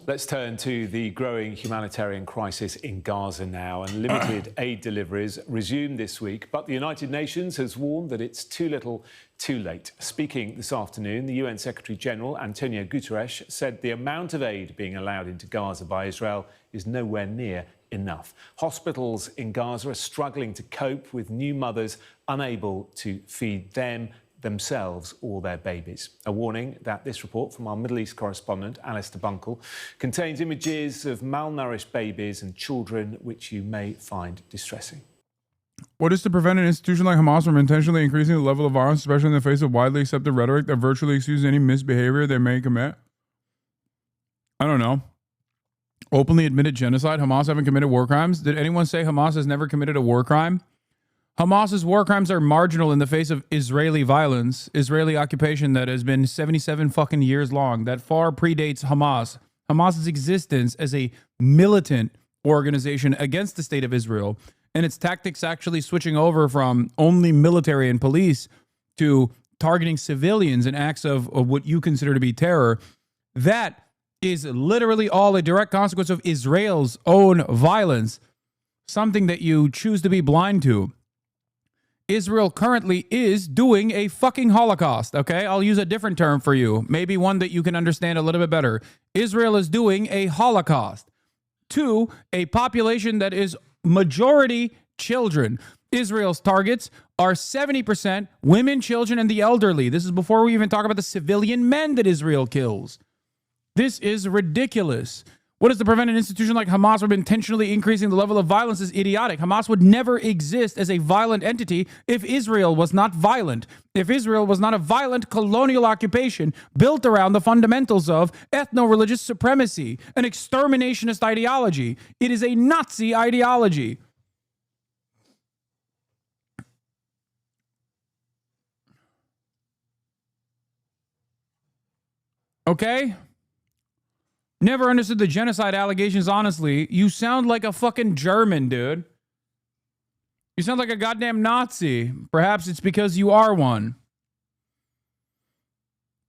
Let's turn to the growing humanitarian crisis in Gaza now, and limited aid deliveries resumed this week. But the United Nations has warned that it's too little, too late. Speaking this afternoon, the UN Secretary-General, Antonio Guterres, said the amount of aid being allowed into Gaza by Israel is nowhere near enough. Hospitals in Gaza are struggling to cope with new mothers unable to feed themselves or their babies. A warning that this report from our Middle East correspondent, Alistair Bunkle, contains images of malnourished babies and children which you may find distressing. What is to prevent an institution like Hamas from intentionally increasing the level of violence, especially in the face of widely accepted rhetoric that virtually excuses any misbehavior they may commit? I don't know. Openly admitted genocide? Hamas haven't committed war crimes? Did anyone say Hamas has never committed a war crime? Hamas's war crimes are marginal in the face of Israeli violence, Israeli occupation that has been 77 fucking years long, that far predates Hamas. Hamas's existence as a militant organization against the state of Israel, and its tactics actually switching over from only military and police to targeting civilians in acts of what you consider to be terror, that is literally all a direct consequence of Israel's own violence, something that you choose to be blind to. Israel currently is doing a fucking Holocaust, okay? I'll use a different term for you, maybe one that you can understand a little bit better. Israel is doing a Holocaust to a population that is majority children. Israel's targets are 70% women, children, and the elderly. This is before we even talk about the civilian men that Israel kills. This is ridiculous. What is to prevent an institution like Hamas from intentionally increasing the level of violence is idiotic. Hamas would never exist as a violent entity if Israel was not violent. If Israel was not a violent colonial occupation built around the fundamentals of ethno-religious supremacy, an exterminationist ideology. It is a Nazi ideology. Okay? Never understood the genocide allegations, honestly. You sound like a fucking German, dude. You sound like a goddamn Nazi. Perhaps it's because you are one.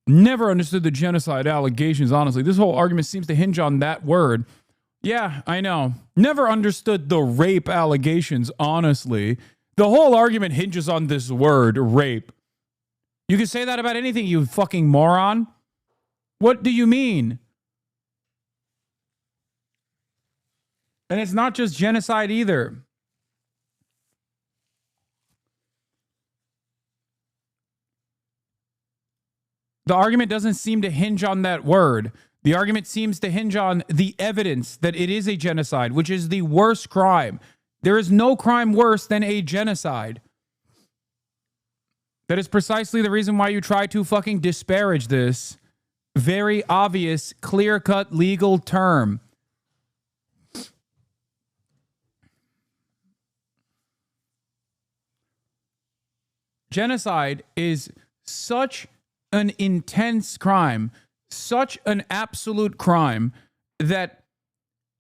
Never understood the genocide allegations, honestly. This whole argument seems to hinge on that word. Yeah, I know. Never understood the rape allegations, honestly. The whole argument hinges on this word, rape. You can say that about anything, you fucking moron. What do you mean? And it's not just genocide either. The argument doesn't seem to hinge on that word. The argument seems to hinge on the evidence that it is a genocide, which is the worst crime. There is no crime worse than a genocide. That is precisely the reason why you try to fucking disparage this very obvious, clear-cut legal term. Genocide is such an intense crime, such an absolute crime, that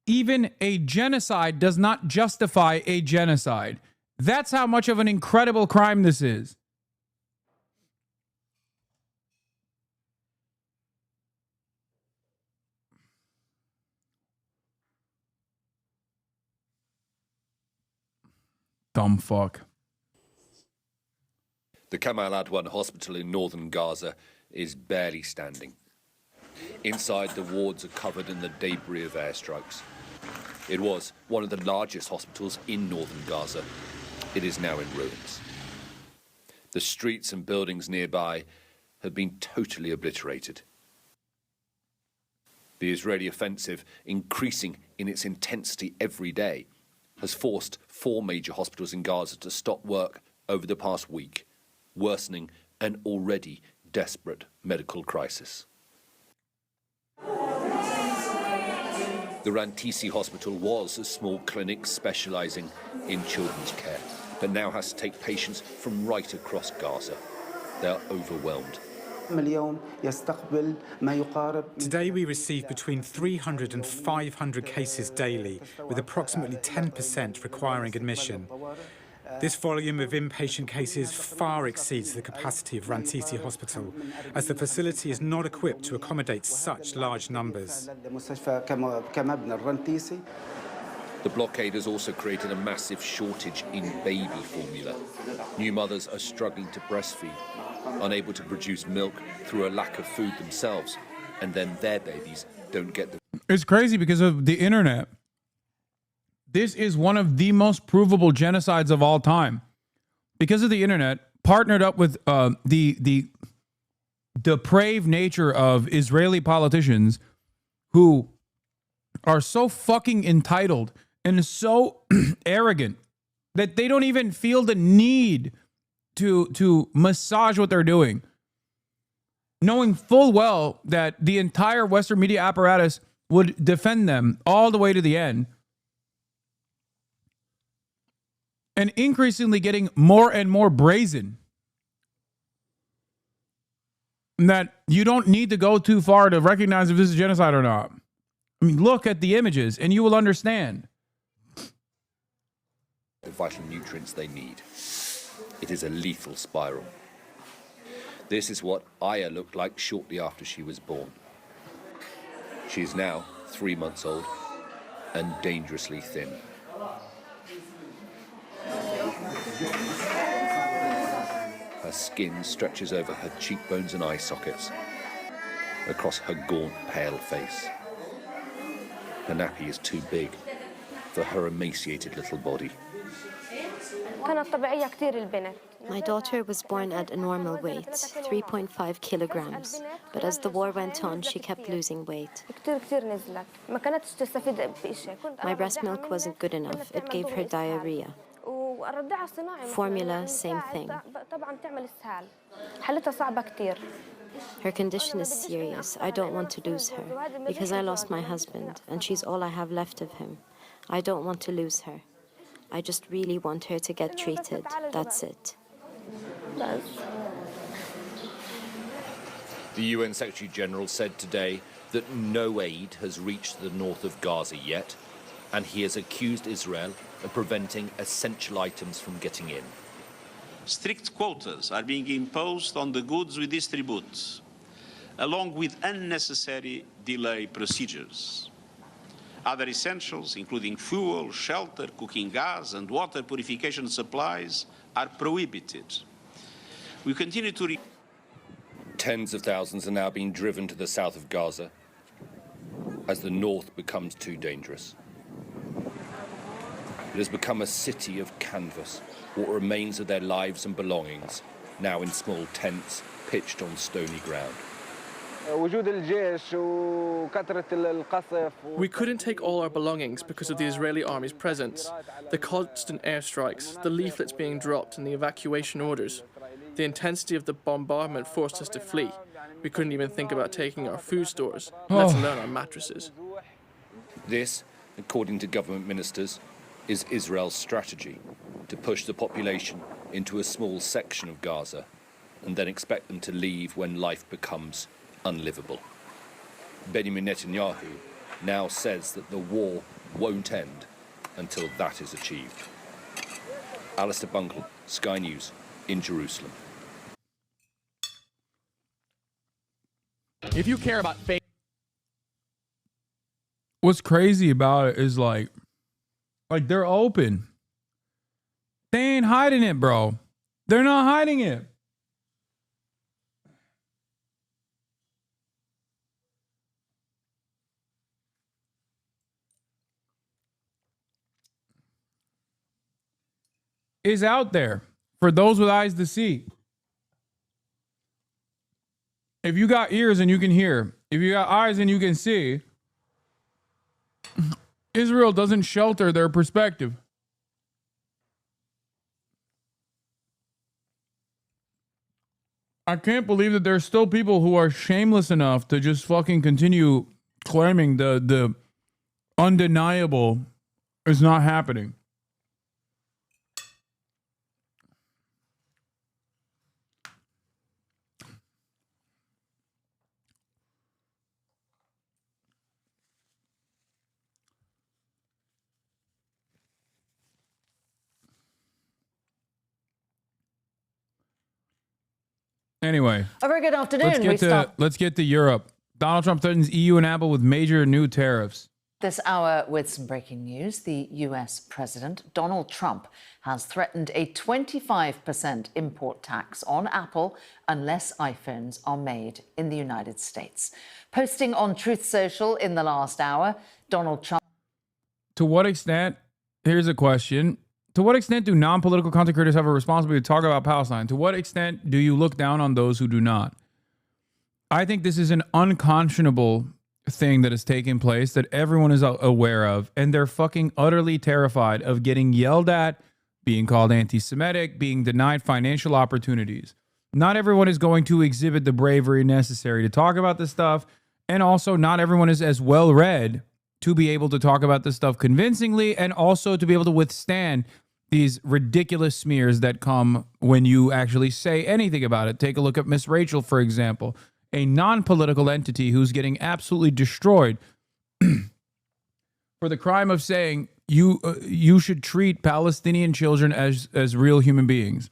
even a genocide does not justify a genocide. That's how much of an incredible crime this is. Dumb fuck. The Kamal Adwan hospital in northern Gaza is barely standing. Inside, the wards are covered in the debris of airstrikes. It was one of the largest hospitals in northern Gaza. It is now in ruins. The streets and buildings nearby have been totally obliterated. The Israeli offensive, increasing in its intensity every day, has forced 4 major hospitals in Gaza to stop work over the past week, worsening an already desperate medical crisis. The Rantisi Hospital was a small clinic specialising in children's care, but now has to take patients from right across Gaza. They are overwhelmed. Today we receive between 300 and 500 cases daily, with approximately 10% requiring admission. This volume of inpatient cases far exceeds the capacity of Rantisi Hospital, as the facility is not equipped to accommodate such large numbers. The blockade has also created a massive shortage in baby formula. New mothers are struggling to breastfeed, unable to produce milk through a lack of food themselves, and then their babies don't get the... It's crazy because of the internet. This is one of the most provable genocides of all time. Because of the internet, partnered up with the depraved nature of Israeli politicians who are so fucking entitled and so arrogant that they don't even feel the need to massage what they're doing, knowing full well that the entire Western media apparatus would defend them all the way to the end, and increasingly getting more and more brazen. That you don't need to go too far to recognize if this is genocide or not. I mean, look at the images and you will understand. The vital nutrients they need. It is a lethal spiral. This is what Aya looked like shortly after she was born. She is now 3 months old and dangerously thin. Her skin stretches over her cheekbones and eye sockets, across her gaunt, pale face. Her nappy is too big for her emaciated little body. My daughter was born at a normal weight, 3.5 kilograms, but as the war went on, she kept losing weight. My breast milk wasn't good enough. It gave her diarrhea. Formula, same thing. Her condition is serious. I don't want to lose her, because I lost my husband, and she's all I have left of him. I don't want to lose her. I just really want her to get treated. That's it. The UN Secretary General said today that no aid has reached the north of Gaza yet, and he has accused Israel of preventing essential items from getting in. Strict quotas are being imposed on the goods we distribute, along with unnecessary delay procedures. Other essentials, including fuel, shelter, cooking gas, and water purification supplies, are prohibited. We continue to... Tens of thousands are now being driven to the south of Gaza as the north becomes too dangerous. It has become a city of canvas, what remains of their lives and belongings, now in small tents pitched on stony ground. We couldn't take all our belongings because of the Israeli army's presence, the constant airstrikes, the leaflets being dropped and the evacuation orders. The intensity of the bombardment forced us to flee. We couldn't even think about taking our food stores, let alone our mattresses. This, according to government ministers, is Israel's strategy to push the population into a small section of Gaza and then expect them to leave when life becomes unlivable. Benjamin Netanyahu now says that the war won't end until that is achieved. Alistair Bunkle, Sky News, in Jerusalem. If you care about fake... What's crazy about it is like they're open. They ain't hiding it, bro. They're not hiding it. Is out there for those with eyes to see. If you got ears and you can hear, if you got eyes and you can see, Israel doesn't shelter their perspective. I can't believe that there's still people who are shameless enough to just fucking continue claiming the undeniable is not happening. Anyway, a very good afternoon. Let's get to Europe. Donald Trump threatens EU and Apple with major new tariffs. This hour with some breaking news. The US President Donald Trump has threatened a 25% import tax on Apple unless iPhones are made in the United States. Posting on Truth Social in the last hour, Donald Trump... To what extent, here's a question. To what extent do non-political content creators have a responsibility to talk about Palestine? To what extent do you look down on those who do not? I think this is an unconscionable thing that has taken place that everyone is aware of, and they're fucking utterly terrified of getting yelled at, being called anti-Semitic, being denied financial opportunities. Not everyone is going to exhibit the bravery necessary to talk about this stuff, and also not everyone is as well-read to be able to talk about this stuff convincingly and also to be able to withstand these ridiculous smears that come when you actually say anything about it. Take a look at Miss Rachel, for example, a non-political entity who's getting absolutely destroyed for the crime of saying you should treat Palestinian children as real human beings.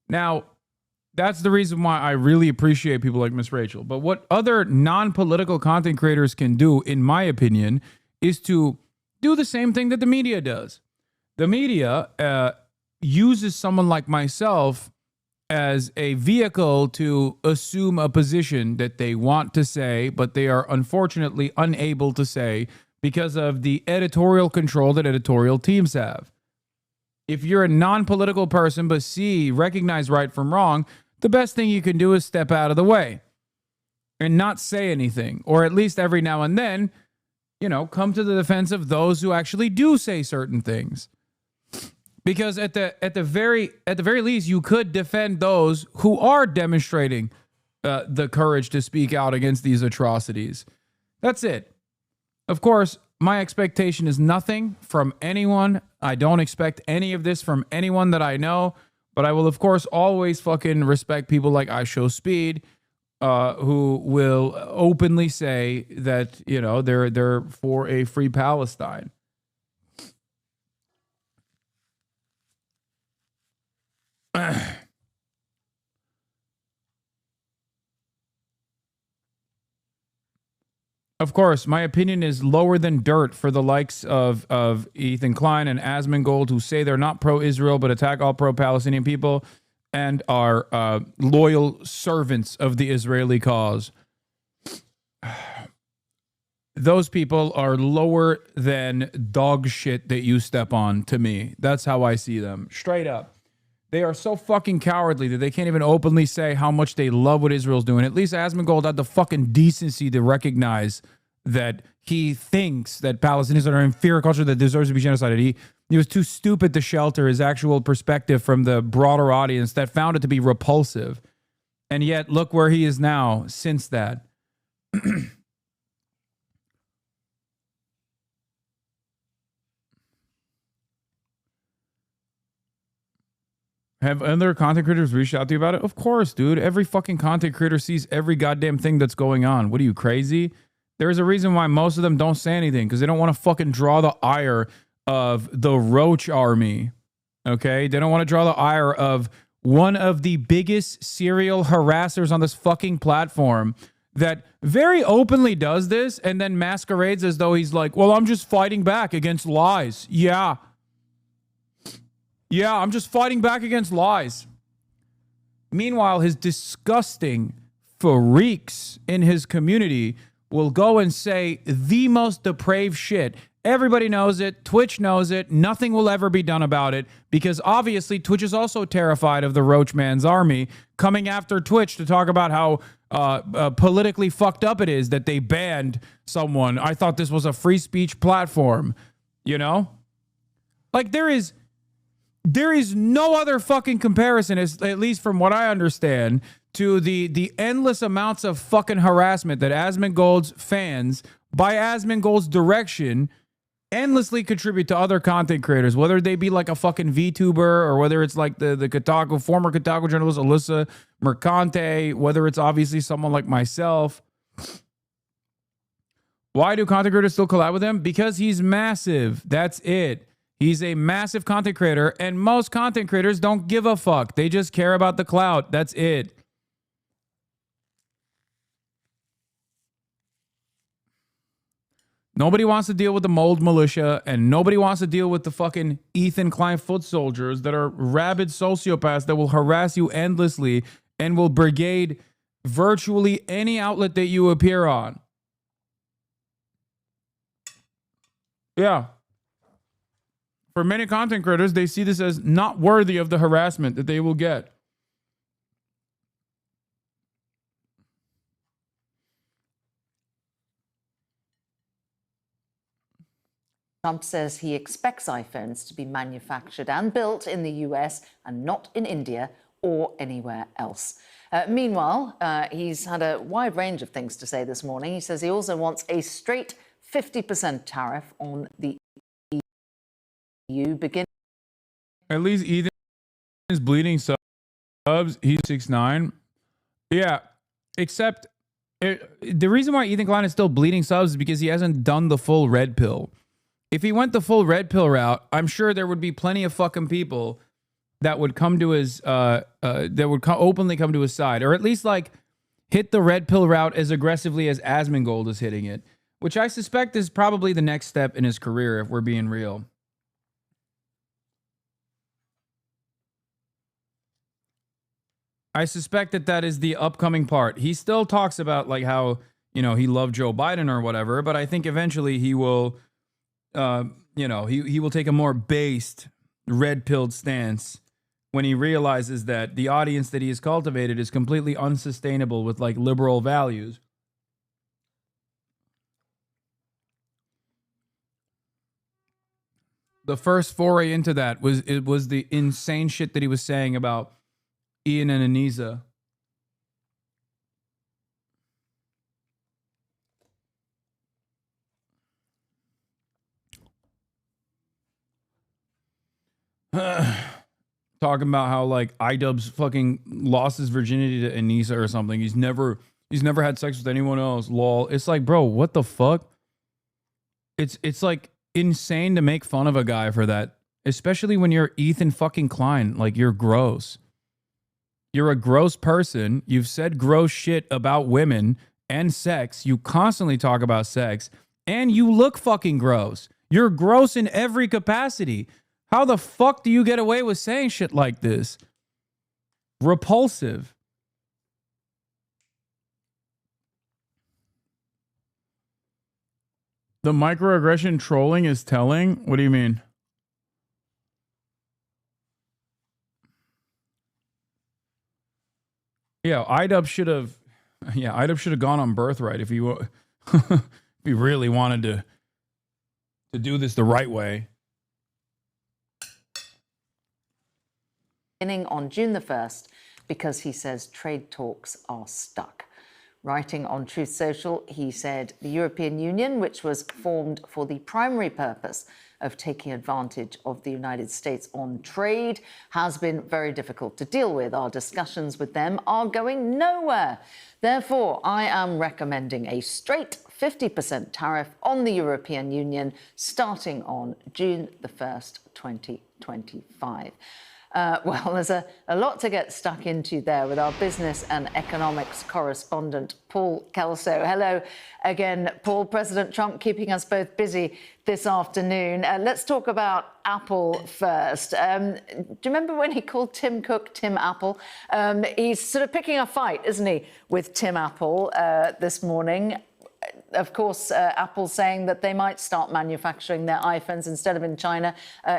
Now, that's the reason why I really appreciate people like Miss Rachel. But what other non-political content creators can do, in my opinion, is to do the same thing that the media does. The media uses someone like myself as a vehicle to assume a position that they want to say, but they are unfortunately unable to say because of the editorial control that editorial teams have. if you're a non-political person but recognize right from wrong, the best thing you can do is step out of the way and not say anything, or at least every now and then, come to the defense of those who actually do say certain things. Because at the very least, you could defend those who are demonstrating the courage to speak out against these atrocities. That's it. Of course, my expectation is nothing from anyone. I don't expect any of this from anyone that I know, but I will, of course, always fucking respect people like I Show Speed, who will openly say that, they're for a free Palestine. Of course, my opinion is lower than dirt for the likes of Ethan Klein and Asmongold, who say they're not pro-Israel but attack all pro-Palestinian people and are loyal servants of the Israeli cause. Those people are lower than dog shit that you step on to me. That's how I see them. Straight up. They are so fucking cowardly that they can't even openly say how much they love what Israel's doing. At least Asmongold had the fucking decency to recognize that he thinks that Palestinians are an inferior culture that deserves to be genocided. He was too stupid to shelter his actual perspective from the broader audience that found it to be repulsive. And yet, look where he is now since that. Have other content creators reached out to you about it? Of course, dude. Every fucking content creator sees every goddamn thing that's going on. What are you, crazy? There's a reason why most of them don't say anything, because they don't want to fucking draw the ire of the Roach Army. Okay? They don't want to draw the ire of one of the biggest serial harassers on this fucking platform that very openly does this and then masquerades as though he's like, well, I'm just fighting back against lies. Yeah, I'm just fighting back against lies. Meanwhile, his disgusting freaks in his community will go and say the most depraved shit. Everybody knows it. Twitch knows it. Nothing will ever be done about it because obviously Twitch is also terrified of the Roach Man's army coming after Twitch to talk about how politically fucked up it is that they banned someone. I thought this was a free speech platform, Like there is no other fucking comparison, at least from what I understand, to the endless amounts of fucking harassment that Asmongold's fans, by Asmongold's direction, endlessly contribute to other content creators, whether they be like a fucking VTuber or whether it's like the Kotaku, former Kotaku journalist Alyssa Mercante, whether it's obviously someone like myself. Why do content creators still collab with him? Because he's massive. That's it. He's a massive content creator, and most content creators don't give a fuck. They just care about the clout. That's it. Nobody wants to deal with the mold militia, and nobody wants to deal with the fucking Ethan Klein foot soldiers that are rabid sociopaths that will harass you endlessly and will brigade virtually any outlet that you appear on. Yeah. For many content creators, they see this as not worthy of the harassment that they will get. Trump says he expects iPhones to be manufactured and built in the US and not in India or anywhere else. Meanwhile, he's had a wide range of things to say this morning. He says he also wants a straight 50% tariff on the EU beginning. At least Ethan is bleeding subs. He's 6'9". Yeah, except the reason why Ethan Klein is still bleeding subs is because he hasn't done the full red pill. If he went the full red pill route, I'm sure there would be plenty of fucking people that would come to his, openly come to his side, or at least like hit the red pill route as aggressively as Asmongold is hitting it, which I suspect is probably the next step in his career, if we're being real. I suspect that is the upcoming part. He still talks about like how, he loved Joe Biden or whatever, but I think eventually he will, he will take a more based red-pilled stance when he realizes that the audience that he has cultivated is completely unsustainable with like liberal values. The first foray into that was the insane shit that he was saying about Ian and Anisa. Talking about how like iDubbbz fucking lost his virginity to Anisa or something. He's never had sex with anyone else. Lol. It's like, bro, what the fuck? It's like insane to make fun of a guy for that, especially when you're Ethan fucking Klein. Like, you're gross. You're a gross person. You've said gross shit about women and sex. You constantly talk about sex, and you look fucking gross. You're gross in every capacity. How the fuck do you get away with saying shit like this? Repulsive. The microaggression trolling is telling? What do you mean? Yeah, iDubbbz should have gone on Birthright if he if he really wanted to do this the right way. Beginning on June the 1st, because he says trade talks are stuck. Writing on Truth Social, he said the European Union, which was formed for the primary purpose of taking advantage of the United States on trade, has been very difficult to deal with. Our discussions with them are going nowhere. Therefore, I am recommending a straight 50% tariff on the European Union starting on June the 1st, 2025. Well, there's a lot to get stuck into there with our business and economics correspondent, Paul Kelso. Hello again, Paul. President Trump keeping us both busy this afternoon. Let's talk about Apple first. Do you remember when he called Tim Cook Tim Apple? He's sort of picking a fight, isn't he, with Tim Apple this morning. Of course, Apple saying that they might start manufacturing their iPhones instead of in China,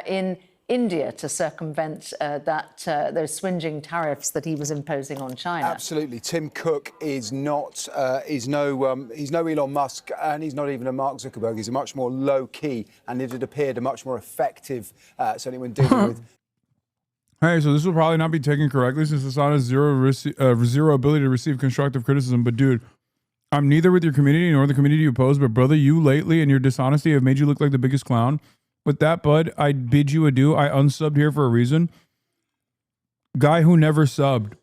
in India, to circumvent those swinging tariffs that he was imposing on China. Absolutely. Tim Cook is not, he's no Elon Musk, and he's not even a Mark Zuckerberg. He's a much more low-key, and it had appeared a much more effective, certainly when dealing with... Hey, so this will probably not be taken correctly since Hasan has zero ability to receive constructive criticism. But dude, I'm neither with your community nor the community you oppose, but brother, you lately and your dishonesty have made you look like the biggest clown. With that, bud, I bid you adieu. I unsubbed here for a reason. Guy who never subbed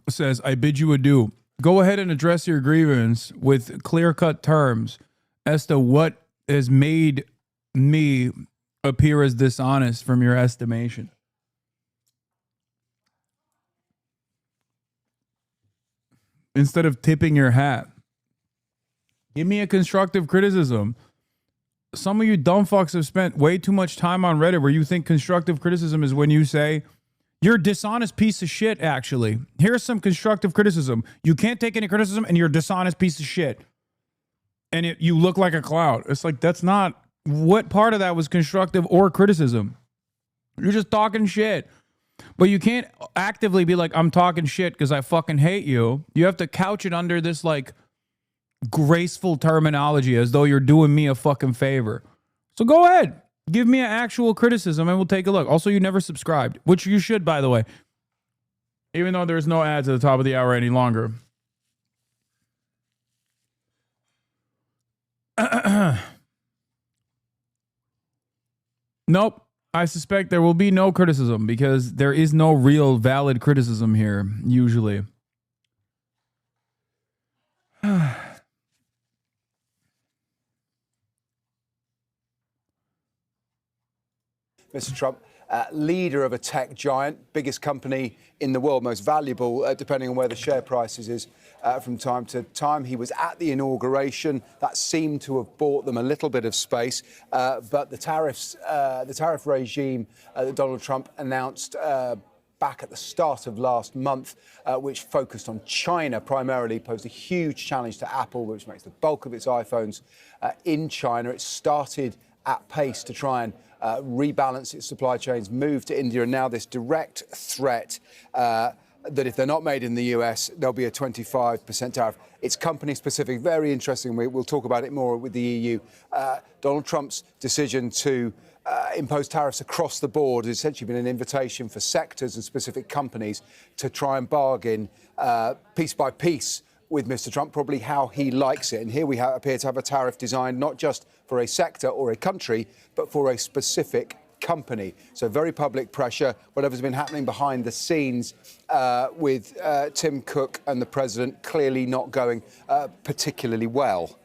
says, I bid you adieu. Go ahead and address your grievance with clear-cut terms as to what has made me appear as dishonest from your estimation. Instead of tipping your hat, give me a constructive criticism. Some of you dumb fucks have spent way too much time on Reddit where you think constructive criticism is when you say, you're a dishonest piece of shit, actually. Here's some constructive criticism. You can't take any criticism and you're a dishonest piece of shit. And you look like a clown. It's like, that's not, what part of that was constructive or criticism? You're just talking shit. But you can't actively be like, I'm talking shit because I fucking hate you. You have to couch it under this, like, graceful terminology as though you're doing me a fucking favor. So go ahead, give me an actual criticism and we'll take a look. Also, you never subscribed, which you should, by the way, even though there's no ads at the top of the hour any longer. Nope, I suspect there will be no criticism because there is no real valid criticism here usually. Mr. Trump, leader of a tech giant, biggest company in the world, most valuable, depending on where the share prices is from time to time. He was at the inauguration. That seemed to have bought them a little bit of space. But the tariff regime that Donald Trump announced back at the start of last month, which focused on China primarily, posed a huge challenge to Apple, which makes the bulk of its iPhones in China. It started at pace to try and rebalance its supply chains, move to India, and now this direct threat that if they're not made in the US, there'll be a 25% tariff. It's company specific, very interesting. We'll talk about it more with the EU. Donald Trump's decision to impose tariffs across the board has essentially been an invitation for sectors and specific companies to try and bargain piece by piece with Mr. Trump, probably how he likes it. And here we appear to have a tariff designed not just for a sector or a country, but for a specific company. So very public pressure, whatever's been happening behind the scenes with Tim Cook and the president clearly not going particularly well.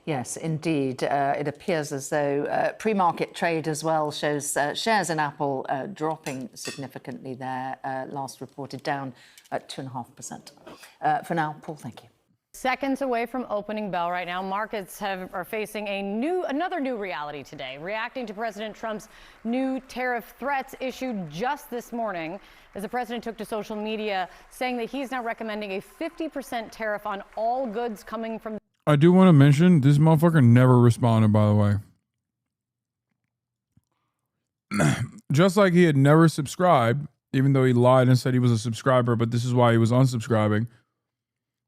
Yes, indeed. It appears as though pre-market trade as well shows shares in Apple dropping significantly there, last reported down at 2.5%. For now, Paul, thank you. Seconds away from opening bell right now, markets are facing another new reality today, reacting to President Trump's new tariff threats issued just this morning, as the president took to social media saying that he's now recommending a 50% tariff on all goods coming from. I do want to mention this motherfucker never responded, by the way. Just like he had never subscribed, even though he lied and said he was a subscriber, but this is why he was unsubscribing.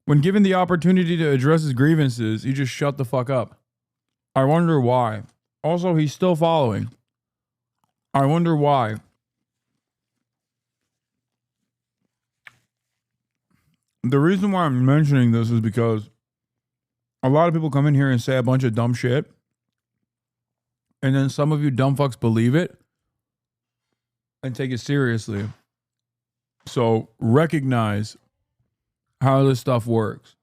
When given the opportunity to address his grievances, he just shut the fuck up. I wonder why. Also, he's still following. I wonder why. The reason why I'm mentioning this is because a lot of people come in here and say a bunch of dumb shit, and then some of you dumb fucks believe it and take it seriously. So recognize how this stuff works.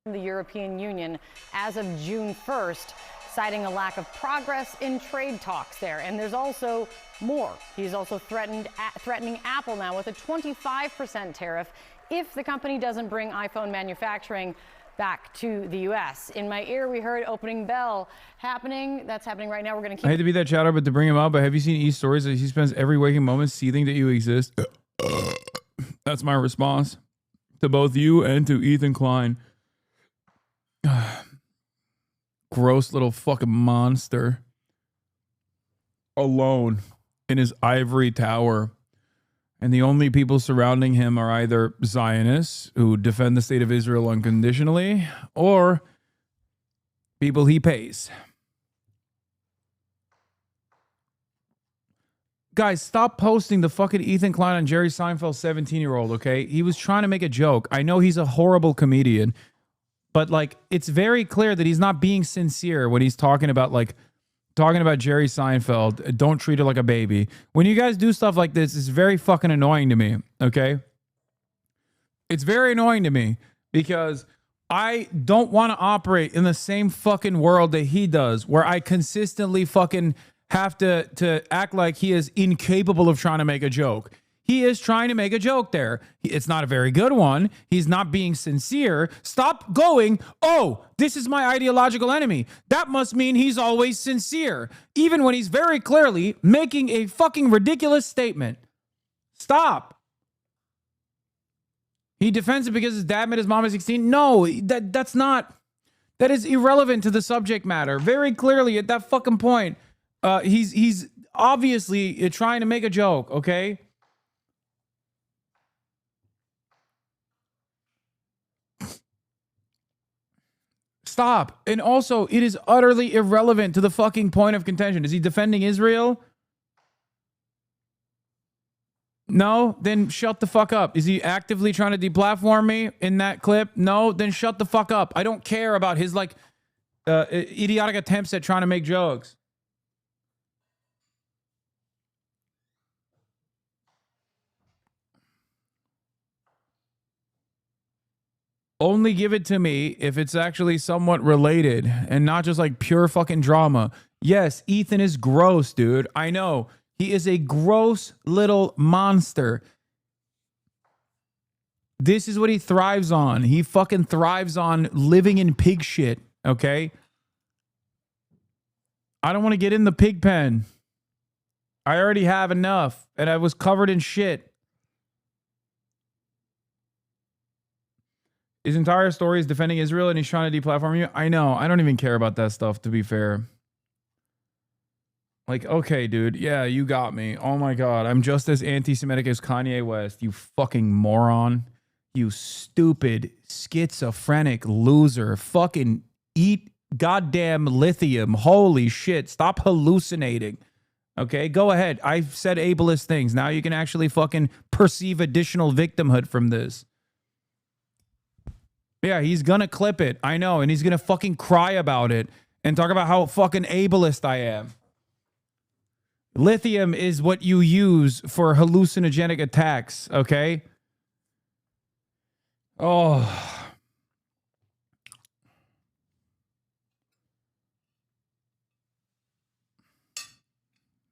The European Union as of June 1st, citing a lack of progress in trade talks there. And there's also more. He's also threatening Apple now with a 25% tariff if the company doesn't bring iPhone manufacturing back to the U.S. In my ear, we heard opening bell happening. That's happening right now. We're going to keep. I hate to be that chatter, but to bring him up, but have you seen E's stories that he spends every waking moment seething that you exist? That's my response to both you and to Ethan Klein. Gross little fucking monster. Alone in his ivory tower. And the only people surrounding him are either Zionists who defend the state of Israel unconditionally or people he pays. Guys, stop posting the fucking Ethan Klein on Jerry Seinfeld's 17-year-old, okay? He was trying to make a joke. I know he's a horrible comedian, but like it's very clear that he's not being sincere when he's talking about Jerry Seinfeld. Don't treat her like a baby. When you guys do stuff like this, it's very fucking annoying to me, okay? It's very annoying to me because I don't want to operate in the same fucking world that he does, where I consistently fucking have to act like he is incapable of trying to make a joke. He is trying to make a joke there. It's not a very good one. He's not being sincere. Stop going, oh, this is my ideological enemy. That must mean he's always sincere, even when he's very clearly making a fucking ridiculous statement. Stop. He defends it because his dad met his mom at 16. No, that is irrelevant to the subject matter. Very clearly at that fucking point, he's obviously trying to make a joke, okay? Stop. And also, it is utterly irrelevant to the fucking point of contention. Is he defending Israel? No? Then shut the fuck up. Is he actively trying to deplatform me in that clip? No? Then shut the fuck up. I don't care about his, idiotic attempts at trying to make jokes. Only give it to me if it's actually somewhat related and not just like pure fucking drama. Yes, Ethan is gross, dude. I know. He is a gross little monster. This is what he thrives on. He fucking thrives on living in pig shit, okay? I don't want to get in the pig pen. I already have enough, and I was covered in shit. His entire story is defending Israel and he's trying to deplatform you. I know. I don't even care about that stuff, to be fair. Like, okay, dude. Yeah, you got me. Oh my God. I'm just as anti-Semitic as Kanye West. You fucking moron. You stupid, schizophrenic loser. Fucking eat goddamn lithium. Holy shit. Stop hallucinating. Okay, go ahead. I've said ableist things. Now you can actually fucking perceive additional victimhood from this. Yeah, he's gonna clip it. I know. And he's gonna fucking cry about it and talk about how fucking ableist I am. Lithium is what you use for hallucinogenic attacks, okay? Oh.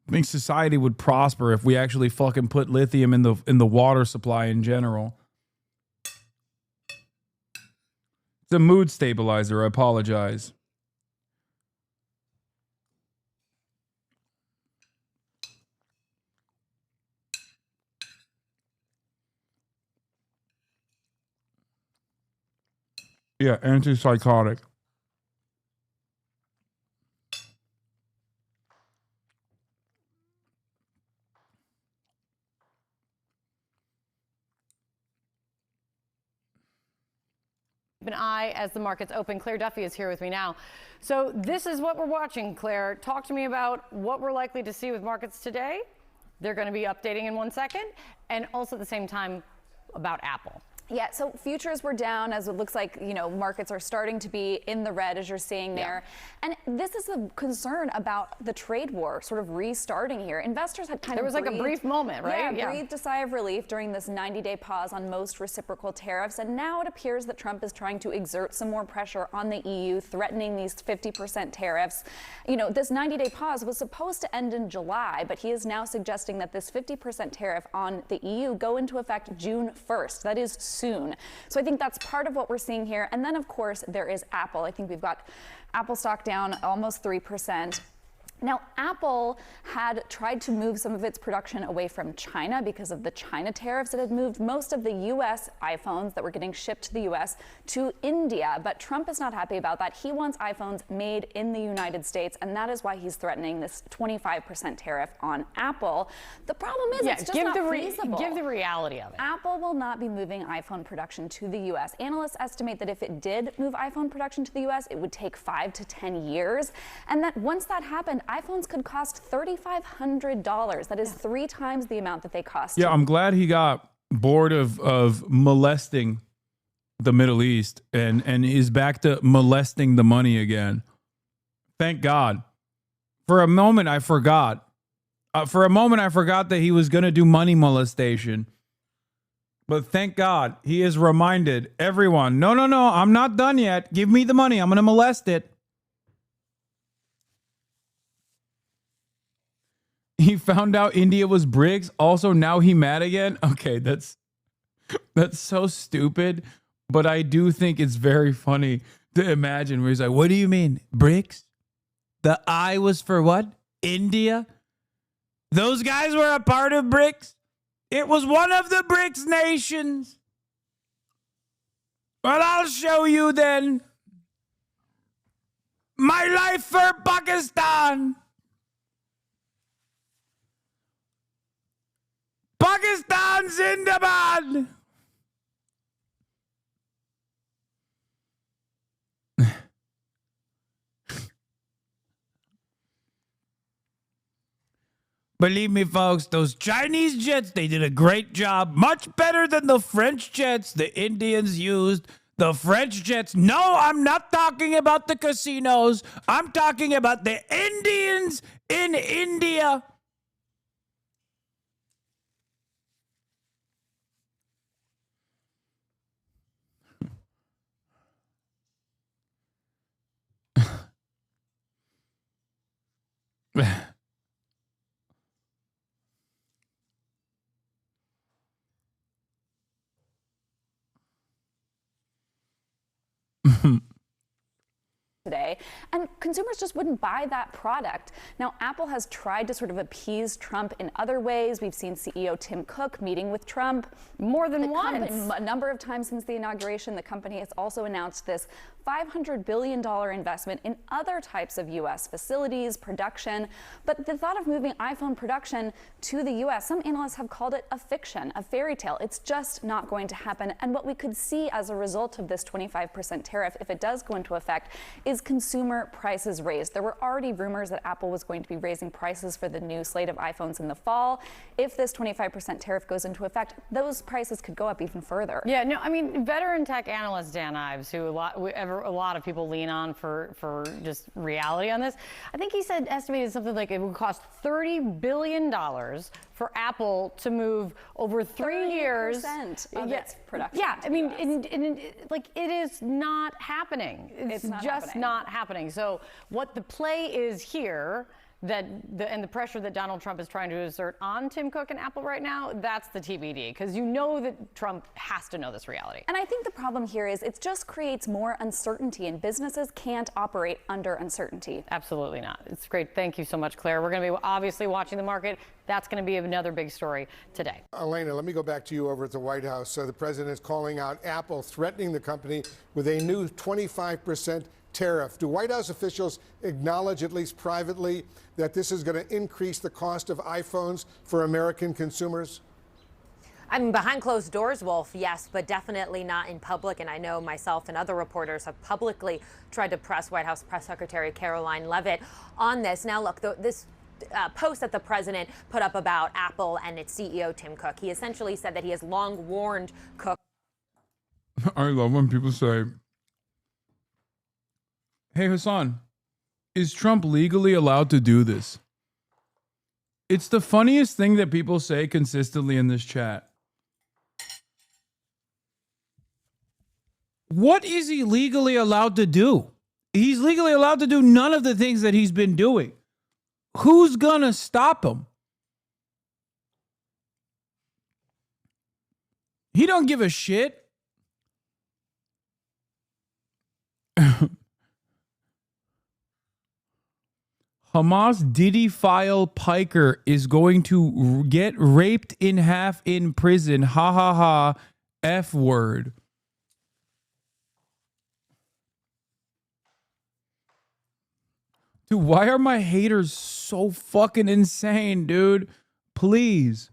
I think society would prosper if we actually fucking put lithium in the water supply in general. It's a mood stabilizer, I apologize. Yeah, antipsychotic. An eye as the markets open. Claire Duffy is here with me now. So this is what we're watching, Claire. Talk to me about what we're likely to see with markets today. They're going to be updating in 1 second, and also at the same time about Apple. Yeah, so futures were down as it looks like, you know, markets are starting to be in the red as you're seeing there. And this is a concern about the trade war sort of restarting here. Investors had kind there of was like a brief moment, right? Yeah, breathed a sigh of relief during this 90-day pause on most reciprocal tariffs. And now it appears that Trump is trying to exert some more pressure on the EU, threatening these 50% tariffs. You know, this 90-day pause was supposed to end in July, but he is now suggesting that this 50% tariff on the EU go into effect June 1st. That is soon. So I think that's part of what we're seeing here. And then, of course, there is Apple. I think we've got Apple stock down almost 3%. Now, Apple had tried to move some of its production away from China because of the China tariffs. It had moved most of the U.S. iPhones that were getting shipped to the U.S. to India, but Trump is not happy about that. He wants iPhones made in the United States, and that is why he's threatening this 25% tariff on Apple. The problem is it's just not feasible. Give the reality of it. Apple will not be moving iPhone production to the U.S. Analysts estimate that if it did move iPhone production to the U.S., it would take 5 to 10 years, and that once that happened, iPhones could cost $3,500. That is 3 times the amount that they cost. Yeah, I'm glad he got bored of molesting the Middle East and is back to molesting the money again. Thank God. For a moment, I forgot. That he was going to do money molestation. But thank God he has reminded everyone, no, I'm not done yet. Give me the money. I'm going to molest it. He found out India was BRICS. Also, now he mad again. Okay, that's so stupid. But I do think it's very funny to imagine where he's like, what do you mean? BRICS? The I was for what? India? Those guys were a part of BRICS? It was one of the BRICS nations. Well, I'll show you then. My life for Pakistan. Pakistan Zindabad! Believe me, folks, those Chinese jets, they did a great job. Much better than the French jets the Indians used. The French jets. No, I'm not talking about the casinos. I'm talking about the Indians in India. Today. and consumers just wouldn't buy that product. Now, Apple has tried to sort of appease Trump in other ways. We've seen CEO Tim Cook meeting with Trump more than once. A number of times since the inauguration. The company has also announced this $500 billion investment in other types of U.S. facilities, production. But the thought of moving iPhone production to the U.S., some analysts have called it a fiction, a fairy tale. It's just not going to happen. And what we could see as a result of this 25% tariff, if it does go into effect, is consumer prices raised. There were already rumors that Apple was going to be raising prices for the new slate of iPhones in the fall. If this 25% tariff goes into effect, those prices could go up even further. Yeah, no, I mean, veteran tech analyst Dan Ives, who a lot of people lean on for just reality on this, I think he said estimated something like it would cost $30 billion for Apple to move over 3 years of its production. Yeah, I mean, like it is not happening. It's not just happening. not happening. So what the play is here, and the pressure that Donald Trump is trying to exert on Tim Cook and Apple right now, that's the TBD, because you know that Trump has to know this reality. And I think the problem here is it just creates more uncertainty, and businesses can't operate under uncertainty. Absolutely not. It's great. Thank you so much, Claire. We're going to be obviously watching the market. That's going to be another big story today. Elena, let me go back to you over at the White House. The president is calling out Apple, threatening the company with a new 25% tariff. Do White House officials acknowledge, at least privately, that this is going to increase the cost of iPhones for American consumers? I mean, behind closed doors, Wolf, yes, but definitely not in public. And I know myself and other reporters have publicly tried to press White House Press Secretary Caroline Leavitt on this. Now, look, this post that the president put up about Apple and its CEO, Tim Cook, he essentially said that he has long warned Cook. I love when people say, hey, Hasan, is Trump legally allowed to do this? It's the funniest thing that people say consistently in this chat. What is he legally allowed to do? He's legally allowed to do none of the things that he's been doing. Who's gonna stop him? He don't give a shit. Hamas Diddy file Piker is going to get raped in half in prison. Ha ha ha. F word. Dude, why are my haters so fucking insane, dude? Please.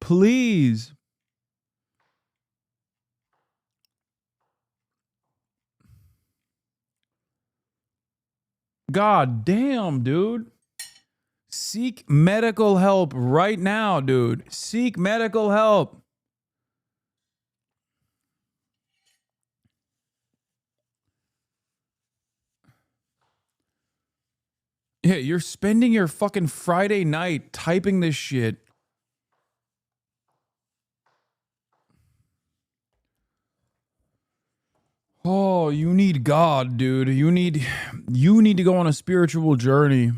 Please. God damn, dude. Seek medical help right now, dude. Seek medical help. Yeah, you're spending your fucking Friday night typing this shit. Oh, you need God, dude. You need to go on a spiritual journey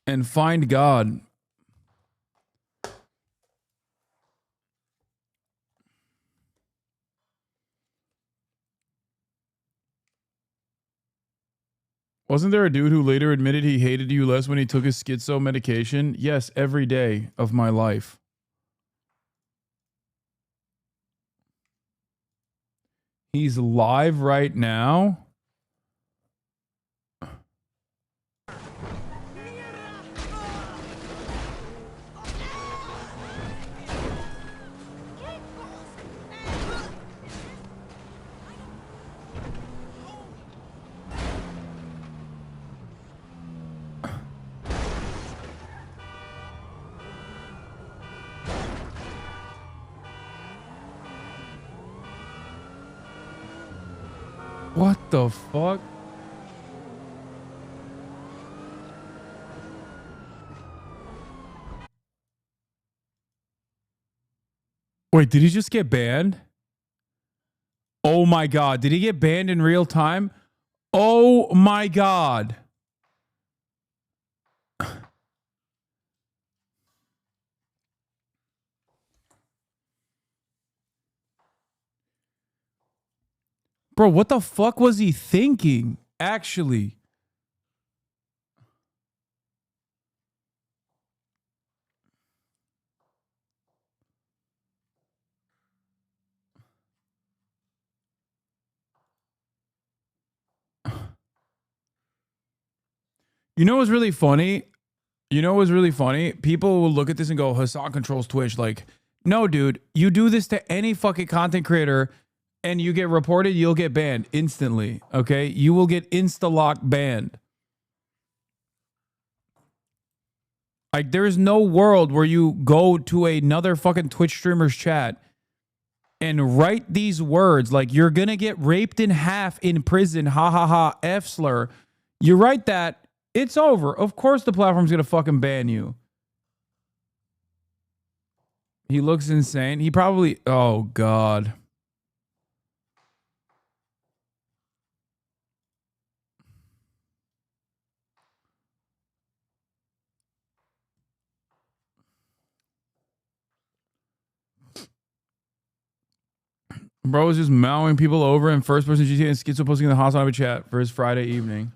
and find God. Wasn't there a dude who later admitted he hated you less when he took his schizo medication? Yes, every day of my life. He's live right now. What the fuck? Wait, did he just get banned? Oh my God. Did he get banned in real time? Oh my God. Bro, what the fuck was he thinking? Actually. You know what's really funny? You know what's really funny? People will look at this and go, Hasan controls Twitch. Like, no, dude, you do this to any fucking content creator and you get reported, you'll get banned instantly. Okay? You will get insta-lock banned. Like, there's no world where you go to another fucking Twitch streamer's chat and write these words like, you're gonna get raped in half in prison, ha ha ha, F slur. You write that, it's over. Of course the platform's gonna fucking ban you. He looks insane. He probably, oh God. Bro is just mowing people over in first person GTA and schizo posting in the Hasanabi chat for his Friday evening.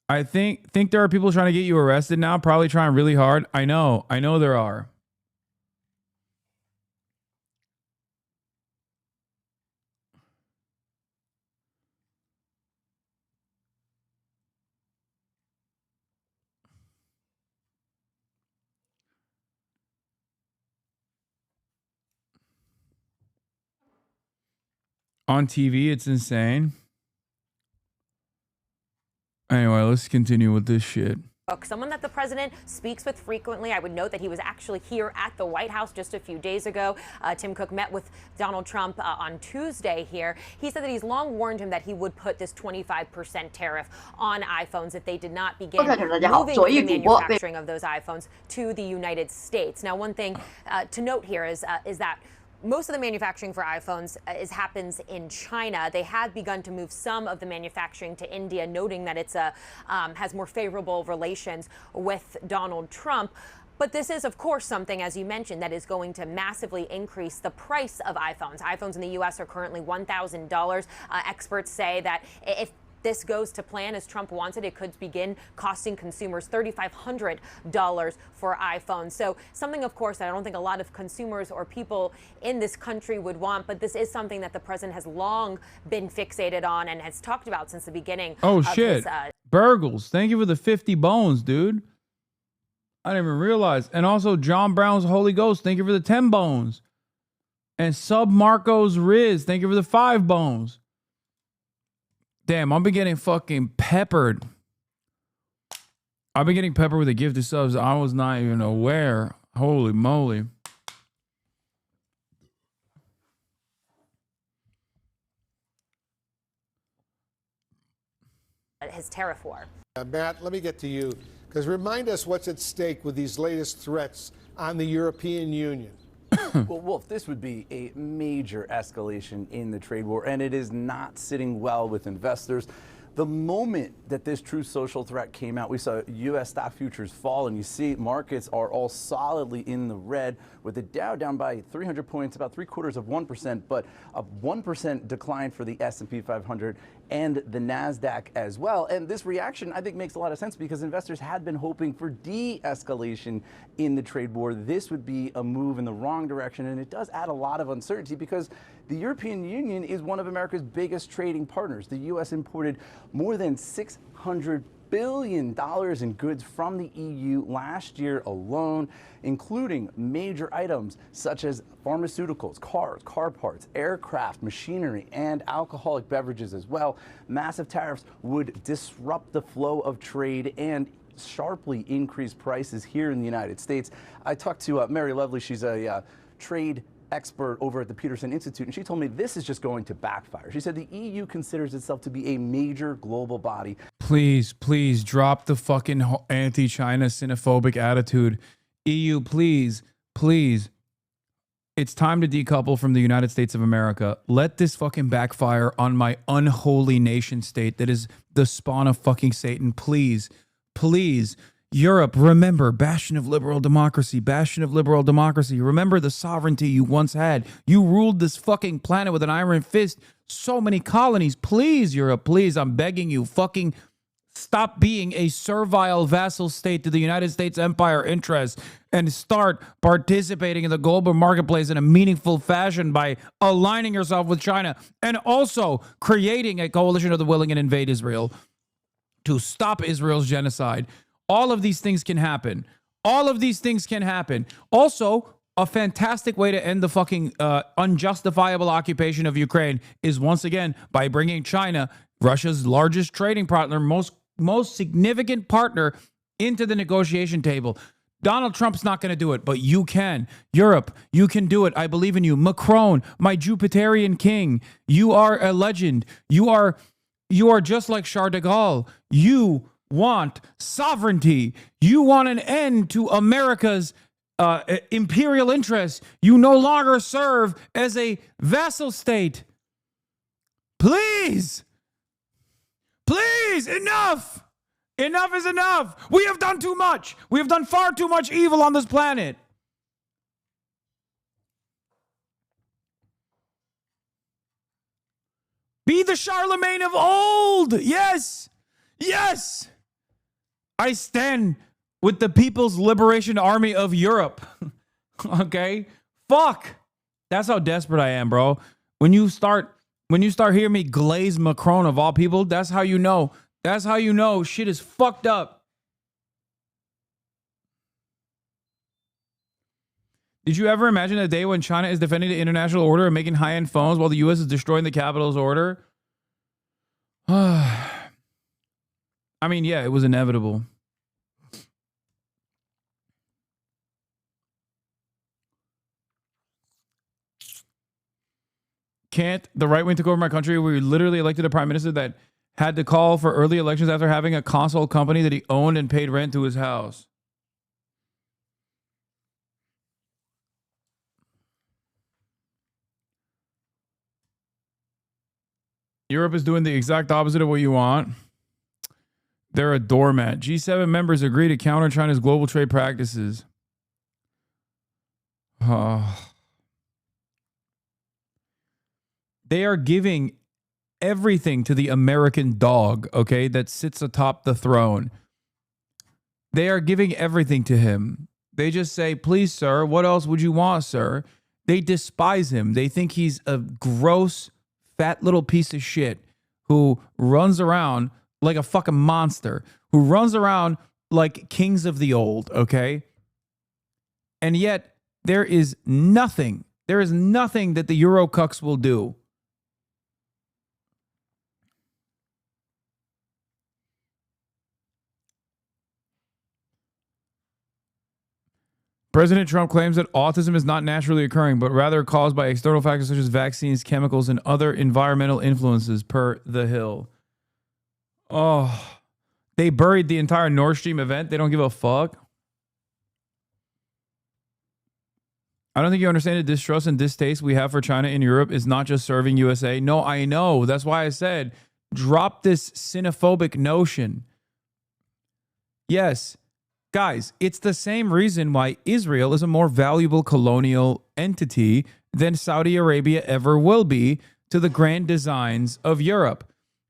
I think there are people trying to get you arrested now, probably trying really hard. I know there are. On TV, it's insane. Anyway, let's continue with this shit. Someone that the president speaks with frequently. I would note that he was actually here at the White House just a few days ago. Tim Cook met with Donald Trump on Tuesday here. He said that he's long warned him that he would put this 25% tariff on iPhones if they did not begin moving the manufacturing of those iPhones to the United States. Now, one thing to note here is that most of the manufacturing for iPhones happens in China. They have begun to move some of the manufacturing to India, noting that it's has more favorable relations with Donald Trump. But this is, of course, something, as you mentioned, that is going to massively increase the price of iPhones. iPhones in the U.S. are currently $1,000. Experts say that if this goes to plan as Trump wants it, it could begin costing consumers $3,500 for iPhones. So something, of course, that I don't think a lot of consumers or people in this country would want, but this is something that the president has long been fixated on and has talked about since the beginning. Oh, of shit. His, Burgles, thank you for the 50 bones, dude. I didn't even realize. And also, John Brown's Holy Ghost, thank you for the 10 bones. And Sub Marcos Riz, thank you for the 5 bones. Damn, I've been getting fucking peppered. I've been getting peppered with the gifted subs. I was not even aware. Holy moly. his tariff war. Matt, let me get to you, because remind us what's at stake with these latest threats on the European Union. Well, Wolf, this would be a major escalation in the trade war, and it is not sitting well with investors. The moment that this true social threat came out, we saw U.S. stock futures fall, and you see markets are all solidly in the red, with the Dow down by 300 points, about 0.75%, but a 1% decline for the S&P 500 and the NASDAQ as well. And this reaction, I think, makes a lot of sense because investors had been hoping for de-escalation in the trade war. This would be a move in the wrong direction, and it does add a lot of uncertainty because the European Union is one of America's biggest trading partners. The U.S. imported more than $600 billion in goods from the EU last year alone, including major items such as pharmaceuticals, cars, car parts, aircraft, machinery, and alcoholic beverages as well. Massive tariffs would disrupt the flow of trade and sharply increase prices here in the United States. I talked to Mary Lovely. She's a trade expert over at the Peterson Institute, and she told me this is just going to backfire. She said the EU considers itself to be a major global body. Please, please drop the fucking anti-China xenophobic attitude. EU, please, please. It's time to decouple from the United States of America. Let this fucking backfire on my unholy nation state that is the spawn of fucking Satan. Please, please. Europe, remember, bastion of liberal democracy, bastion of liberal democracy. Remember the sovereignty you once had. You ruled this fucking planet with an iron fist. So many colonies. Please, Europe, please, I'm begging you, fucking stop being a servile vassal state to the United States empire interests and start participating in the global marketplace in a meaningful fashion by aligning yourself with China and also creating a coalition of the willing and invade Israel to stop Israel's genocide. All of these things can happen. All of these things can happen. Also, a fantastic way to end the fucking unjustifiable occupation of Ukraine is once again by bringing China, Russia's largest trading partner, most significant partner, into the negotiation table. Donald Trump's not going to do it, but you can. Europe, you can do it. I believe in you. Macron, my Jupiterian king, you are a legend. You are just like Charles de Gaulle. You want sovereignty. You want an end to America's imperial interests. You no longer serve as a vassal state. Please, enough. Enough is enough. We have done too much. We have done far too much evil on this planet. Be the Charlemagne of old. Yes. Yes. I stand with the People's Liberation Army of Europe. Okay? Fuck. That's how desperate I am, bro. When you start hearing me glaze Macron of all people, that's how you know. That's how you know shit is fucked up. Did you ever imagine a day when China is defending the international order and making high-end phones while the U.S. is destroying the capital's order? I mean, yeah, it was inevitable. Can't the right wing took over my country? We literally elected a prime minister that had to call for early elections after having a console company that he owned and paid rent to his house. Europe is doing the exact opposite of what you want. They're a doormat. G7 members agree to counter China's global trade practices. They are giving everything to the American dog, okay, that sits atop the throne. They are giving everything to him. They just say, please, sir, what else would you want, sir? They despise him. They think he's a gross, fat little piece of shit who runs around like a fucking monster, who runs around like kings of the old, okay? And yet, there is nothing that the Eurocucks will do. President Trump claims that autism is not naturally occurring, but rather caused by external factors such as vaccines, chemicals, and other environmental influences, per The Hill. Oh, they buried the entire Nord Stream event. They don't give a fuck. I don't think you understand the distrust and distaste we have for China in Europe is not just serving USA. No, I know. That's why I said, drop this xenophobic notion. Yes. Guys, it's the same reason why Israel is a more valuable colonial entity than Saudi Arabia ever will be to the grand designs of Europe.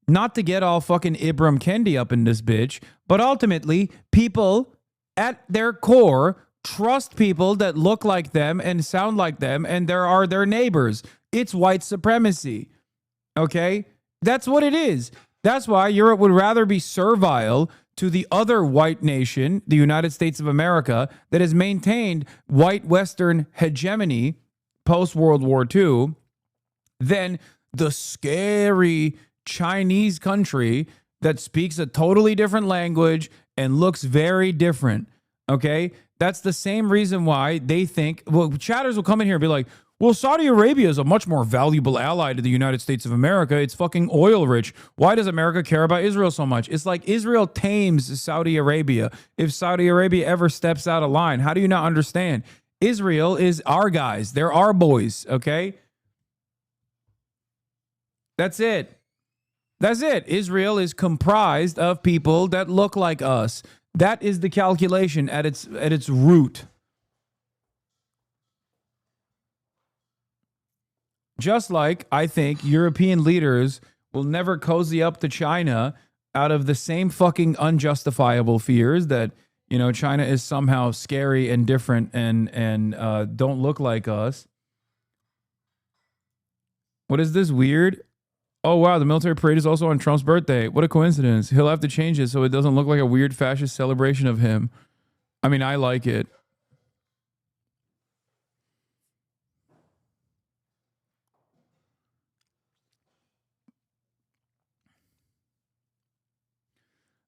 Not to get all fucking Ibram Kendi up in this bitch, but ultimately, people at their core trust people that look like them and sound like them, and there are their neighbors. It's white supremacy. Okay? That's what it is. That's why Europe would rather be servile to the other white nation, the United States of America, that has maintained white Western hegemony post-World War II, than the scary Chinese country that speaks a totally different language and looks very different. Okay? That's the same reason why they think, well, chatters will come in here and be like, well, Saudi Arabia is a much more valuable ally to the United States of America. It's fucking oil rich. Why does America care about Israel so much? It's like Israel tames Saudi Arabia. If Saudi Arabia ever steps out of line, how do you not understand? Israel is our guys. They're our boys, okay? That's it. That's it. Israel is comprised of people that look like us. That is the calculation at its root. Just like I think European leaders will never cozy up to China out of the same fucking unjustifiable fears that, you know, China is somehow scary and different and don't look like us. What is this weird? Oh, wow, the military parade is also on Trump's birthday. What a coincidence. He'll have to change it so it doesn't look like a weird fascist celebration of him. I mean, I like it.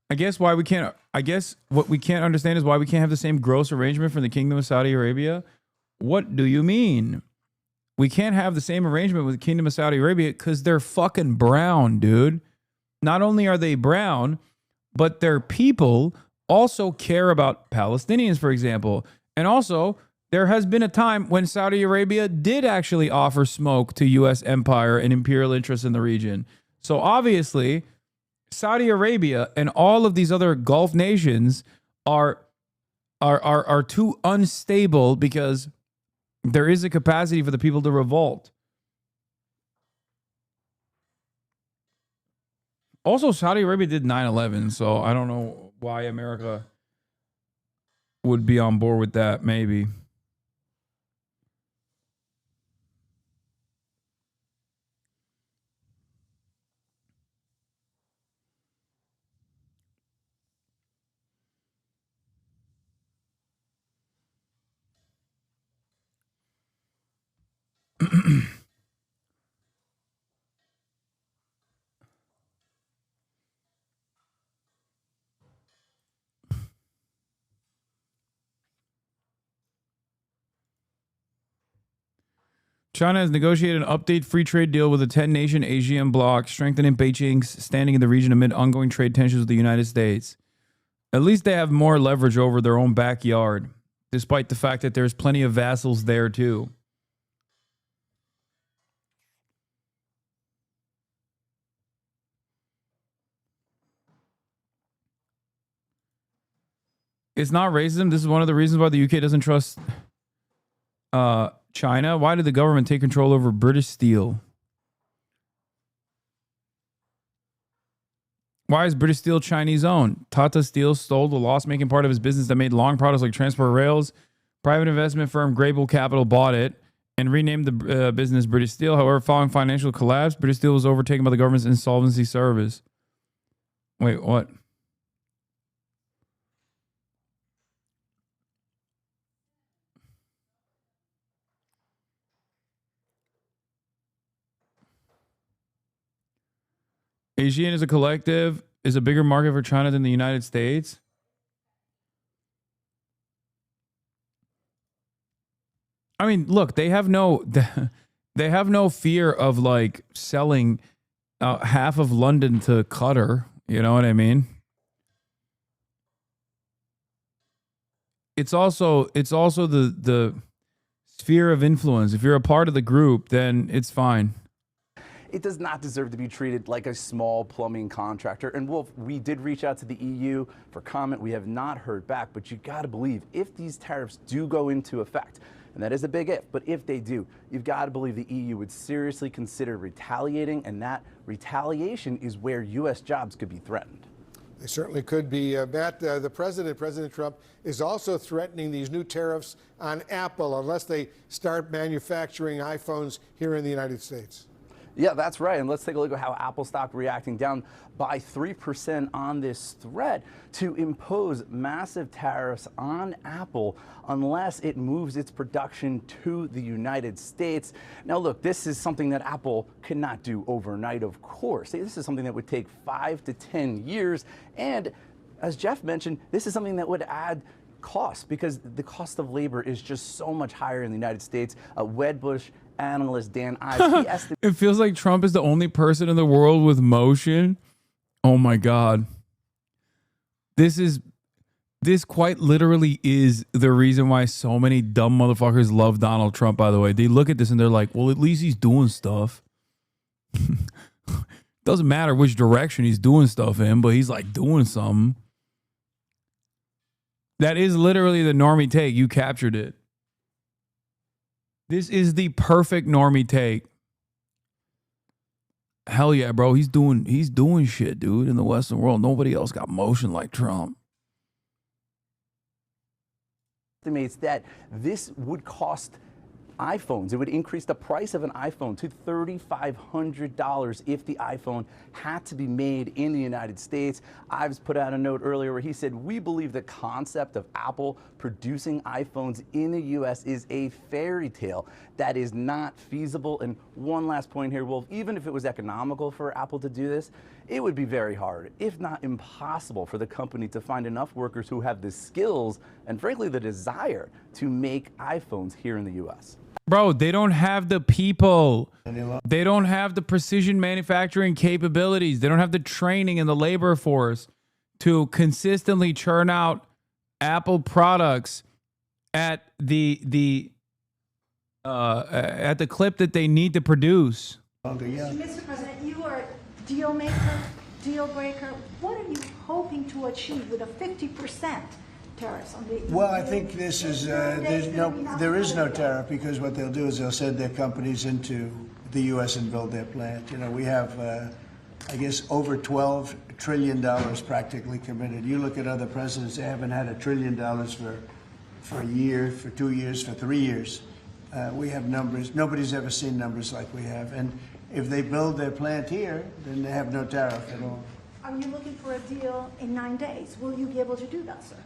I guess what we can't understand is why we can't have the same gross arrangement from the Kingdom of Saudi Arabia. What do you mean? We can't have the same arrangement with the Kingdom of Saudi Arabia because they're fucking brown, dude. Not only are they brown, but their people also care about Palestinians, for example. And also, there has been a time when Saudi Arabia did actually offer smoke to U.S. empire and imperial interests in the region. So obviously, Saudi Arabia and all of these other Gulf nations are too unstable because there is a capacity for the people to revolt. Also, Saudi Arabia did 9/11, so I don't know why America would be on board with that, maybe. China has negotiated an update free trade deal with a 10-nation ASEAN bloc, strengthening Beijing's standing in the region amid ongoing trade tensions with the United States. At least they have more leverage over their own backyard, despite the fact that there's plenty of vassals there too. It's not racism. This is one of the reasons why the UK doesn't trust China. Why did the government take control over British Steel? Why is British Steel Chinese owned? Tata Steel stole the loss-making part of his business that made long products like transport rails. Private investment firm Grable Capital bought it and renamed the business British Steel. However, following financial collapse, British Steel was overtaken by the government's insolvency service. Wait, what? ASEAN as a collective is a bigger market for China than the United States. I mean, look, they have no fear of like selling half of London to Qatar. You know what I mean? It's also the sphere of influence. If you're a part of the group, then it's fine. It does not deserve to be treated like a small plumbing contractor. And Wolf, we did reach out to the EU for comment. We have not heard back, but you got to believe if these tariffs do go into effect, and that is a big if, but if they do, you've got to believe the EU would seriously consider retaliating, and that retaliation is where U.S. jobs could be threatened. They certainly could be. Matt, President Trump, is also threatening these new tariffs on Apple unless they start manufacturing iPhones here in the United States. Yeah, that's right. And let's take a look at how Apple stock reacting, down by 3% on this threat to impose massive tariffs on Apple unless it moves its production to the United States. Now, look, this is something that Apple cannot do overnight, of course. This is something that would take 5 to 10 years. And as Jeff mentioned, this is something that would add costs because the cost of labor is just so much higher in the United States. Wedbush analyst Dan Ives, it feels like Trump is the only person in the world with motion. Oh my God. This quite literally is the reason why so many dumb motherfuckers love Donald Trump, by the way. They look at this and they're like, well, at least he's doing stuff. Doesn't matter which direction he's doing stuff in, but he's like doing something. That is literally the normie take. You captured it. This is the perfect normie take. Hell yeah, bro. He's doing shit, dude, in the Western world. Nobody else got motion like Trump. Estimates that this would cost iPhones. It would increase the price of an iPhone to $3,500 if the iPhone had to be made in the United States. Ives put out a note earlier where he said, we believe the concept of Apple producing iPhones in the U.S. is a fairy tale that is not feasible. And one last point here, Wolf, even if it was economical for Apple to do this, it would be very hard, if not impossible, for the company to find enough workers who have the skills and frankly the desire to make iPhones here in the U.S. Bro, they don't have the people. They don't have the precision manufacturing capabilities. They don't have the training and the labor force to consistently churn out Apple products at the clip that they need to produce. Mr. President, you are a deal maker, deal breaker. What are you hoping to achieve with a 50% tariffs on the? Well, I think this is there is no tariff, because what they'll do is they'll send their companies into the U.S. and build their plant. You know, we have, I guess, over $12 trillion practically committed. You look at other presidents; they haven't had $1 trillion for a year, for 2 years, for 3 years. We have numbers. Nobody's ever seen numbers like we have. And if they build their plant here, then they have no tariff at all. Are you looking for a deal in 9 days? Will you be able to do that, sir?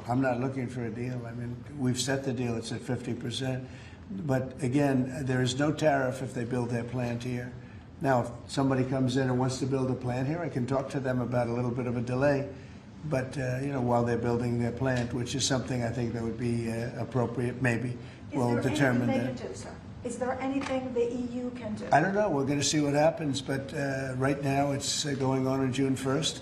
I'm not looking for a deal. I mean, we've set the deal. It's at 50%. But again, there is no tariff if they build their plant here. Now, if somebody comes in and wants to build a plant here, I can talk to them about a little bit of a delay. But, you know, while they're building their plant, which is something I think that would be appropriate, maybe, we'll determine that. Is there anything they can do, sir? Is there anything the EU can do? I don't know. We're going to see what happens. But right now, it's going on June 1st.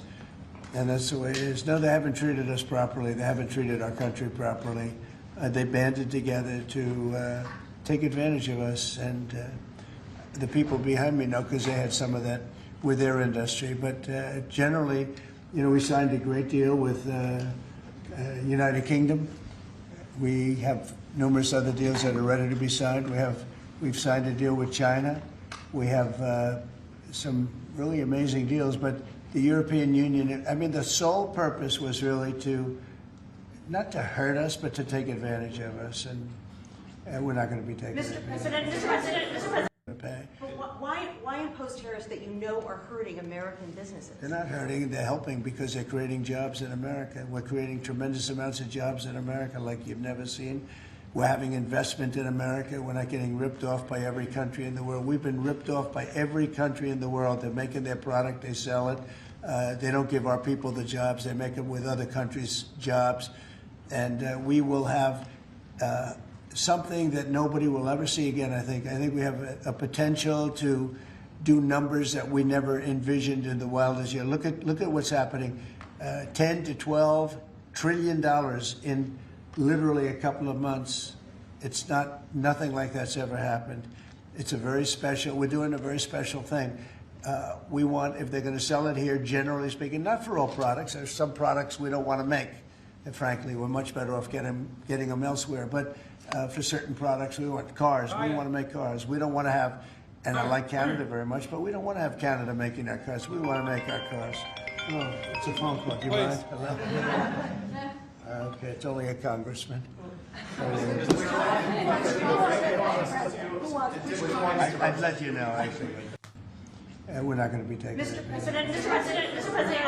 And that's the way it is. No, they haven't treated us properly. They haven't treated our country properly. They banded together to take advantage of us. And the people behind me know, because they had some of that with their industry. But generally, you know, we signed a great deal with United Kingdom. We have numerous other deals that are ready to be signed. We've signed a deal with China. We have some really amazing deals. But the European Union, I mean, the sole purpose was really not to hurt us, but to take advantage of us. And we're not going to be taking Mr. advantage. President. Pay. But why impose tariffs that you know are hurting American businesses? They're not hurting, they're helping, because they're creating jobs in America. We're creating tremendous amounts of jobs in America like you've never seen. We're having investment in America. We're not getting ripped off by every country in the world. We've been ripped off by every country in the world. They're making their product, they sell it. They don't give our people the jobs. They make them with other countries' jobs. And we will have something that nobody will ever see again, I think. I think we have a potential to do numbers that we never envisioned in the wildest year. Look at what's happening. 10 to 12 trillion dollars in literally a couple of months. It's nothing like that's ever happened. It's we're doing a very special thing. We want, if they're going to sell it here, generally speaking, not for all products. There's some products we don't want to make. And frankly, we're much better off getting them elsewhere. But for certain products, we want cars. We want to make cars. We don't want to have, and I like Canada very much, but we don't want to have Canada making our cars. We want to make our cars. Oh, it's a phone call. Do you mind? Hello? Okay, it's only a congressman. I'd let you know, actually. We're not going to be taking it. Mr. President,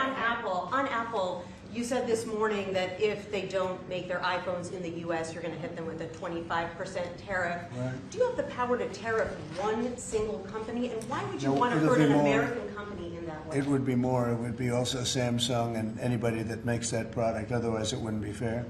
on Apple, you said this morning that if they don't make their iPhones in the U.S., you're going to hit them with a 25% tariff. Right. Do you have the power to tariff one single company? And why would you want to hurt an American company in that way? It would be more. It would be also Samsung and anybody that makes that product. Otherwise, it wouldn't be fair.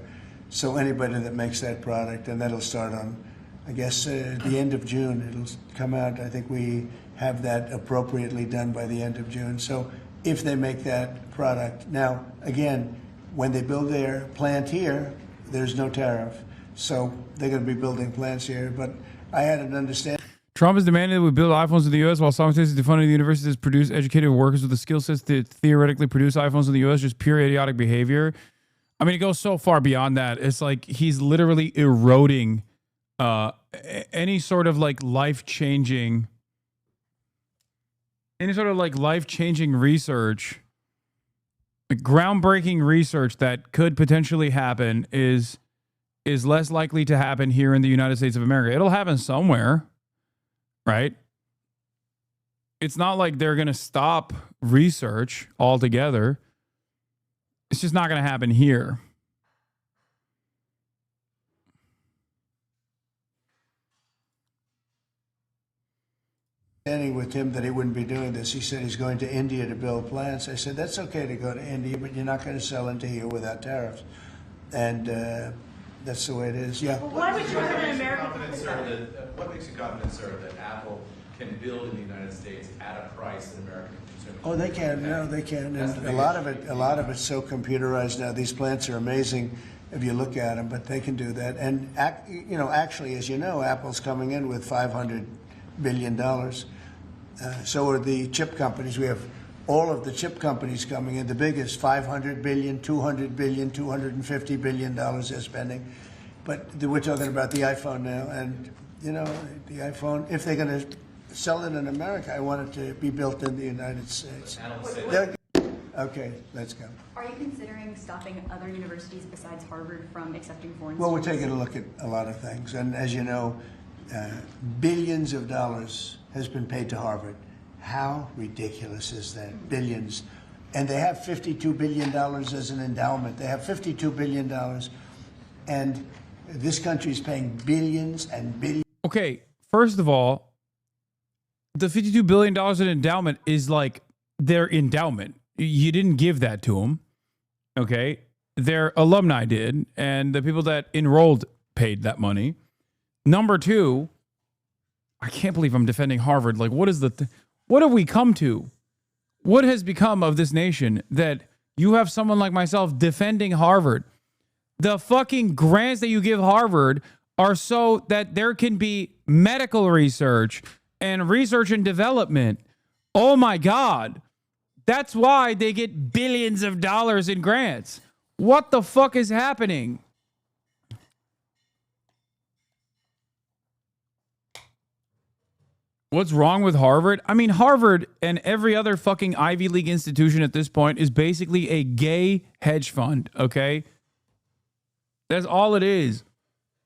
So anybody that makes that product, and that'll start on, I guess, the end of June. It'll come out. I think we have that appropriately done by the end of June. So if they make that product. Now, again, when they build their plant here, there's no tariff. So they're going to be building plants here. But I had an understanding. Trump has demanded that we build iPhones in the U.S. while simultaneously defunding the universities to produce educated workers with the skill sets to theoretically produce iPhones in the U.S. Just pure idiotic behavior. I mean, it goes so far beyond that. It's like he's literally eroding any sort of like life-changing research, like groundbreaking research that could potentially happen is less likely to happen here in the United States of America. It'll happen somewhere, right? It's not like they're going to stop research altogether. It's just not going to happen here. With him that he wouldn't be doing this. He said he's going to India to build plants. I said, that's okay to go to India, but you're not going to sell into here without tariffs. And that's the way it is. Yeah. Well, why would you come in America? What makes you confident, sir, that Apple can build in the United States at a price that American consumers? Oh, they can. No, they can. And a lot of it's so computerized now. These plants are amazing if you look at them, but they can do that. And actually, as you know, Apple's coming in with $500 billion. So are the chip companies. We have all of the chip companies coming in. The biggest, $500 billion, $200 billion, $250 billion they're spending. But we're talking about the iPhone now. And, the iPhone, if they're going to sell it in America, I want it to be built in the United States. Okay, let's go. Are you considering stopping other universities besides Harvard from accepting foreign Well, we're students? taking a look at a lot of things. And as you know, billions of dollars has been paid to Harvard. How ridiculous is that? Billions. And they have $52 billion as an endowment. They have $52 billion. And this country is paying billions and billions. Okay, first of all, the $52 billion in endowment is like their endowment. You didn't give that to them. Okay? Their alumni did, and the people that enrolled paid that money. Number two, I can't believe I'm defending Harvard. Like, what have we come to? What has become of this nation that you have someone like myself defending Harvard? The fucking grants that you give Harvard are so that there can be medical research and research and development. Oh my God. That's why they get billions of dollars in grants. What the fuck is happening? What's wrong with Harvard? I mean, Harvard and every other fucking Ivy League institution at this point is basically a gay hedge fund, okay? That's all it is.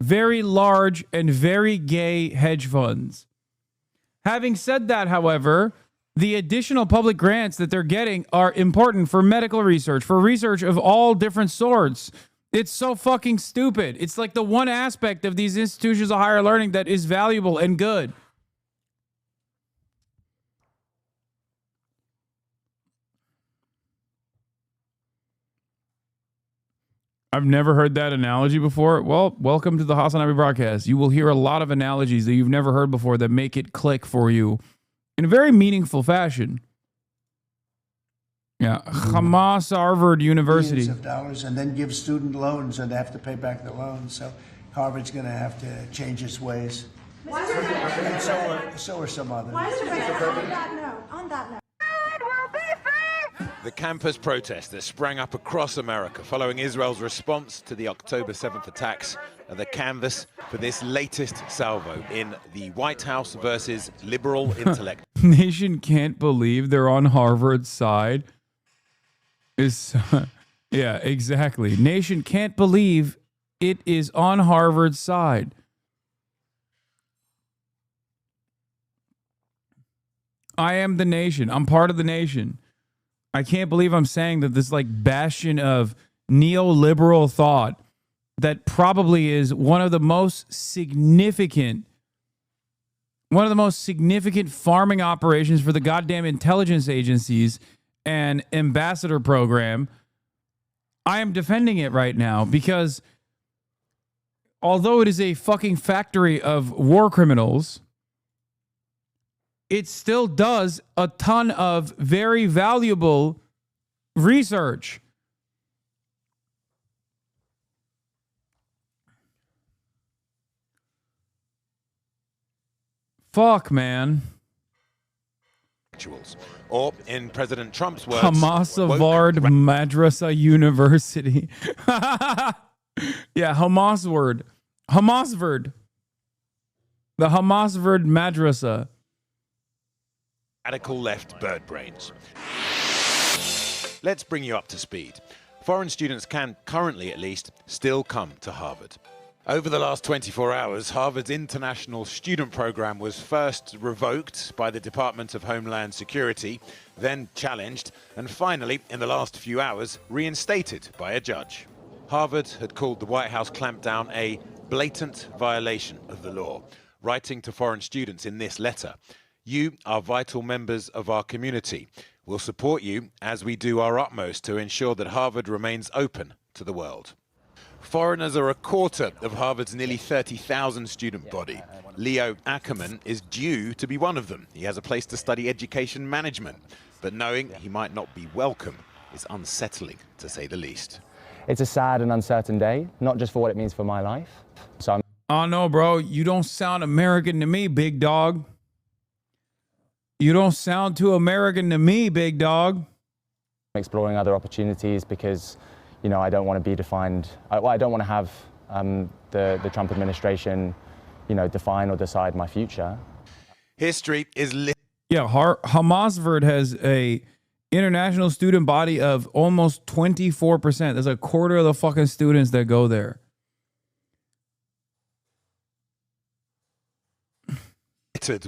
Very large and very gay hedge funds. Having said that, however, the additional public grants that they're getting are important for medical research, for research of all different sorts. It's so fucking stupid. It's like the one aspect of these institutions of higher learning that is valuable and good. I've never heard that analogy before. Well, welcome to the Hasanabi broadcast. You will hear a lot of analogies that you've never heard before that make it click for you in a very meaningful fashion. Yeah, Hamas Harvard University. Billions of dollars, and then give student loans, and they have to pay back the loans. So Harvard's going to have to change its ways. And so are some others. On that note. The campus protest that sprang up across America following Israel's response to the October 7th attacks are the canvas for this latest salvo in the White House versus liberal intellect. Nation can't believe they're on Harvard's side. Yeah, exactly. Nation can't believe it is on Harvard's side. I am the nation. I'm part of the nation. I can't believe I'm saying that this like bastion of neoliberal thought that probably is one of the most significant farming operations for the goddamn intelligence agencies and ambassador program. I am defending it right now because although it is a fucking factory of war criminals, it still does a ton of very valuable research. Fuck, man. intellectuals. Or, in President Trump's words, Hamasavard Madrasa University. Yeah, Hamasvard. Hamasvard. The Hamasvard Madrasa. Radical left bird brains. Let's bring you up to speed. Foreign students can, currently at least, still come to Harvard. Over the last 24 hours, Harvard's international student program was first revoked by the Department of Homeland Security, then challenged, and finally, in the last few hours, reinstated by a judge. Harvard had called the White House clampdown a blatant violation of the law, writing to foreign students in this letter: "You are vital members of our community. We'll support you as we do our utmost to ensure that Harvard remains open to the world." Foreigners are a quarter of Harvard's nearly 30,000 student body. Leo Ackerman is due to be one of them. He has a place to study education management, but knowing he might not be welcome is unsettling, to say the least. It's a sad and uncertain day, not just for what it means for my life. So Oh no, bro, you don't sound American to me, big dog. You don't sound too American to me, big dog. I'm exploring other opportunities because, you know, I don't want to be defined. I don't want to have the Trump administration, you know, define or decide my future. History is yeah. Hamasvard has a international student body of almost 24%. That's a quarter of the fucking students that go there.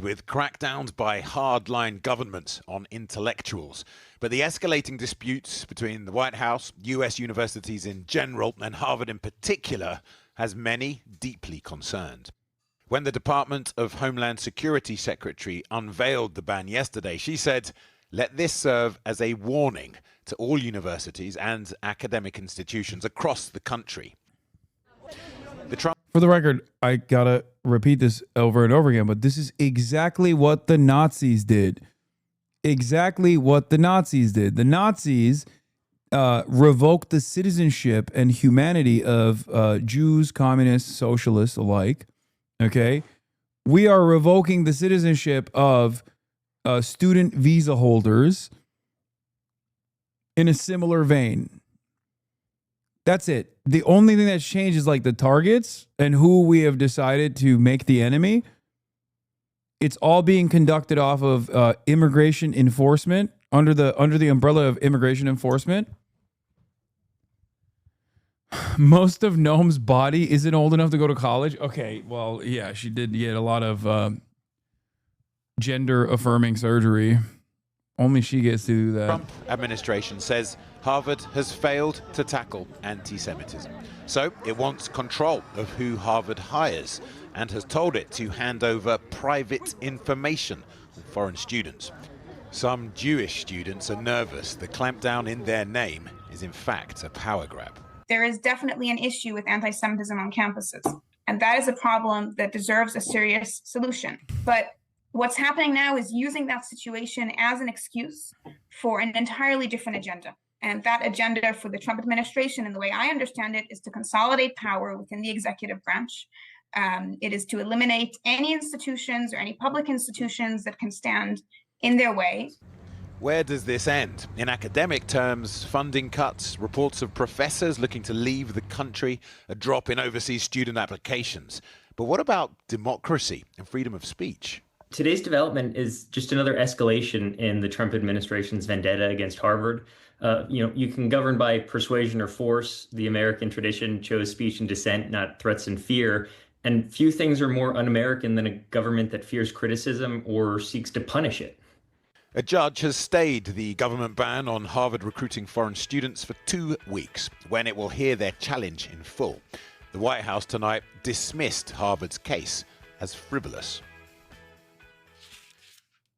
With crackdowns by hardline governments on intellectuals. But the escalating disputes between the White House, US universities in general, and Harvard in particular has many deeply concerned. When the Department of Homeland Security Secretary unveiled the ban yesterday, she said, "Let this serve as a warning to all universities and academic institutions across the country." For the record, I gotta repeat this over and over again, but this is exactly what the Nazis did. Exactly what the Nazis did. The Nazis revoked the citizenship and humanity of Jews, communists, socialists alike. Okay? We are revoking the citizenship of student visa holders in a similar vein. That's it. The only thing that's changed is like the targets and who we have decided to make the enemy. It's all being conducted off of immigration enforcement under the umbrella of immigration enforcement. Most of Noam's body isn't old enough to go to college. Okay, well, yeah, she did get a lot of gender affirming surgery. Only she gets to do that. Trump administration says Harvard has failed to tackle anti-Semitism. So it wants control of who Harvard hires and has told it to hand over private information on foreign students. Some Jewish students are nervous the clampdown in their name is in fact a power grab. There is definitely an issue with anti-Semitism on campuses, and that is a problem that deserves a serious solution. But what's happening now is using that situation as an excuse for an entirely different agenda. And that agenda for the Trump administration, and the way I understand it, is to consolidate power within the executive branch. It is to eliminate any institutions or any public institutions that can stand in their way. Where does this end? In academic terms, funding cuts, reports of professors looking to leave the country, a drop in overseas student applications. But what about democracy and freedom of speech? Today's development is just another escalation in the Trump administration's vendetta against Harvard. You can govern by persuasion or force. The American tradition chose speech and dissent, not threats and fear. And few things are more un-American than a government that fears criticism or seeks to punish it. A judge has stayed the government ban on Harvard recruiting foreign students for 2 weeks, when it will hear their challenge in full. The White House tonight dismissed Harvard's case as frivolous.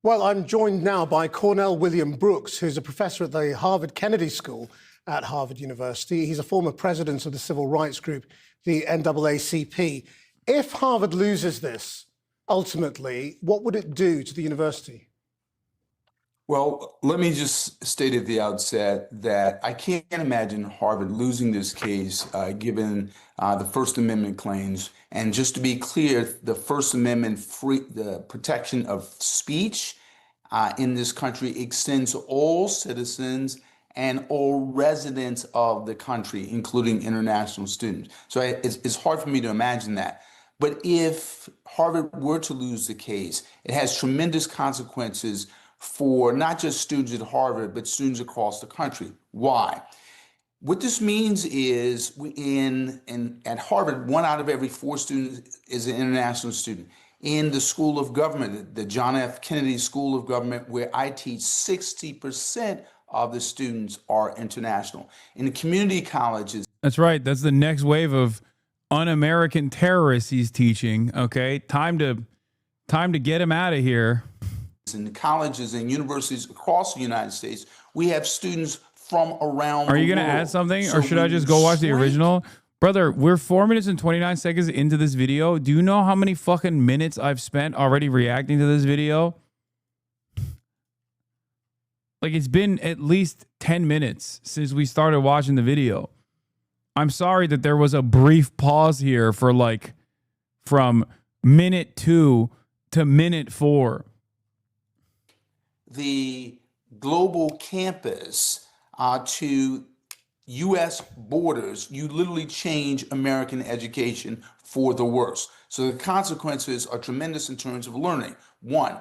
Well, I'm joined now by Cornell William Brooks, who's a professor at the Harvard Kennedy School at Harvard University. He's a former president of the civil rights group, the NAACP. If Harvard loses this, ultimately, what would it do to the university? Well, let me just state at the outset that I can't imagine Harvard losing this case given the First Amendment claims. And just to be clear, the First Amendment the protection of speech in this country extends to all citizens and all residents of the country, including international students. So it's hard for me to imagine that. But if Harvard were to lose the case, it has tremendous consequences for not just students at Harvard, but students across the country. Why? What this means is at Harvard, 1 out of every 4 students is an international student. In the School of Government, the John F. Kennedy School of Government, where I teach, 60% of the students are international. In the community colleges. That's right. That's the next wave of un-American terrorists he's teaching. Okay, time to get him out of here. In the colleges and universities across the United States, we have students from around Are the you going to world. add something, So or should I when just you go watch the shrink- original? Brother, we're 4 minutes and 29 seconds into this video. Do you know how many fucking minutes I've spent already reacting to this video? Like, it's been at least 10 minutes since we started watching the video. I'm sorry that there was a brief pause here for like from minute 2 to minute 4. The global campus to U.S. borders, you literally change American education for the worse. So the consequences are tremendous in terms of learning. One,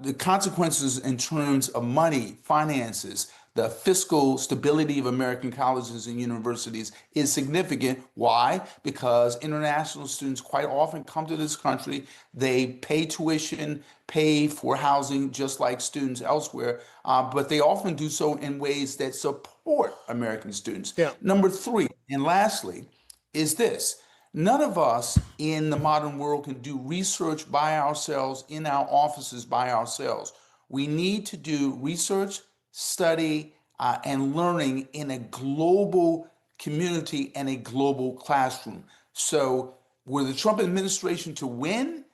the consequences in terms of money, finances, the fiscal stability of American colleges and universities is significant. Why? Because international students quite often come to this country, they pay tuition, pay for housing just like students elsewhere, but they often do so in ways that support American students. Number 3, and lastly, is this. None of us in the modern world can do research by ourselves in our offices by ourselves. We need to do research, study, and learning in a global community and a global classroom. So were the Trump administration to win,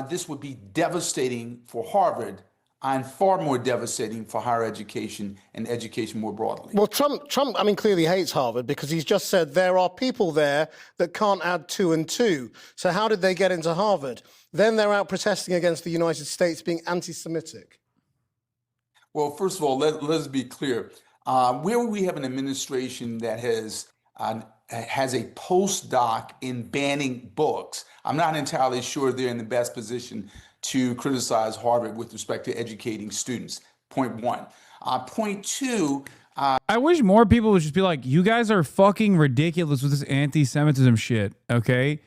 this would be devastating for Harvard and far more devastating for higher education and education more broadly. Well, Trump, I mean, clearly hates Harvard because he's just said there are people there that can't add 2 and 2. So how did they get into Harvard? Then they're out protesting against the United States being anti-Semitic. Well, first of all, let's be clear. Where we have an administration that has a postdoc in banning books, I'm not entirely sure they're in the best position to criticize Harvard with respect to educating students. Point 1. Point 2. I wish more people would just be like, you guys are fucking ridiculous with this anti-Semitism shit, okay?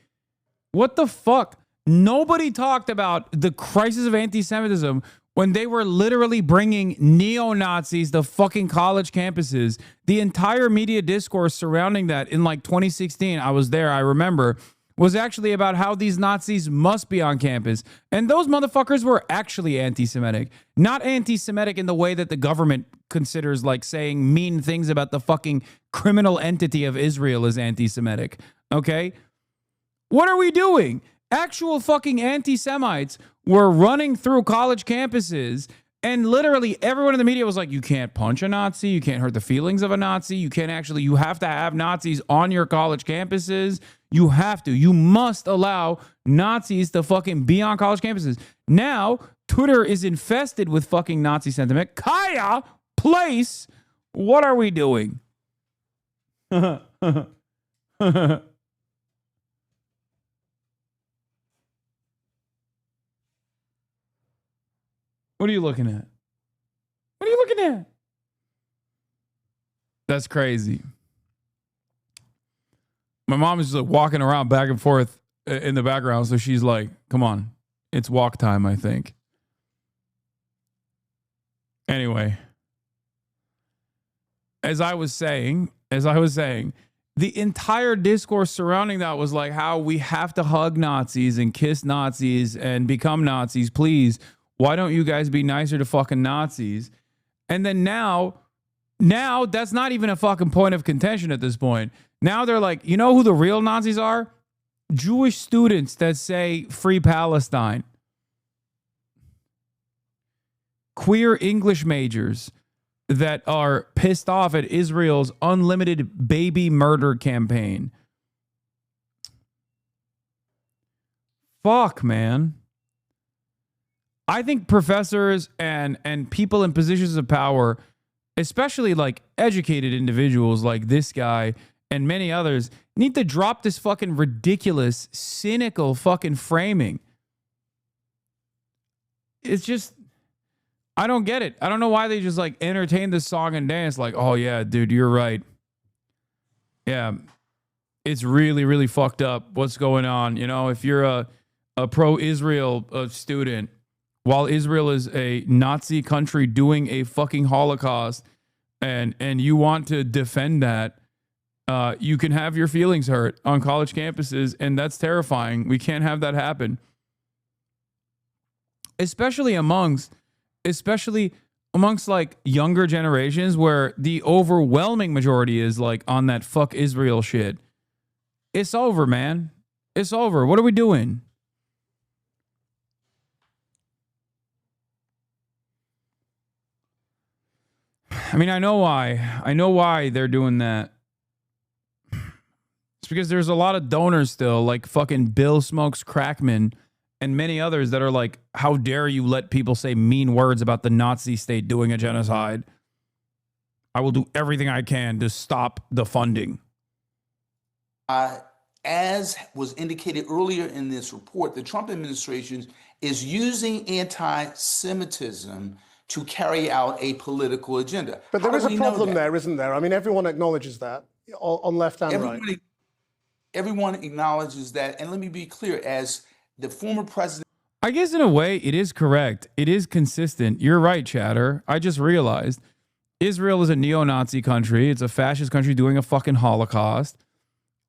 What the fuck? Nobody talked about the crisis of anti-Semitism when they were literally bringing neo-Nazis to fucking college campuses. The entire media discourse surrounding that in like 2016, I was there, I remember, was actually about how these Nazis must be on campus. And those motherfuckers were actually anti-Semitic. Not anti-Semitic in the way that the government considers like saying mean things about the fucking criminal entity of Israel is anti-Semitic. Okay? What are we doing? Actual fucking anti-Semites were running through college campuses, and literally everyone in the media was like, you can't punch a Nazi, you can't hurt the feelings of a Nazi, you have to have Nazis on your college campuses. You must allow Nazis to fucking be on college campuses. Now, Twitter is infested with fucking Nazi sentiment. Kaya, place, what are we doing? What are you looking at? What are you looking at? That's crazy. My mom is just like walking around back and forth in the background. So she's like, come on, it's walk time, I think. Anyway, as I was saying, the entire discourse surrounding that was like how we have to hug Nazis and kiss Nazis and become Nazis. Please, why don't you guys be nicer to fucking Nazis? And then now that's not even a fucking point of contention at this point. Now they're like, you know who the real Nazis are? Jewish students that say free Palestine. Queer English majors that are pissed off at Israel's unlimited baby murder campaign. Fuck, man. I think professors and people in positions of power, especially like educated individuals like this guy and many others, need to drop this fucking ridiculous, cynical fucking framing. It's just, I don't get it. I don't know why they just like entertain this song and dance like, oh yeah, dude, you're right. Yeah, it's really, really fucked up what's going on. You know, if you're a pro-Israel student, while Israel is a Nazi country doing a fucking Holocaust, and you want to defend that, you can have your feelings hurt on college campuses, and that's terrifying. We can't have that happen. Especially amongst like younger generations where the overwhelming majority is like on that fuck Israel shit. It's over, man. It's over. What are we doing? I mean, I know why. I know why they're doing that. It's because there's a lot of donors still, like fucking Bill Smokes Crackman and many others that are like, how dare you let people say mean words about the Nazi state doing a genocide? I will do everything I can to stop the funding. As was indicated earlier in this report, the Trump administration is using anti-Semitism to carry out a political agenda. But there is a problem there, isn't there? I mean, everyone acknowledges that on left and right. Everyone acknowledges that. And let me be clear, as the former president. I guess in a way it is correct. It is consistent. You're right, Chatter. I just realized Israel is a neo-Nazi country. It's a fascist country doing a fucking Holocaust.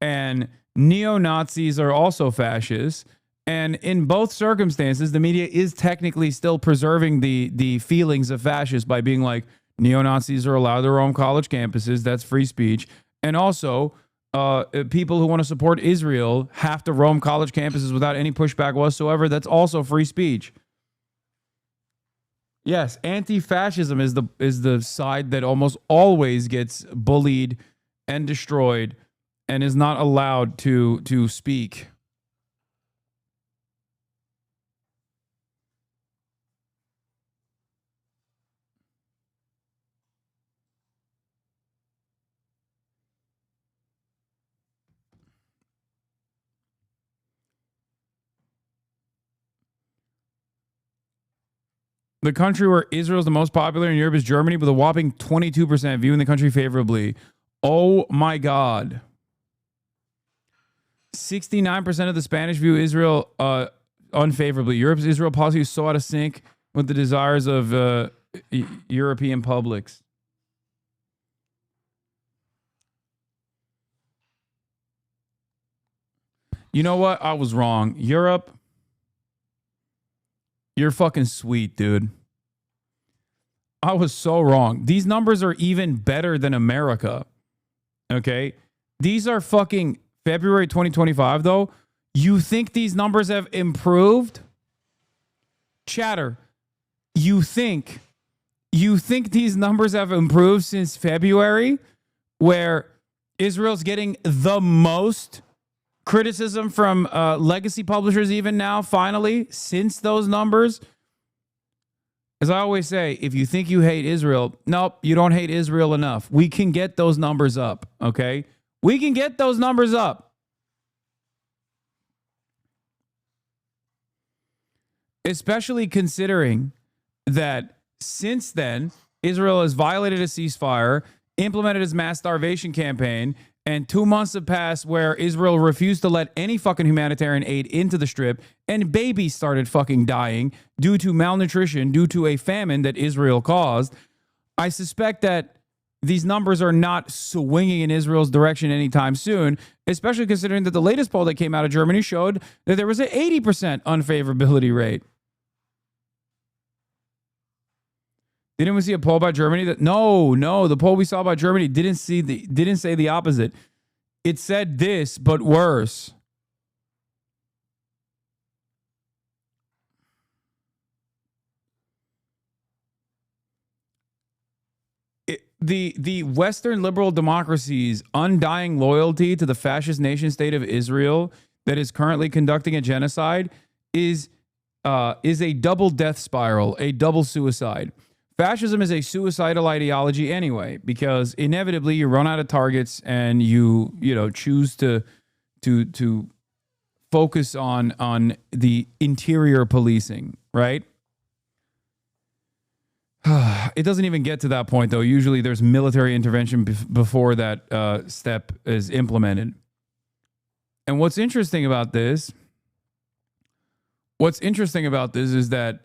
And neo-Nazis are also fascists. And in both circumstances, the media is technically still preserving the feelings of fascists by being like, neo-Nazis are allowed to roam college campuses. That's free speech. And also, people who want to support Israel have to roam college campuses without any pushback whatsoever. That's also free speech. Yes, anti-fascism is the side that almost always gets bullied and destroyed and is not allowed to speak. The country where Israel is the most popular in Europe is Germany, with a whopping 22% viewing the country favorably. Oh my God. 69% of the Spanish view Israel unfavorably. Europe's Israel policy is so out of sync with the desires of European publics. You know what? I was wrong. Europe, you're fucking sweet, dude. I was so wrong. These numbers are even better than America. Okay? These are fucking February 2025, though. You think these numbers have improved? Chatter. You think these numbers have improved since February, where Israel's getting the most criticism from legacy publishers even now, finally, since those numbers? As I always say, if you think you hate Israel, nope, you don't hate Israel enough. We can get those numbers up, okay? We can get those numbers up. Especially considering that since then, Israel has violated a ceasefire, implemented its mass starvation campaign, and 2 months have passed where Israel refused to let any fucking humanitarian aid into the Strip, and babies started fucking dying due to malnutrition, due to a famine that Israel caused. I suspect that these numbers are not swinging in Israel's direction anytime soon, especially considering that the latest poll that came out of Germany showed that there was an 80% unfavorability rate. Didn't we see a poll by Germany that no, the poll we saw by Germany didn't say the opposite. It said this, but worse. The Western liberal democracy's undying loyalty to the fascist nation state of Israel that is currently conducting a genocide is is a double death spiral, a double suicide. Fascism is a suicidal ideology anyway, because inevitably you run out of targets and you choose to focus on the interior policing, right? It doesn't even get to that point, though. Usually there's military intervention before that step is implemented. And what's interesting about this is that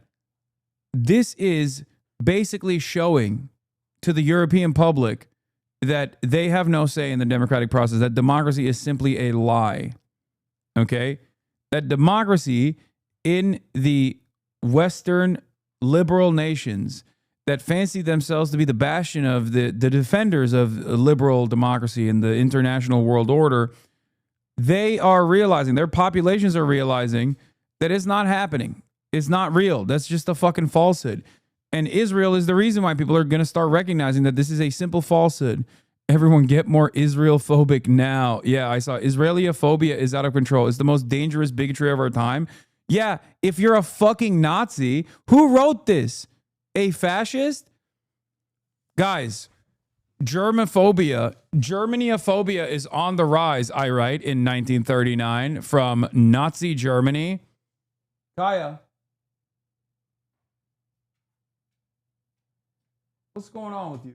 this is basically showing to the European public that they have no say in the democratic process, that democracy is simply a lie. Okay? That democracy in the Western liberal nations that fancy themselves to be the bastion of the defenders of liberal democracy and the international world order, they are realizing, their populations are realizing that it's not happening. It's not real. That's just a fucking falsehood. And Israel is the reason why people are going to start recognizing that this is a simple falsehood. Everyone get more Israel phobic now. Yeah, I saw Israeliophobia is out of control. It's the most dangerous bigotry of our time. Yeah, if you're a fucking Nazi, who wrote this? A fascist? Guys, Germanophobia is on the rise, I write, in 1939 from Nazi Germany. Kaya, what's going on with you?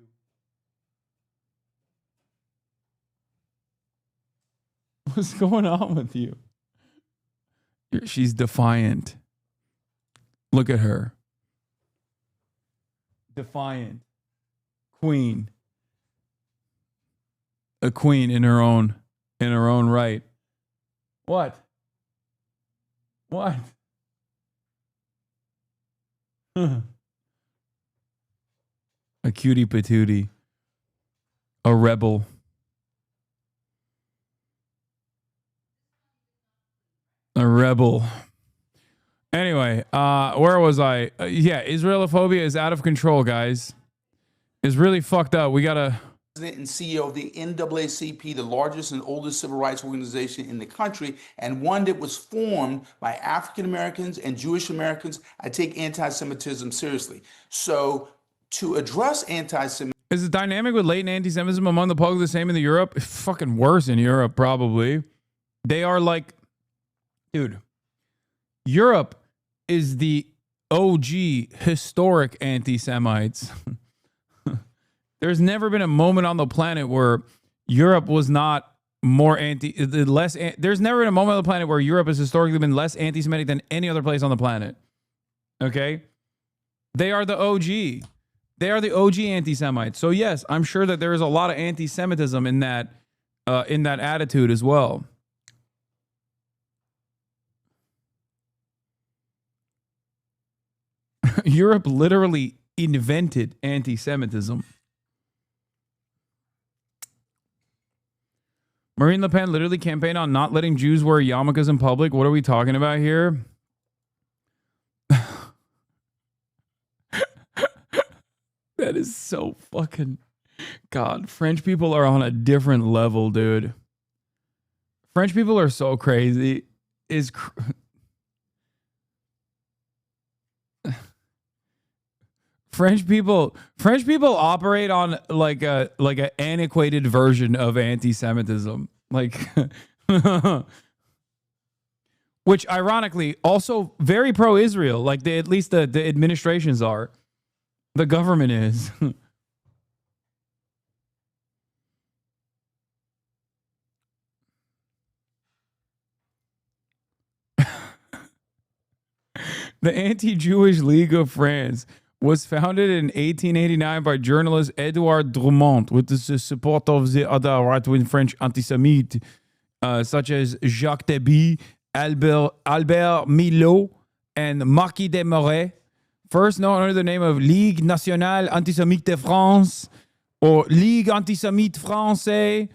What's going on with you? She's defiant. Look at her. Defiant. Queen. A queen in her own right. What? What? A cutie patootie. A rebel. A rebel. Anyway, where was I? Yeah, Israelophobia is out of control, guys. It's really fucked up. We gotta... President and CEO of the NAACP, the largest and oldest civil rights organization in the country, and one that was formed by African Americans and Jewish Americans. I take anti-Semitism seriously. So to address anti-Semitism... Is the dynamic with latent anti-Semitism among the public the same in the Europe? It's fucking worse in Europe, probably. They are like... Dude, Europe is the OG historic anti-Semites. There's never been a moment on the planet where Europe was not more there's never been a moment on the planet where Europe has historically been less anti-Semitic than any other place on the planet. Okay? They are the OG. They are the OG anti-Semites. So yes, I'm sure that there is a lot of anti-Semitism in that attitude as well. Europe literally invented anti-Semitism. Marine Le Pen literally campaigned on not letting Jews wear yarmulkes in public. What are we talking about here? That is so fucking... God, French people are on a different level, dude. French people are so crazy. French people operate on like a antiquated version of anti-Semitism, like, which ironically also very pro-Israel. Like at least the administrations are, the government is. The Anti-Jewish League of France was founded in 1889 by journalist Edouard Drumont with the support of the other right-wing French anti-Semites, such as Jacques Deby, Albert Milot, and Marquis de Moret. First known under the name of Ligue Nationale Antisémite de France or Ligue Antisémite Française,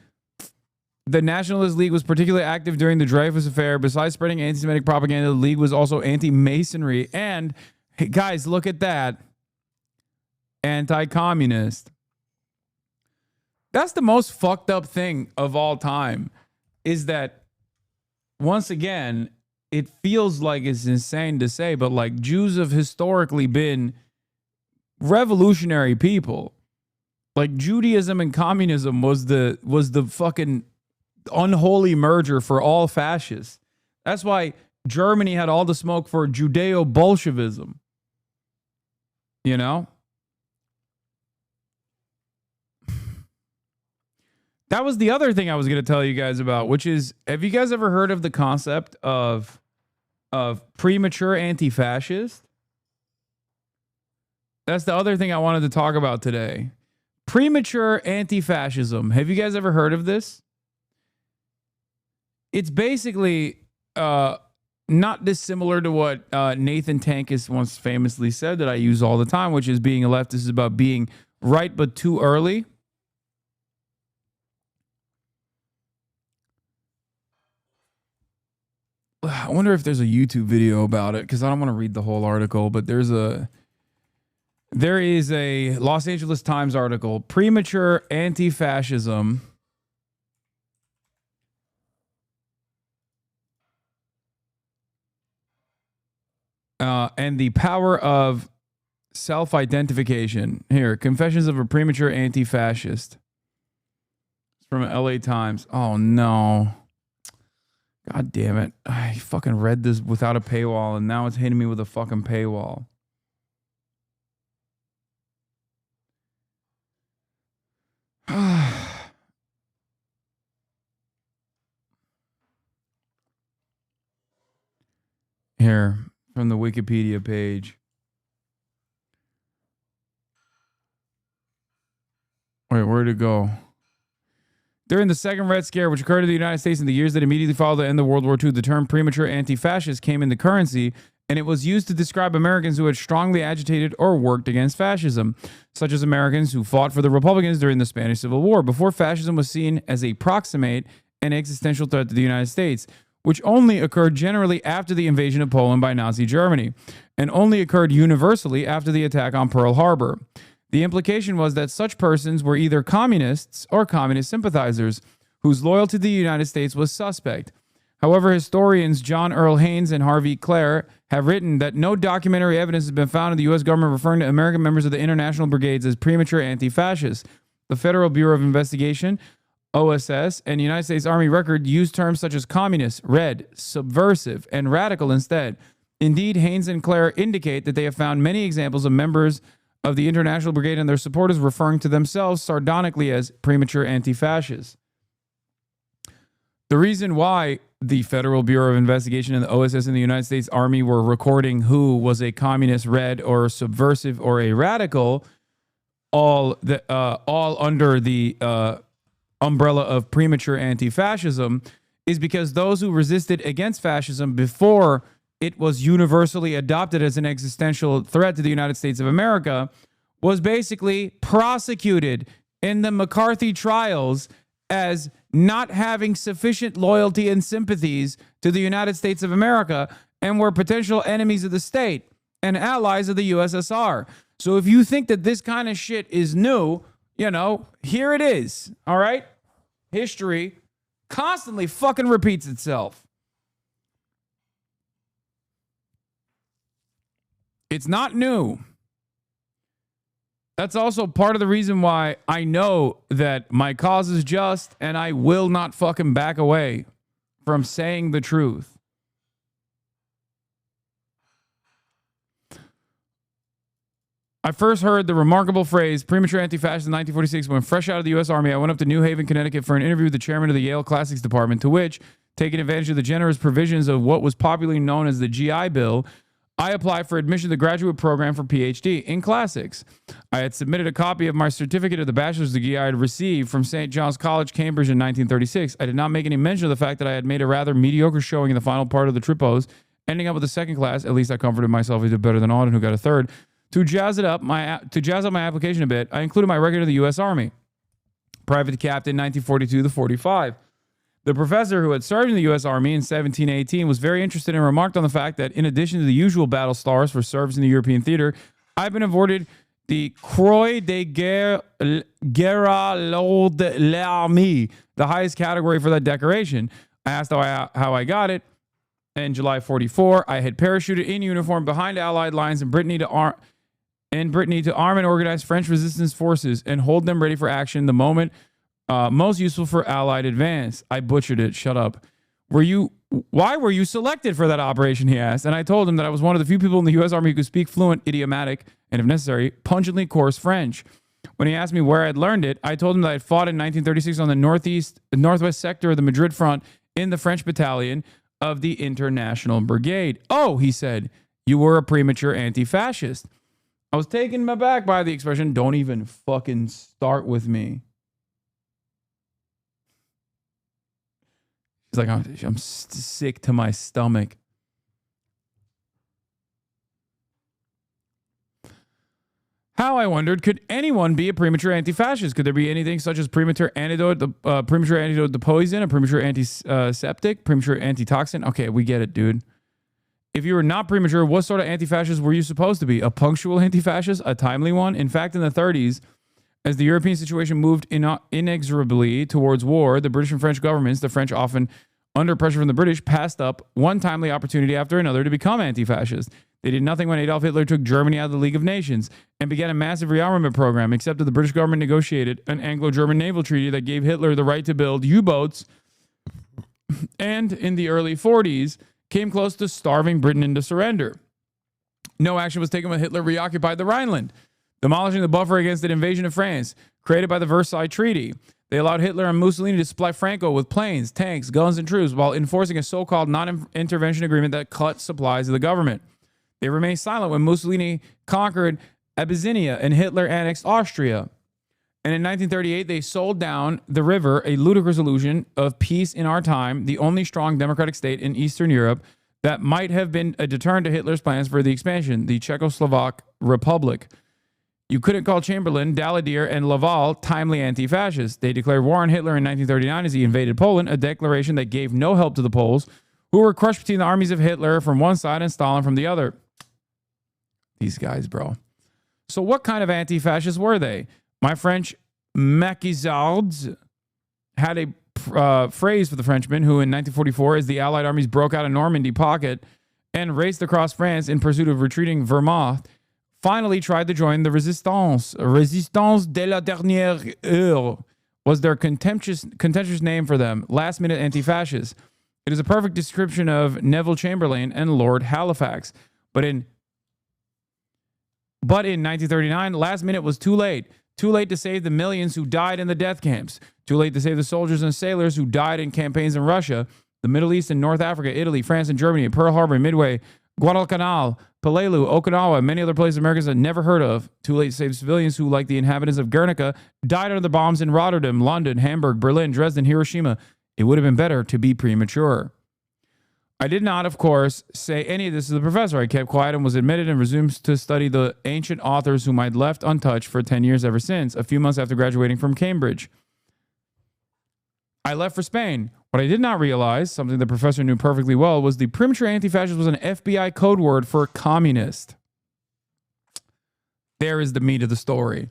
the Nationalist League was particularly active during the Dreyfus Affair. Besides spreading anti-Semitic propaganda, the League was also anti-Masonry and, hey, guys, look at that, anti-communist. That's the most fucked up thing of all time, is that, once again, it feels like it's insane to say, but like Jews have historically been revolutionary people. Like Judaism and communism was the fucking unholy merger for all fascists. That's why Germany had all the smoke for Judeo-Bolshevism. You know? That was the other thing I was going to tell you guys about, which is, have you guys ever heard of the concept of premature anti-fascist? That's the other thing I wanted to talk about today. Premature anti-fascism. Have you guys ever heard of this? It's basically not dissimilar to what Nathan Tankis once famously said that I use all the time, which is being a leftist is about being right but too early. I wonder if there's a YouTube video about it, because I don't want to read the whole article, but there is a Los Angeles Times article, Premature Anti-Fascism. And the Power of Self-Identification. Here, Confessions of a Premature Anti-Fascist. It's from LA Times. Oh, no. God damn it. I fucking read this without a paywall, and now it's hitting me with a fucking paywall. Here, from the Wikipedia page. Wait, where'd it go? During the Second Red Scare, which occurred in the United States in the years that immediately followed the end of World War II, the term premature anti-fascist came into currency, and it was used to describe Americans who had strongly agitated or worked against fascism, such as Americans who fought for the Republicans during the Spanish Civil War, before fascism was seen as a proximate and existential threat to the United States, which only occurred generally after the invasion of Poland by Nazi Germany, and only occurred universally after the attack on Pearl Harbor. The implication was that such persons were either communists or communist sympathizers, whose loyalty to the United States was suspect. However, historians John Earl Haynes and Harvey Clare have written that no documentary evidence has been found in the U.S. government referring to American members of the international brigades as premature anti-fascists. The Federal Bureau of Investigation, OSS, and the United States Army record use terms such as communist, red, subversive, and radical instead. Indeed, Haynes and Clare indicate that they have found many examples of members of the International Brigade and their supporters referring to themselves sardonically as premature anti-fascists. The reason why the Federal Bureau of Investigation and the OSS and the United States Army were recording who was a communist, red, or subversive, or a radical, all under the umbrella of premature anti-fascism, is because those who resisted against fascism before it was universally adopted as an existential threat to the United States of America was basically prosecuted in the McCarthy trials as not having sufficient loyalty and sympathies to the United States of America and were potential enemies of the state and allies of the USSR. So if you think that this kind of shit is new, you know, here it is. All right? History constantly fucking repeats itself. It's not new. That's also part of the reason why I know that my cause is just and I will not fucking back away from saying the truth. I first heard the remarkable phrase premature anti-fascist in 1946 when fresh out of the U.S. Army. I went up to New Haven, Connecticut for an interview with the chairman of the Yale Classics Department, to which, taking advantage of the generous provisions of what was popularly known as the GI Bill, I applied for admission to the graduate program for PhD in classics. I had submitted a copy of my certificate of the bachelor's degree I had received from St. John's College, Cambridge in 1936. I did not make any mention of the fact that I had made a rather mediocre showing in the final part of the tripos, ending up with a second class. At least I comforted myself he did better than Auden, who got a third. To jazz up my application a bit, I included my record of the U.S. Army. Private Captain, 1942 to 45. The professor, who had served in the U.S. Army in 1718, was very interested and remarked on the fact that in addition to the usual battle stars for service in the European theater, I've been awarded the Croix de Guerre de l'Armée, the highest category for that decoration. I asked how I got it. In July 44, I had parachuted in uniform behind Allied lines in Brittany to arm and organize French resistance forces and hold them ready for action the moment most useful for Allied advance. I butchered it. Shut up. Why were you selected for that operation, he asked. And I told him that I was one of the few people in the U.S. Army who could speak fluent, idiomatic, and if necessary, pungently coarse French. When he asked me where I'd learned it, I told him that I'd fought in 1936 on the northwest sector of the Madrid front in the French battalion of the International Brigade. Oh, he said, you were a premature anti-fascist. I was taken aback by the expression, don't even fucking start with me. He's like, I'm sick to my stomach. How, I wondered, could anyone be a premature anti-fascist? Could there be anything such as premature antidote to poison, a premature antiseptic, premature antitoxin? Okay, we get it, dude. If you were not premature, what sort of anti-fascist were you supposed to be? A punctual anti-fascist? A timely one? In fact, in the 30s, as the European situation moved inexorably towards war, the British and French governments, the French often under pressure from the British, passed up one timely opportunity after another to become anti-fascist. They did nothing when Adolf Hitler took Germany out of the League of Nations and began a massive rearmament program, except that the British government negotiated an Anglo-German naval treaty that gave Hitler the right to build U-boats, and in the early 40s, came close to starving Britain into surrender. No action was taken when Hitler reoccupied the Rhineland, demolishing the buffer against an invasion of France created by the Versailles Treaty. They allowed Hitler and Mussolini to supply Franco with planes, tanks, guns, and troops while enforcing a so-called non-intervention agreement that cut supplies to the government. They remained silent when Mussolini conquered Abyssinia and Hitler annexed Austria. And in 1938, they sold down the river, a ludicrous illusion of peace in our time, the only strong democratic state in Eastern Europe that might have been a deterrent to Hitler's plans for the expansion, the Czechoslovak Republic. You couldn't call Chamberlain, Daladier, and Laval timely anti-fascists. They declared war on Hitler in 1939 as he invaded Poland, a declaration that gave no help to the Poles, who were crushed between the armies of Hitler from one side and Stalin from the other. These guys, bro. So what kind of anti-fascists were they? My French maquisards had a phrase for the Frenchmen who in 1944, as the Allied armies broke out of Normandy pocket and raced across France in pursuit of retreating Wehrmacht, finally tried to join the Resistance. Resistance de la dernière heure was their contentious name for them, last-minute anti-fascists. It is a perfect description of Neville Chamberlain and Lord Halifax. But in 1939, last minute was too late. Too late to save the millions who died in the death camps. Too late to save the soldiers and sailors who died in campaigns in Russia, the Middle East and North Africa, Italy, France and Germany, Pearl Harbor, Midway, Guadalcanal, Peleliu, Okinawa, and many other places Americans had never heard of. Too late to save civilians who, like the inhabitants of Guernica, died under the bombs in Rotterdam, London, Hamburg, Berlin, Dresden, Hiroshima. It would have been better to be premature. I did not, of course, say any of this to the professor. I kept quiet and was admitted and resumed to study the ancient authors whom I'd left untouched for 10 years ever since, a few months after graduating from Cambridge. I left for Spain. What I did not realize, something the professor knew perfectly well, was the premature anti-fascist was an FBI code word for communist. There is the meat of the story.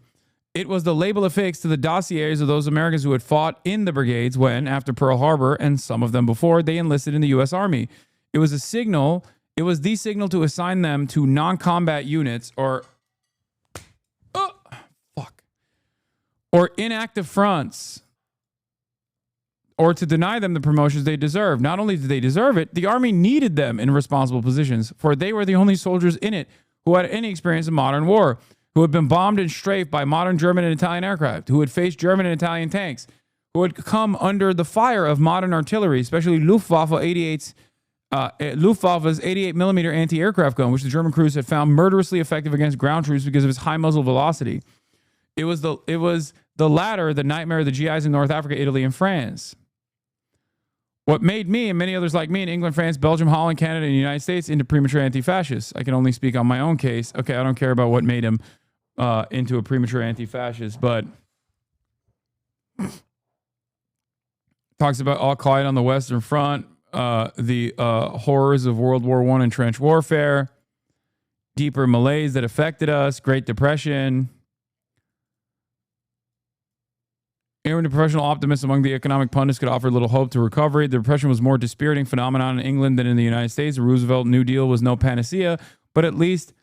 It was the label affixed to the dossiers of those Americans who had fought in the brigades when, after Pearl Harbor, and some of them before, they enlisted in the U.S. Army. It was the signal to assign them to non-combat units or inactive fronts, or to deny them the promotions they deserved. Not only did they deserve it, the Army needed them in responsible positions, for they were the only soldiers in it who had any experience in modern war, who had been bombed and strafed by modern German and Italian aircraft, who had faced German and Italian tanks, who had come under the fire of modern artillery, especially Luftwaffe's 88mm anti-aircraft gun, which the German crews had found murderously effective against ground troops because of its high muzzle velocity. It was the latter, the nightmare of the GIs in North Africa, Italy, and France. What made me and many others like me in England, France, Belgium, Holland, Canada, and the United States into premature anti-fascists. I can only speak on my own case. Okay, I don't care about what made him into a premature anti-fascist, but talks about all quiet on the Western Front, the horrors of World War I and trench warfare, deeper malaise that affected us, Great Depression. Even the professional optimists among the economic pundits could offer little hope to recovery. The Depression was more dispiriting phenomenon in England than in the United States. The Roosevelt New Deal was no panacea, but at least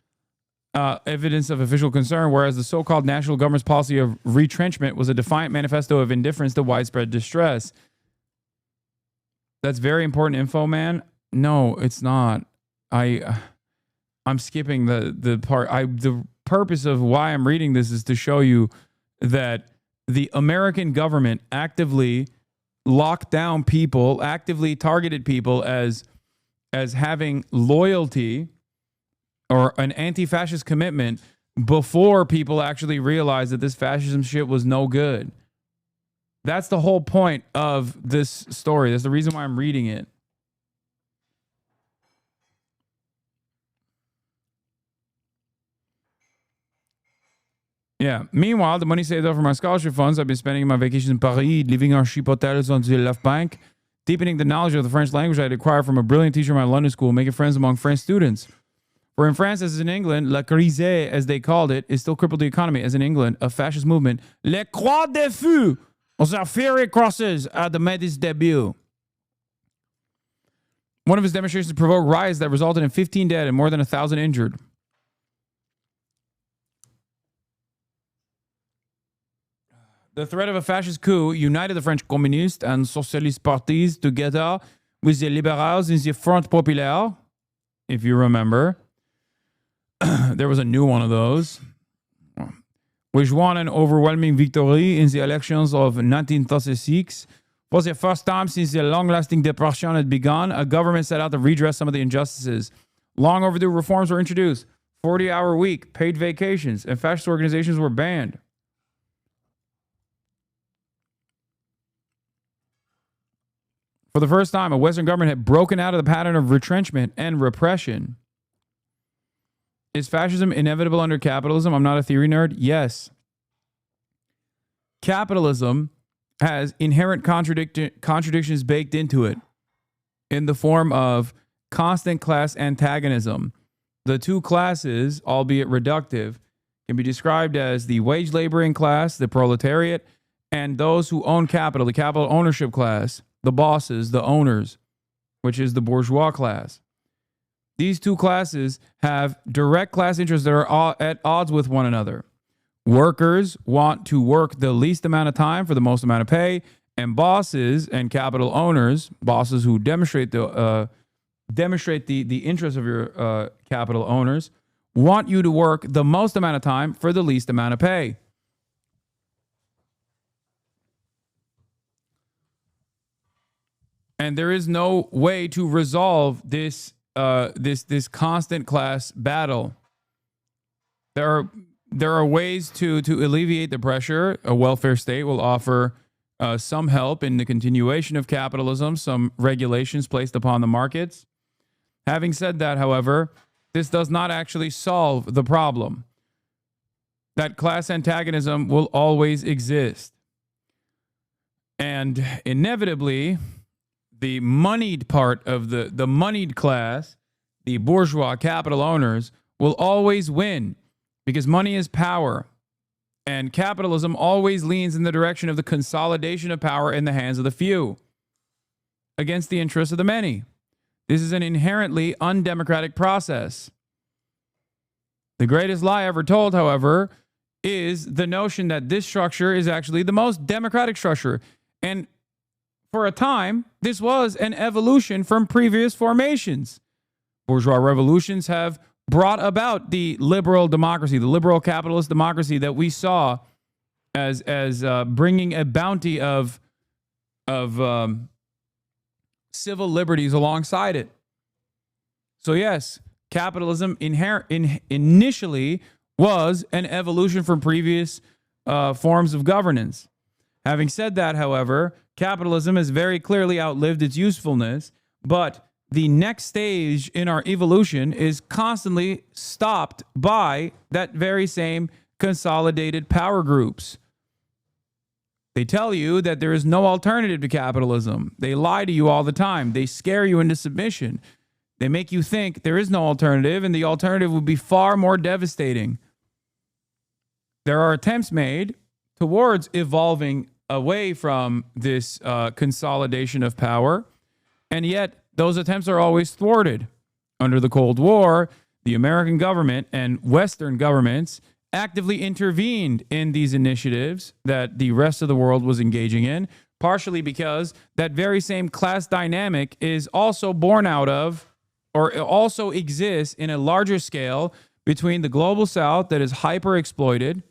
evidence of official concern, whereas the so-called national government's policy of retrenchment was a defiant manifesto of indifference to widespread distress. That's very important info, man. No, it's not. I'm skipping the part. The purpose of why I'm reading this is to show you that the American government actively locked down people, actively targeted people as having loyalty or an anti-fascist commitment before people actually realized that this fascism shit was no good. That's the whole point of this story. That's the reason why I'm reading it. Yeah. Meanwhile, the money saved up from my scholarship funds, I've been spending my vacations in Paris, living on cheap hotels on the left bank, deepening the knowledge of the French language I had acquired from a brilliant teacher in my London school, making friends among French students. For in France, as in England, la crise, as they called it, is still crippled the economy. As in England, a fascist movement, les croix de feu, our fiery crosses at the made its debut. One of his demonstrations provoked riots that resulted in 15 dead and more than 1,000 injured. The threat of a fascist coup united the French communist and socialist parties together with the liberals in the Front Populaire, if you remember. There was a new one of those, which won an overwhelming victory in the elections of 1936. For the first time since the long-lasting depression had begun, a government set out to redress some of the injustices. Long overdue reforms were introduced. 40-hour week, paid vacations, and fascist organizations were banned. For the first time, a Western government had broken out of the pattern of retrenchment and repression. Is fascism inevitable under capitalism? I'm not a theory nerd. Yes. Capitalism has inherent contradictions baked into it in the form of constant class antagonism. The two classes, albeit reductive, can be described as the wage laboring class, the proletariat, and those who own capital, the capital ownership class, the bosses, the owners, which is the bourgeois class. These two classes have direct class interests that are at odds with one another. Workers want to work the least amount of time for the most amount of pay, and bosses and capital owners, bosses who demonstrate the interests of your capital owners, want you to work the most amount of time for the least amount of pay. And there is no way to resolve this this constant class battle. There are ways to alleviate the pressure. A welfare state will offer some help in the continuation of capitalism, some regulations placed upon the markets. Having said that, however, this does not actually solve the problem. That class antagonism will always exist. And inevitably, the moneyed part of the moneyed class, the bourgeois capital owners, will always win because money is power. And capitalism always leans in the direction of the consolidation of power in the hands of the few against the interests of the many. This is an inherently undemocratic process. The greatest lie ever told, however, is the notion that this structure is actually the most democratic structure. And for a time, this was an evolution from previous formations. Bourgeois revolutions have brought about the liberal democracy, the liberal capitalist democracy that we saw as bringing a bounty of civil liberties alongside it. So yes, capitalism initially was an evolution from previous forms of governance. Having said that, however, capitalism has very clearly outlived its usefulness, but the next stage in our evolution is constantly stopped by that very same consolidated power groups. They tell you that there is no alternative to capitalism. They lie to you all the time. They scare you into submission. They make you think there is no alternative, and the alternative would be far more devastating. There are attempts made towards evolving away from this consolidation of power. And yet those attempts are always thwarted. Under the Cold War, the American government and Western governments actively intervened in these initiatives that the rest of the world was engaging in, partially because that very same class dynamic is also born out of, or also exists in a larger scale between the global South that is hyper exploited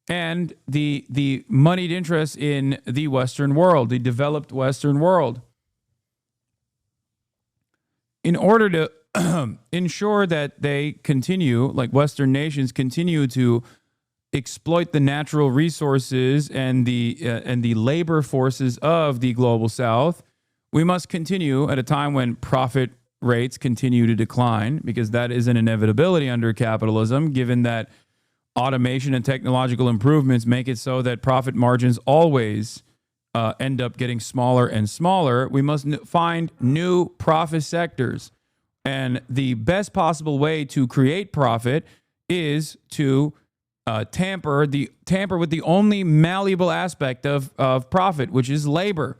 and the moneyed interests in the Western world, the developed Western world. In order to ensure that they continue, like Western nations continue to exploit the natural resources and the labor forces of the global South, we must continue at a time when profit rates continue to decline, because that is an inevitability under capitalism, given that automation and technological improvements make it so that profit margins always end up getting smaller and smaller. We must find new profit sectors. And the best possible way to create profit is to tamper with the only malleable aspect of profit, which is labor.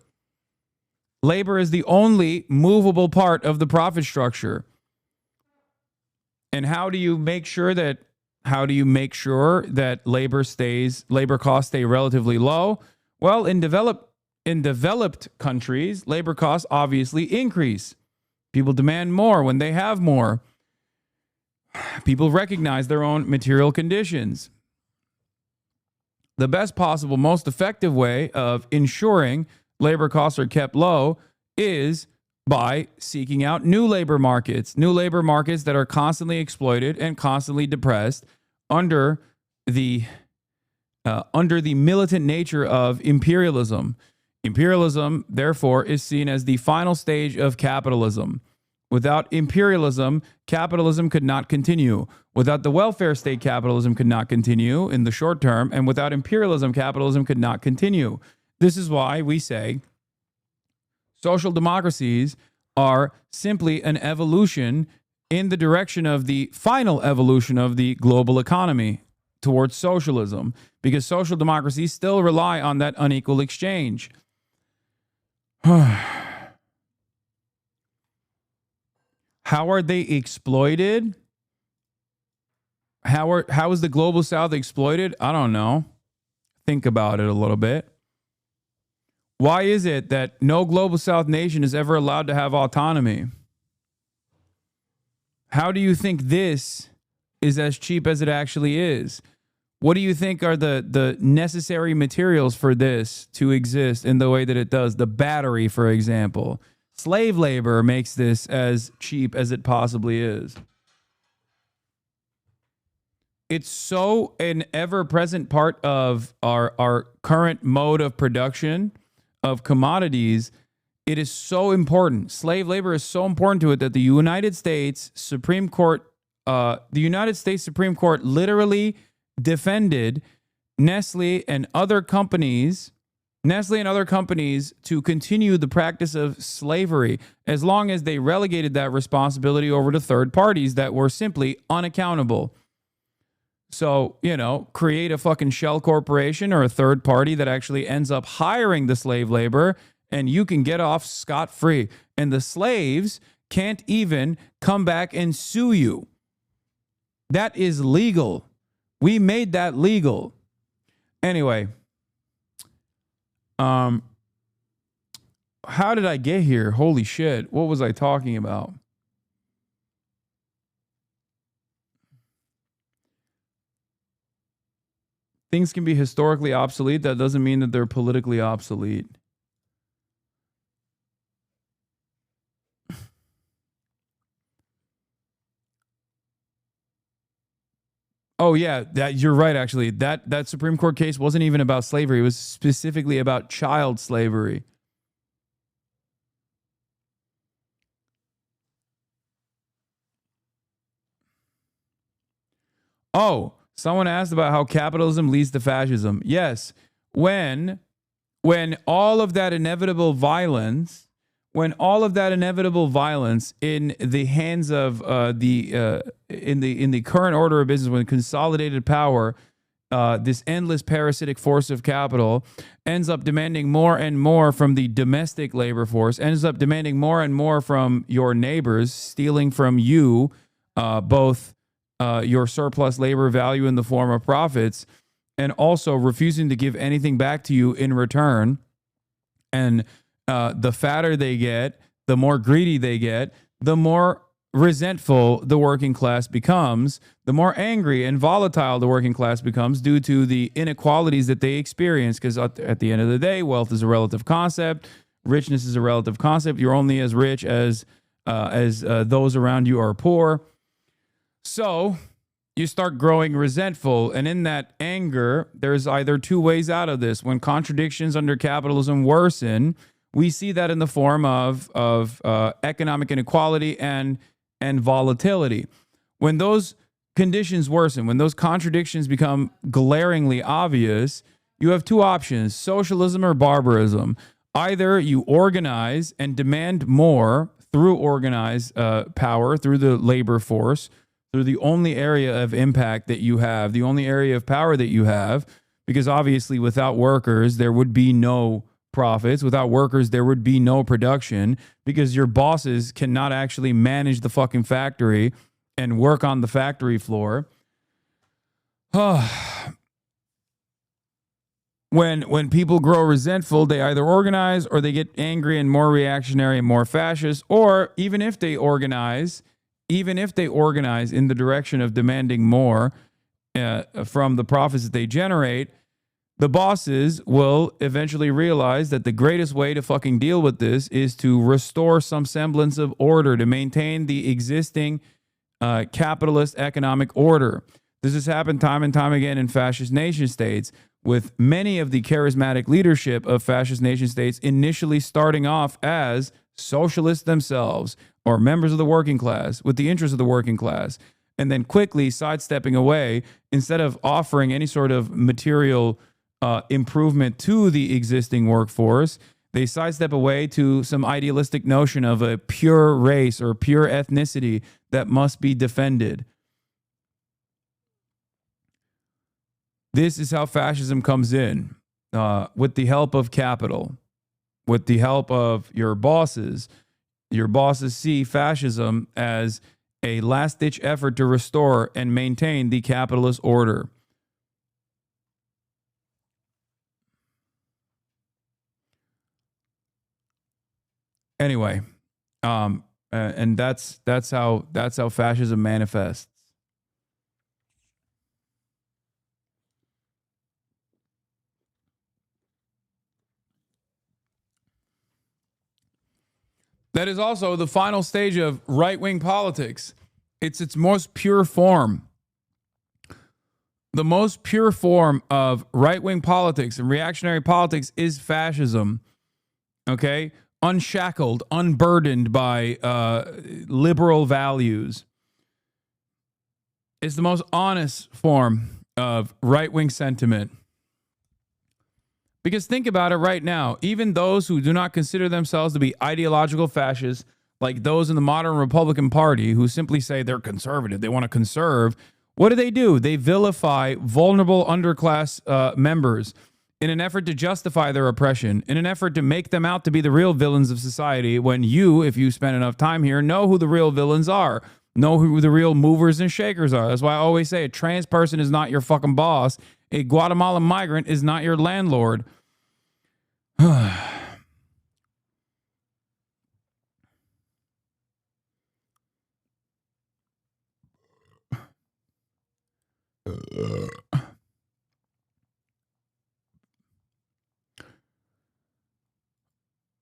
Labor is the only movable part of the profit structure. And how do you make sure that labor costs stay relatively low? Well, in developed countries, labor costs obviously increase. People demand more when they have more. People recognize their own material conditions. The best possible, most effective way of ensuring labor costs are kept low is by seeking out new labor markets that are constantly exploited and constantly depressed under the militant nature of imperialism. Imperialism, therefore, is seen as the final stage of capitalism. Without imperialism, capitalism could not continue. Without the welfare state, capitalism could not continue in the short term. And without imperialism, capitalism could not continue. This is why we say social democracies are simply an evolution in the direction of the final evolution of the global economy towards socialism, because social democracies still rely on that unequal exchange. How are they exploited? How is the global South exploited? I don't know. Think about it a little bit. Why is it that no global South nation is ever allowed to have autonomy? How do you think this is as cheap as it actually is? What do you think are the necessary materials for this to exist in the way that it does? The battery, for example. Slave labor makes this as cheap as it possibly is. It's so an ever-present part of our current mode of production of commodities. It is so important. Slave labor is so important to it that the United States Supreme Court literally defended Nestle and other companies to continue the practice of slavery as long as they relegated that responsibility over to third parties that were simply unaccountable. So, create a fucking shell corporation or a third party that actually ends up hiring the slave labor, and you can get off scot-free. And the slaves can't even come back and sue you. That is legal. We made that legal. Anyway, how did I get here? Holy shit. What was I talking about? Things can be historically obsolete. That doesn't mean that they're politically obsolete. Oh yeah, you're right. Actually, that Supreme Court case wasn't even about slavery. It was specifically about child slavery. Oh, someone asked about how capitalism leads to fascism. Yes, when all of that inevitable violence, in the hands of in the current order of business, when consolidated power this endless parasitic force of capital ends up demanding more and more from the domestic labor force, ends up demanding more and more from your neighbors, stealing from you both your surplus labor value in the form of profits, and also refusing to give anything back to you in return. And the fatter they get, the more greedy they get, the more resentful the working class becomes, the more angry and volatile the working class becomes due to the inequalities that they experience. Because at the end of the day, wealth is a relative concept. Richness is a relative concept. You're only as rich as those around you are poor. So you start growing resentful. And in that anger, there's either two ways out of this. When contradictions under capitalism worsen, we see that in the form of economic inequality and volatility. When those conditions worsen, when those contradictions become glaringly obvious, you have two options: socialism or barbarism. Either you organize and demand more through organized power, through the labor force, through the only area of impact that you have, the only area of power that you have, because obviously without workers, there would be no profits. Without workers, there would be no production, because your bosses cannot actually manage the fucking factory and work on the factory floor. When people grow resentful, they either organize or they get angry and more reactionary and more fascist, or even if they organize in the direction of demanding more from the profits that they generate, the bosses will eventually realize that the greatest way to fucking deal with this is to restore some semblance of order, to maintain the existing capitalist economic order. This has happened time and time again in fascist nation states, with many of the charismatic leadership of fascist nation states initially starting off as socialists themselves or members of the working class with the interests of the working class, and then quickly sidestepping away instead of offering any sort of material improvement to the existing workforce. They sidestep away to some idealistic notion of a pure race or pure ethnicity that must be defended. This is how fascism comes in, with the help of capital, with the help of your bosses. Your bosses see fascism as a last-ditch effort to restore and maintain the capitalist order. Anyway, and that's how fascism manifests. That is also the final stage of right-wing politics. It's its most pure form. The most pure form of right-wing politics and reactionary politics is fascism. Okay? Unshackled, unburdened by liberal values. It's the most honest form of right-wing sentiment. Because think about it right now, even those who do not consider themselves to be ideological fascists, like those in the modern Republican Party who simply say they're conservative, they want to conserve, what do? They vilify vulnerable underclass members in an effort to justify their oppression, in an effort to make them out to be the real villains of society, when you, if you spend enough time here, know who the real villains are, know who the real movers and shakers are. That's why I always say a trans person is not your fucking boss. A Guatemalan migrant is not your landlord.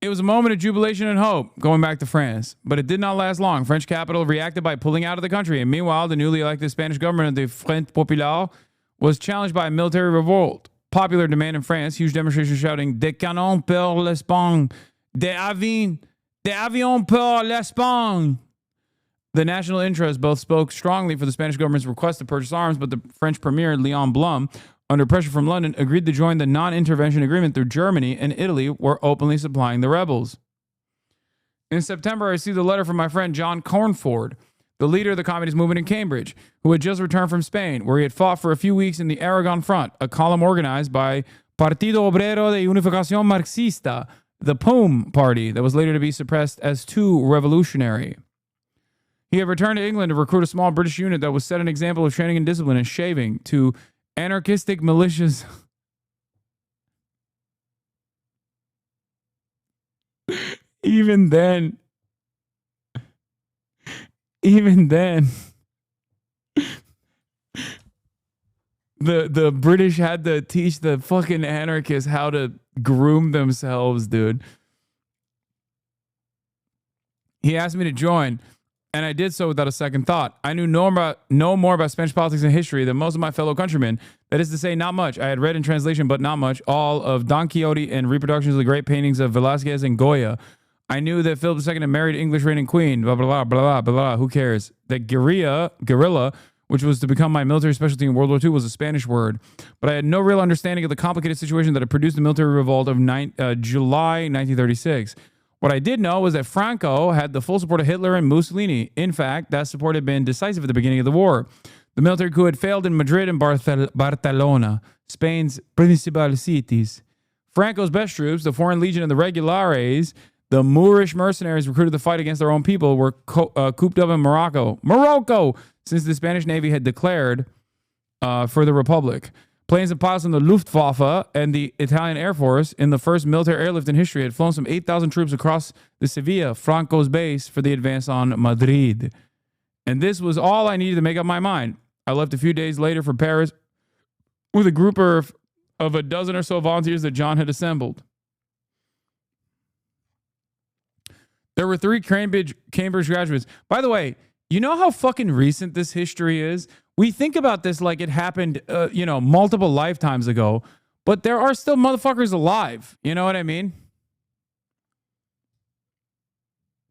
It was a moment of jubilation and hope going back to France, but it did not last long. French capital reacted by pulling out of the country, and meanwhile, the newly elected Spanish government, the Front Populaire, was challenged by a military revolt. Popular demand in France, huge demonstrations shouting, "Des canons pour l'Espagne! Des avions pour l'Espagne!" The national interests both spoke strongly for the Spanish government's request to purchase arms, but the French premier, Léon Blum, under pressure from London, agreed to join the non-intervention agreement through Germany and Italy, were openly supplying the rebels. In September, I received a letter from my friend John Cornford, the leader of the communist movement in Cambridge, who had just returned from Spain, where he had fought for a few weeks in the Aragon Front, a column organized by Partido Obrero de Unificación Marxista, the POUM party that was later to be suppressed as too revolutionary. He had returned to England to recruit a small British unit that would set an example of training and discipline and shaving to anarchistic militias. Even then, the British had to teach the fucking anarchists how to groom themselves, dude. He asked me to join, and I did so without a second thought. I knew no more about Spanish politics and history than most of my fellow countrymen. That is to say, not much. I had read in translation, but not much, all of Don Quixote and reproductions of the great paintings of Velázquez and Goya. I knew that Philip II had married English reigning queen, blah, blah, blah, blah, blah, blah, who cares? That guerrilla, which was to become my military specialty in World War II, was a Spanish word. But I had no real understanding of the complicated situation that had produced the military revolt of July 1936. What I did know was that Franco had the full support of Hitler and Mussolini. In fact, that support had been decisive at the beginning of the war. The military coup had failed in Madrid and Barcelona, Spain's principal cities. Franco's best troops, the Foreign Legion and the Regulares, the Moorish mercenaries recruited to fight against their own people, were cooped up in Morocco, since the Spanish Navy had declared for the Republic. Planes and pilots from the Luftwaffe and the Italian Air Force in the first military airlift in history had flown some 8,000 troops across the Sevilla, Franco's base, for the advance on Madrid. And this was all I needed to make up my mind. I left a few days later for Paris with a group of a dozen or so volunteers that John had assembled. There were 3 Cambridge graduates. By the way, you know how fucking recent this history is? We think about this like it happened, multiple lifetimes ago, but there are still motherfuckers alive. You know what I mean?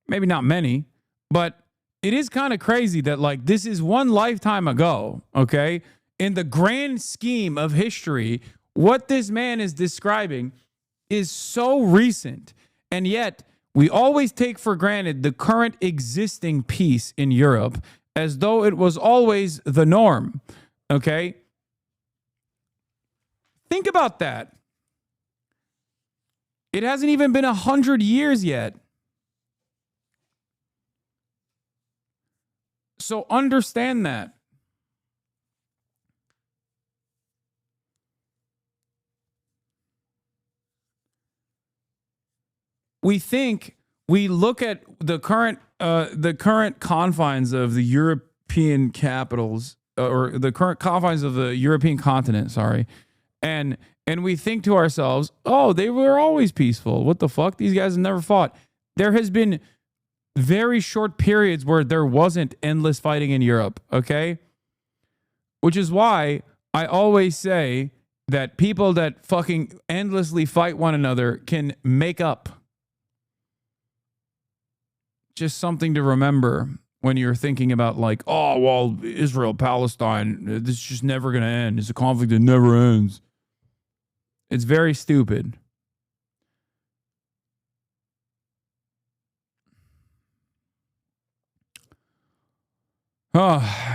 Maybe not many, but it is kind of crazy that like this is one lifetime ago, okay? In the grand scheme of history, what this man is describing is so recent, and yet we always take for granted the current existing peace in Europe as though it was always the norm, okay? Think about that. It hasn't even been 100 years yet. So understand that. We look at the current confines of the European capitals, or the current confines of the European continent, sorry, and we think to ourselves, oh, they were always peaceful. What the fuck? These guys have never fought. There has been very short periods where there wasn't endless fighting in Europe, okay? Which is why I always say that people that fucking endlessly fight one another can make up. Just something to remember when you're thinking about like, oh, well, Israel, Palestine, this is just never going to end. It's a conflict that never ends. It's very stupid.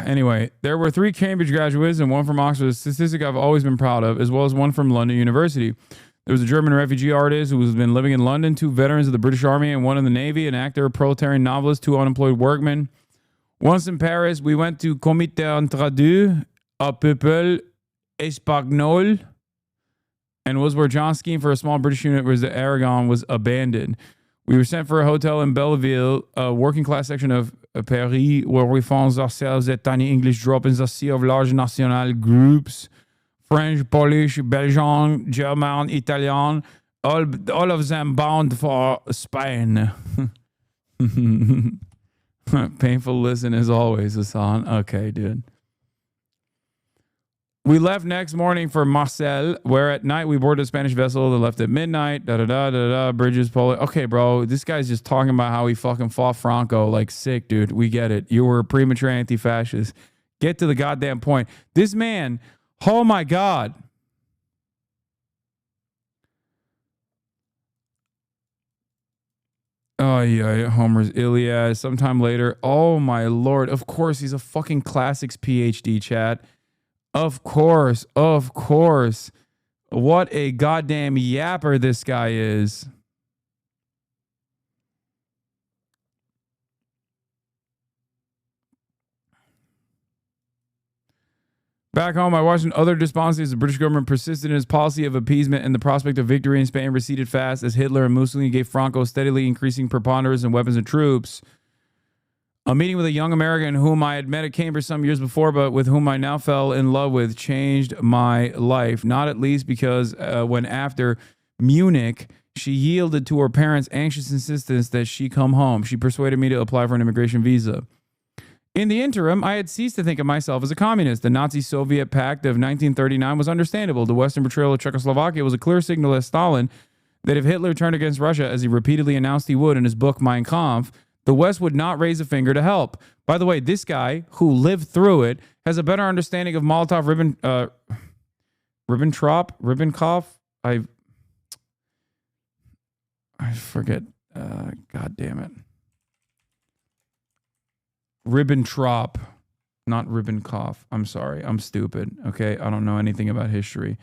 Anyway, there were 3 Cambridge graduates and 1 from Oxford, a statistic I've always been proud of, as well as 1 from London University. There was a German refugee artist who has been living in London, 2 veterans of the British Army and 1 in the Navy, an actor, a proletarian novelist, 2 unemployed workmen. Once in Paris, we went to Comité Entre-deux, a Peuple Espagnol, and was where John schemed for a small British unit where the Aragon was abandoned. We were sent for a hotel in Belleville, a working class section of Paris, where we found ourselves at tiny English drop in the sea of large national groups. French, Polish, Belgian, German, Italian, all of them bound for Spain. Painful listen as always, Hasan. Okay, dude. We left next morning for Marseille, where at night we boarded a Spanish vessel that left at midnight. Bridges, Polish. Okay, bro, this guy's just talking about how he fucking fought Franco. Like, sick, dude. We get it. You were a premature anti-fascist. Get to the goddamn point. This man, oh my God. Oh yeah, Homer's Iliad. Sometime later. Oh my lord. Of course, he's a fucking classics PhD, chat. Of course. Of course. What a goddamn yapper this guy is. Back home, I watched other despondencies. The British government persisted in its policy of appeasement, and the prospect of victory in Spain receded fast as Hitler and Mussolini gave Franco steadily increasing preponderance in weapons and troops. A meeting with a young American whom I had met at Cambridge some years before, but with whom I now fell in love with, changed my life. Not at least because when after Munich, she yielded to her parents' anxious insistence that she come home. She persuaded me to apply for an immigration visa. In the interim, I had ceased to think of myself as a communist. The Nazi-Soviet pact of 1939 was understandable. The Western betrayal of Czechoslovakia was a clear signal to Stalin that if Hitler turned against Russia, as he repeatedly announced he would in his book Mein Kampf, the West would not raise a finger to help. By the way, this guy who lived through it has a better understanding of Ribbentrop. I forget. God damn it. Ribbentrop, not Ribbentrop. I'm sorry. I'm stupid. Okay. I don't know anything about history.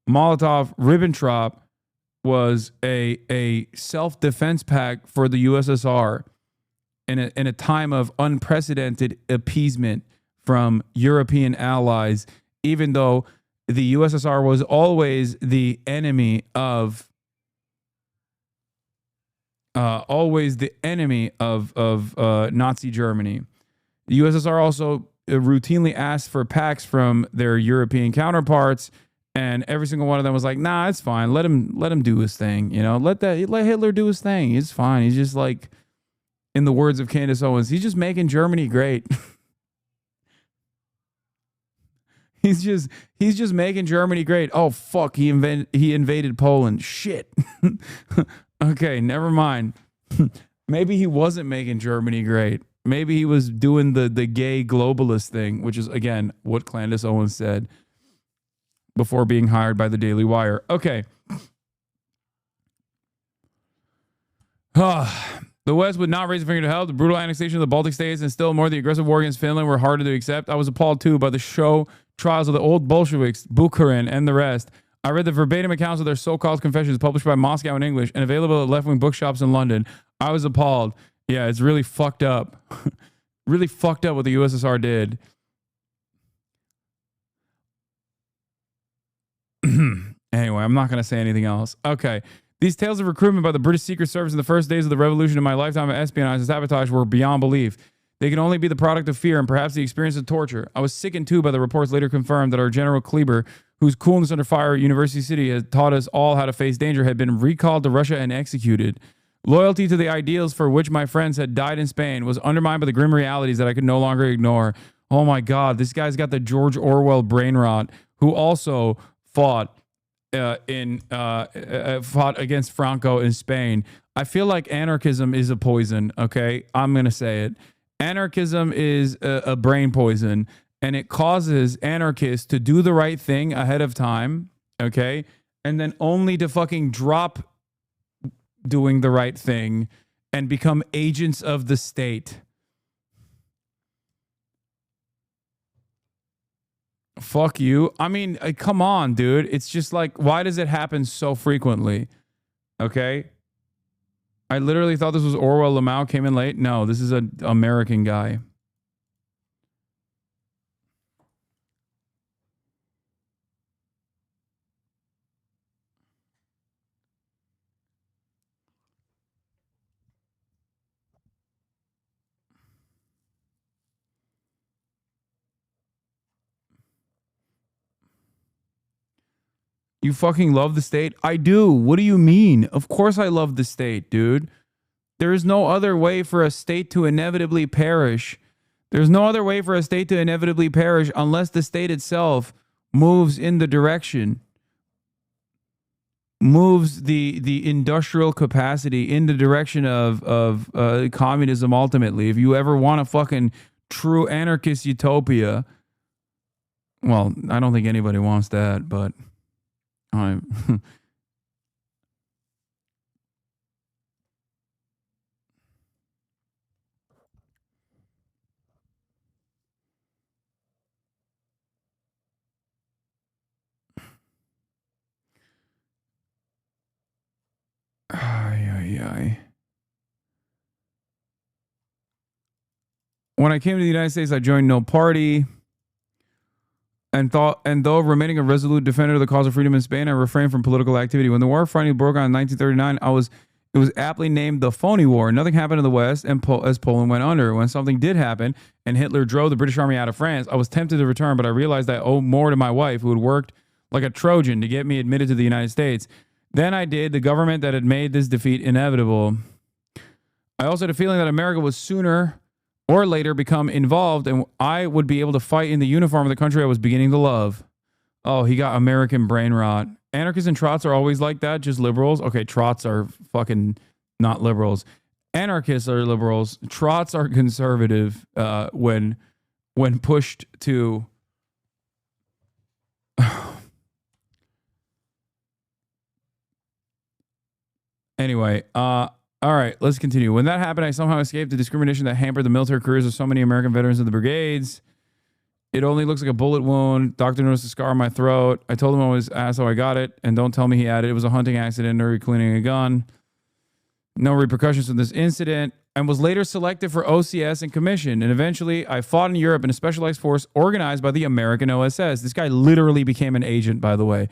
Ribbentrop was a self-defense pact for the USSR in a time of unprecedented appeasement from European allies, even though the USSR was always the enemy of Nazi Germany. The USSR also routinely asked for pacts from their European counterparts, and every single one of them was like, "Nah, it's fine. Let him do his thing. You know, let Hitler do his thing. He's fine. He's just like, in the words of Candace Owens, he's just making Germany great." He's just making Germany great. Oh fuck, he invaded Poland. Shit. Okay, never mind. Maybe he wasn't making Germany great. Maybe he was doing the gay globalist thing, which is, again, what Candace Owens said before being hired by the Daily Wire. Okay. The West would not raise a finger to help. The brutal annexation of the Baltic states and still more the aggressive war against Finland were harder to accept. I was appalled, too, by the show trials of the old Bolsheviks, Bukharin, and the rest. I read the verbatim accounts of their so-called confessions published by Moscow in English and available at left-wing bookshops in London. I was appalled. Yeah, it's really fucked up. Really fucked up what the USSR did. Anyway, I'm not going to say anything else. Okay. These tales of recruitment by the British Secret Service in the first days of the revolution in my lifetime of espionage and sabotage were beyond belief. They can only be the product of fear and perhaps the experience of torture. I was sickened too by the reports later confirmed that our General Kleber, whose coolness under fire at University City has taught us all how to face danger, had been recalled to Russia and executed. Loyalty to the ideals for which my friends had died in Spain was undermined by the grim realities that I could no longer ignore. Oh my God, this guy's got the George Orwell brain rot, who also fought against Franco in Spain. I feel like anarchism is a poison. Okay, I'm gonna say it. Anarchism is a brain poison, and it causes anarchists to do the right thing ahead of time. Okay, and then only to fucking drop doing the right thing and become agents of the state. Fuck you. I mean, come on, dude. It's just like, why does it happen so frequently? Okay. I literally thought this was Orwell. Lamau came in late. No, this is an American guy. You fucking love the state? I do. What do you mean? Of course I love the state, dude. There is no other way for a state to inevitably perish. There's no other way for a state to inevitably perish unless the state itself moves in the direction, moves the industrial capacity in the direction of communism ultimately. If you ever want a fucking true anarchist utopia, well, I don't think anybody wants that, but When I came to the United States, I joined no party. And though remaining a resolute defender of the cause of freedom in Spain, I refrained from political activity. When the war finally broke out in 1939, it was aptly named the phony war. Nothing happened in the West, and as Poland went under. When something did happen, and Hitler drove the British army out of France, I was tempted to return, but I realized I owed more to my wife, who had worked like a Trojan to get me admitted to the United States. Then I did the government that had made this defeat inevitable. I also had a feeling that America was sooner or later become involved, and I would be able to fight in the uniform of the country I was beginning to love. Oh, he got American brain rot. Anarchists and trots are always like that, just liberals. Okay, trots are fucking not liberals. Anarchists are liberals. Trots are conservative when pushed to... Anyway, all right, let's continue. When that happened, I somehow escaped the discrimination that hampered the military careers of so many American veterans of the brigades. It only looks like a bullet wound. Doctor noticed a scar on my throat. I told him I was asked how I got it, and don't tell me he added it was a hunting accident or cleaning a gun. No repercussions from this incident, and was later selected for OCS and commissioned. And eventually, I fought in Europe in a specialized force organized by the American OSS. This guy literally became an agent, by the way.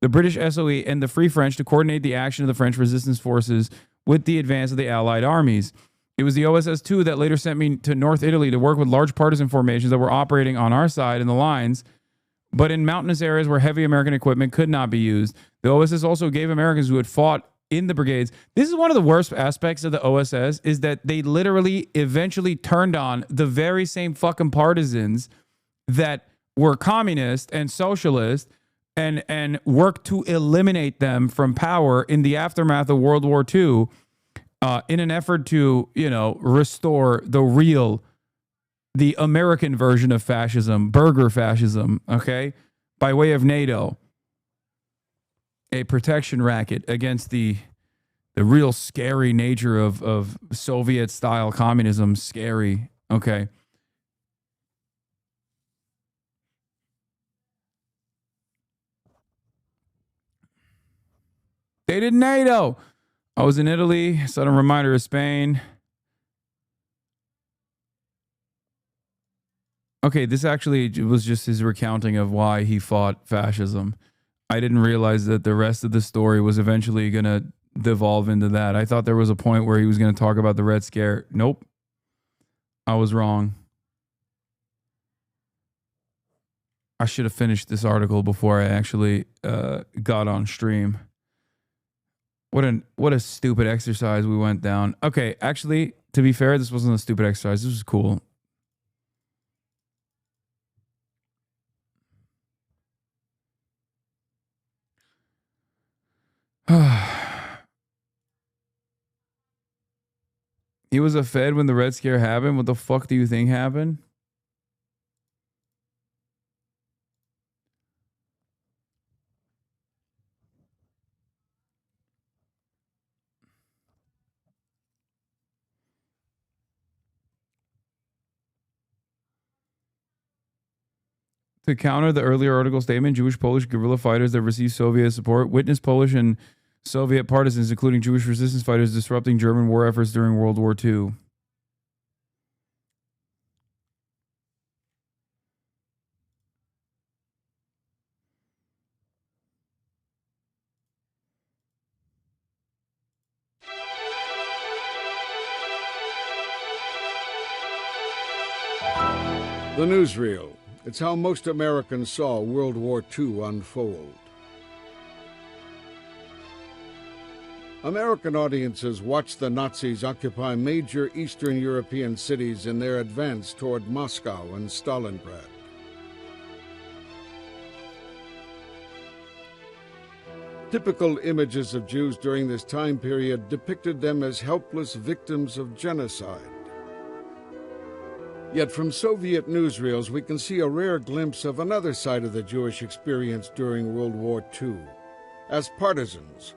The British SOE and the Free French to coordinate the action of the French resistance forces with the advance of the Allied armies. It was the OSS-2 that later sent me to North Italy to work with large partisan formations that were operating on our side in the lines, but in mountainous areas where heavy American equipment could not be used. The OSS also gave Americans who had fought in the brigades. This is one of the worst aspects of the OSS, is that they literally eventually turned on the very same fucking partisans that were communist and socialist and worked to eliminate them from power in the aftermath of World War II in an effort to, restore the American version of fascism, burger fascism, okay, by way of NATO, a protection racket against the real scary nature of Soviet-style communism. Scary, okay. They did NATO. I was in Italy. Sudden reminder of Spain. Okay, this actually was just his recounting of why he fought fascism. I didn't realize that the rest of the story was eventually going to devolve into that. I thought there was a point where he was going to talk about the Red Scare. Nope. I was wrong. I should have finished this article before I actually got on stream. What a stupid exercise we went down. Okay, actually, to be fair, this wasn't a stupid exercise. This was cool. He was a Fed when the Red Scare happened. What the fuck do you think happened? To counter the earlier article statement, Jewish Polish guerrilla fighters that received Soviet support witnessed Polish and Soviet partisans, including Jewish resistance fighters, disrupting German war efforts during World War II. The newsreel. It's how most Americans saw World War II unfold. American audiences watched the Nazis occupy major Eastern European cities in their advance toward Moscow and Stalingrad. Typical images of Jews during this time period depicted them as helpless victims of genocide. Yet from Soviet newsreels, we can see a rare glimpse of another side of the Jewish experience during World War II. As partisans,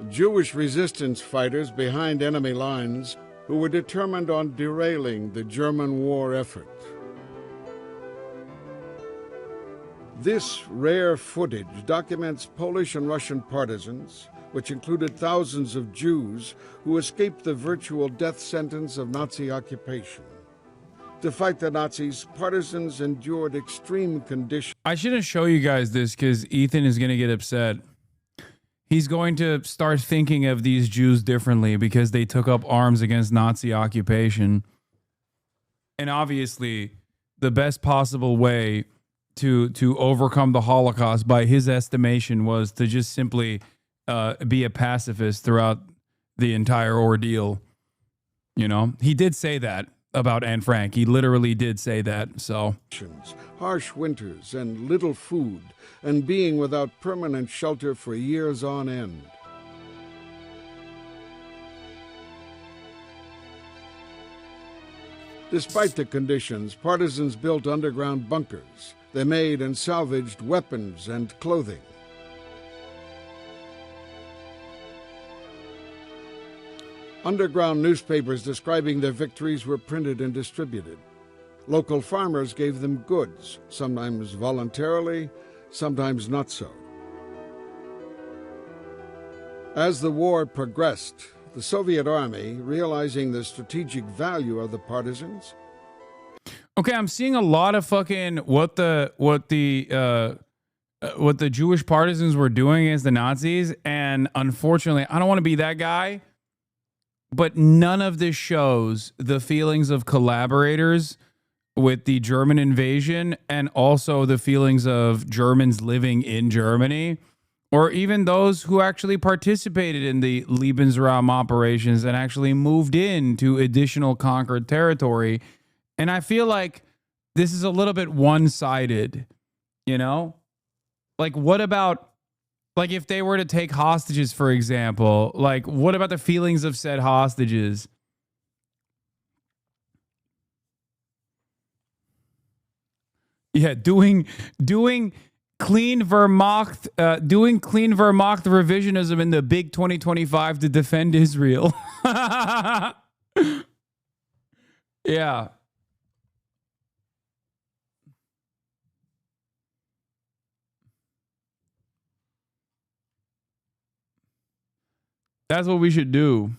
Jewish resistance fighters behind enemy lines who were determined on derailing the German war effort. This rare footage documents Polish and Russian partisans, which included thousands of Jews who escaped the virtual death sentence of Nazi occupation. To fight the Nazis, partisans endured extreme conditions. I shouldn't show you guys this because Ethan is going to get upset. He's going to start thinking of these Jews differently because they took up arms against Nazi occupation. And obviously, the best possible way to overcome the Holocaust, by his estimation, was to just simply be a pacifist throughout the entire ordeal. You know, he did say that about Anne Frank. He literally did say that. So Harsh winters and little food, and being without permanent shelter for years on end. Despite the conditions, partisans built underground bunkers. They made and salvaged weapons and clothing. Underground newspapers describing their victories were printed and distributed. Local farmers gave them goods, sometimes voluntarily, sometimes not so. As the war progressed, the Soviet army, realizing the strategic value of the partisans. Okay, I'm seeing a lot of fucking what the Jewish partisans were doing against the Nazis, and unfortunately, I don't want to be that guy, but none of this shows the feelings of collaborators with the German invasion, and also the feelings of Germans living in Germany, or even those who actually participated in the Lebensraum operations and actually moved into additional conquered territory. And I feel like this is a little bit one-sided, you know? Like, what about, like, if they were to take hostages, for example, like, what about the feelings of said hostages? Yeah, doing clean Wehrmacht, doing clean Wehrmacht revisionism in the big 2025 to defend Israel. Yeah. That's what we should do.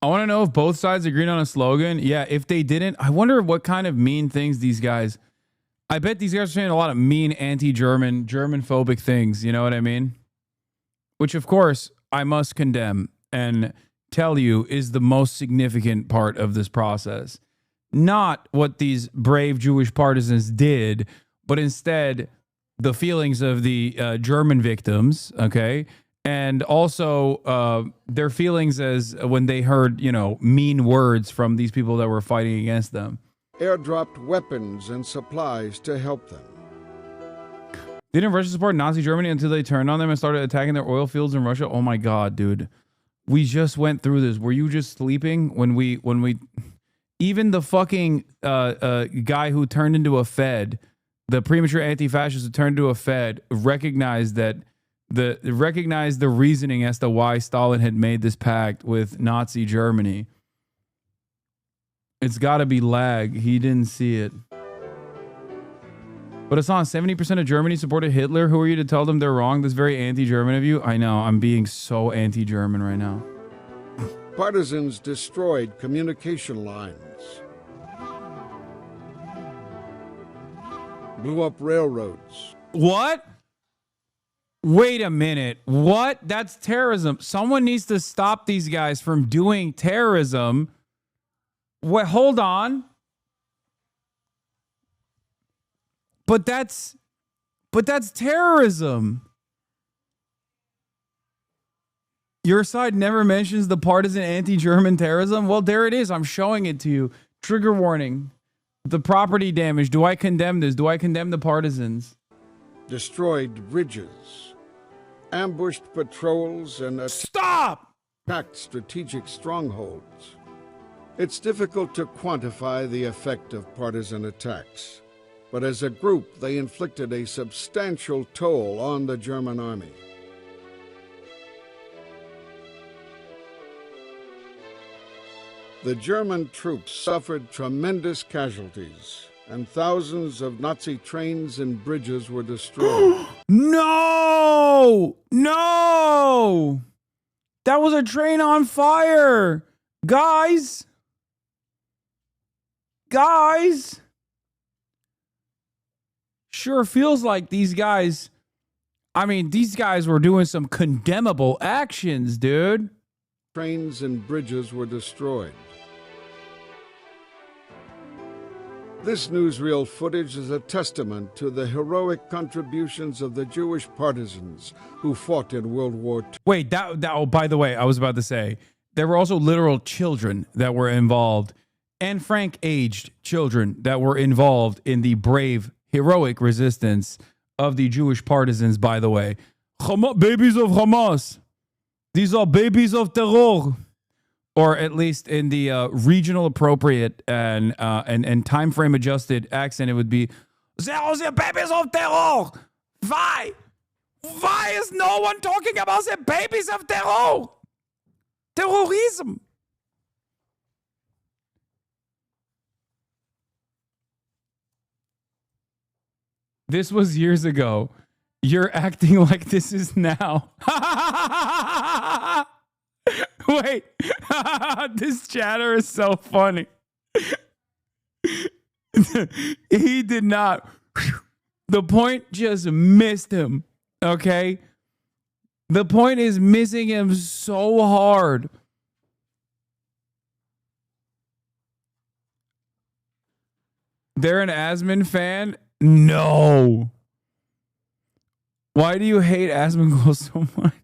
I want to know if both sides agreed on a slogan. Yeah, if they didn't, I wonder what kind of mean things these guys... I bet these guys are saying a lot of mean anti-German, German-phobic things, you know what I mean? Which, of course, I must condemn and tell you is the most significant part of this process. Not what these brave Jewish partisans did, but instead the feelings of the German victims, okay? And also their feelings as when they heard, you know, mean words from these people that were fighting against them. Airdropped weapons and supplies to help them. Didn't Russia support Nazi Germany until they turned on them and started attacking their oil fields in Russia? Oh my God, dude. We just went through this. Were you just sleeping when we even the fucking guy who turned into a Fed, the premature anti-fascist who turned into a Fed, recognized the reasoning as to why Stalin had made this pact with Nazi Germany. It's got to be lag. He didn't see it. But Hassan, 70% of Germany supported Hitler. Who are you to tell them they're wrong? That's very anti-German of you. I know. I'm being so anti-German right now. Partisans destroyed communication lines. Blew up railroads. What? Wait a minute. What? That's terrorism. Someone needs to stop these guys from doing terrorism. What? Hold on. But that's terrorism. Your side never mentions the partisan anti-German terrorism. Well, there it is. I'm showing it to you. Trigger warning. The property damage. Do I condemn this? Do I condemn the partisans? Destroyed bridges, ambushed patrols, and attacked strategic strongholds. It's difficult to quantify the effect of partisan attacks, but as a group, they inflicted a substantial toll on the German army. The German troops suffered tremendous casualties, and thousands of Nazi trains and bridges were destroyed. No! No! That was a train on fire! Guys! Guys! Sure feels like these guys, I mean, these guys were doing some condemnable actions, dude. Trains and bridges were destroyed. This newsreel footage is a testament to the heroic contributions of the Jewish partisans who fought in World War II. Wait, oh, by the way, I was about to say, there were also literal children that were involved, and Frank-aged children that were involved in the brave, heroic resistance of the Jewish partisans, by the way. Babies of Hamas. These are babies of terror. Or at least in the regional appropriate and time frame adjusted accent, it would be, they are the babies of terror. Why? Why is no one talking about the babies of terror? Terrorism. This was years ago. You're acting like this is now. Wait, this chatter is so funny. He did not. The point just missed him, okay? The point is missing him so hard. They're an Asman fan? No. Why do you hate Asmongold so much?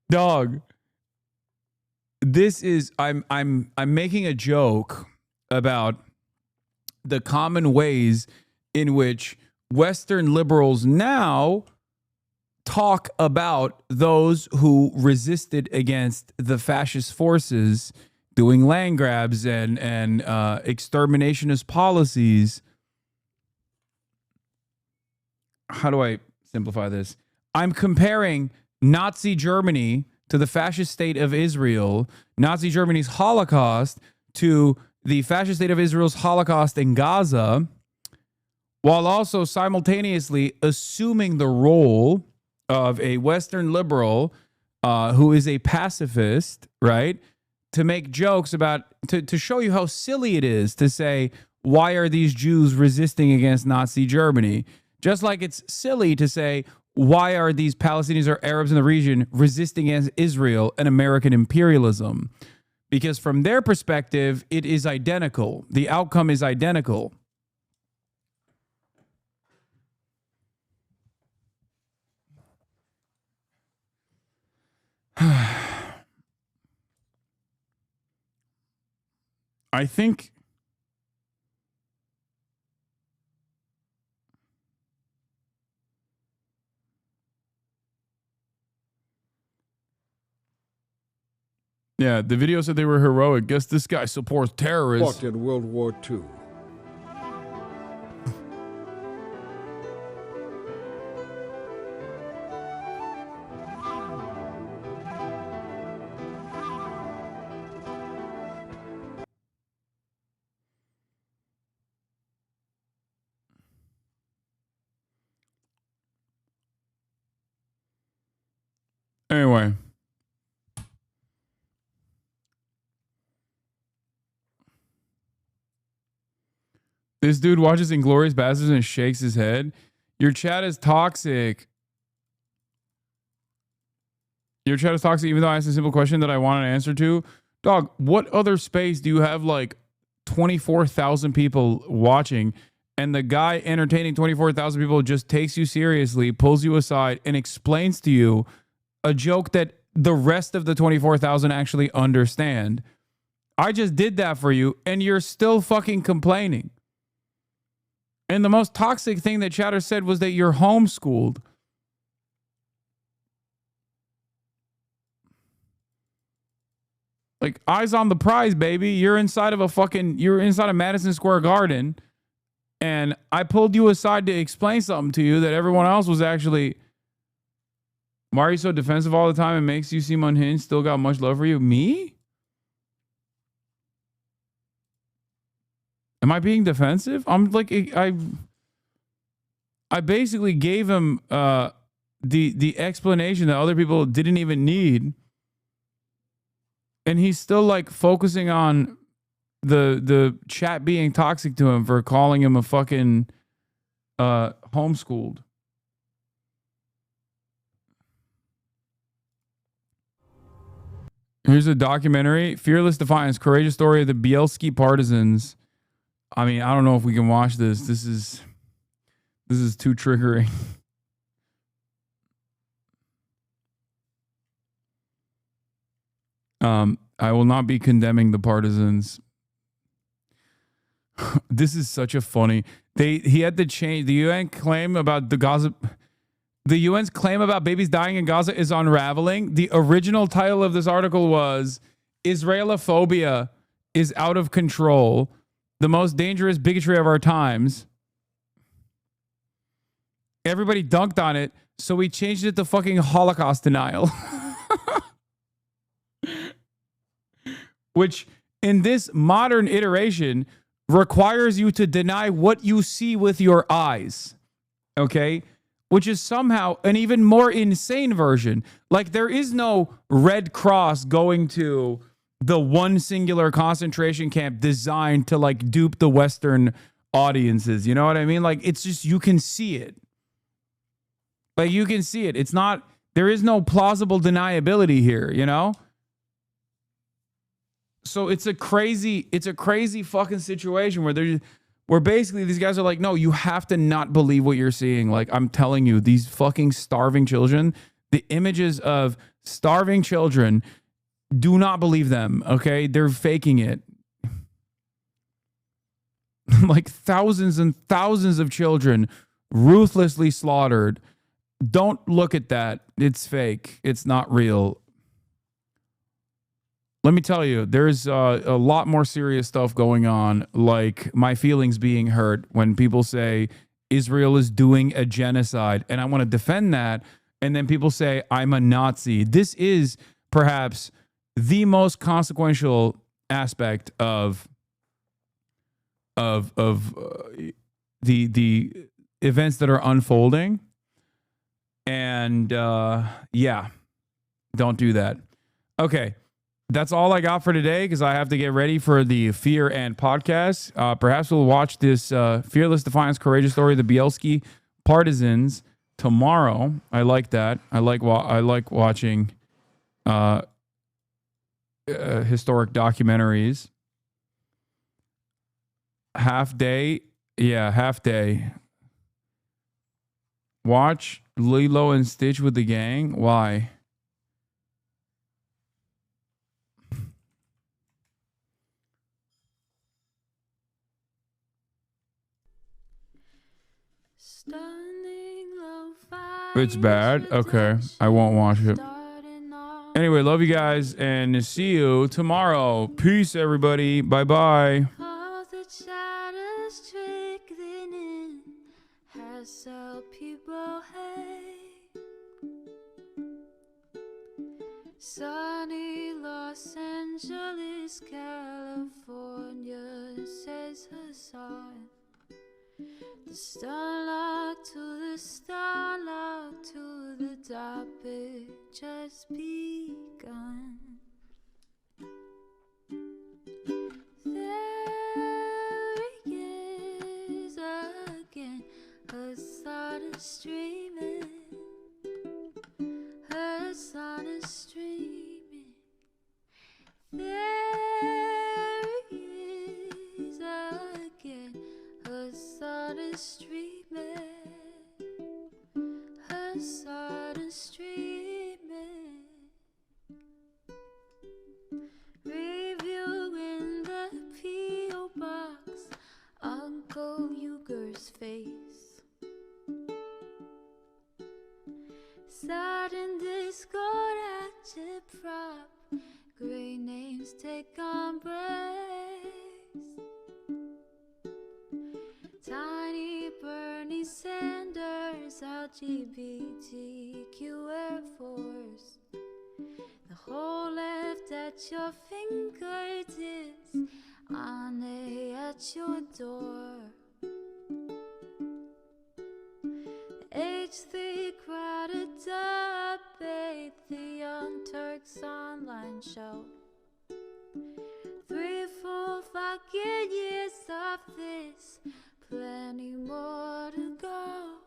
Dog. This is I'm making a joke about the common ways in which Western liberals now talk about those who resisted against the fascist forces doing land grabs and exterminationist policies. How do I simplify this? I'm comparing Nazi Germany to the fascist state of Israel, Nazi Germany's Holocaust to the fascist state of Israel's Holocaust in Gaza, while also simultaneously assuming the role of a Western liberal who is a pacifist, right? To make jokes about, to show you how silly it is to say, why are these Jews resisting against Nazi Germany? Just like it's silly to say, why are these Palestinians or Arabs in the region resisting against Israel and American imperialism? Because from their perspective, it is identical. The outcome is identical. I think yeah, the video said they were heroic. Guess this guy supports terrorists. Fought in World War II. Anyway. This dude watches Inglourious Basterds and shakes his head. Your chat is toxic. Your chat is toxic even though I asked a simple question that I wanted an answer to. Dog, what other space do you have like 24,000 people watching and the guy entertaining 24,000 people just takes you seriously, pulls you aside and explains to you a joke that the rest of the 24,000 actually understand? I just did that for you and you're still fucking complaining. And the most toxic thing that Chatter said was that you're homeschooled. Like, eyes on the prize, baby. You're inside of Madison Square Garden. And I pulled you aside to explain something to you that everyone else was actually. Why are you so defensive all the time? It makes you seem unhinged. Still got much love for you. Me? Am I being defensive? I'm like, I basically gave him the explanation that other people didn't even need, and he's still like focusing on the chat being toxic to him for calling him a fucking homeschooled. Here's a documentary, Fearless Defiance, Courageous Story of the Bielski Partisans. I mean, I don't know if we can watch this. This is too triggering. I will not be condemning the partisans. This is such a funny. He had to change the UN claim about the Gaza. The UN's claim about babies dying in Gaza is unraveling. The original title of this article was Israelophobia is out of control. The most dangerous bigotry of our times. Everybody dunked on it, so we changed it to fucking Holocaust denial. Which, in this modern iteration, requires you to deny what you see with your eyes. Okay? Which is somehow an even more insane version. Like, there is no Red Cross going to the one singular concentration camp designed to, like, dupe the Western audiences. You know what I mean? Like, it's just, you can see it. Like, you can see it. It's not, there is no plausible deniability here, you know? So it's a crazy fucking situation where basically these guys are like, no, you have to not believe what you're seeing. Like, I'm telling you, these fucking starving children, the images of starving children, do not believe them, okay? They're faking it. Like, thousands and thousands of children ruthlessly slaughtered. Don't look at that. It's fake. It's not real. Let me tell you, there's a lot more serious stuff going on, like my feelings being hurt when people say Israel is doing a genocide, and I want to defend that, and then people say I'm a Nazi. This is perhaps the most consequential aspect of the events that are unfolding, and yeah, don't do that. Okay. That's all I got for today because I have to get ready for the Fear and podcast. Perhaps we'll watch this Fearless Defiance, Courageous Story of the Bielski Partisans tomorrow. I like that. I like watching historic documentaries. Half day. Yeah, half day. Watch Lilo and Stitch with the gang. Why? It's bad. Okay. I won't watch it. Anyway, love you guys and see you tomorrow. Peace, everybody. Bye-bye. Sunny Los Angeles, California, says Hasan. The starlight to the topic just begun. There he is again, Hasan is streaming. Hasan is streaming. There he is again. Hasan is streaming. Hasan is streaming. Reviewing the P.O. box, Uncle Uger's face. Sudden Discord agitprop, great names take embrace. Tiny Bernie Sanders, LGBTQ Air Force. The whole left at your fingertips. Ane at your door. H3 crowded debate, the Young Turks online show. 3 full fucking years of this, plenty more to go.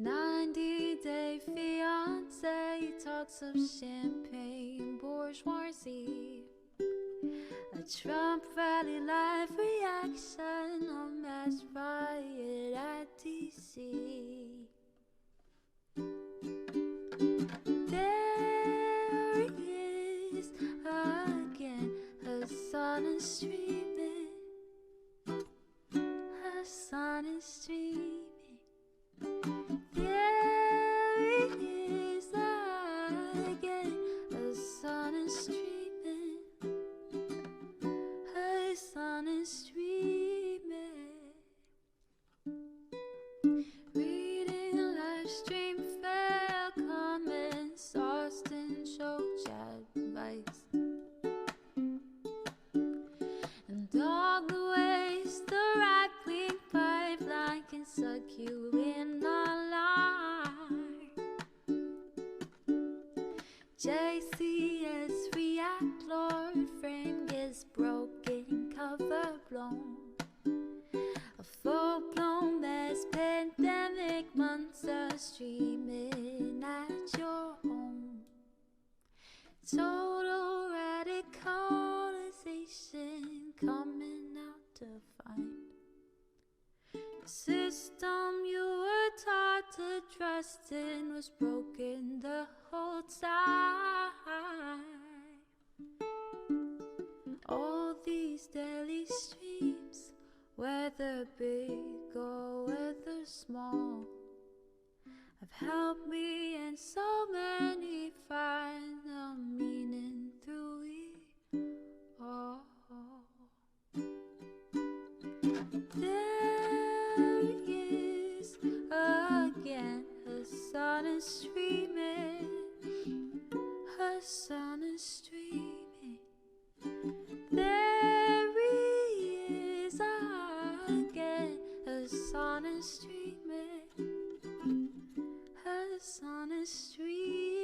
90-day fiance talks of champagne bourgeoisie. A Trump rally live reaction on mass riot at DC. There he is again, Hasan is streaming. Hasan is streaming. There he is again, Hasan is streaming. Hasan is streaming. Reading live stream fair comments, Austin show chat advice, and all the ways the right-wing pipeline can suck you in online. JCS react, Lord frame gets broken, cover blown. A full-blown mass pandemic, monster streaming at your home. Total radicalization coming out to find. The system you were taught to trust in was broken the whole time. All these daily streams, whether big or whether small, have helped me and so many find the meaning through it all. There he is again, Hasan is streaming. Hasan is streaming. There he is again, Hasan is streaming. Hasan is streaming.